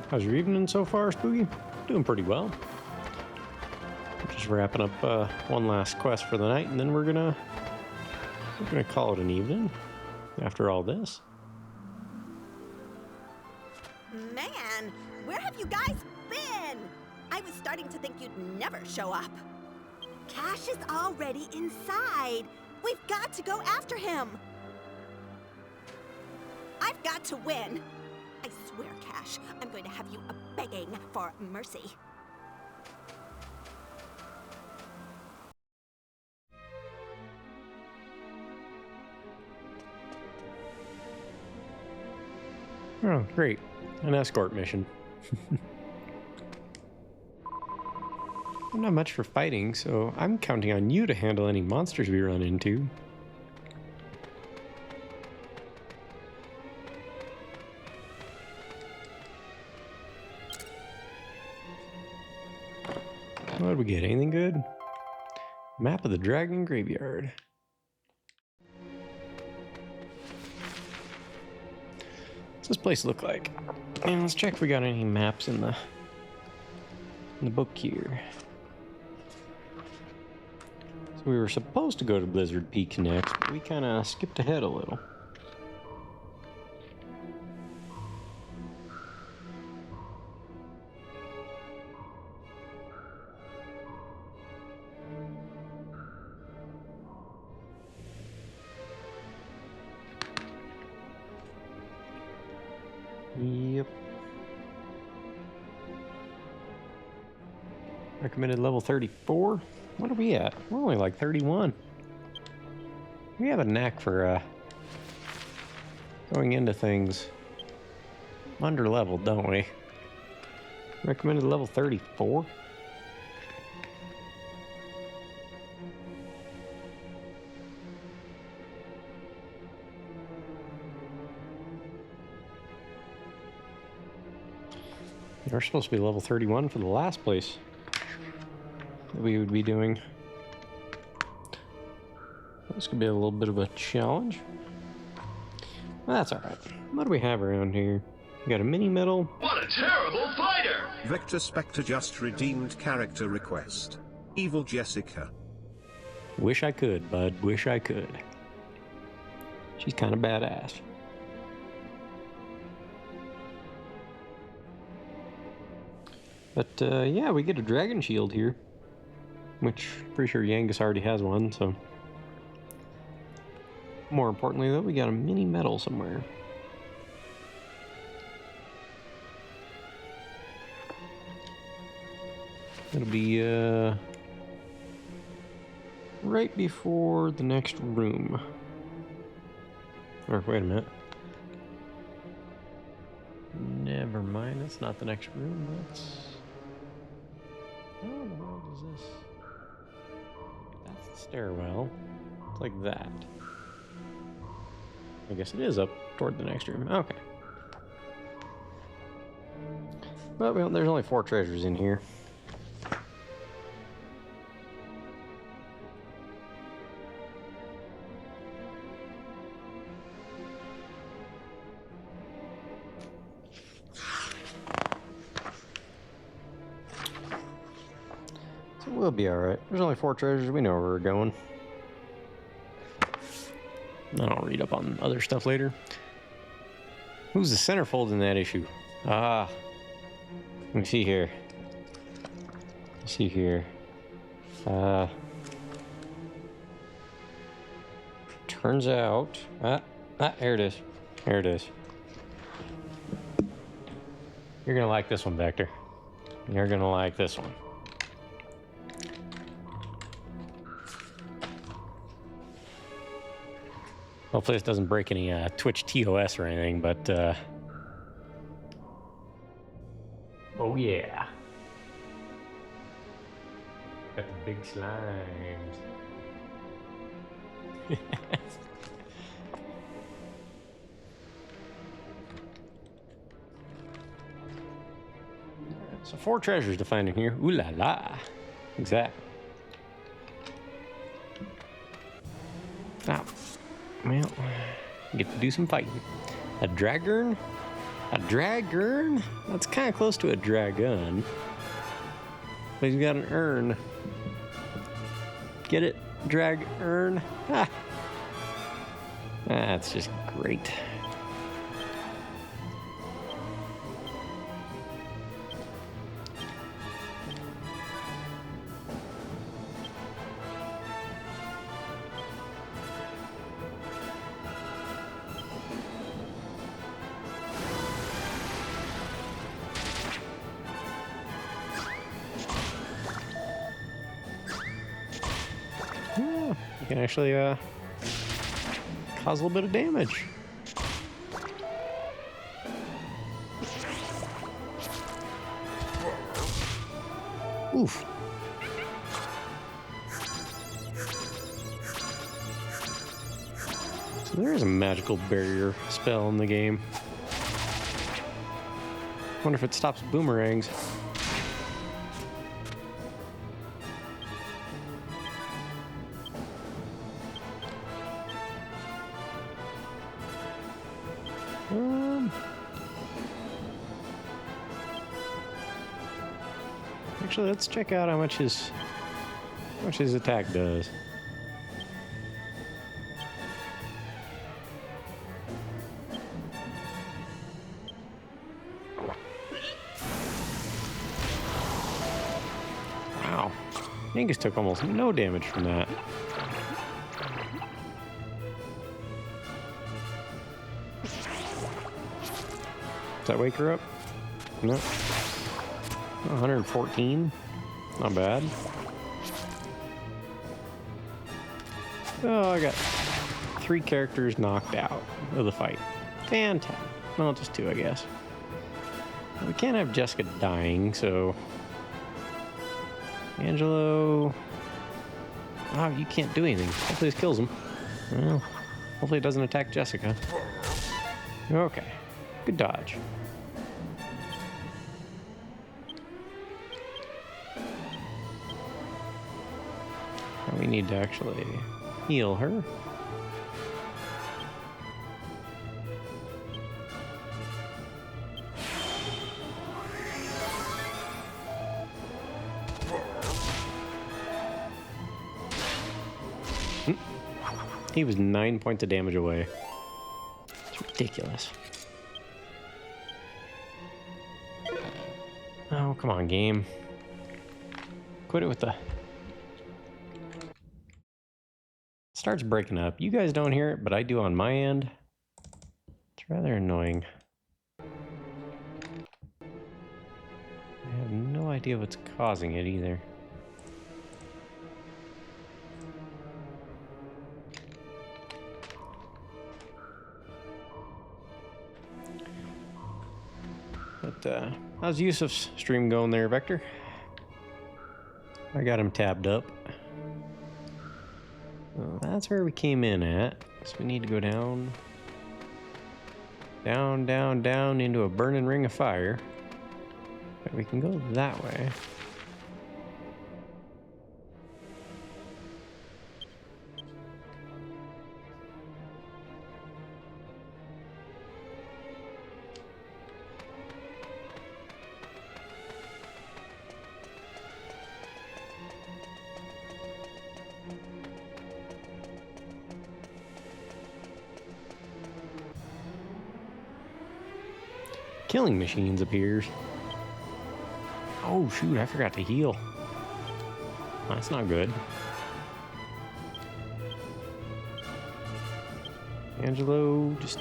How's your evening so far, Spooky? Doing pretty well. Just wrapping up one last quest for the night, and then we're gonna call it an evening after all this. Man, where have you guys been? I was starting to think you'd never show up. Cash is already inside. We've got to go after him. I've got to win. I swear, Cash, I'm going to have you begging for mercy. Oh, great. An escort mission. I'm not much for fighting, so I'm counting on you to handle any monsters we run into. What did we get? Anything good? Map of the Dragon Graveyard. What's this place look like? And let's check if we got any maps in the book here. So we were supposed to go to Blizzard Peak next, but we kind of skipped ahead a little. Yep. Recommended level 34. What are we at? We're only like 31. We have a knack for going into things under leveled, don't we? Recommended level 34. We're supposed to be level 31 for the last place that we would be doing. This could be a little bit of a challenge. Well, that's alright. What do we have around here? We got a mini medal. What a terrible fighter! Vector Spectre just redeemed character request. Evil Jessica. Wish I could, bud. Wish I could. She's kind of badass. But yeah, we get a dragon shield here, which I'm pretty sure Yangus already has one, so. More importantly though, we got a mini medal somewhere. It'll be right before the next room. Or wait a minute. Never mind, that's not the next room, that's... How in the world is this? That's the stairwell. It's like that. I guess it is up toward the next room. Okay. But well, there's only 4 treasures in here. We'll be alright. There's only 4 treasures. We know where we're going. I'll read up on other stuff later. Who's the centerfold in that issue? Ah. Let me see here. Let's see here. Turns out... here it is. Here it is. You're gonna like this one, Vector. You're gonna like this one. Hopefully this doesn't break any Twitch TOS or anything, but oh yeah. Got the big slimes. So 4 treasures to find in here. Ooh la la. Exactly. Now, well, get to do some fighting. A dragon? A dragon? That's kind of close to a dragon. But he's got an urn. Get it? Drag urn? Ah. That's just great. You can actually cause a little bit of damage. Oof. So there is a magical barrier spell in the game. Wonder if it stops boomerangs. Actually, let's check out how much his attack does. Wow. Angus took almost no damage from that. Does that wake her up? No. 114. Not bad. Oh, I got 3 characters knocked out of the fight. Fantastic. Well, just 2, I guess. We can't have Jessica dying, so... Angelo... Oh, you can't do anything. Hopefully this kills him. Well, hopefully it doesn't attack Jessica. Okay. Good dodge. Now we need to actually heal her. He was 9 points of damage away. It's ridiculous. Oh, come on, game. Quit it with the... Starts breaking up. You guys don't hear it, but I do on my end. It's rather annoying. I have no idea what's causing it either. But, how's Yusuf's stream going there, Vector? I got him tabbed up. Well, that's where we came in at. So we need to go down. Down, down, down into a burning ring of fire. But we can go that way. Killing machines appears. Oh shoot, I forgot to heal. That's not good. Angelo, just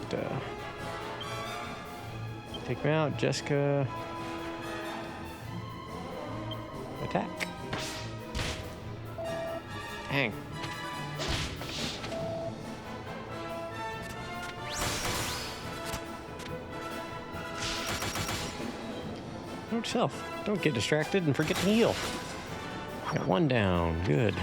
take him out. Jessica, attack. Dang. Note self. Don't get distracted and forget to heal. Got 1 down. Good.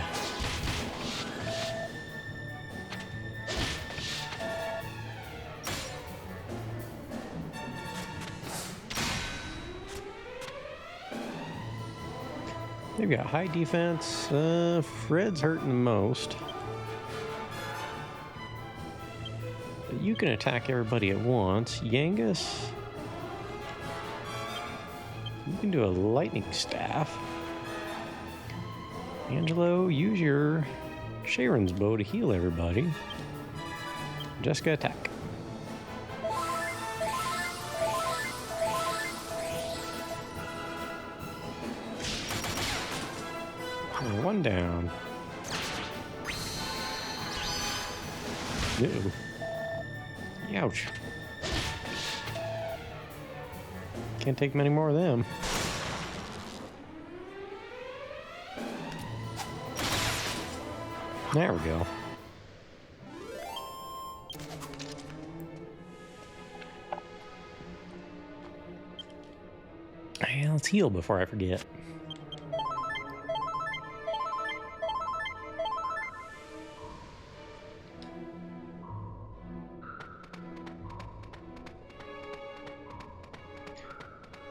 They've got high defense. Fred's hurting the most. But you can attack everybody at once. Yangus... You can do a lightning staff. Angelo, use your Sharon's bow to heal everybody. Jessica, attack. And 1 down. Uh-oh. Ouch. Can't take many more of them. There we go. Hey, let's heal before I forget.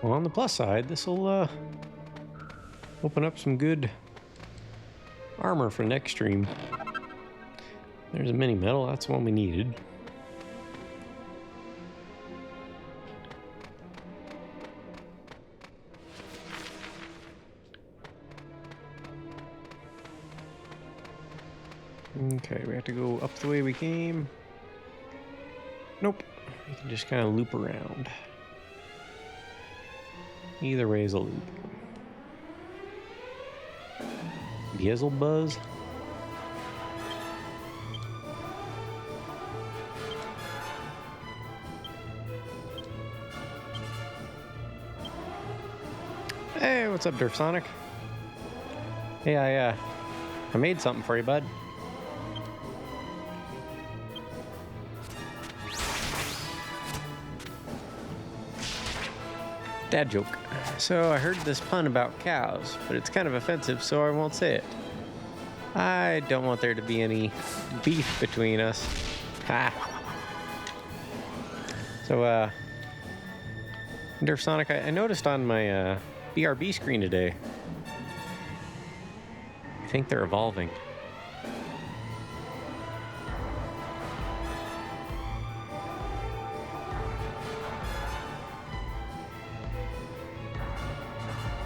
Well, on the plus side, this will open up some good armor for next stream. There's a mini medal, that's the one we needed. Okay, we have to go up the way we came. Nope. We can just kind of loop around. Either way is a loop. Beelzebuzz. Hey, what's up, Derf Sonic? Hey, I made something for you, bud. Dad joke. So I heard this pun about cows, but it's kind of offensive, so I won't say it. I don't want there to be any beef between us. Ha! So, Derf Sonic, I noticed on my, BRB screen today. I think they're evolving.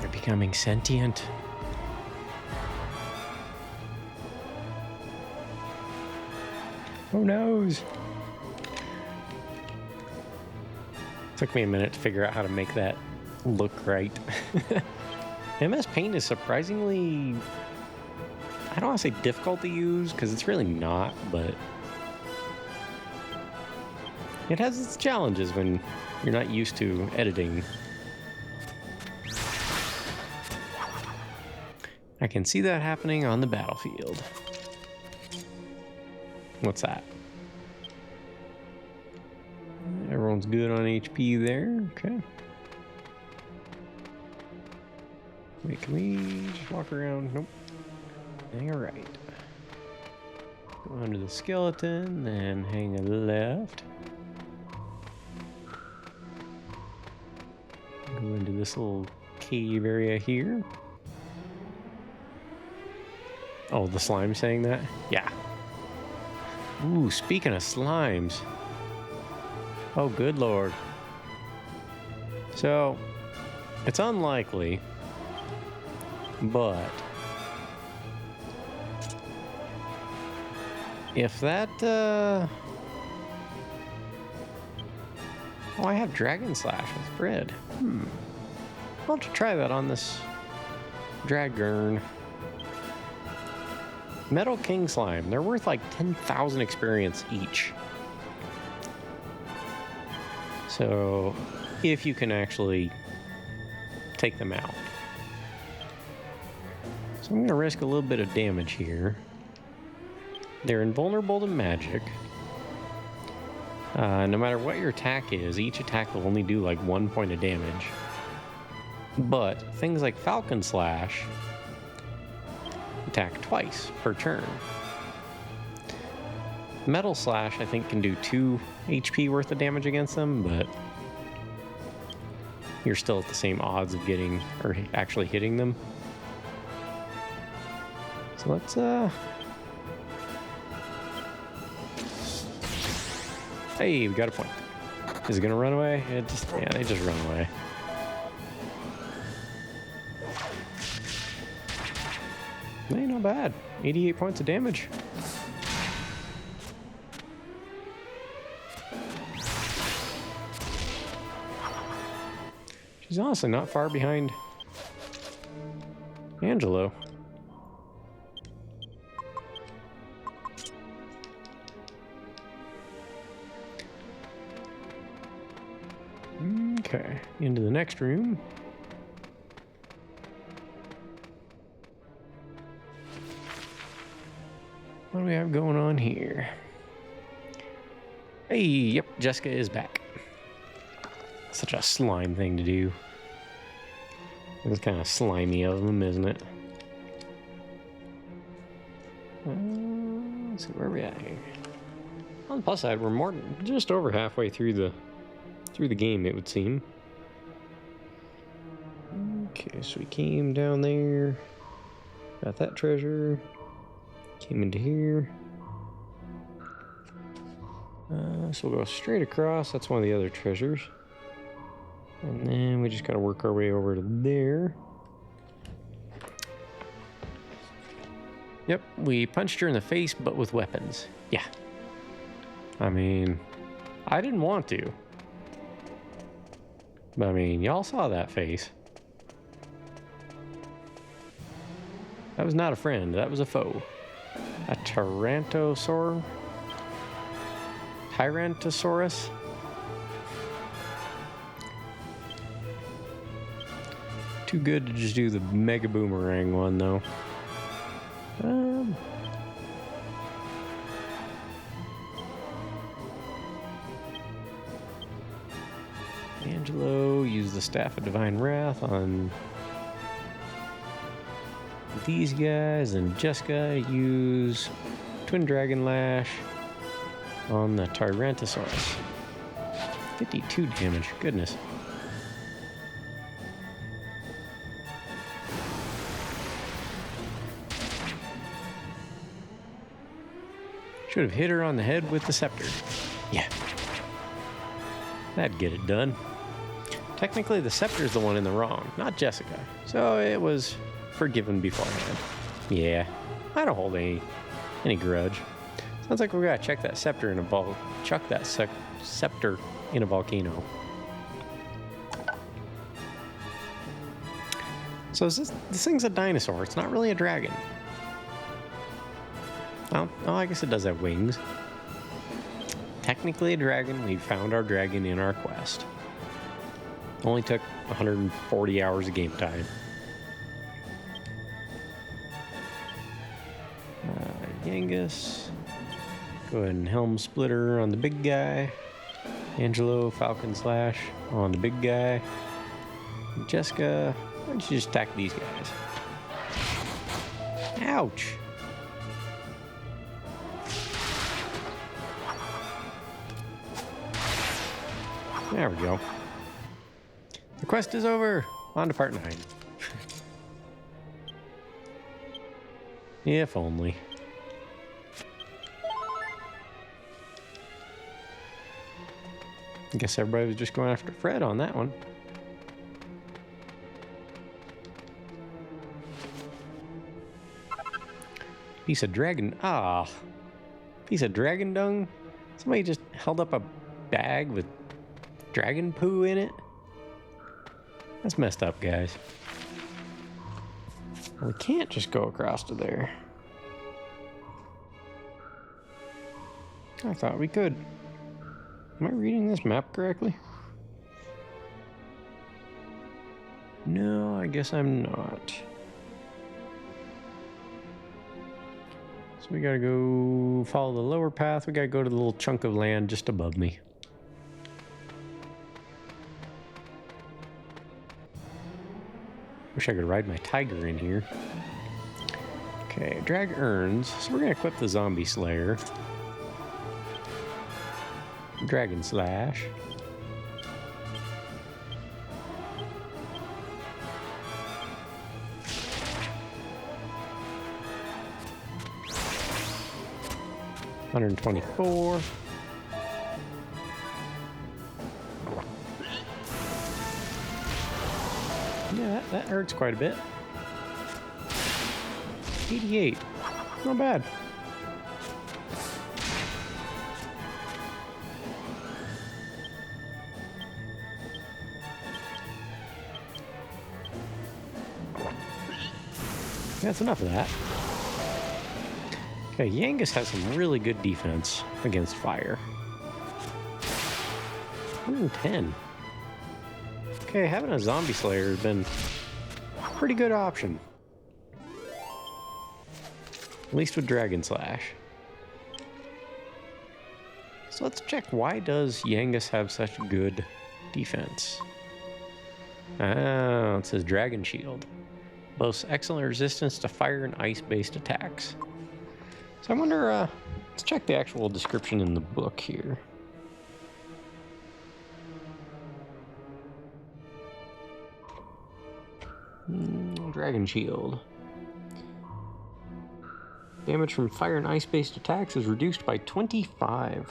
They're becoming sentient. Who knows? Took me a minute to figure out how to make that look right. MS Paint is surprisingly, I don't want to say difficult to use, because it's really not, but it has its challenges when you're not used to editing. I can see that happening on the battlefield. What's that? Everyone's good on HP there. Okay. Wait, can we just walk around? Nope. Hang a right. Go under the skeleton, then hang a left. Go into this little cave area here. Oh, the slime saying that? Yeah. Ooh, speaking of slimes. Oh, good lord. So, it's unlikely, but if that, oh, I have Dragon Slash with Fred. I'll have to try that on this Dragurn. Metal King Slime. They're worth like 10,000 experience each. So, if you can actually take them out. So I'm going to risk a little bit of damage here. They're invulnerable to magic. No matter what your attack is, each attack will only do like 1 point of damage. But things like Falcon Slash attack twice per turn. Metal Slash, I think, can do 2 HP worth of damage against them, but you're still at the same odds of getting, or actually hitting them. So let's, hey, we got a point. Is it gonna run away? It just, yeah, they just run away. Hey, not bad. 88 points of damage. She's honestly not far behind Angelo. Okay, into the next room. What do we have going on here? Hey, yep, Jessica is back. Such a slime thing to do. It's kind of slimy of them, isn't it? Let's see where we at here. On the plus side, we're more just over halfway through the game, it would seem. Okay, so we came down there, got that treasure, came into here. So we'll go straight across. That's one of the other treasures. And then we just gotta work our way over to there. Yep, we punched her in the face, but with weapons. Yeah. I mean, I didn't want to. But I mean, y'all saw that face. That was not a friend, that was a foe. A Tyrantosaurus? Too good to just do the Mega Boomerang one, though. Angelo used the Staff of Divine Wrath on these guys, and Jessica used Twin Dragon Lash on the Tyrantosaurus. 52 damage, goodness. Should have hit her on the head with the scepter. Yeah. That'd get it done. Technically, the scepter's the one in the wrong, not Jessica. So it was forgiven beforehand. Yeah, I don't hold any grudge. Sounds like we gotta check that scepter in a chuck that scepter in a volcano. So this thing's a dinosaur. It's not really a dragon. Oh, I guess it does have wings. Technically a dragon. We found our dragon in our quest. Only took 140 hours of game time. Yangus. Go ahead and Helm Splitter on the big guy. Angelo, Falcon Slash on the big guy. Jessica, why don't you just attack these guys? Ouch! There we go. The quest is over. On to part 9. If only. I guess everybody was just going after Fred on that one. Piece of dragon. Piece of dragon dung? Somebody just held up a bag with dragon poo in it? That's messed up, guys. We can't just go across to there. I thought we could. Am I reading this map correctly? No, I guess I'm not. So we gotta go follow the lower path. We gotta go to the little chunk of land just above me. Wish I could ride my tiger in here. Okay, drag urns. So we're gonna equip the zombie slayer. Dragon slash. $124. Yeah, that hurts quite a bit. 88. Not bad. That's enough of that. Okay, Yangus has some really good defense against fire. 110. Okay, having a zombie slayer has been a pretty good option. At least with Dragon Slash. So let's check, why does Yangus have such good defense? Oh, it says Dragon Shield. Boasts excellent resistance to fire and ice-based attacks. So I wonder, let's check the actual description in the book here. Dragon Shield. Damage from fire and ice-based attacks is reduced by 25.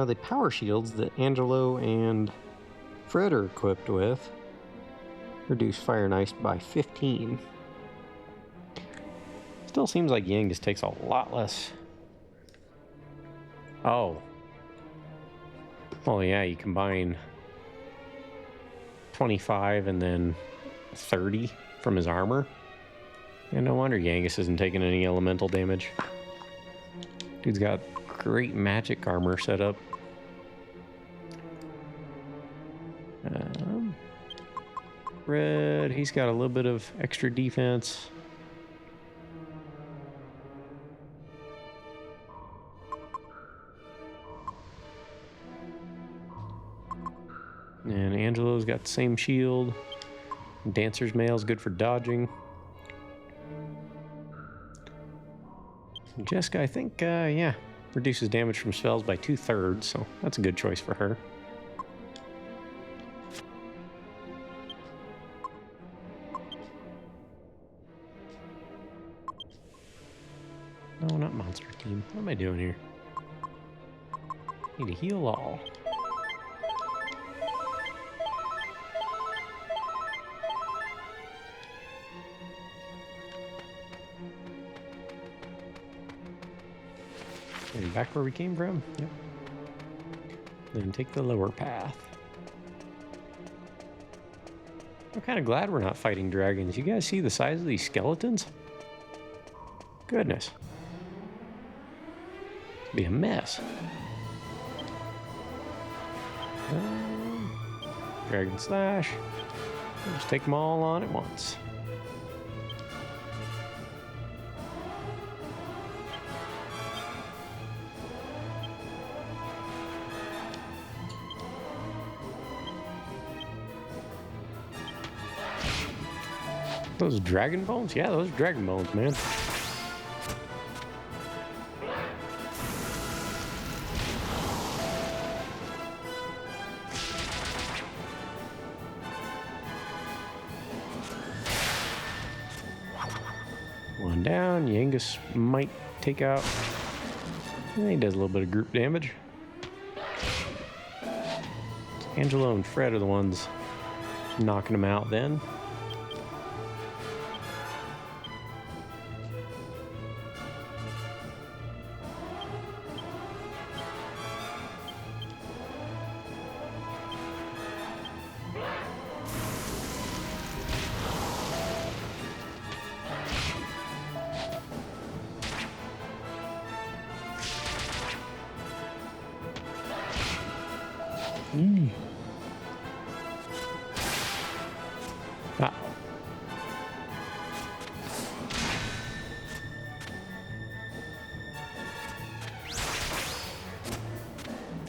The power shields that Angelo and Fred are equipped with Reduce fire and ice by 15. Still seems like Yangus takes a lot less. Oh. Well, yeah, you combine 25 and then 30 from his armor. And no wonder Yangus isn't taking any elemental damage. Dude's got great magic armor set up. Red, he's got a little bit of extra defense. And Angelo's got the same shield. Dancer's Mail's good for dodging. Jessica, I think, yeah, reduces damage from spells by 2/3, so that's a good choice for her. No, not monster team. What am I doing here? Need to heal all. And back where we came from? Yep. Then take the lower path. I'm kind of glad we're not fighting dragons. You guys see the size of these skeletons? Goodness. It'd be a mess. Dragon Slash. We'll just take them all on at once. Those dragon bones? Yeah, those are dragon bones, man. One down. Yangus might take out. He does a little bit of group damage. Angelo and Fred are the ones knocking him out then.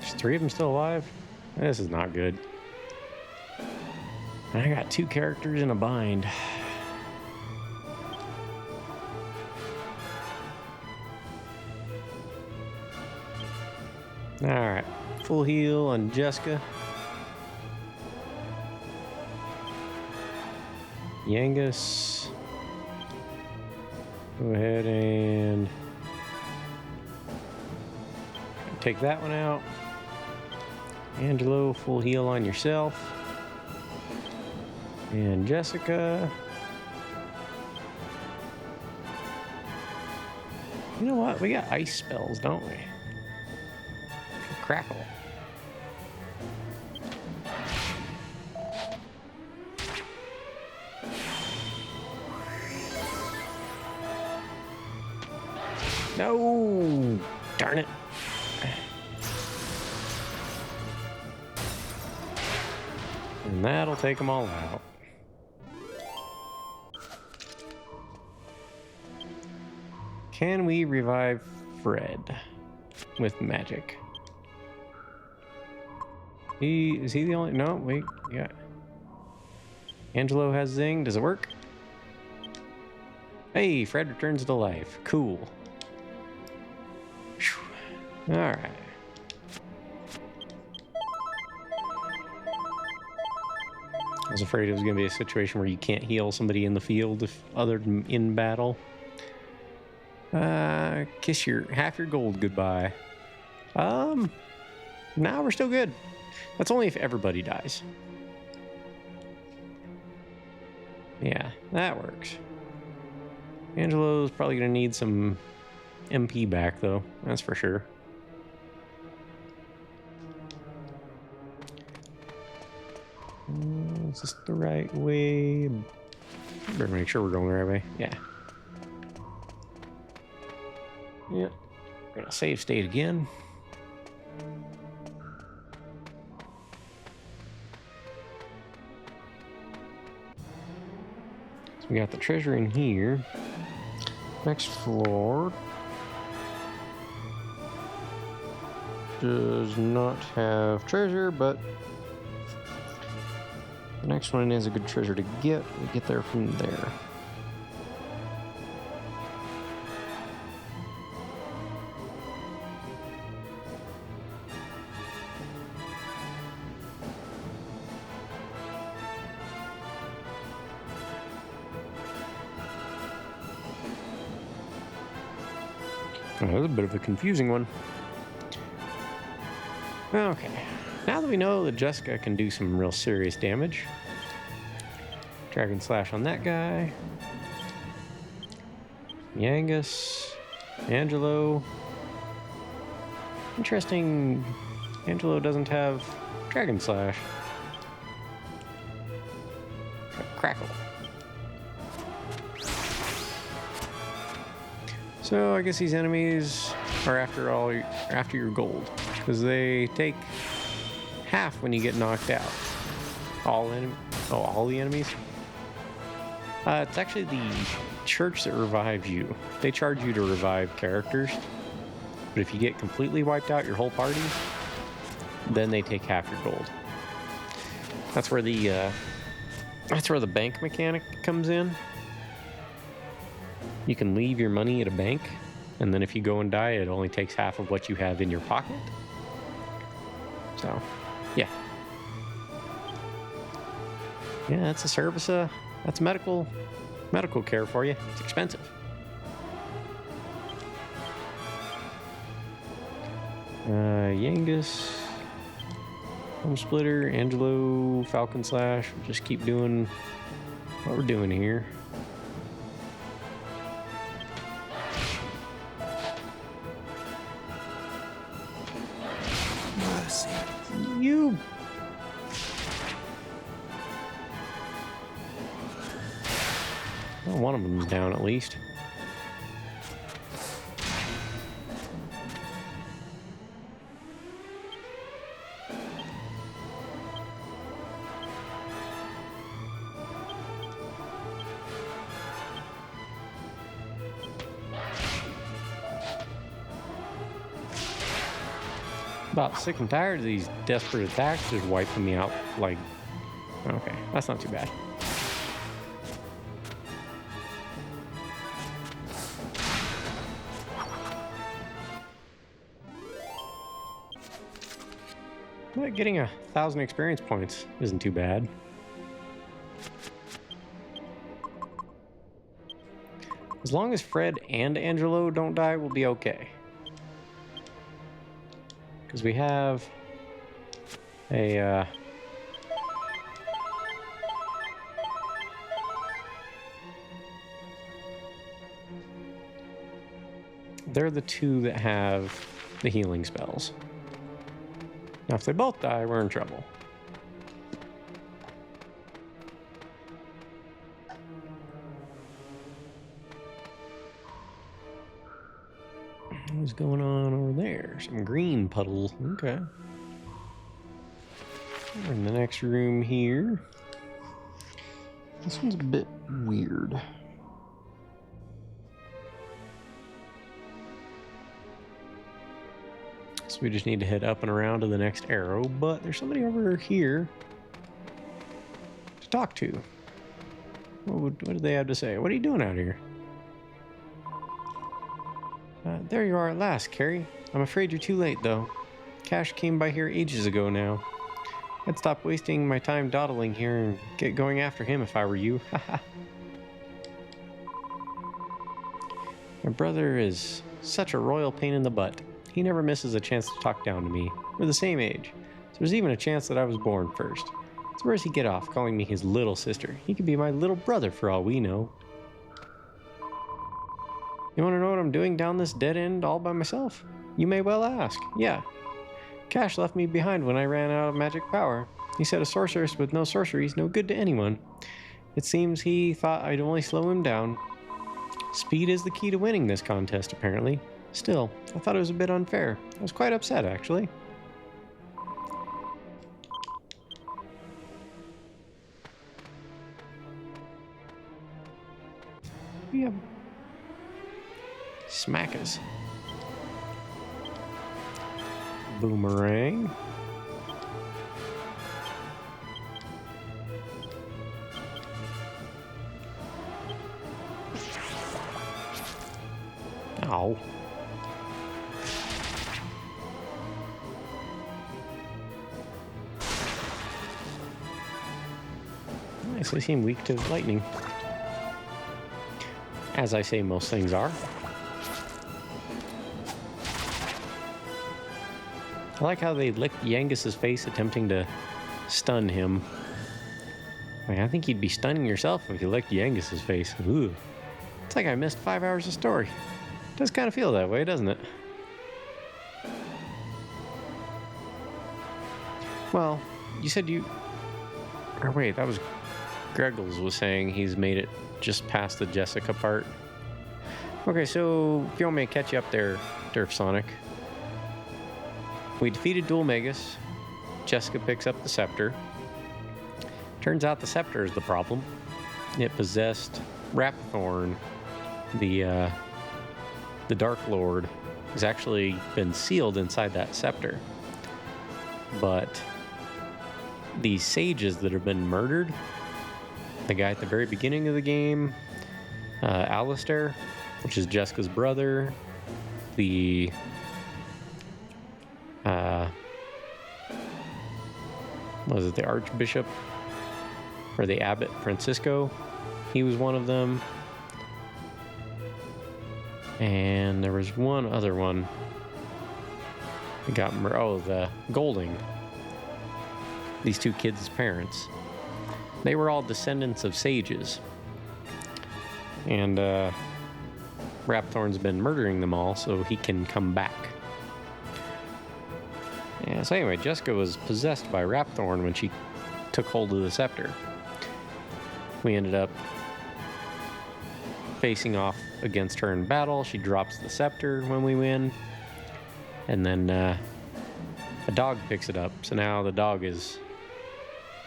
There's 3 of them still alive? This is not good. I got 2 characters in a bind. Alright, full heal on Jessica. Yangus. Go ahead and take that one out. Angelo, full heal on yourself. And Jessica. You know what? We got ice spells, don't we? Crackle. No! Darn it. And that'll take them all out. Can we revive Fred with magic? Is he the only? No, wait, yeah. Angelo has Zing. Does it work? Hey, Fred returns to life. Cool. All right. I was afraid it was going to be a situation where you can't heal somebody in the field if other than in battle. Kiss your half your gold goodbye. Nah, we're still good. That's only if everybody dies. Yeah, that works. Angelo's probably gonna need some MP back, though. That's for sure. Is this the right way? Better make sure we're going the right way. Yeah. Yep. We're gonna save state again. So we got the treasure in here. Next floor does not have treasure, but the next one is a good treasure to get. We get there from there. Oh, that was a bit of a confusing one. Okay, now that we know that Jessica can do some real serious damage, Dragon Slash on that guy, Yangus, Angelo. Interesting, Angelo doesn't have Dragon Slash. Crackle. So I guess these enemies are after your gold, because they take half when you get knocked out. All the enemies? It's actually the church that revives you. They charge you to revive characters, but if you get completely wiped out, your whole party, then they take half your gold. That's where the bank mechanic comes in. You can leave your money at a bank, and then if you go and die, it only takes half of what you have in your pocket. So, yeah. Yeah, that's a service, that's medical care for you. It's expensive. Yangus, Home Splitter, Angelo, Falcon Slash. We'll just keep doing what we're doing here. You. Well, one of them's down at least. About sick and tired of these desperate attacks just wiping me out like... Okay, that's not too bad. But getting 1,000 experience points isn't too bad. As long as Fred and Angelo don't die, we'll be okay. Because we have a they're the two that have the healing spells. Now if they both die, we're in trouble. What's going on over there? Some green puddles. Okay. We're in the next room here. This one's a bit weird. So we just need to head up and around to the next arrow, but there's somebody over here to talk to. What do they have to say? What are you doing out here? There you are at last, Carrie. I'm afraid you're too late, though. Cash came by here ages ago now. I'd stop wasting my time dawdling here and get going after him if I were you. My brother is such a royal pain in the butt. He never misses a chance to talk down to me. We're the same age, so there's even a chance that I was born first. So where does he get off calling me his little sister? He could be my little brother for all we know. You want to know what I'm doing down this dead end all by myself? You may well ask. Yeah. Cash left me behind when I ran out of magic power. He said a sorceress with no sorcery is no good to anyone. It seems he thought I'd only slow him down. Speed is the key to winning this contest, apparently. Still, I thought it was a bit unfair. I was quite upset, actually. Yeah. Smackers. Boomerang. Ow. Nice, they seem weak to lightning. As I say, most things are. I like how they licked Yangus's face attempting to stun him. I think you'd be stunning yourself if you licked Yangus's face. Ooh. It's like I missed 5 hours of story. Does kind of feel that way, doesn't it? Well, you said you... Or wait, that was... Greggles was saying he's made it just past the Jessica part. Okay, so if you want me to catch you up there, Derf Sonic. We defeated Dual Magus. Jessica picks up the scepter. Turns out the scepter is the problem. It possessed Rapthorn, the Dark Lord, has actually been sealed inside that scepter. But these sages that have been murdered, the guy at the very beginning of the game, Alistair, which is Jessica's brother, the was it the Archbishop or the Abbot Francisco? He was one of them. And there was one other one that got the Golding. These two kids' parents. They were all descendants of sages. And Rapthorn's been murdering them all so he can come back. Yeah, so anyway, Jessica was possessed by Rapthorn when she took hold of the scepter. We ended up facing off against her in battle. She drops the scepter when we win. And then a dog picks it up. So now the dog is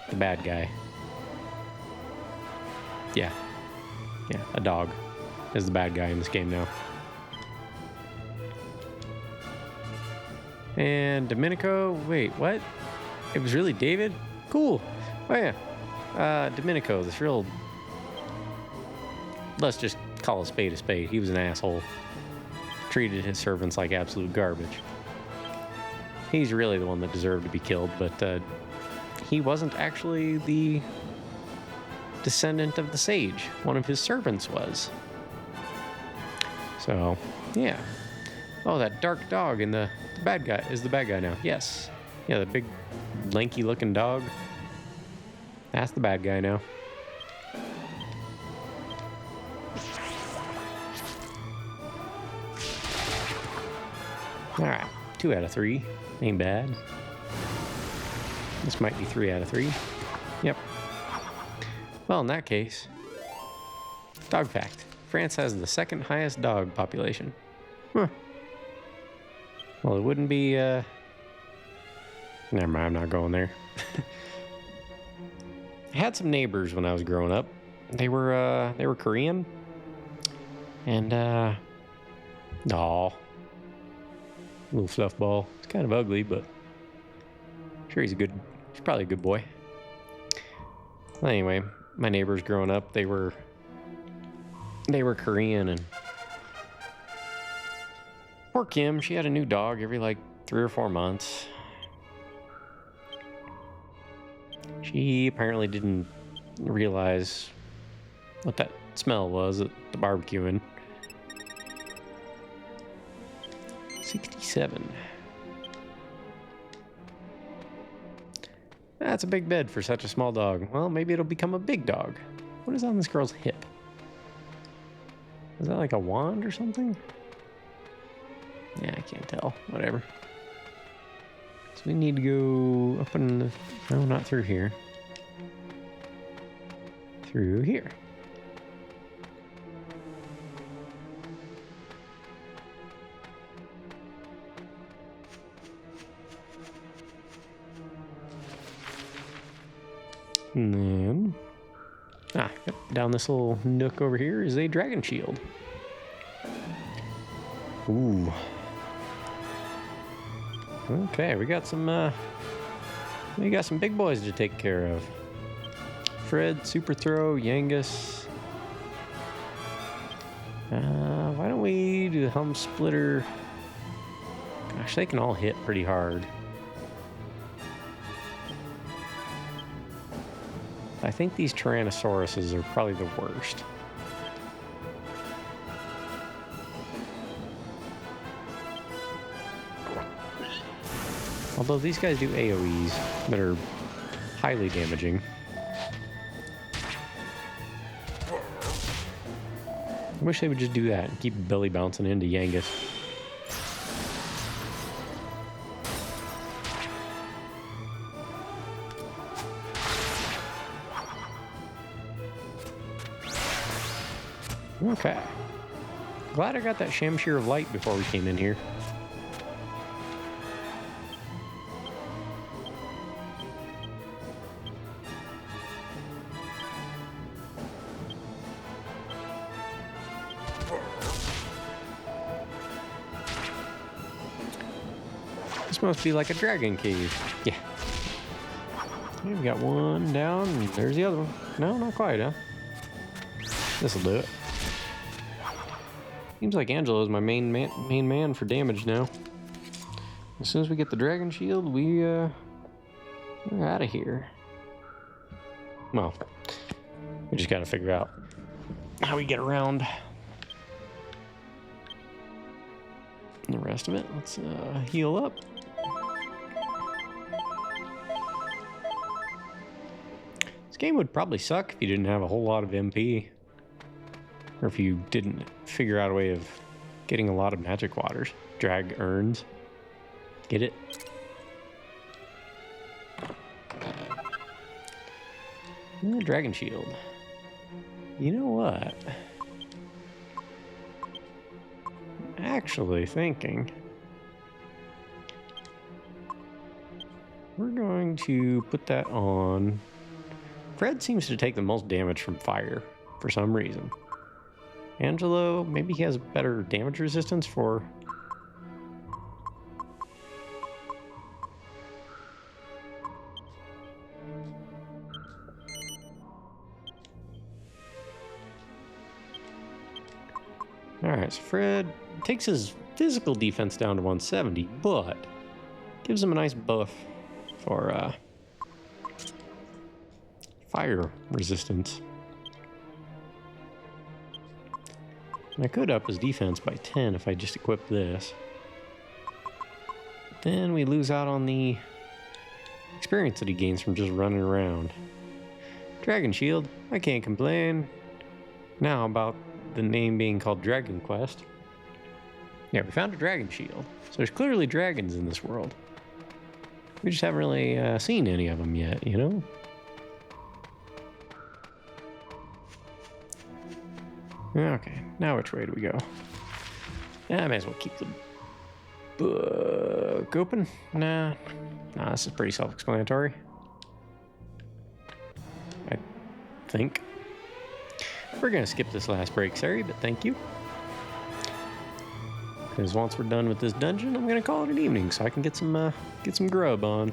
the bad guy. Yeah, a dog is the bad guy in this game now. And Domenico, wait, what? It was really David? Cool. Oh yeah, Domenico, this real, let's just call a spade a spade. He was an asshole. Treated his servants like absolute garbage. He's really the one that deserved to be killed, but he wasn't actually the descendant of the sage. One of his servants was. So, yeah. Oh, that dark dog and the bad guy is the bad guy now. Yes. Yeah, the big, lanky looking dog. That's the bad guy now. Alright, 2 out of 3. Ain't bad. This might be 3 out of 3. Yep. Well, in that case, dog fact. France has the second highest dog population. Huh. Well, it wouldn't be, never mind, I'm not going there. I had some neighbors when I was growing up. They were Korean. And, little fluff ball. It's kind of ugly, but I'm sure he's probably a good boy. Well, anyway, my neighbors growing up, they were Korean, and poor Kim, she had a new dog every like 3 or 4 months. She apparently didn't realize what that smell was at the barbecuing. 67. That's a big bed for such a small dog. Well, maybe it'll become a big dog. What is on this girl's hip? Is that like a wand or something? Yeah, I can't tell. Whatever. So we need to go up in the... No, not through here. Through here. And then... yep, down this little nook over here is a dragon shield. Ooh. Okay, we got some big boys to take care of. Fred, Super Throw, Yangus. Why don't we do the Helm Splitter? Gosh, they can all hit pretty hard. I think these Tyrannosauruses are probably the worst. Although these guys do AoEs that are highly damaging. I wish they would just do that and keep belly bouncing into Yangus. Okay. Glad I got that Shamshir of Light before we came in here. This must be like a dragon cave. Yeah. We got one down, and there's the other one. No, not quite, huh? This'll do it. Seems like Angelo is my main man for damage now. As soon as we get the dragon shield, we're out of here. Well, we just gotta figure out how we get around the rest of it. Let's heal up. This game would probably suck if you didn't have a whole lot of MP. Or if you didn't figure out a way of getting a lot of magic waters. Drag urns. Get it? Dragon shield. You know what? Actually thinking we're going to put that on. Fred seems to take the most damage from fire for some reason. Angelo, maybe he has better damage resistance for... Alright, so Fred takes his physical defense down to 170, but gives him a nice buff for fire resistance. And I could up his defense by 10 if I just equip this. Then we lose out on the experience that he gains from just running around. Dragon Shield, I can't complain. Now about the name being called Dragonquest. Yeah, we found a dragon shield. So there's clearly dragons in this world. We just haven't really seen any of them yet, you know? Okay, now which way do we go? Yeah, I may as well keep the book open. Nah, this is pretty self-explanatory. I think. We're gonna skip this last break, sorry, but thank you. Because once we're done with this dungeon, I'm gonna call it an evening so I can get some grub on.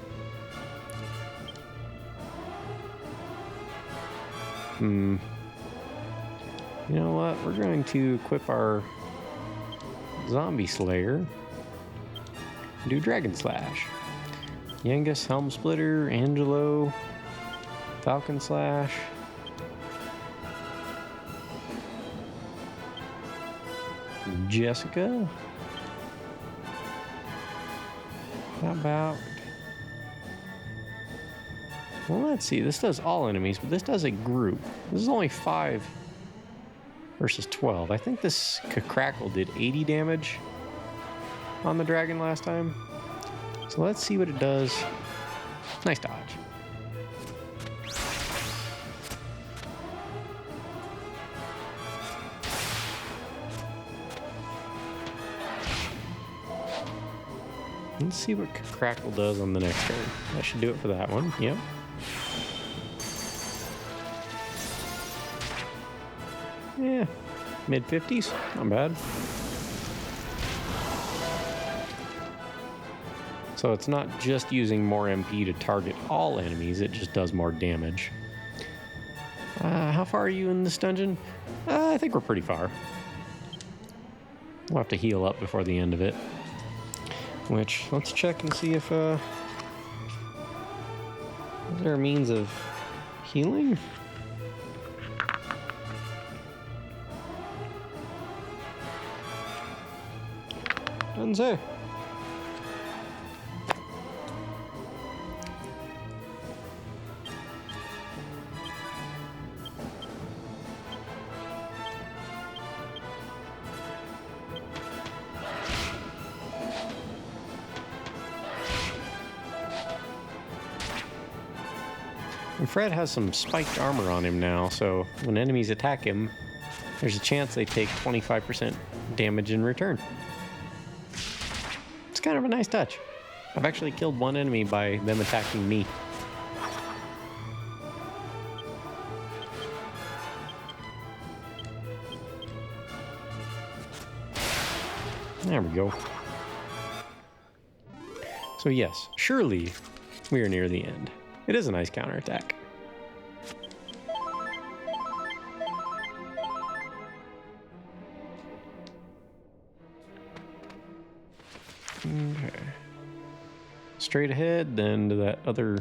You know what? We're going to equip our zombie slayer. Do Dragon Slash. Yangus, Helm Splitter, Angelo, Falcon Slash. Jessica. How about Well, let's see. This does all enemies, but this does a group. This is only 5 versus 12. I think this Crackle did 80 damage on the dragon last time. So let's see what it does. Nice dodge. Let's see what Crackle does on the next turn. That should do it for that one. Yep. Yeah, mid-50s. Not bad. So it's not just using more MP to target all enemies, it just does more damage. How far are you in this dungeon? I think we're pretty far. We'll have to heal up before the end of it. Which, let's check and see if, is there a means of healing? Doesn't say. And Fred has some spiked armor on him now, so when enemies attack him, there's a chance they take 25% damage in return. It's kind of a nice touch. I've actually killed one enemy by them attacking me. There we go. So yes, surely we are near the end. It is a nice counterattack. Okay. Straight ahead, then to that other...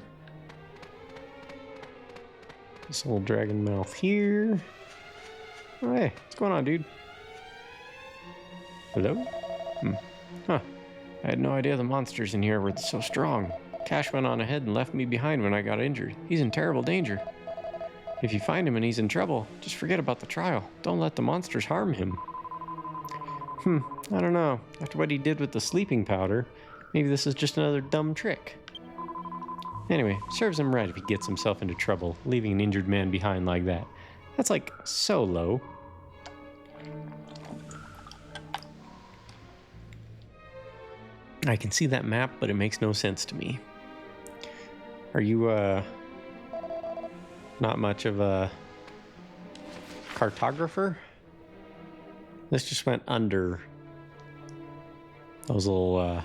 this little dragon mouth here. Oh, hey, what's going on, dude? Hello? Huh. I had no idea the monsters in here were so strong. Cash went on ahead and left me behind when I got injured. He's in terrible danger. If you find him and he's in trouble, just forget about the trial. Don't let the monsters harm him. I don't know. After what he did with the sleeping powder, maybe this is just another dumb trick. Anyway, serves him right if he gets himself into trouble, leaving an injured man behind like that. That's like so low. I can see that map, but it makes no sense to me. Are you, not much of a cartographer? This just went under those little,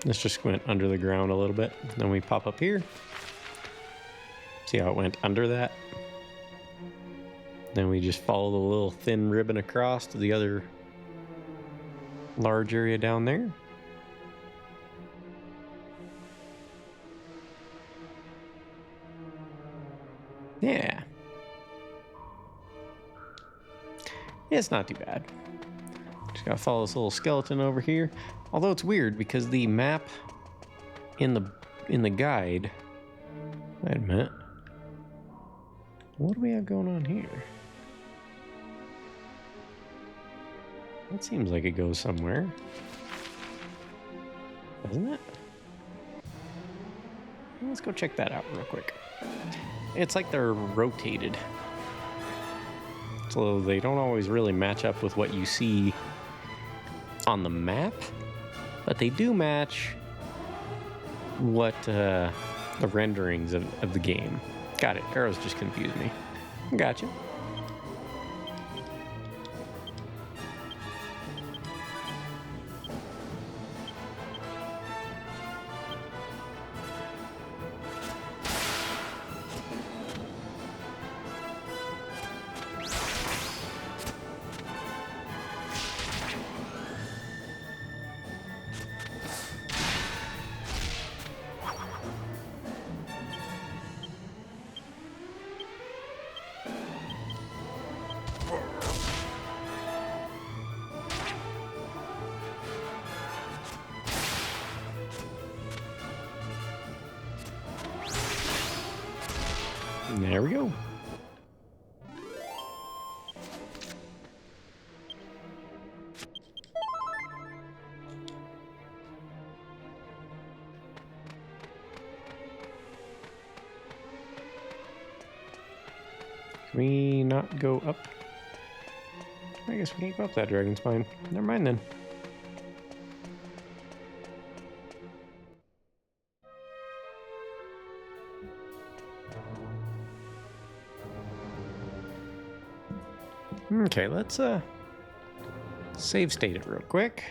this just went under the ground a little bit. Then we pop up here. See how it went under that? Then we just follow the little thin ribbon across to the other large area down there. Yeah. It's not too bad. Just gotta follow this little skeleton over here. Although it's weird because the map in the guide. Wait a minute. What do we have going on here? That seems like it goes somewhere. Doesn't it? Let's go check that out real quick. It's like they're rotated. So they don't always really match up with what you see on the map, but they do match what the renderings of the game. Got it. Arrows just confused me. Gotcha. There we go. Can we not go up? I guess we can't go up that dragon spine. Never mind then. Okay, let's save state it real quick.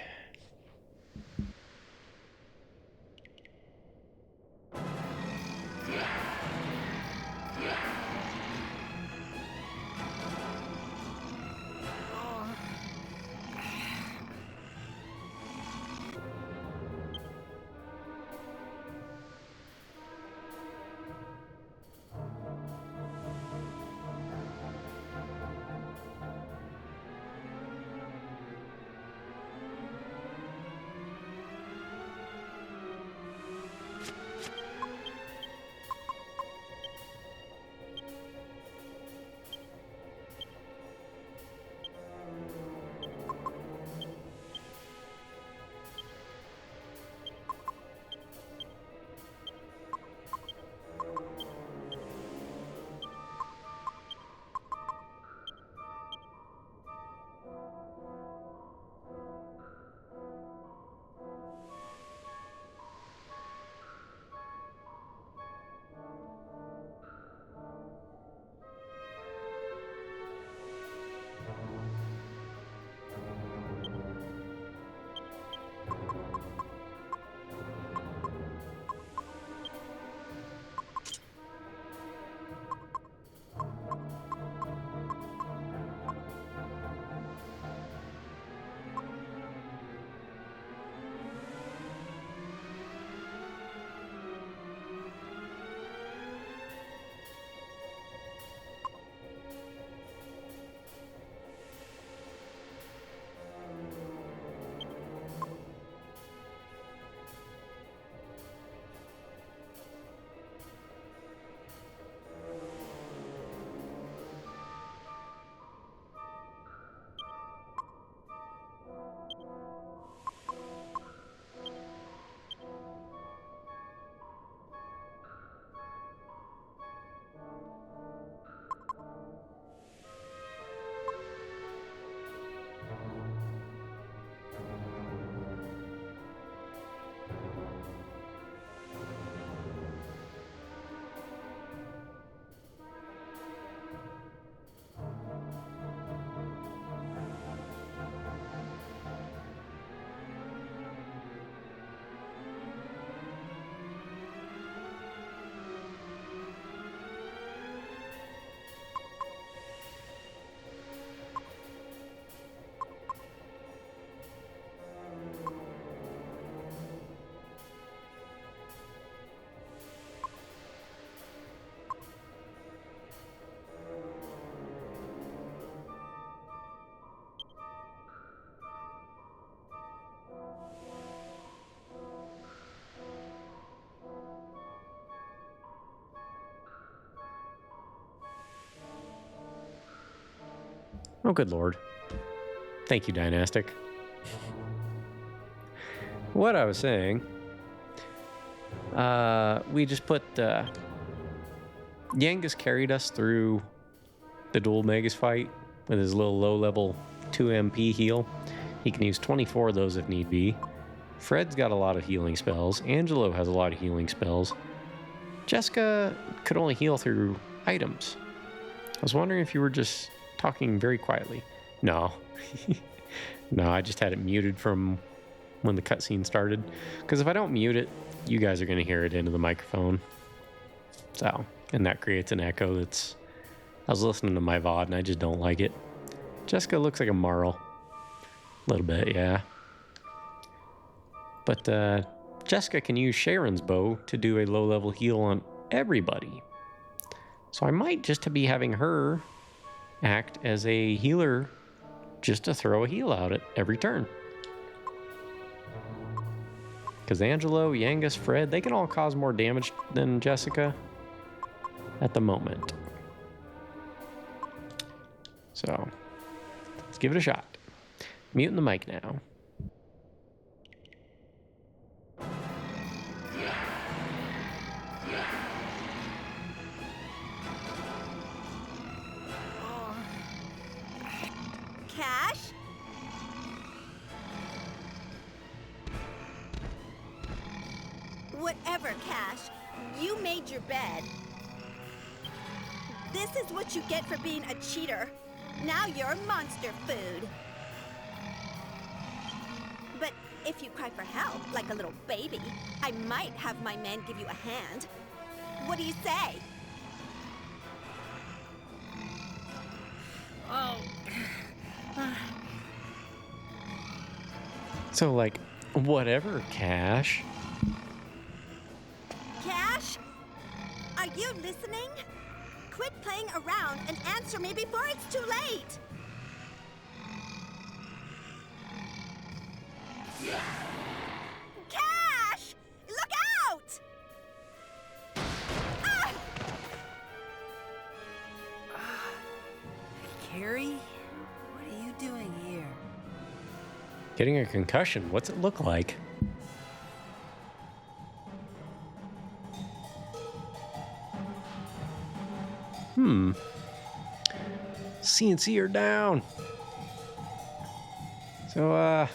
Oh, good lord. Thank you, Dynastic. What I was saying, we just put, Yangus carried us through the dual Magus fight with his little low-level 2 MP heal. He can use 24 of those if need be. Fred's got a lot of healing spells. Angelo has a lot of healing spells. Jessica could only heal through items. I was wondering if you were just talking very quietly. No. No, I just had it muted from when the cutscene started. Because if I don't mute it, you guys are going to hear it into the microphone. So, and that creates an echo that's... I was listening to my VOD and I just don't like it. Jessica looks like a Marl. A little bit, yeah. But Jessica can use Sharon's bow to do a low-level heal on everybody. So I might just be having her act as a healer just to throw a heal out at every turn. Because Angelo, Yangus, Fred, they can all cause more damage than Jessica. at the moment. So let's give it a shot. Muting the mic now. Cash? Whatever, Cash. You made your bed. This is what you get for being a cheater. Now you're monster food. But if you cry for help, like a little baby, I might have my men give you a hand. What do you say? Oh. So, like, whatever, Cash. Cash? Are you listening? Quit playing around and answer me before it's too late! Cash! Look out! Ah! Carrie? What are you doing here? Getting a concussion. What's it look like? CNC are down. So, I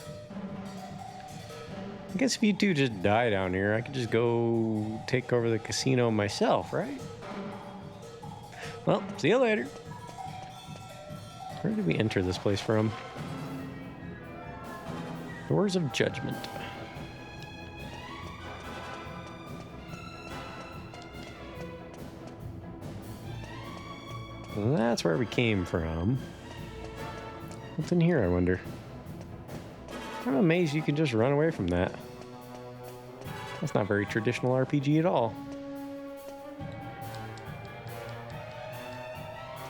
guess if you two just die down here, I could just go take over the casino myself, right? Well, see you later. Where did we enter this place from? Doors of Judgment. That's where we came from. What's in here, I wonder? I'm amazed you can just run away from that. That's not very traditional RPG at all.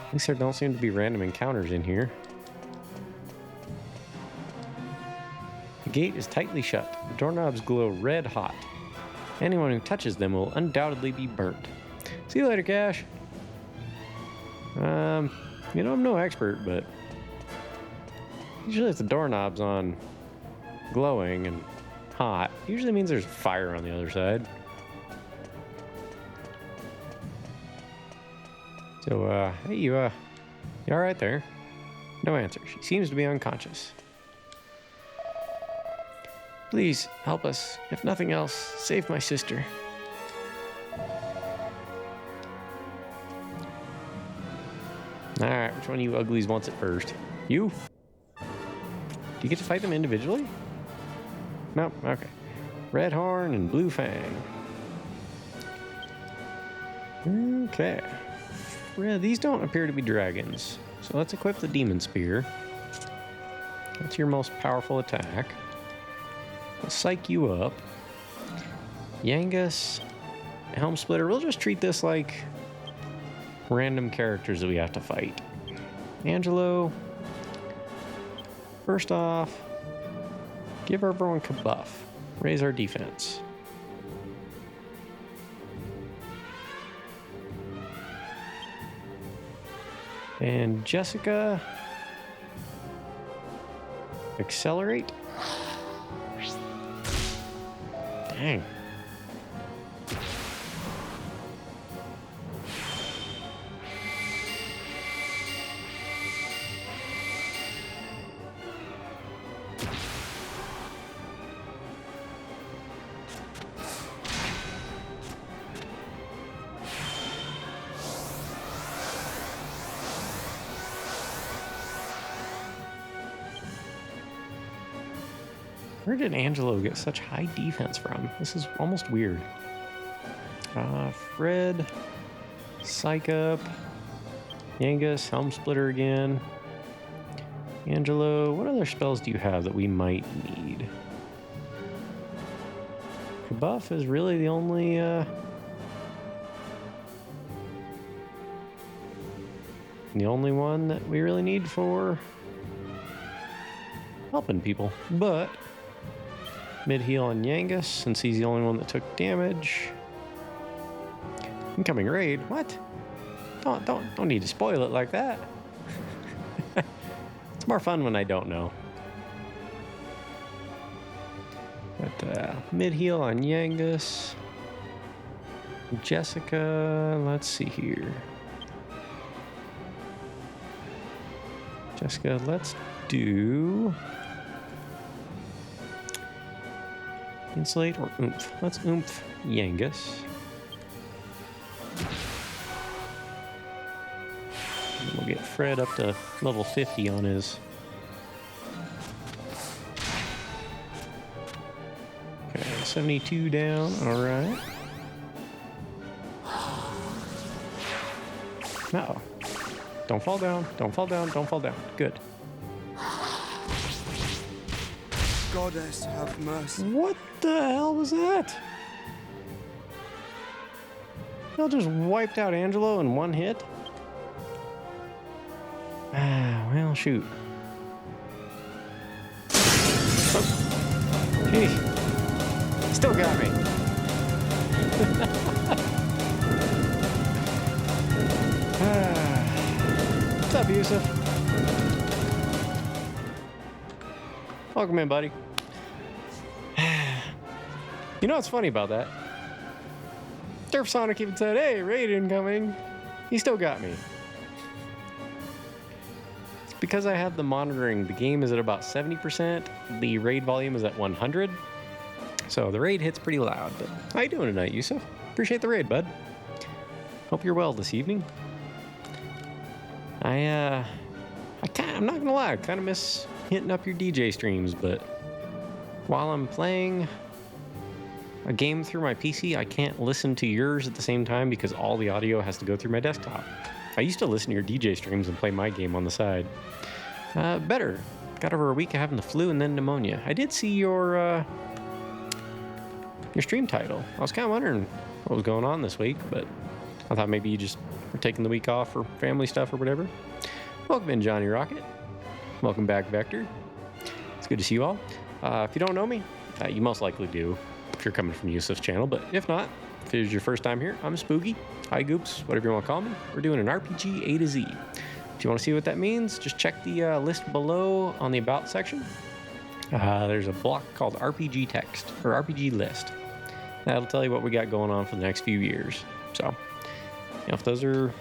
At least there don't seem to be random encounters in here. The gate is tightly shut. The doorknobs glow red hot. Anyone who touches them will undoubtedly be burnt. See you later, Cash. You know, I'm no expert, but usually if the doorknob's on glowing and hot, usually means there's fire on the other side. So, hey, you all right there? No answer. She seems to be unconscious. Please, help us. If nothing else, save my sister. Alright, which one of you uglies wants it first? You? Do you get to fight them individually? Nope, okay. Red Horn and Blue Fang. Okay. Yeah, these don't appear to be dragons. So let's equip the Demon Spear. That's your most powerful attack. We'll psych you up. Yangus, Helm Splitter. We'll just treat this like random characters that we have to fight. Angelo, first off, give everyone Kabuff. Raise our defense. And Jessica, accelerate. Dang. Where did Angelo get such high defense from? This is almost weird. Fred, Psych Up, Yangus, Helm Splitter again. Angelo, what other spells do you have that we might need? Kabuff is really the only, one that we really need for helping people. But mid-heal on Yangus, since he's the only one that took damage. Incoming raid? What? Don't need to spoil it like that. It's more fun when I don't know. But mid-heal on Yangus. Jessica, let's see here. Jessica, let's do Insulate or Oomph. Let's Oomph Yangus. And we'll get Fred up to level 50 on his. Okay, 72 down, alright. Uh-oh. Don't fall down, don't fall down, don't fall down. Good. Goddess have mercy. What the hell was that? Y'all just wiped out Angelo in one hit? Ah, well, shoot. Oh. Gee. Still got me. What's up, Yusuf? Welcome in, buddy. You know what's funny about that? Derp Sonic even said, hey, raid incoming. He still got me. It's because I have the monitoring. The game is at about 70%. The raid volume is at 100. So the raid hits pretty loud. But how you doing tonight, Yusuf? Appreciate the raid, bud. Hope you're well this evening. I'm not gonna lie, I kind of miss hitting up your DJ streams, but while I'm playing a game through my PC, I can't listen to yours at the same time because all the audio has to go through my desktop. I used to listen to your DJ streams and play my game on the side. Better. Got over a week of having the flu and then pneumonia. I did see your stream title. I was kind of wondering what was going on this week, but I thought maybe you just were taking the week off for family stuff or whatever. Welcome in, Johnny Rocket. Welcome back, Vector. It's good to see you all. If you don't know me, you most likely do if you're coming from Yusuf's channel, but if not, if it is your first time here, I'm Spooky. Hi, Goops, whatever you want to call me. We're doing an RPG A to Z. If you want to see what that means, just check the list below on the About section. There's a block called RPG Text, or RPG List. That'll tell you what we got going on for the next few years. So, if those are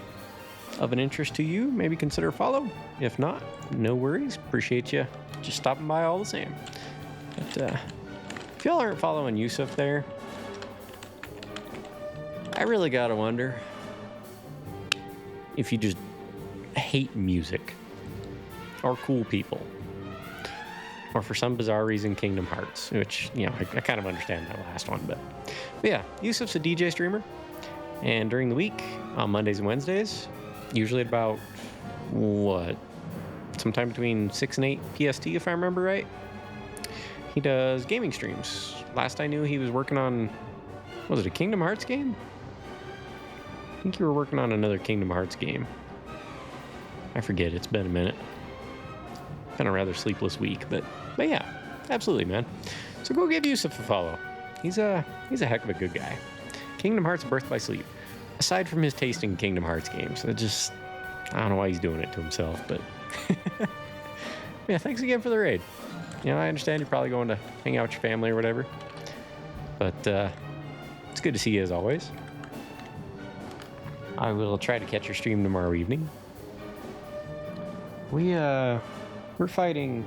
of an interest to you, maybe consider a follow. If not, no worries. Appreciate you just stopping by all the same. But if y'all aren't following Yusuf there, I really gotta wonder if you just hate music or cool people, or for some bizarre reason Kingdom Hearts, which, you know, I kind of understand that last one, but yeah, Yusuf's a DJ streamer, and during the week on Mondays and Wednesdays, usually at about sometime between 6 and 8 PST, if I remember right, he does gaming streams. Last I knew, he was working on, was it a Kingdom Hearts game? I think you were working on another Kingdom Hearts game. I forget, it's been a minute. Been a rather sleepless week, but yeah, absolutely, man. So go give Yusuf a follow. He's a heck of a good guy. Kingdom Hearts Birth by Sleep. Aside from his taste in Kingdom Hearts games, I don't know why he's doing it to himself, but yeah, thanks again for the raid. You know, I understand you're probably going to hang out with your family or whatever, but it's good to see you as always. I will try to catch your stream tomorrow evening. We're fighting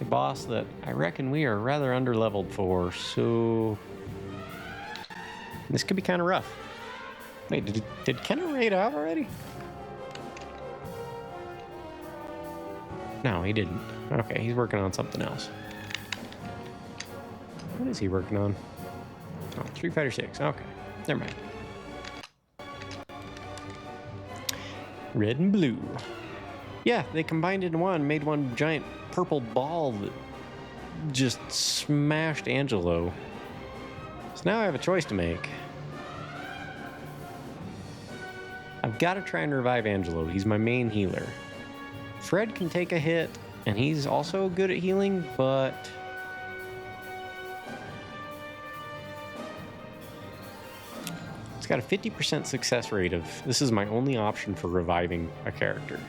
a boss that I reckon we are rather underleveled for, so this could be kind of rough. Wait, did Kenna raid out already? No, he didn't. Okay, he's working on something else. What is he working on? Oh, Street Fighter 6. Okay, never mind. Red and blue. Yeah, they combined into one, made one giant purple ball that just smashed Angelo. So now I have a choice to make. I've got to try and revive Angelo. He's my main healer. Fred can take a hit, and he's also good at healing, but It's got a 50% success rate of, this is my only option for reviving a character.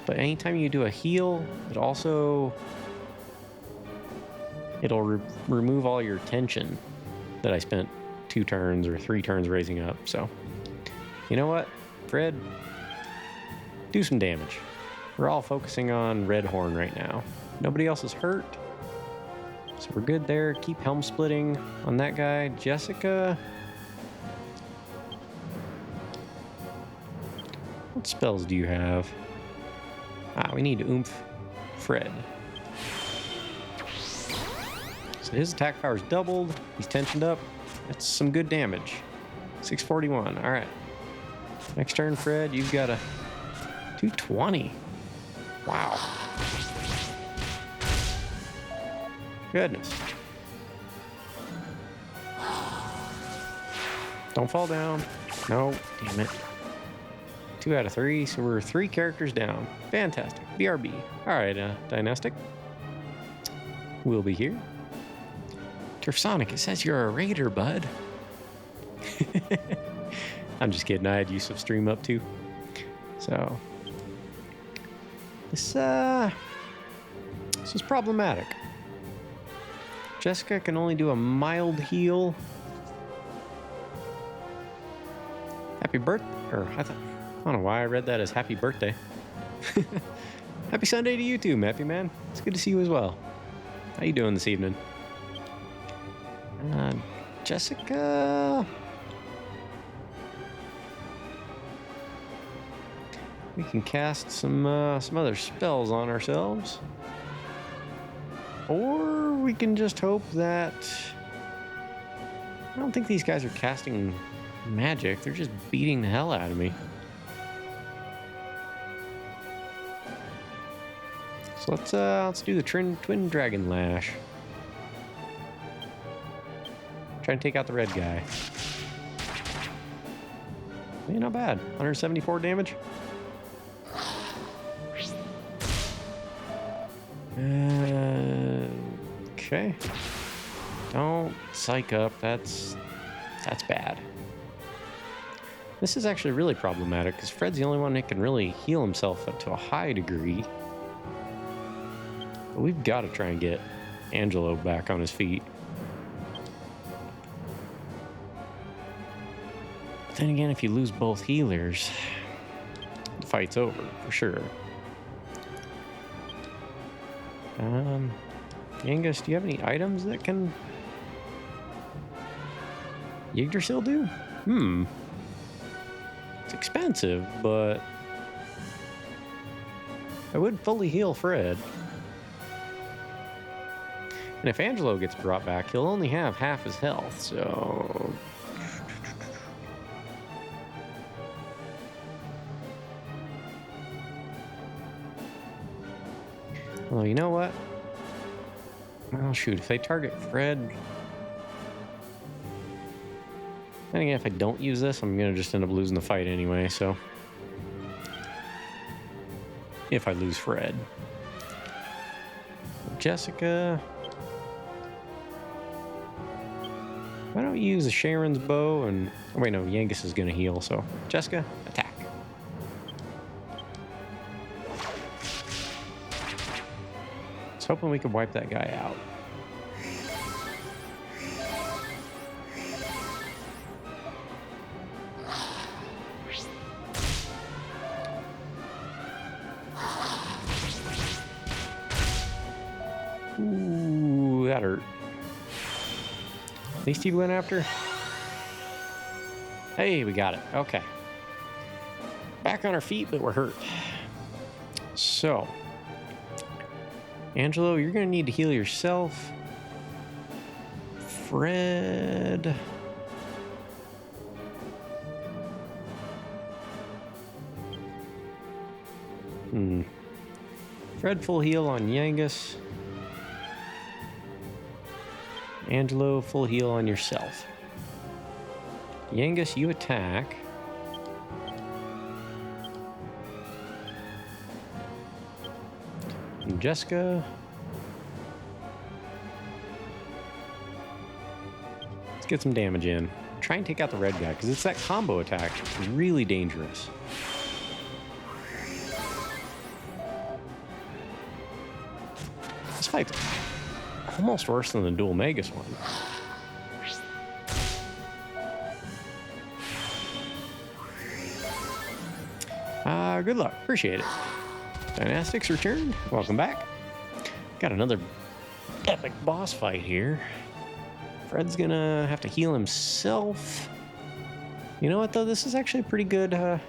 But anytime you do a heal, it'll remove all your tension that I spent 2 turns or 3 turns raising up. So, you know what, Fred? Do some damage. We're all focusing on Red Horn right now. Nobody else is hurt. So we're good there. Keep helm splitting on that guy. Jessica. What spells do you have? We need Oomph Fred. So his attack power's doubled. He's tensioned up. That's some good damage. 641. All right. Next turn, Fred, you've got a 220. Wow. Goodness. Don't fall down. No, damn it. 2 out of 3, so we're 3 characters down. Fantastic. BRB. All right, Dynastic. We'll be here. Turf Sonic, it says you're a raider, bud. I'm just kidding. I had Yusuf stream up too. So this is problematic. Jessica can only do a mild heal. Happy birthday, or I don't know why I read that as happy birthday. Happy Sunday to you too, Mappy Man. It's good to see you as well. How you doing this evening? Jessica. We can cast some other spells on ourselves. Or we can just hope that... I don't think these guys are casting magic. They're just beating the hell out of me. So let's do the Twin Dragon Lash. Try and take out the red guy. Yeah, not bad. 174 damage. Okay. Don't psych up. That's bad. This is actually really problematic because Fred's the only one that can really heal himself up to a high degree. But we've got to try and get Angelo back on his feet. But then again, if you lose both healers, the fight's over for sure. Angus, do you have any items that can Yggdrasil do? It's expensive, but I would fully heal Fred. And if Angelo gets brought back, he'll only have half his health, so... Well, you know what? Well, shoot, if they target Fred... And again, if I don't use this, I'm gonna just end up losing the fight anyway, so... If I lose Fred. Jessica... Why don't you use the Sharon's bow and... Oh, wait, no, Yangus is gonna heal, so... Jessica, attack. I was hoping we could wipe that guy out. Ooh, that hurt. At least he went after. Hey, we got it. Okay. Back on our feet, but we're hurt. So, Angelo, you're going to need to heal yourself. Fred. Fred full heal on Yangus. Angelo, full heal on yourself. Yangus, you attack. And Jessica. Let's get some damage in. try and take out the red guy, because it's that combo attack. It's really dangerous. This fight's almost worse than the Dual Magus one. Good luck. Appreciate it. Dynastics returned. Welcome back. Got another epic boss fight here. Fred's gonna have to heal himself. You know what, though? This is actually a pretty good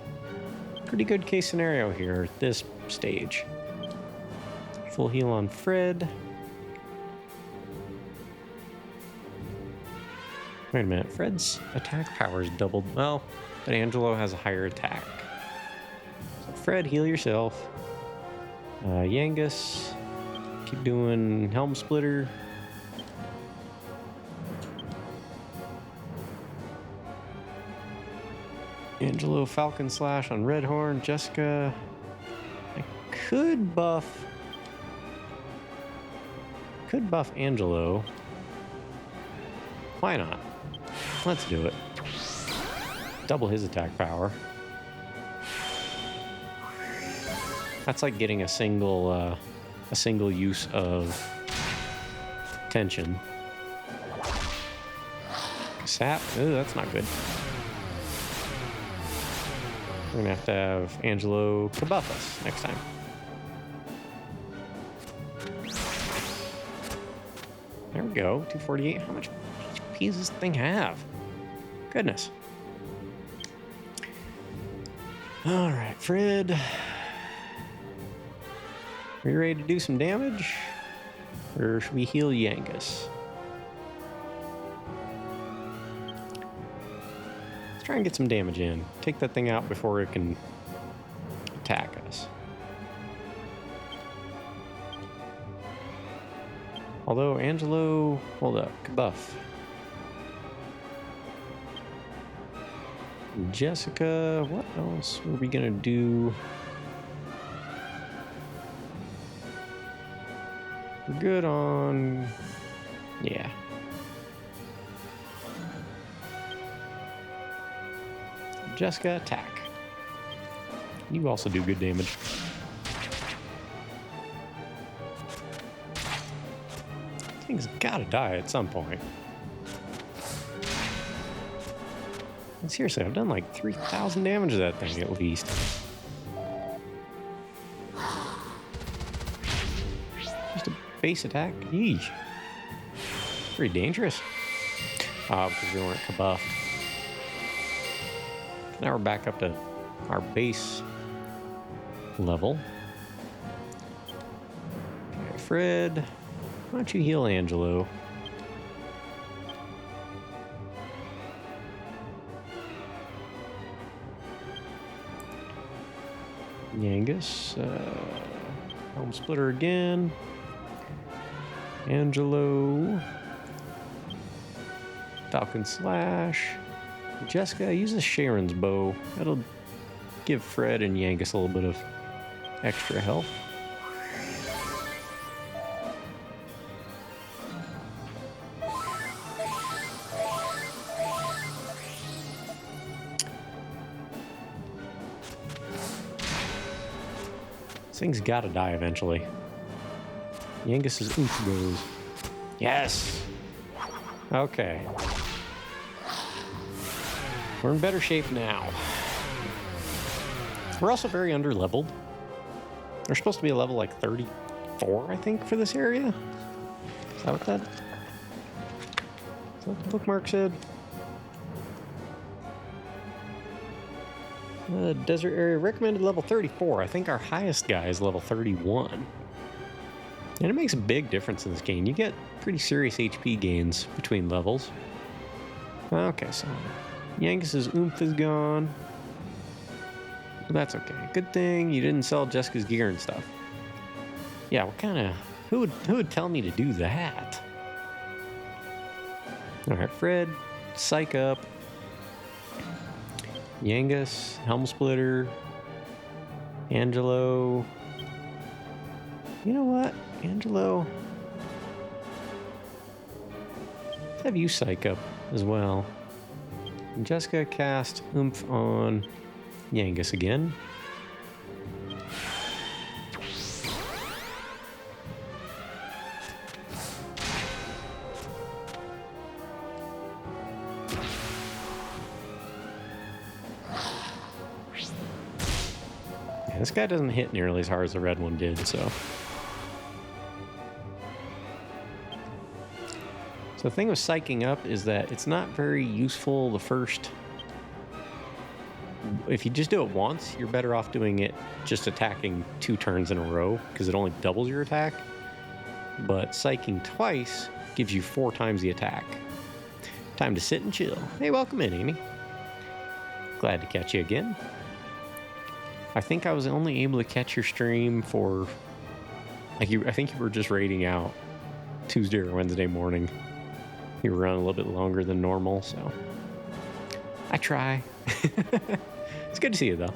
case scenario here at this stage. Full heal on Fred. Wait a minute. Fred's attack power is doubled. Well, but Angelo has a higher attack. So Fred, heal yourself. Yangus, keep doing Helm Splitter. Angelo, Falcon Slash on Redhorn. Jessica, I could buff Angelo. Why not? Let's do it. Double his attack power. That's like getting a single use of tension. Sap. Ooh, that's not good. We're gonna have to have Angelo kabuff us next time. There we go. 248. How much HP does this thing have? Goodness. All right, Fred. Are you ready to do some damage? Or should we heal Yangus? Let's try and get some damage in. Take that thing out before it can attack us. Although, Angelo... Hold up. Kabuff. Jessica... What else were we gonna do? We're good on... Yeah. Jessica, attack. You also do good damage. This thing's gotta die at some point. And seriously, I've done like 3,000 damage to that thing at least. Just a base attack? Yeesh. Pretty dangerous. Because we weren't kabuffed. Now we're back up to our base level. Okay, Fred, why don't you heal Angelo? Yangus, Helm Splitter again. Angelo, Falcon Slash. Jessica, uses Sharon's bow. That'll give Fred and Yangus a little bit of extra health. This thing's gotta die eventually. Yangus's oomph goes. Yes! Okay. We're in better shape now. We're also very under-leveled. We're supposed to be a level like 34, I think, for this area. Is that what the bookmark said? Desert area recommended level 34. I think our highest guy is level 31. And it makes a big difference in this game. You get pretty serious HP gains between levels. Okay, so Yangus's oomph is gone. But that's okay. Good thing you didn't sell Jessica's gear and stuff. Yeah, what kind of... Who would tell me to do that? Alright, Fred, psych up. Yangus, Helm Splitter, Angelo. You know what? Angelo. Let's have you psych up as well. Jessica cast Oomph on Yangus again. Yeah, this guy doesn't hit nearly as hard as the red one did, so. The thing with psyching up is that it's not very useful the first. If you just do it once, you're better off doing it just attacking 2 turns in a row because it only doubles your attack. But psyching twice gives you 4 times the attack. Time to sit and chill. Hey, welcome in, Amy. Glad to catch you again. I think I was only able to catch your stream for, I think you were just raiding out Tuesday or Wednesday morning. You were running a little bit longer than normal, so I try. It's good to see you, though.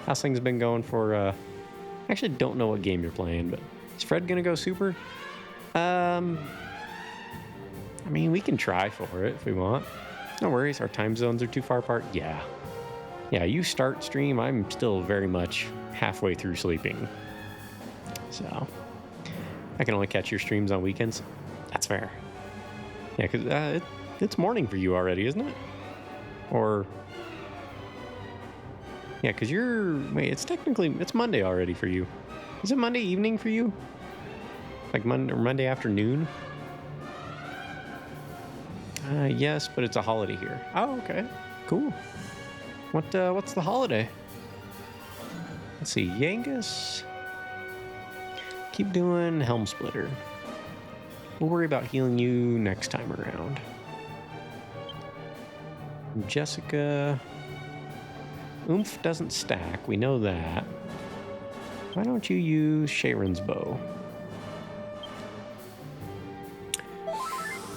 How's things been going for, I actually don't know what game you're playing, but is Fred gonna go super? I mean, we can try for it if we want. No worries, our time zones are too far apart. Yeah, you start stream, I'm still very much halfway through sleeping. So, I can only catch your streams on weekends. That's fair. Yeah, because it's morning for you already, isn't it? Or... Yeah, because wait, it's Monday already for you. Is it Monday evening for you? Like Monday afternoon? Yes, but it's a holiday here. Oh, okay. Cool. What's the holiday? Let's see, Yangus. Keep doing Helm Splitter. We'll worry about healing you next time around. Jessica. Oomph doesn't stack, we know that. Why don't you use Sharon's bow?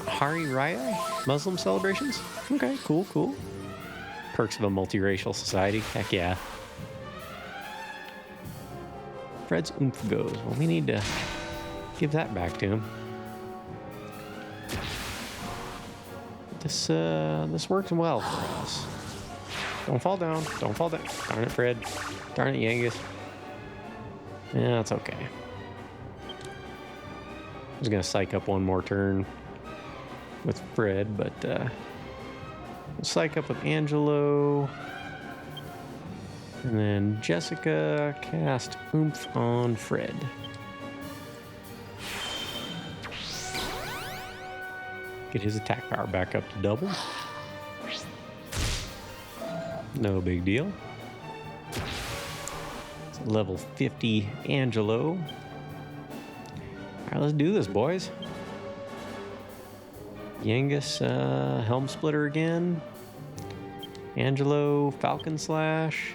Hari Raya? Muslim celebrations? Okay, cool. Perks of a multiracial society. Heck yeah. Fred's Oomph goes. Well, we need to give that back to him. This works well for us. Don't fall down. Darn it, Fred. Darn it, Yangus. Yeah, that's okay. I was gonna psych up one more turn with Fred, but we'll psych up with Angelo. And then Jessica cast Oomph on Fred. Get his attack power back up to double. No big deal. It's level 50 Angelo. All right, let's do this, boys. Yangus, Helm Splitter again. Angelo, Falcon Slash.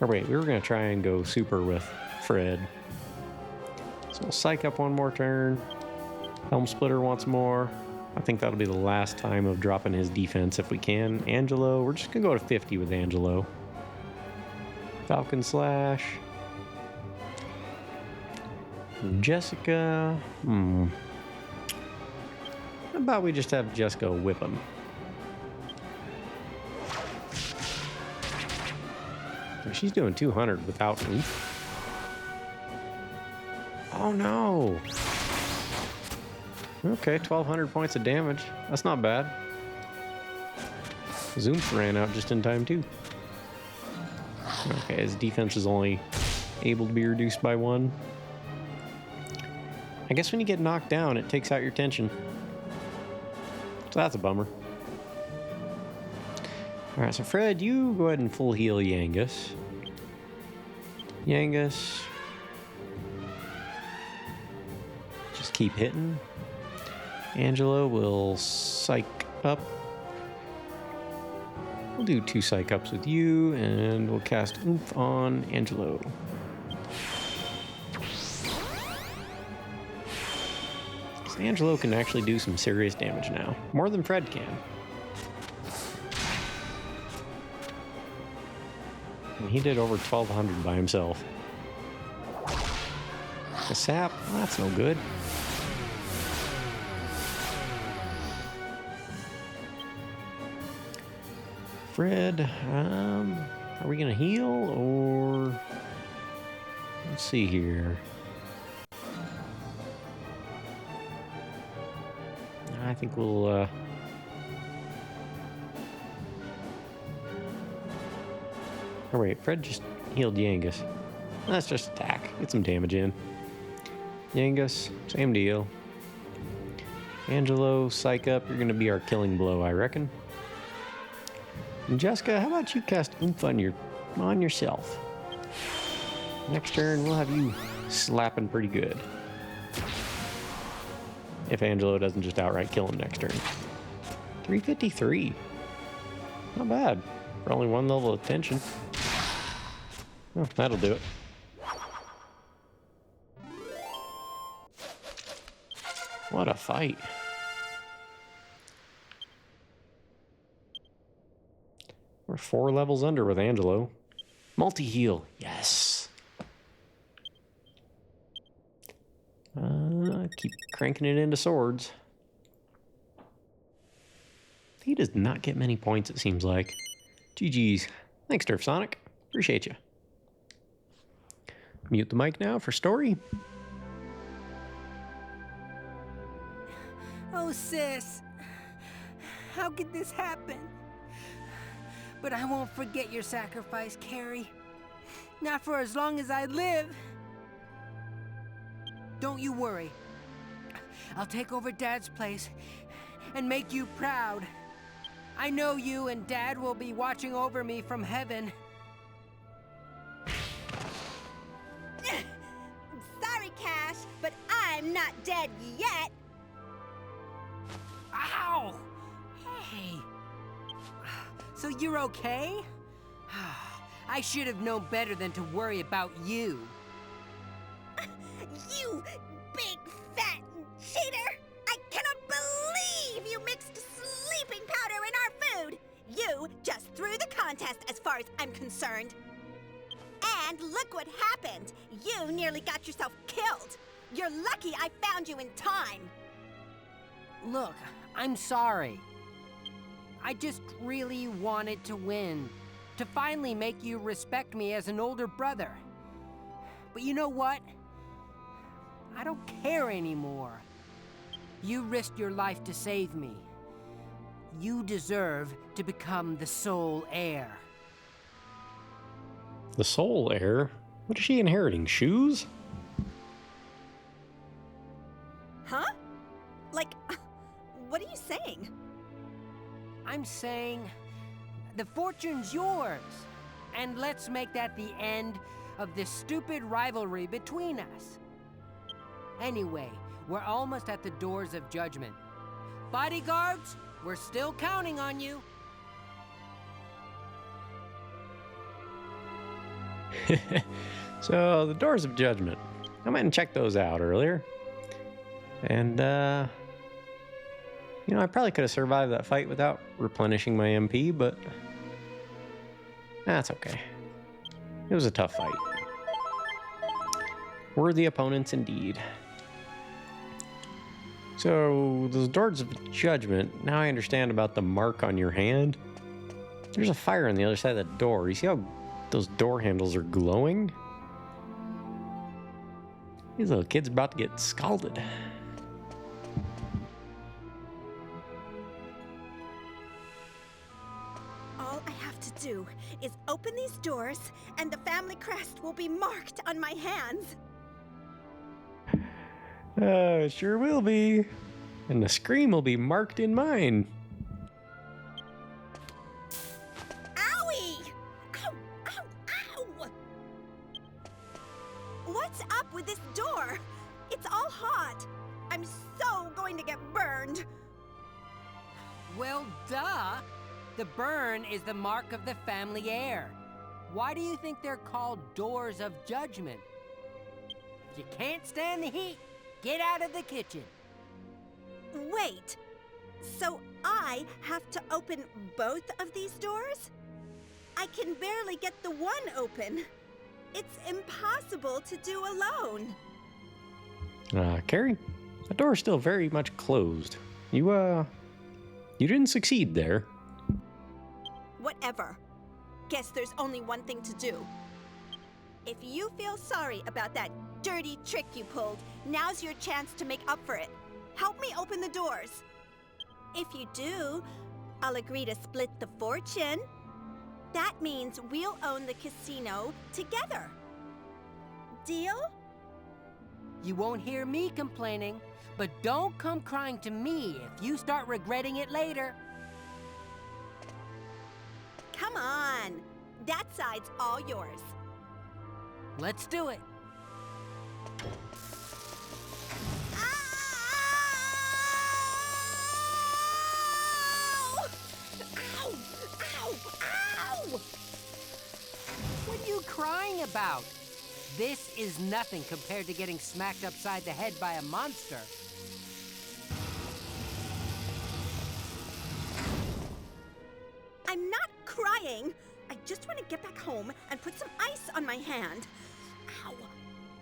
Or wait, we were going to try and go super with Fred. So we'll psych up one more turn. Helm Splitter once more. I think that'll be the last time of dropping his defense if we can. Angelo, we're just going to go to 50 with Angelo. Falcon Slash. Jessica. How about we just have Jessica whip him? She's doing 200 without Oomph. Oh no! Okay, 1,200 points of damage. That's not bad. Zoomph ran out just in time too. Okay, his defense is only able to be reduced by 1. I guess when you get knocked down, it takes out your tension. So that's a bummer. Alright, so Fred, you go ahead and full heal Yangus. Yangus. Just keep hitting. Angelo will psych up. We'll do 2 psych ups with you, and we'll cast Oomph on Angelo. So Angelo can actually do some serious damage now. More than Fred can. And he did over 1,200 by himself. A sap? Well, that's no good. Fred, are we gonna heal or let's see here. I think we'll oh wait, Fred just healed Yangus. Let's just attack. Get some damage in. Yangus, same deal. Angelo, psych up. You're gonna be our killing blow, I reckon. And Jessica, how about you cast oomph on yourself? Next turn, we'll have you slapping pretty good. If Angelo doesn't just outright kill him next turn. 353. Not bad. For only one level of tension. Oh, that'll do it. What a fight. We're 4 levels under with Angelo. Multi-heal. Yes. Keep cranking it into swords. He does not get many points, it seems like. GG's. Thanks, Turf Sonic. Appreciate you. Mute the mic now for story. Oh, sis. How could this happen? But I won't forget your sacrifice, Carrie. Not for as long as I live. Don't you worry. I'll take over Dad's place and make you proud. I know you and Dad will be watching over me from heaven. Sorry, Cash, but I'm not dead yet. Ow! Hey! So you're okay? I should have known better than to worry about you. You big fat cheater! I cannot believe you mixed sleeping powder in our food! You just threw the contest as far as I'm concerned. And look what happened! You nearly got yourself killed! You're lucky I found you in time! Look, I'm sorry. I just really wanted to win. To finally make you respect me as an older brother. But you know what? I don't care anymore. You risked your life to save me. You deserve to become the sole heir. The sole heir? What is she inheriting? Shoes? Huh? Like, what are you saying? I'm saying the fortune's yours. And let's make that the end of this stupid rivalry between us. Anyway, we're almost at the doors of judgment. Bodyguards, we're still counting on you. So, the doors of judgment. I went and checked those out earlier. And, you know, I probably could have survived that fight without replenishing my MP, but that's okay. It was a tough fight. Worthy opponents indeed. So, those doors of judgment, now I understand about the mark on your hand. There's a fire on the other side of the door. You see how those door handles are glowing? These little kids are about to get scalded. All I have to do is open these doors, and the family crest will be marked on my hands. It sure will be. And the scream will be marked in mine. Owie! Ow! Ow! Ow! What's up with this door? It's all hot. I'm so going to get burned. Well, duh. The burn is the mark of the family heir. Why do you think they're called doors of judgment? If you can't stand the heat, get out of the kitchen. Wait. So I have to open both of these doors? I can barely get the one open. It's impossible to do alone. Carrie, the door is still very much closed. You didn't succeed there. whatever. Guess there's only one thing to do. If you feel sorry about that dirty trick you pulled, now's your chance to make up for it. Help me open the doors. If you do, I'll agree to split the fortune. That means we'll own the casino together. Deal? You won't hear me complaining, but don't come crying to me if you start regretting it later. Come on. That side's all yours. Let's do it. Ow! Ow! Ow! Ow! What are you crying about? This is nothing compared to getting smacked upside the head by a monster. I'm not crying. I just want to get back home and put some ice on my hand. Ow!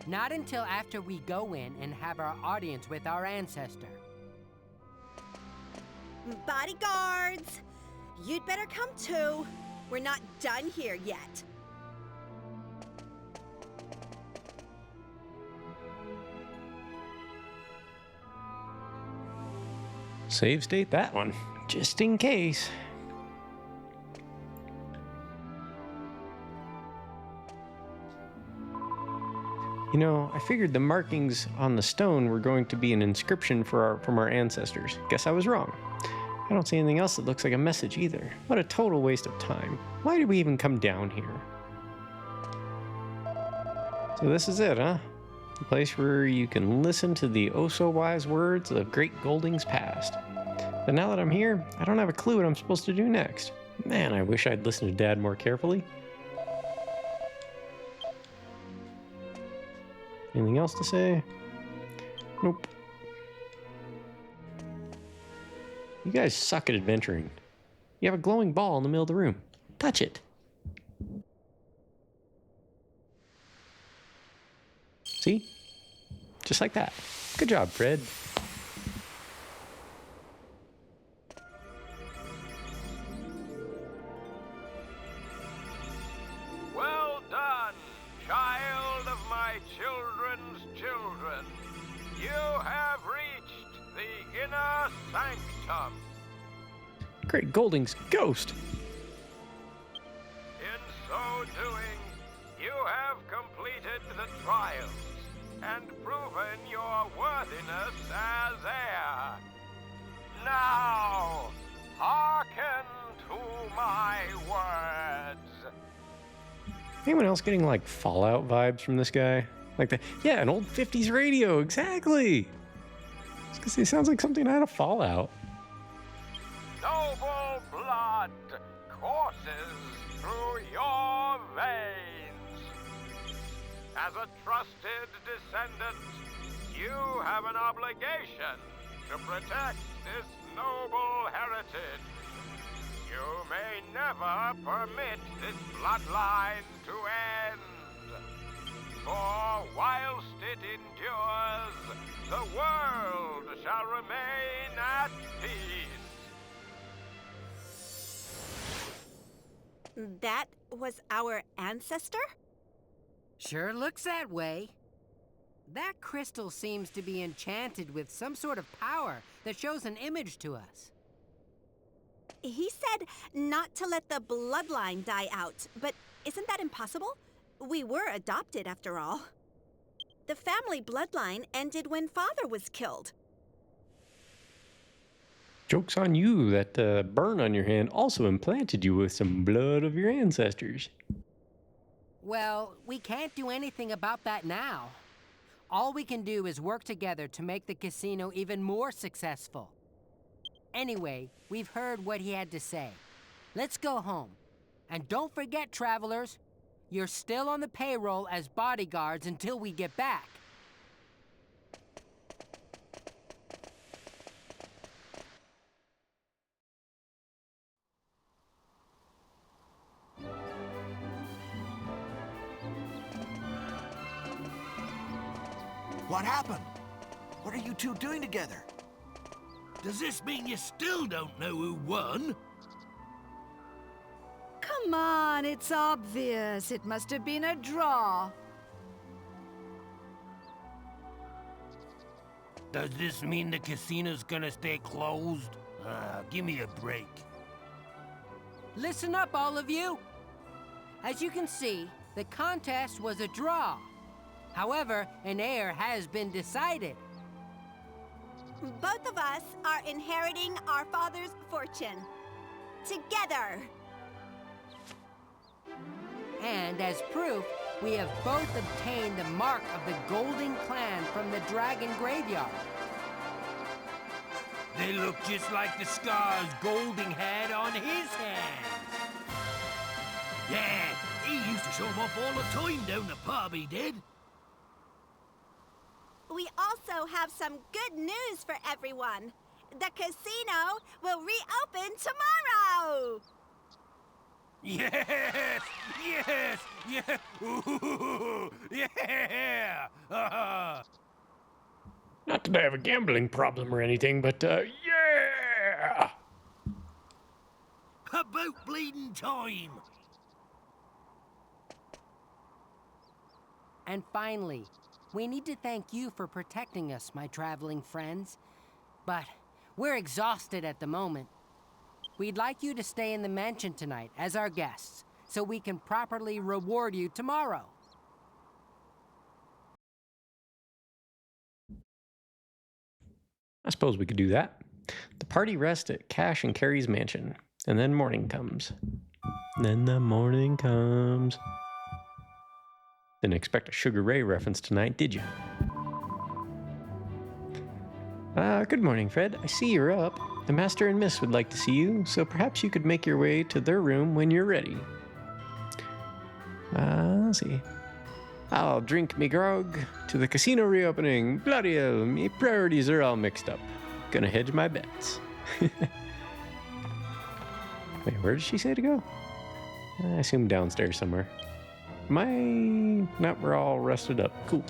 Not until after we go in and have our audience with our ancestor. Bodyguards! You'd better come too. We're not done here yet. Save state that one, just in case. You know, I figured the markings on the stone were going to be an inscription from our ancestors. Guess I was wrong. I don't see anything else that looks like a message either. What a total waste of time. Why did we even come down here? So this is it, huh? The place where you can listen to the oh-so-wise words of great Golding's past. But now that I'm here, I don't have a clue what I'm supposed to do next. Man, I wish I'd listened to Dad more carefully. Anything else to say? Nope. You guys suck at adventuring. You have a glowing ball in the middle of the room. Touch it. See? Just like that. Good job, Fred. Well done, child of my children's children. You have reached the inner sanctum. Great Golding's ghost. In so doing, you have completed the trials and proven your worthiness as heir. Now, hearken to my words. Anyone else getting like Fallout vibes from this guy? Like the, yeah, an old 50s radio, exactly. It's because he sounds like something out of Fallout. Noble blood courses through your veins. As a trusted descendant, you have an obligation to protect this noble heritage. You may never permit this bloodline to end. For whilst it endures, the world shall remain at peace. That was our ancestor? Sure looks that way. That crystal seems to be enchanted with some sort of power that shows an image to us. He said not to let the bloodline die out, but isn't that impossible? We were adopted, after all. The family bloodline ended when Father was killed. Joke's on you, that burn on your hand also implanted you with some blood of your ancestors. Well, we can't do anything about that now. All we can do is work together to make the casino even more successful. Anyway, we've heard what he had to say. Let's go home. And don't forget, travelers, you're still on the payroll as bodyguards until we get back. What happened? What are you two doing together? Does this mean you still don't know who won? Come on, it's obvious. It must have been a draw. Does this mean the casino's gonna stay closed? Give me a break. Listen up, all of you! As you can see, the contest was a draw. However, an heir has been decided. Both of us are inheriting our father's fortune. Together. And as proof, we have both obtained the mark of the Golden Clan from the Dragon Graveyard. They look just like the scars Golding had on his hands. Yeah, he used to show them off all the time down the pub, he did. We also have some good news for everyone. The casino will reopen tomorrow! Yes! Yes! Yeah! Ooh, yeah! Not that I have a gambling problem or anything, but, yeah! About bleeding time! And finally, we need to thank you for protecting us, my traveling friends. But we're exhausted at the moment. We'd like you to stay in the mansion tonight as our guests, so we can properly reward you tomorrow. I suppose we could do that. The party rests at Cash and Carrie's mansion, and then morning comes. Then the morning comes. Didn't expect a Sugar Ray reference tonight, did you? Good morning, Fred. I see you're up. The Master and Miss would like to see you, so perhaps you could make your way to their room when you're ready. Let's see. I'll drink me grog to the casino reopening. Bloody hell, me priorities are all mixed up. Gonna hedge my bets. Wait, where did she say to go? I assume downstairs somewhere. Nope, we're all rested up. Cool.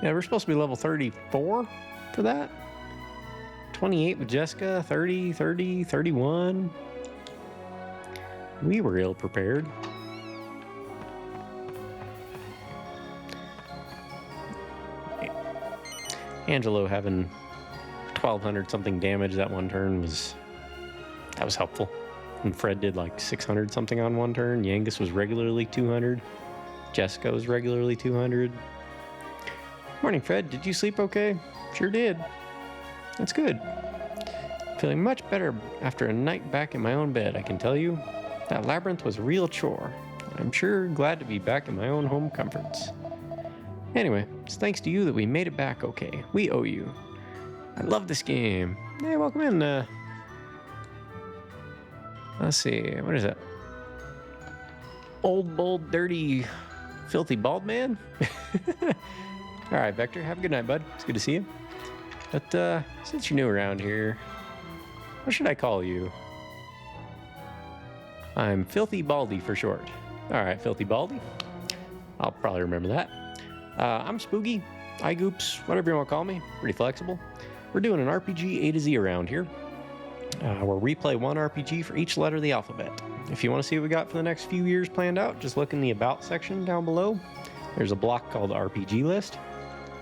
Yeah, we're supposed to be level 34 for that. 28 with Jessica, 30, 30, 31. We were ill prepared. Angelo having 1200 something damage that one turn was helpful. And Fred did like 600 something on one turn. Yangus was regularly 200. Jessica was regularly 200. Morning, Fred. Did you sleep okay? Sure did. That's good. Feeling much better after a night back in my own bed, I can tell you. That labyrinth was a real chore. I'm sure glad to be back in my own home comforts. Anyway, it's thanks to you that we made it back okay. We owe you. I love this game. Hey, welcome in. Let's see, what is that? Old, bold, dirty, filthy bald man? All right, Vector, have a good night, bud. It's good to see you. But since you're new around here, what should I call you? I'm Filthy Baldy for short. All right, Filthy Baldy. I'll probably remember that. I'm Spooky, iGoops, whatever you want to call me. Pretty flexible. We're doing an RPG A to Z around here. Where we play one RPG for each letter of the alphabet. If you want to see what we got for the next few years planned out, just look in the About section down below. There's a block called RPG List,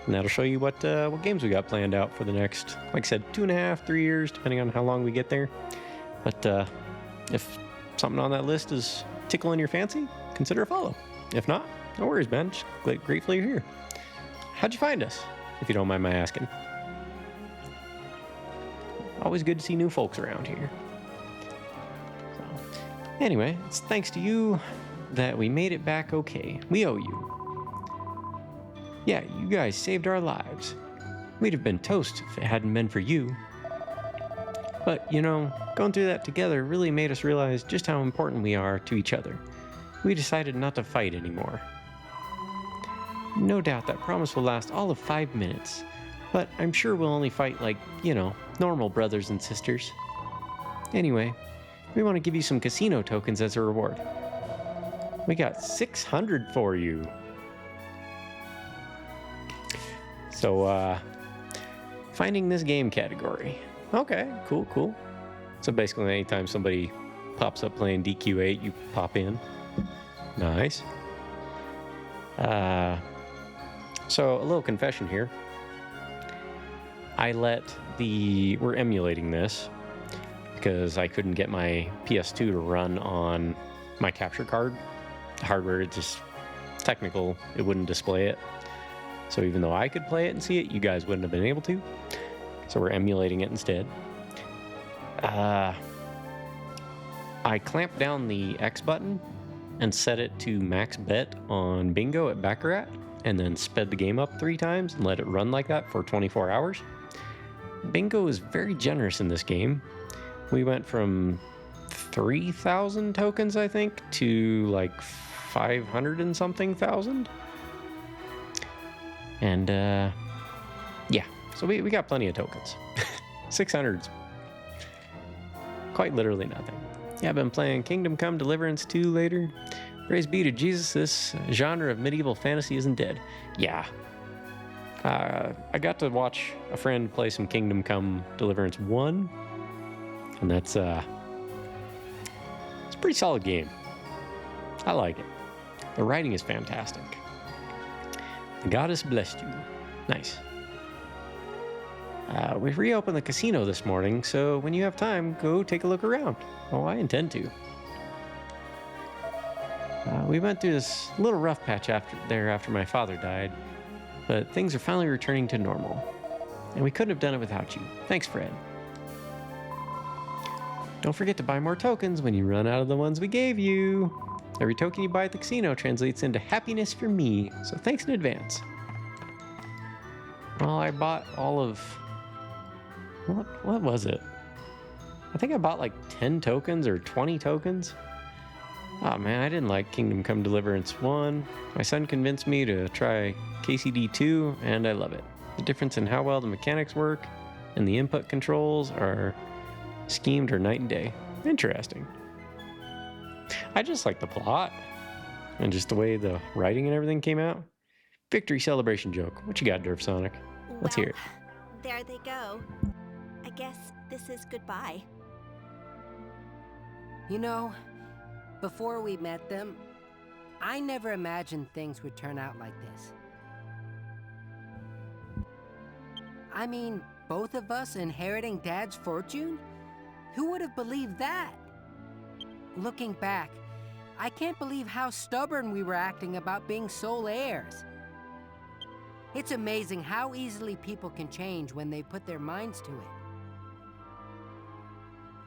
and that'll show you what games we got planned out for the next, like I said, 2.5, 3 years, depending on how long we get there. But if something on that list is tickling your fancy, consider a follow. If not, no worries, man. Just grateful you're here. How'd you find us, if you don't mind my asking? Always good to see new folks around here. So, anyway, it's thanks to you that we made it back okay. We owe you. Yeah, you guys saved our lives. We'd have been toast if it hadn't been for you. But, you know, going through that together really made us realize just how important we are to each other. We decided not to fight anymore. No doubt that promise will last all of 5 minutes. But I'm sure we'll only fight like, you know, normal brothers and sisters. Anyway, we want to give you some casino tokens as a reward. We got 600 for you. So, finding this game category. Okay, cool. So basically anytime somebody pops up playing DQ8, you pop in. Nice. So a little confession here. We're emulating this because I couldn't get my PS2 to run on my capture card. The hardware, it's technical, it wouldn't display it. So even though I could play it and see it, you guys wouldn't have been able to. So we're emulating it instead. I clamped down the X button and set it to max bet on bingo at Baccarat, and then sped the game up 3 times and let it run like that for 24 hours. Bingo is very generous in this game. We went from 3,000 tokens, I think, to like 500 and something thousand. And yeah, so we got plenty of tokens. 600's quite literally nothing. Yeah, I've been playing Kingdom Come Deliverance 2 later. Praise be to Jesus, this genre of medieval fantasy isn't dead. Yeah. I got to watch a friend play some Kingdom Come Deliverance 1, and it's a pretty solid game. I like it. The writing is fantastic. The goddess blessed you. Nice. We reopened the casino this morning, so when you have time, go take a look around. Oh, I intend to. We went through this little rough patch after my father died, but things are finally returning to normal. And we couldn't have done it without you. Thanks, Fred. Don't forget to buy more tokens when you run out of the ones we gave you. Every token you buy at the casino translates into happiness for me, so thanks in advance. Well, I bought all of... What was it? I think I bought like 10 tokens or 20 tokens. Oh man, I didn't like Kingdom Come Deliverance 1. My son convinced me to try KCD 2, and I love it. The difference in how well the mechanics work and the input controls are schemed are night and day. Interesting. I just like the plot and just the way the writing and everything came out. Victory celebration joke. What you got, Derf Sonic? Let's hear it. There they go. I guess this is goodbye. You know, before we met them, I never imagined things would turn out like this. I mean, both of us inheriting Dad's fortune? Who would have believed that? Looking back, I can't believe how stubborn we were acting about being sole heirs. It's amazing how easily people can change when they put their minds to it.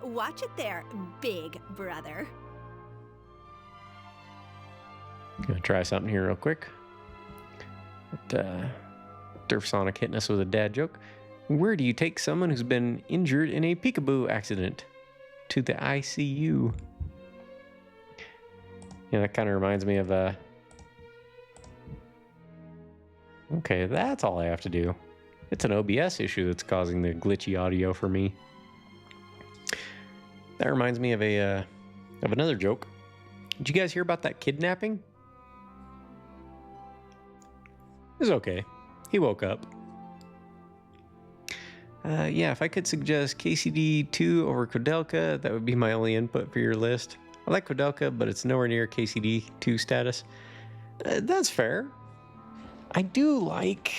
Watch it there, big brother. Gonna try something here real quick. Derf Sonic hitting us with a dad joke. Where do you take someone who's been injured in a peekaboo accident? To the ICU. Yeah, that kind of reminds me of Okay, that's all I have to do. It's an OBS issue that's causing the glitchy audio for me. That reminds me of another joke. Did you guys hear about that kidnapping? It was okay. He woke up. Yeah, if I could suggest KCD 2 over Kodelka, that would be my only input for your list. I like Kodelka, but it's nowhere near KCD 2 status. That's fair. I do like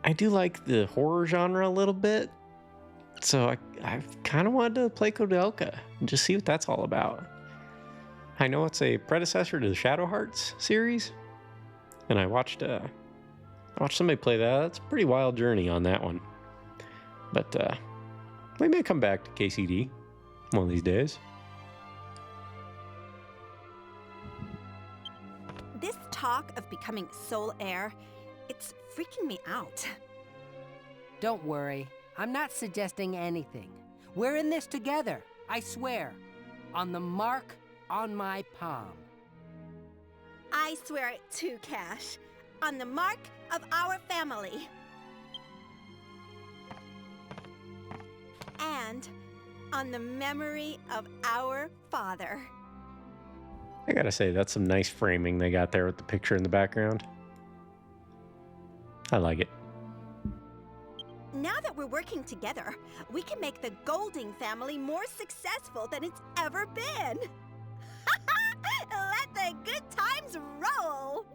the horror genre a little bit. So I kind of wanted to play Kodelka and just see what that's all about. I know it's a predecessor to the Shadow Hearts series, and I watched somebody play that. That's a pretty wild journey on that one. But we may come back to KCD one of these days. This talk of becoming sole heir, it's freaking me out. Don't worry. I'm not suggesting anything. We're in this together, I swear. On the mark on my palm. I swear it too, Cash. On the mark of our family. And on the memory of our father. I gotta say, that's some nice framing they got there with the picture in the background. I like it. Now that we're we're working together, we can make the Golding family more successful than it's ever been. Let the good times roll!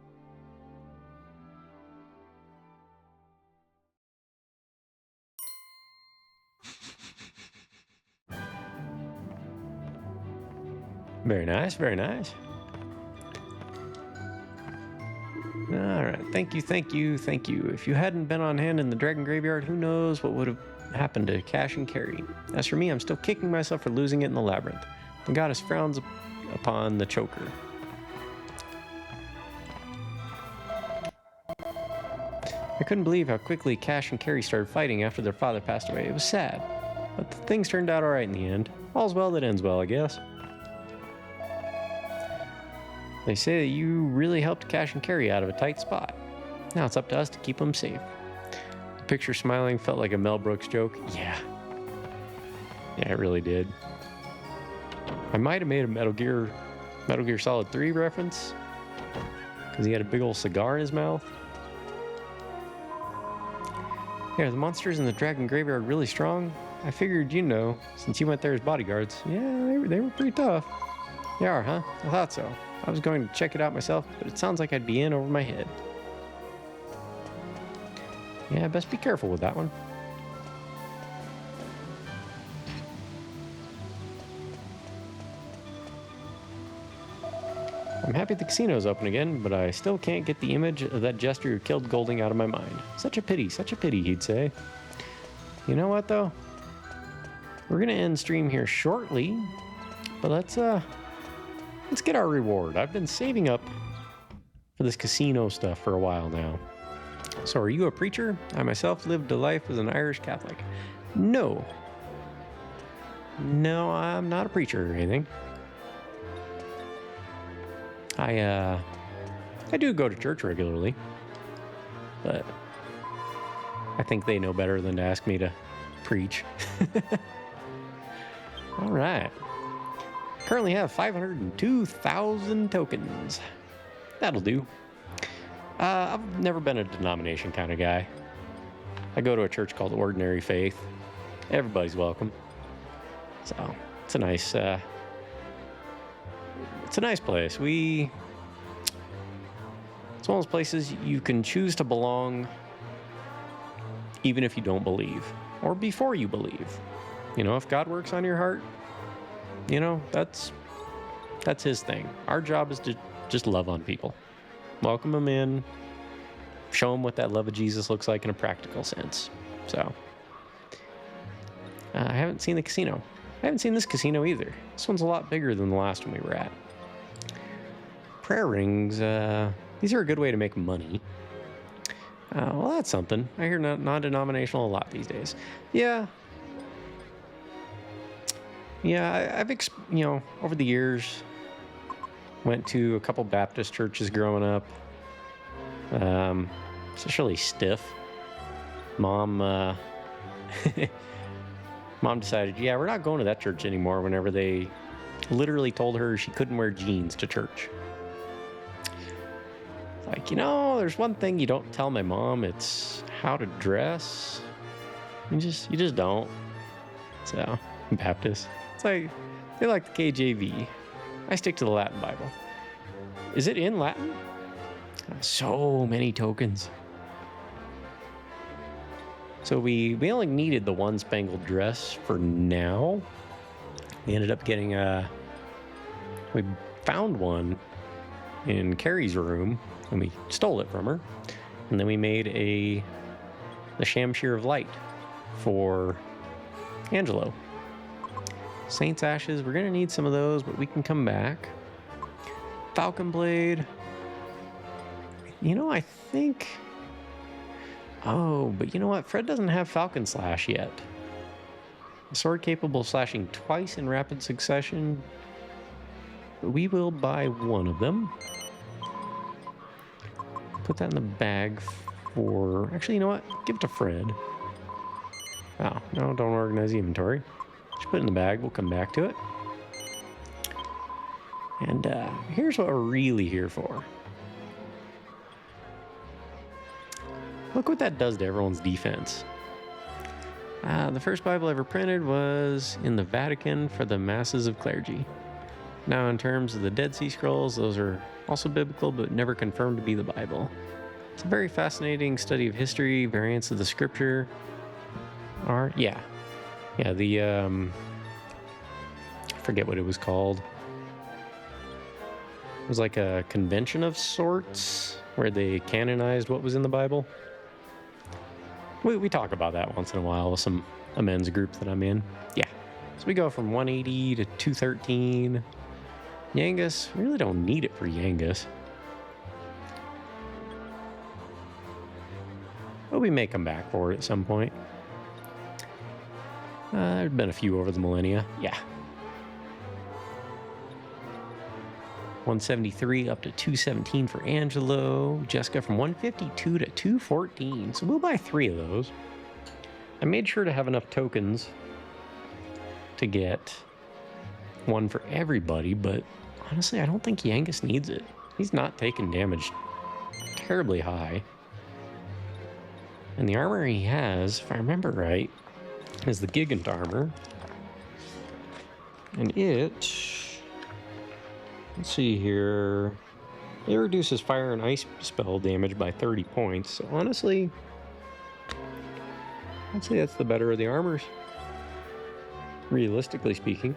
Very nice, very nice. All right, thank you, thank you, thank you. If you hadn't been on hand in the Dragon Graveyard, who knows what would have happened to Cash and Carry. As for me, I'm still kicking myself for losing it in the labyrinth. The goddess frowns upon the choker. I couldn't believe how quickly Cash and Carry started fighting after their father passed away. It was sad, but things turned out all right in the end. All's well that ends well, I guess. They say that you really helped Cash and Carry out of a tight spot. Now it's up to us to keep them safe. The picture smiling felt like a Mel Brooks joke. Yeah, it really did. I might have made a Metal Gear Solid 3 reference because he had a big old cigar in his mouth. Yeah, the monsters in the Dragon Graveyard really strong. I figured you know, since you went there as bodyguards. Yeah, they were pretty tough. They are, huh? I thought so. I was going to check it out myself, but it sounds like I'd be in over my head. Yeah, best be careful with that one. I'm happy the casino's open again, but I still can't get the image of that jester who killed Golding out of my mind. Such a pity, he'd say. You know what, though? We're gonna end stream here shortly, but let's get our reward. I've been saving up for this casino stuff for a while now. So are you a preacher? I myself lived a life as an Irish Catholic. No, I'm not a preacher or anything. I do go to church regularly, but I think they know better than to ask me to preach. All right. Currently have 502,000 tokens. That'll do. I've never been a denomination kind of guy. I go to a church called Ordinary Faith. Everybody's welcome. So it's a nice place. It's one of those places you can choose to belong even if you don't believe, or before you believe. You know, if God works on your heart, you know, that's his thing. Our job is to just love on people. Welcome them in. Show them what that love of Jesus looks like in a practical sense. So, I haven't seen the casino. I haven't seen this casino either. This one's a lot bigger than the last one we were at. Prayer rings, these are a good way to make money. Well, that's something. I hear non-denominational a lot these days. Yeah, I've over the years, went to a couple Baptist churches growing up. It's just really stiff. Mom decided, we're not going to that church anymore whenever they literally told her she couldn't wear jeans to church. Like, there's one thing you don't tell my mom, it's how to dress. You just don't. So, Baptist. It's like, they like the KJV. I stick to the Latin Bible. Is it in Latin? So many tokens. So we only needed the one spangled dress for now. We ended up getting we found one in Carrie's room and we stole it from her. And then we made the Shamshir of Light for Angelo. Saint's Ashes, we're gonna need some of those, but we can come back. Falcon Blade. I think... Oh, but you know what? Fred doesn't have Falcon Slash yet. A sword capable of slashing twice in rapid succession. We will buy one of them. Put that in the bag for... Actually, you know what? Give it to Fred. Oh, no, don't organize the inventory. Just put it in the bag. We'll come back to it. And here's what we're really here for. Look what that does to everyone's defense. The first Bible ever printed was in the Vatican for the masses of clergy. Now, in terms of the Dead Sea Scrolls, those are also biblical, but never confirmed to be the Bible. It's a very fascinating study of history, variants of the scripture. Yeah, the, I forget what it was called. It was like a convention of sorts where they canonized what was in the Bible. We talk about that once in a while with some amends groups that I'm in. Yeah, so we go from 180 to 213. Yangus, we really don't need it for Yangus. But we may come back for it at some point. There's been a few over the millennia. Yeah. 173 up to 217 for Angelo. Jessica from 152 to 214. So we'll buy 3 of those. I made sure to have enough tokens to get one for everybody, but honestly, I don't think Yangus needs it. He's not taking damage terribly high. And the armor he has, if I remember right, is the Gigant armor. And it... let's see here. It reduces fire and ice spell damage by 30 points. So honestly, I'd say that's the better of the armors. Realistically speaking.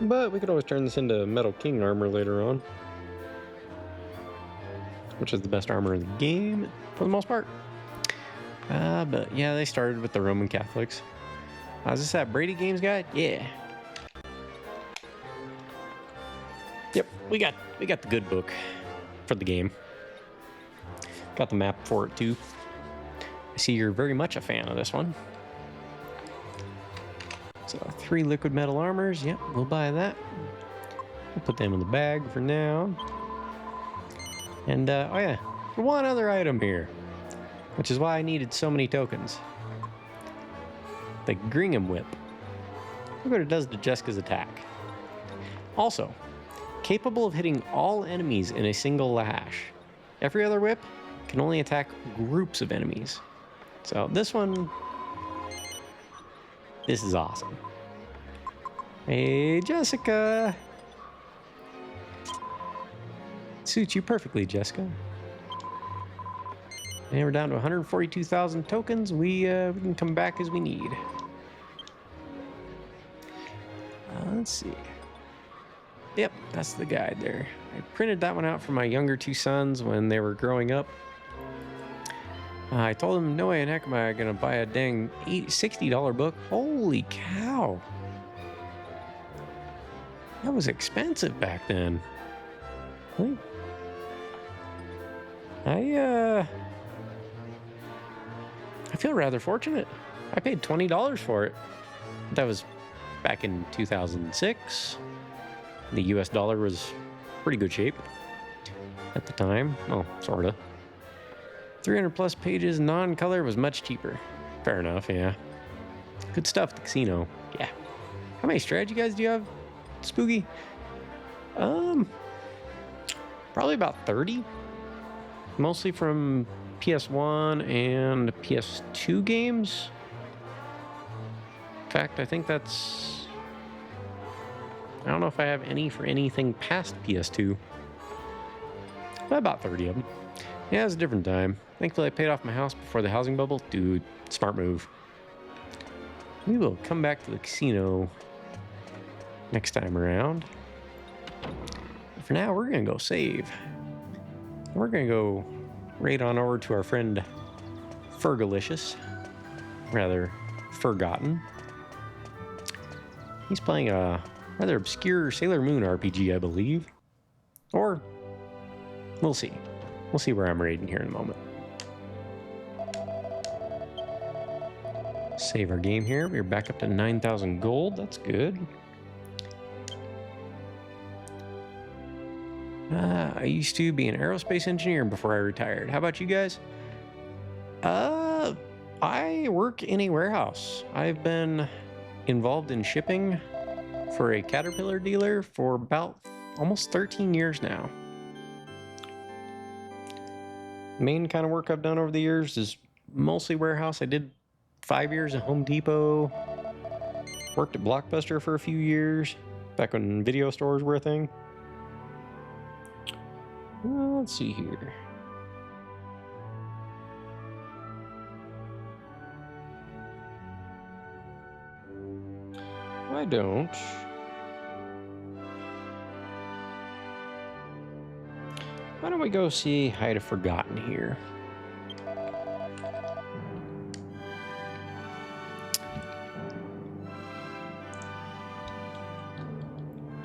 But we could always turn this into Metal King armor later on. Which is the best armor in the game, for the most part. But yeah, they started with the Roman Catholics. Is this that Brady Games guide? Yeah. Yep, we got the good book for the game. Got the map for it too. I see you're very much a fan of this one. So 3 liquid metal armors. Yep, we'll buy that. We'll put them in the bag for now. And oh yeah, one other item here, which is why I needed so many tokens. The Gringham Whip. Look what it does to Jessica's attack. Also, capable of hitting all enemies in a single lash. Every other whip can only attack groups of enemies. So this one, this is awesome. Hey, Jessica. Suits you perfectly, Jessica. And we're down to 142,000 tokens. We can come back as we need. Let's see. Yep, that's the guide there. I printed that one out for my younger 2 sons when they were growing up. I told them, no way in heck am I gonna buy a dang $60 book. Holy cow. That was expensive back then. Really? I feel rather fortunate. I paid $20 for it. That was back in 2006. The US dollar was pretty good shape at the time. Oh, sorta. 300 plus pages, non-color was much cheaper. Fair enough, yeah. Good stuff, the casino. Yeah. How many strategy guides do you have, Spooky? Probably about 30. Mostly from PS1 and PS2 games. In fact, I think that's... I don't know if I have any for anything past PS2. But about 30 of them. Yeah, it was a different time. Thankfully, I paid off my house before the housing bubble. Dude, smart move. We will come back to the casino next time around. But for now, we're going to go save. We're going to go right on over to our friend Fergalicious. Rather, Forgotten. He's playing a rather obscure Sailor Moon RPG, I believe. Or, we'll see. We'll see where I'm raiding here in a moment. Save our game here. We're back up to 9,000 gold. That's good. I used to be an aerospace engineer before I retired. How about you guys? I work in a warehouse. I've been involved in shipping for a Caterpillar dealer for about almost 13 years now. main kind of work I've done over the years is mostly warehouse. I did 5 years at Home Depot. Worked at Blockbuster for a few years, back when video stores were a thing. Let's see here. Why don't... Why don't we go see Hide of Forgotten here?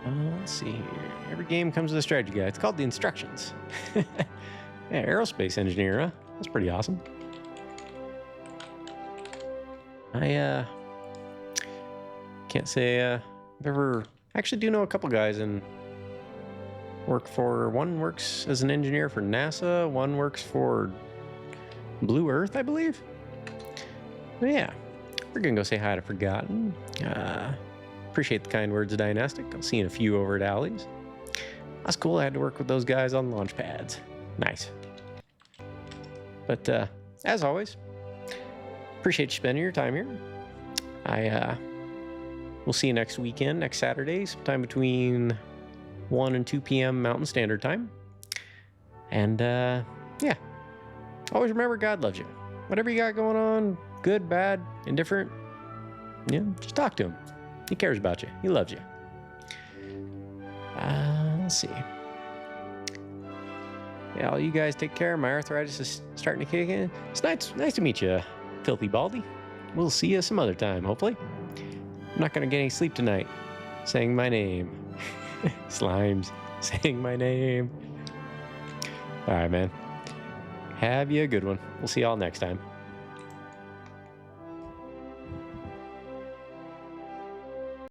Let's see here. Every game comes with a strategy guide. It's called the instructions. Yeah, aerospace engineer, huh? That's pretty awesome. I can't say I've ever... Actually do know a couple guys and one works as an engineer for NASA, one works for Blue Earth, I believe. But yeah, we're gonna go say hi to Forgotten. Appreciate the kind words of Dynastic. I've seen a few over at Alley's. That's cool. I had to work with those guys on launch pads. Nice. But as always, appreciate you spending your time here. We'll see you next weekend, next Saturday, sometime between 1 and 2 p.m. Mountain Standard Time. And yeah, always remember God loves you. Whatever you got going on, good, bad, indifferent, yeah, just talk to him. He cares about you. He loves you. Let's see. Yeah, all you guys take care. My arthritis is starting to kick in. It's nice to meet you, Filthy Baldy. We'll see you some other time, hopefully. I'm not going to get any sleep tonight. Saying my name. Slimes. Saying my name. All right, man. Have you a good one. We'll see y'all next time.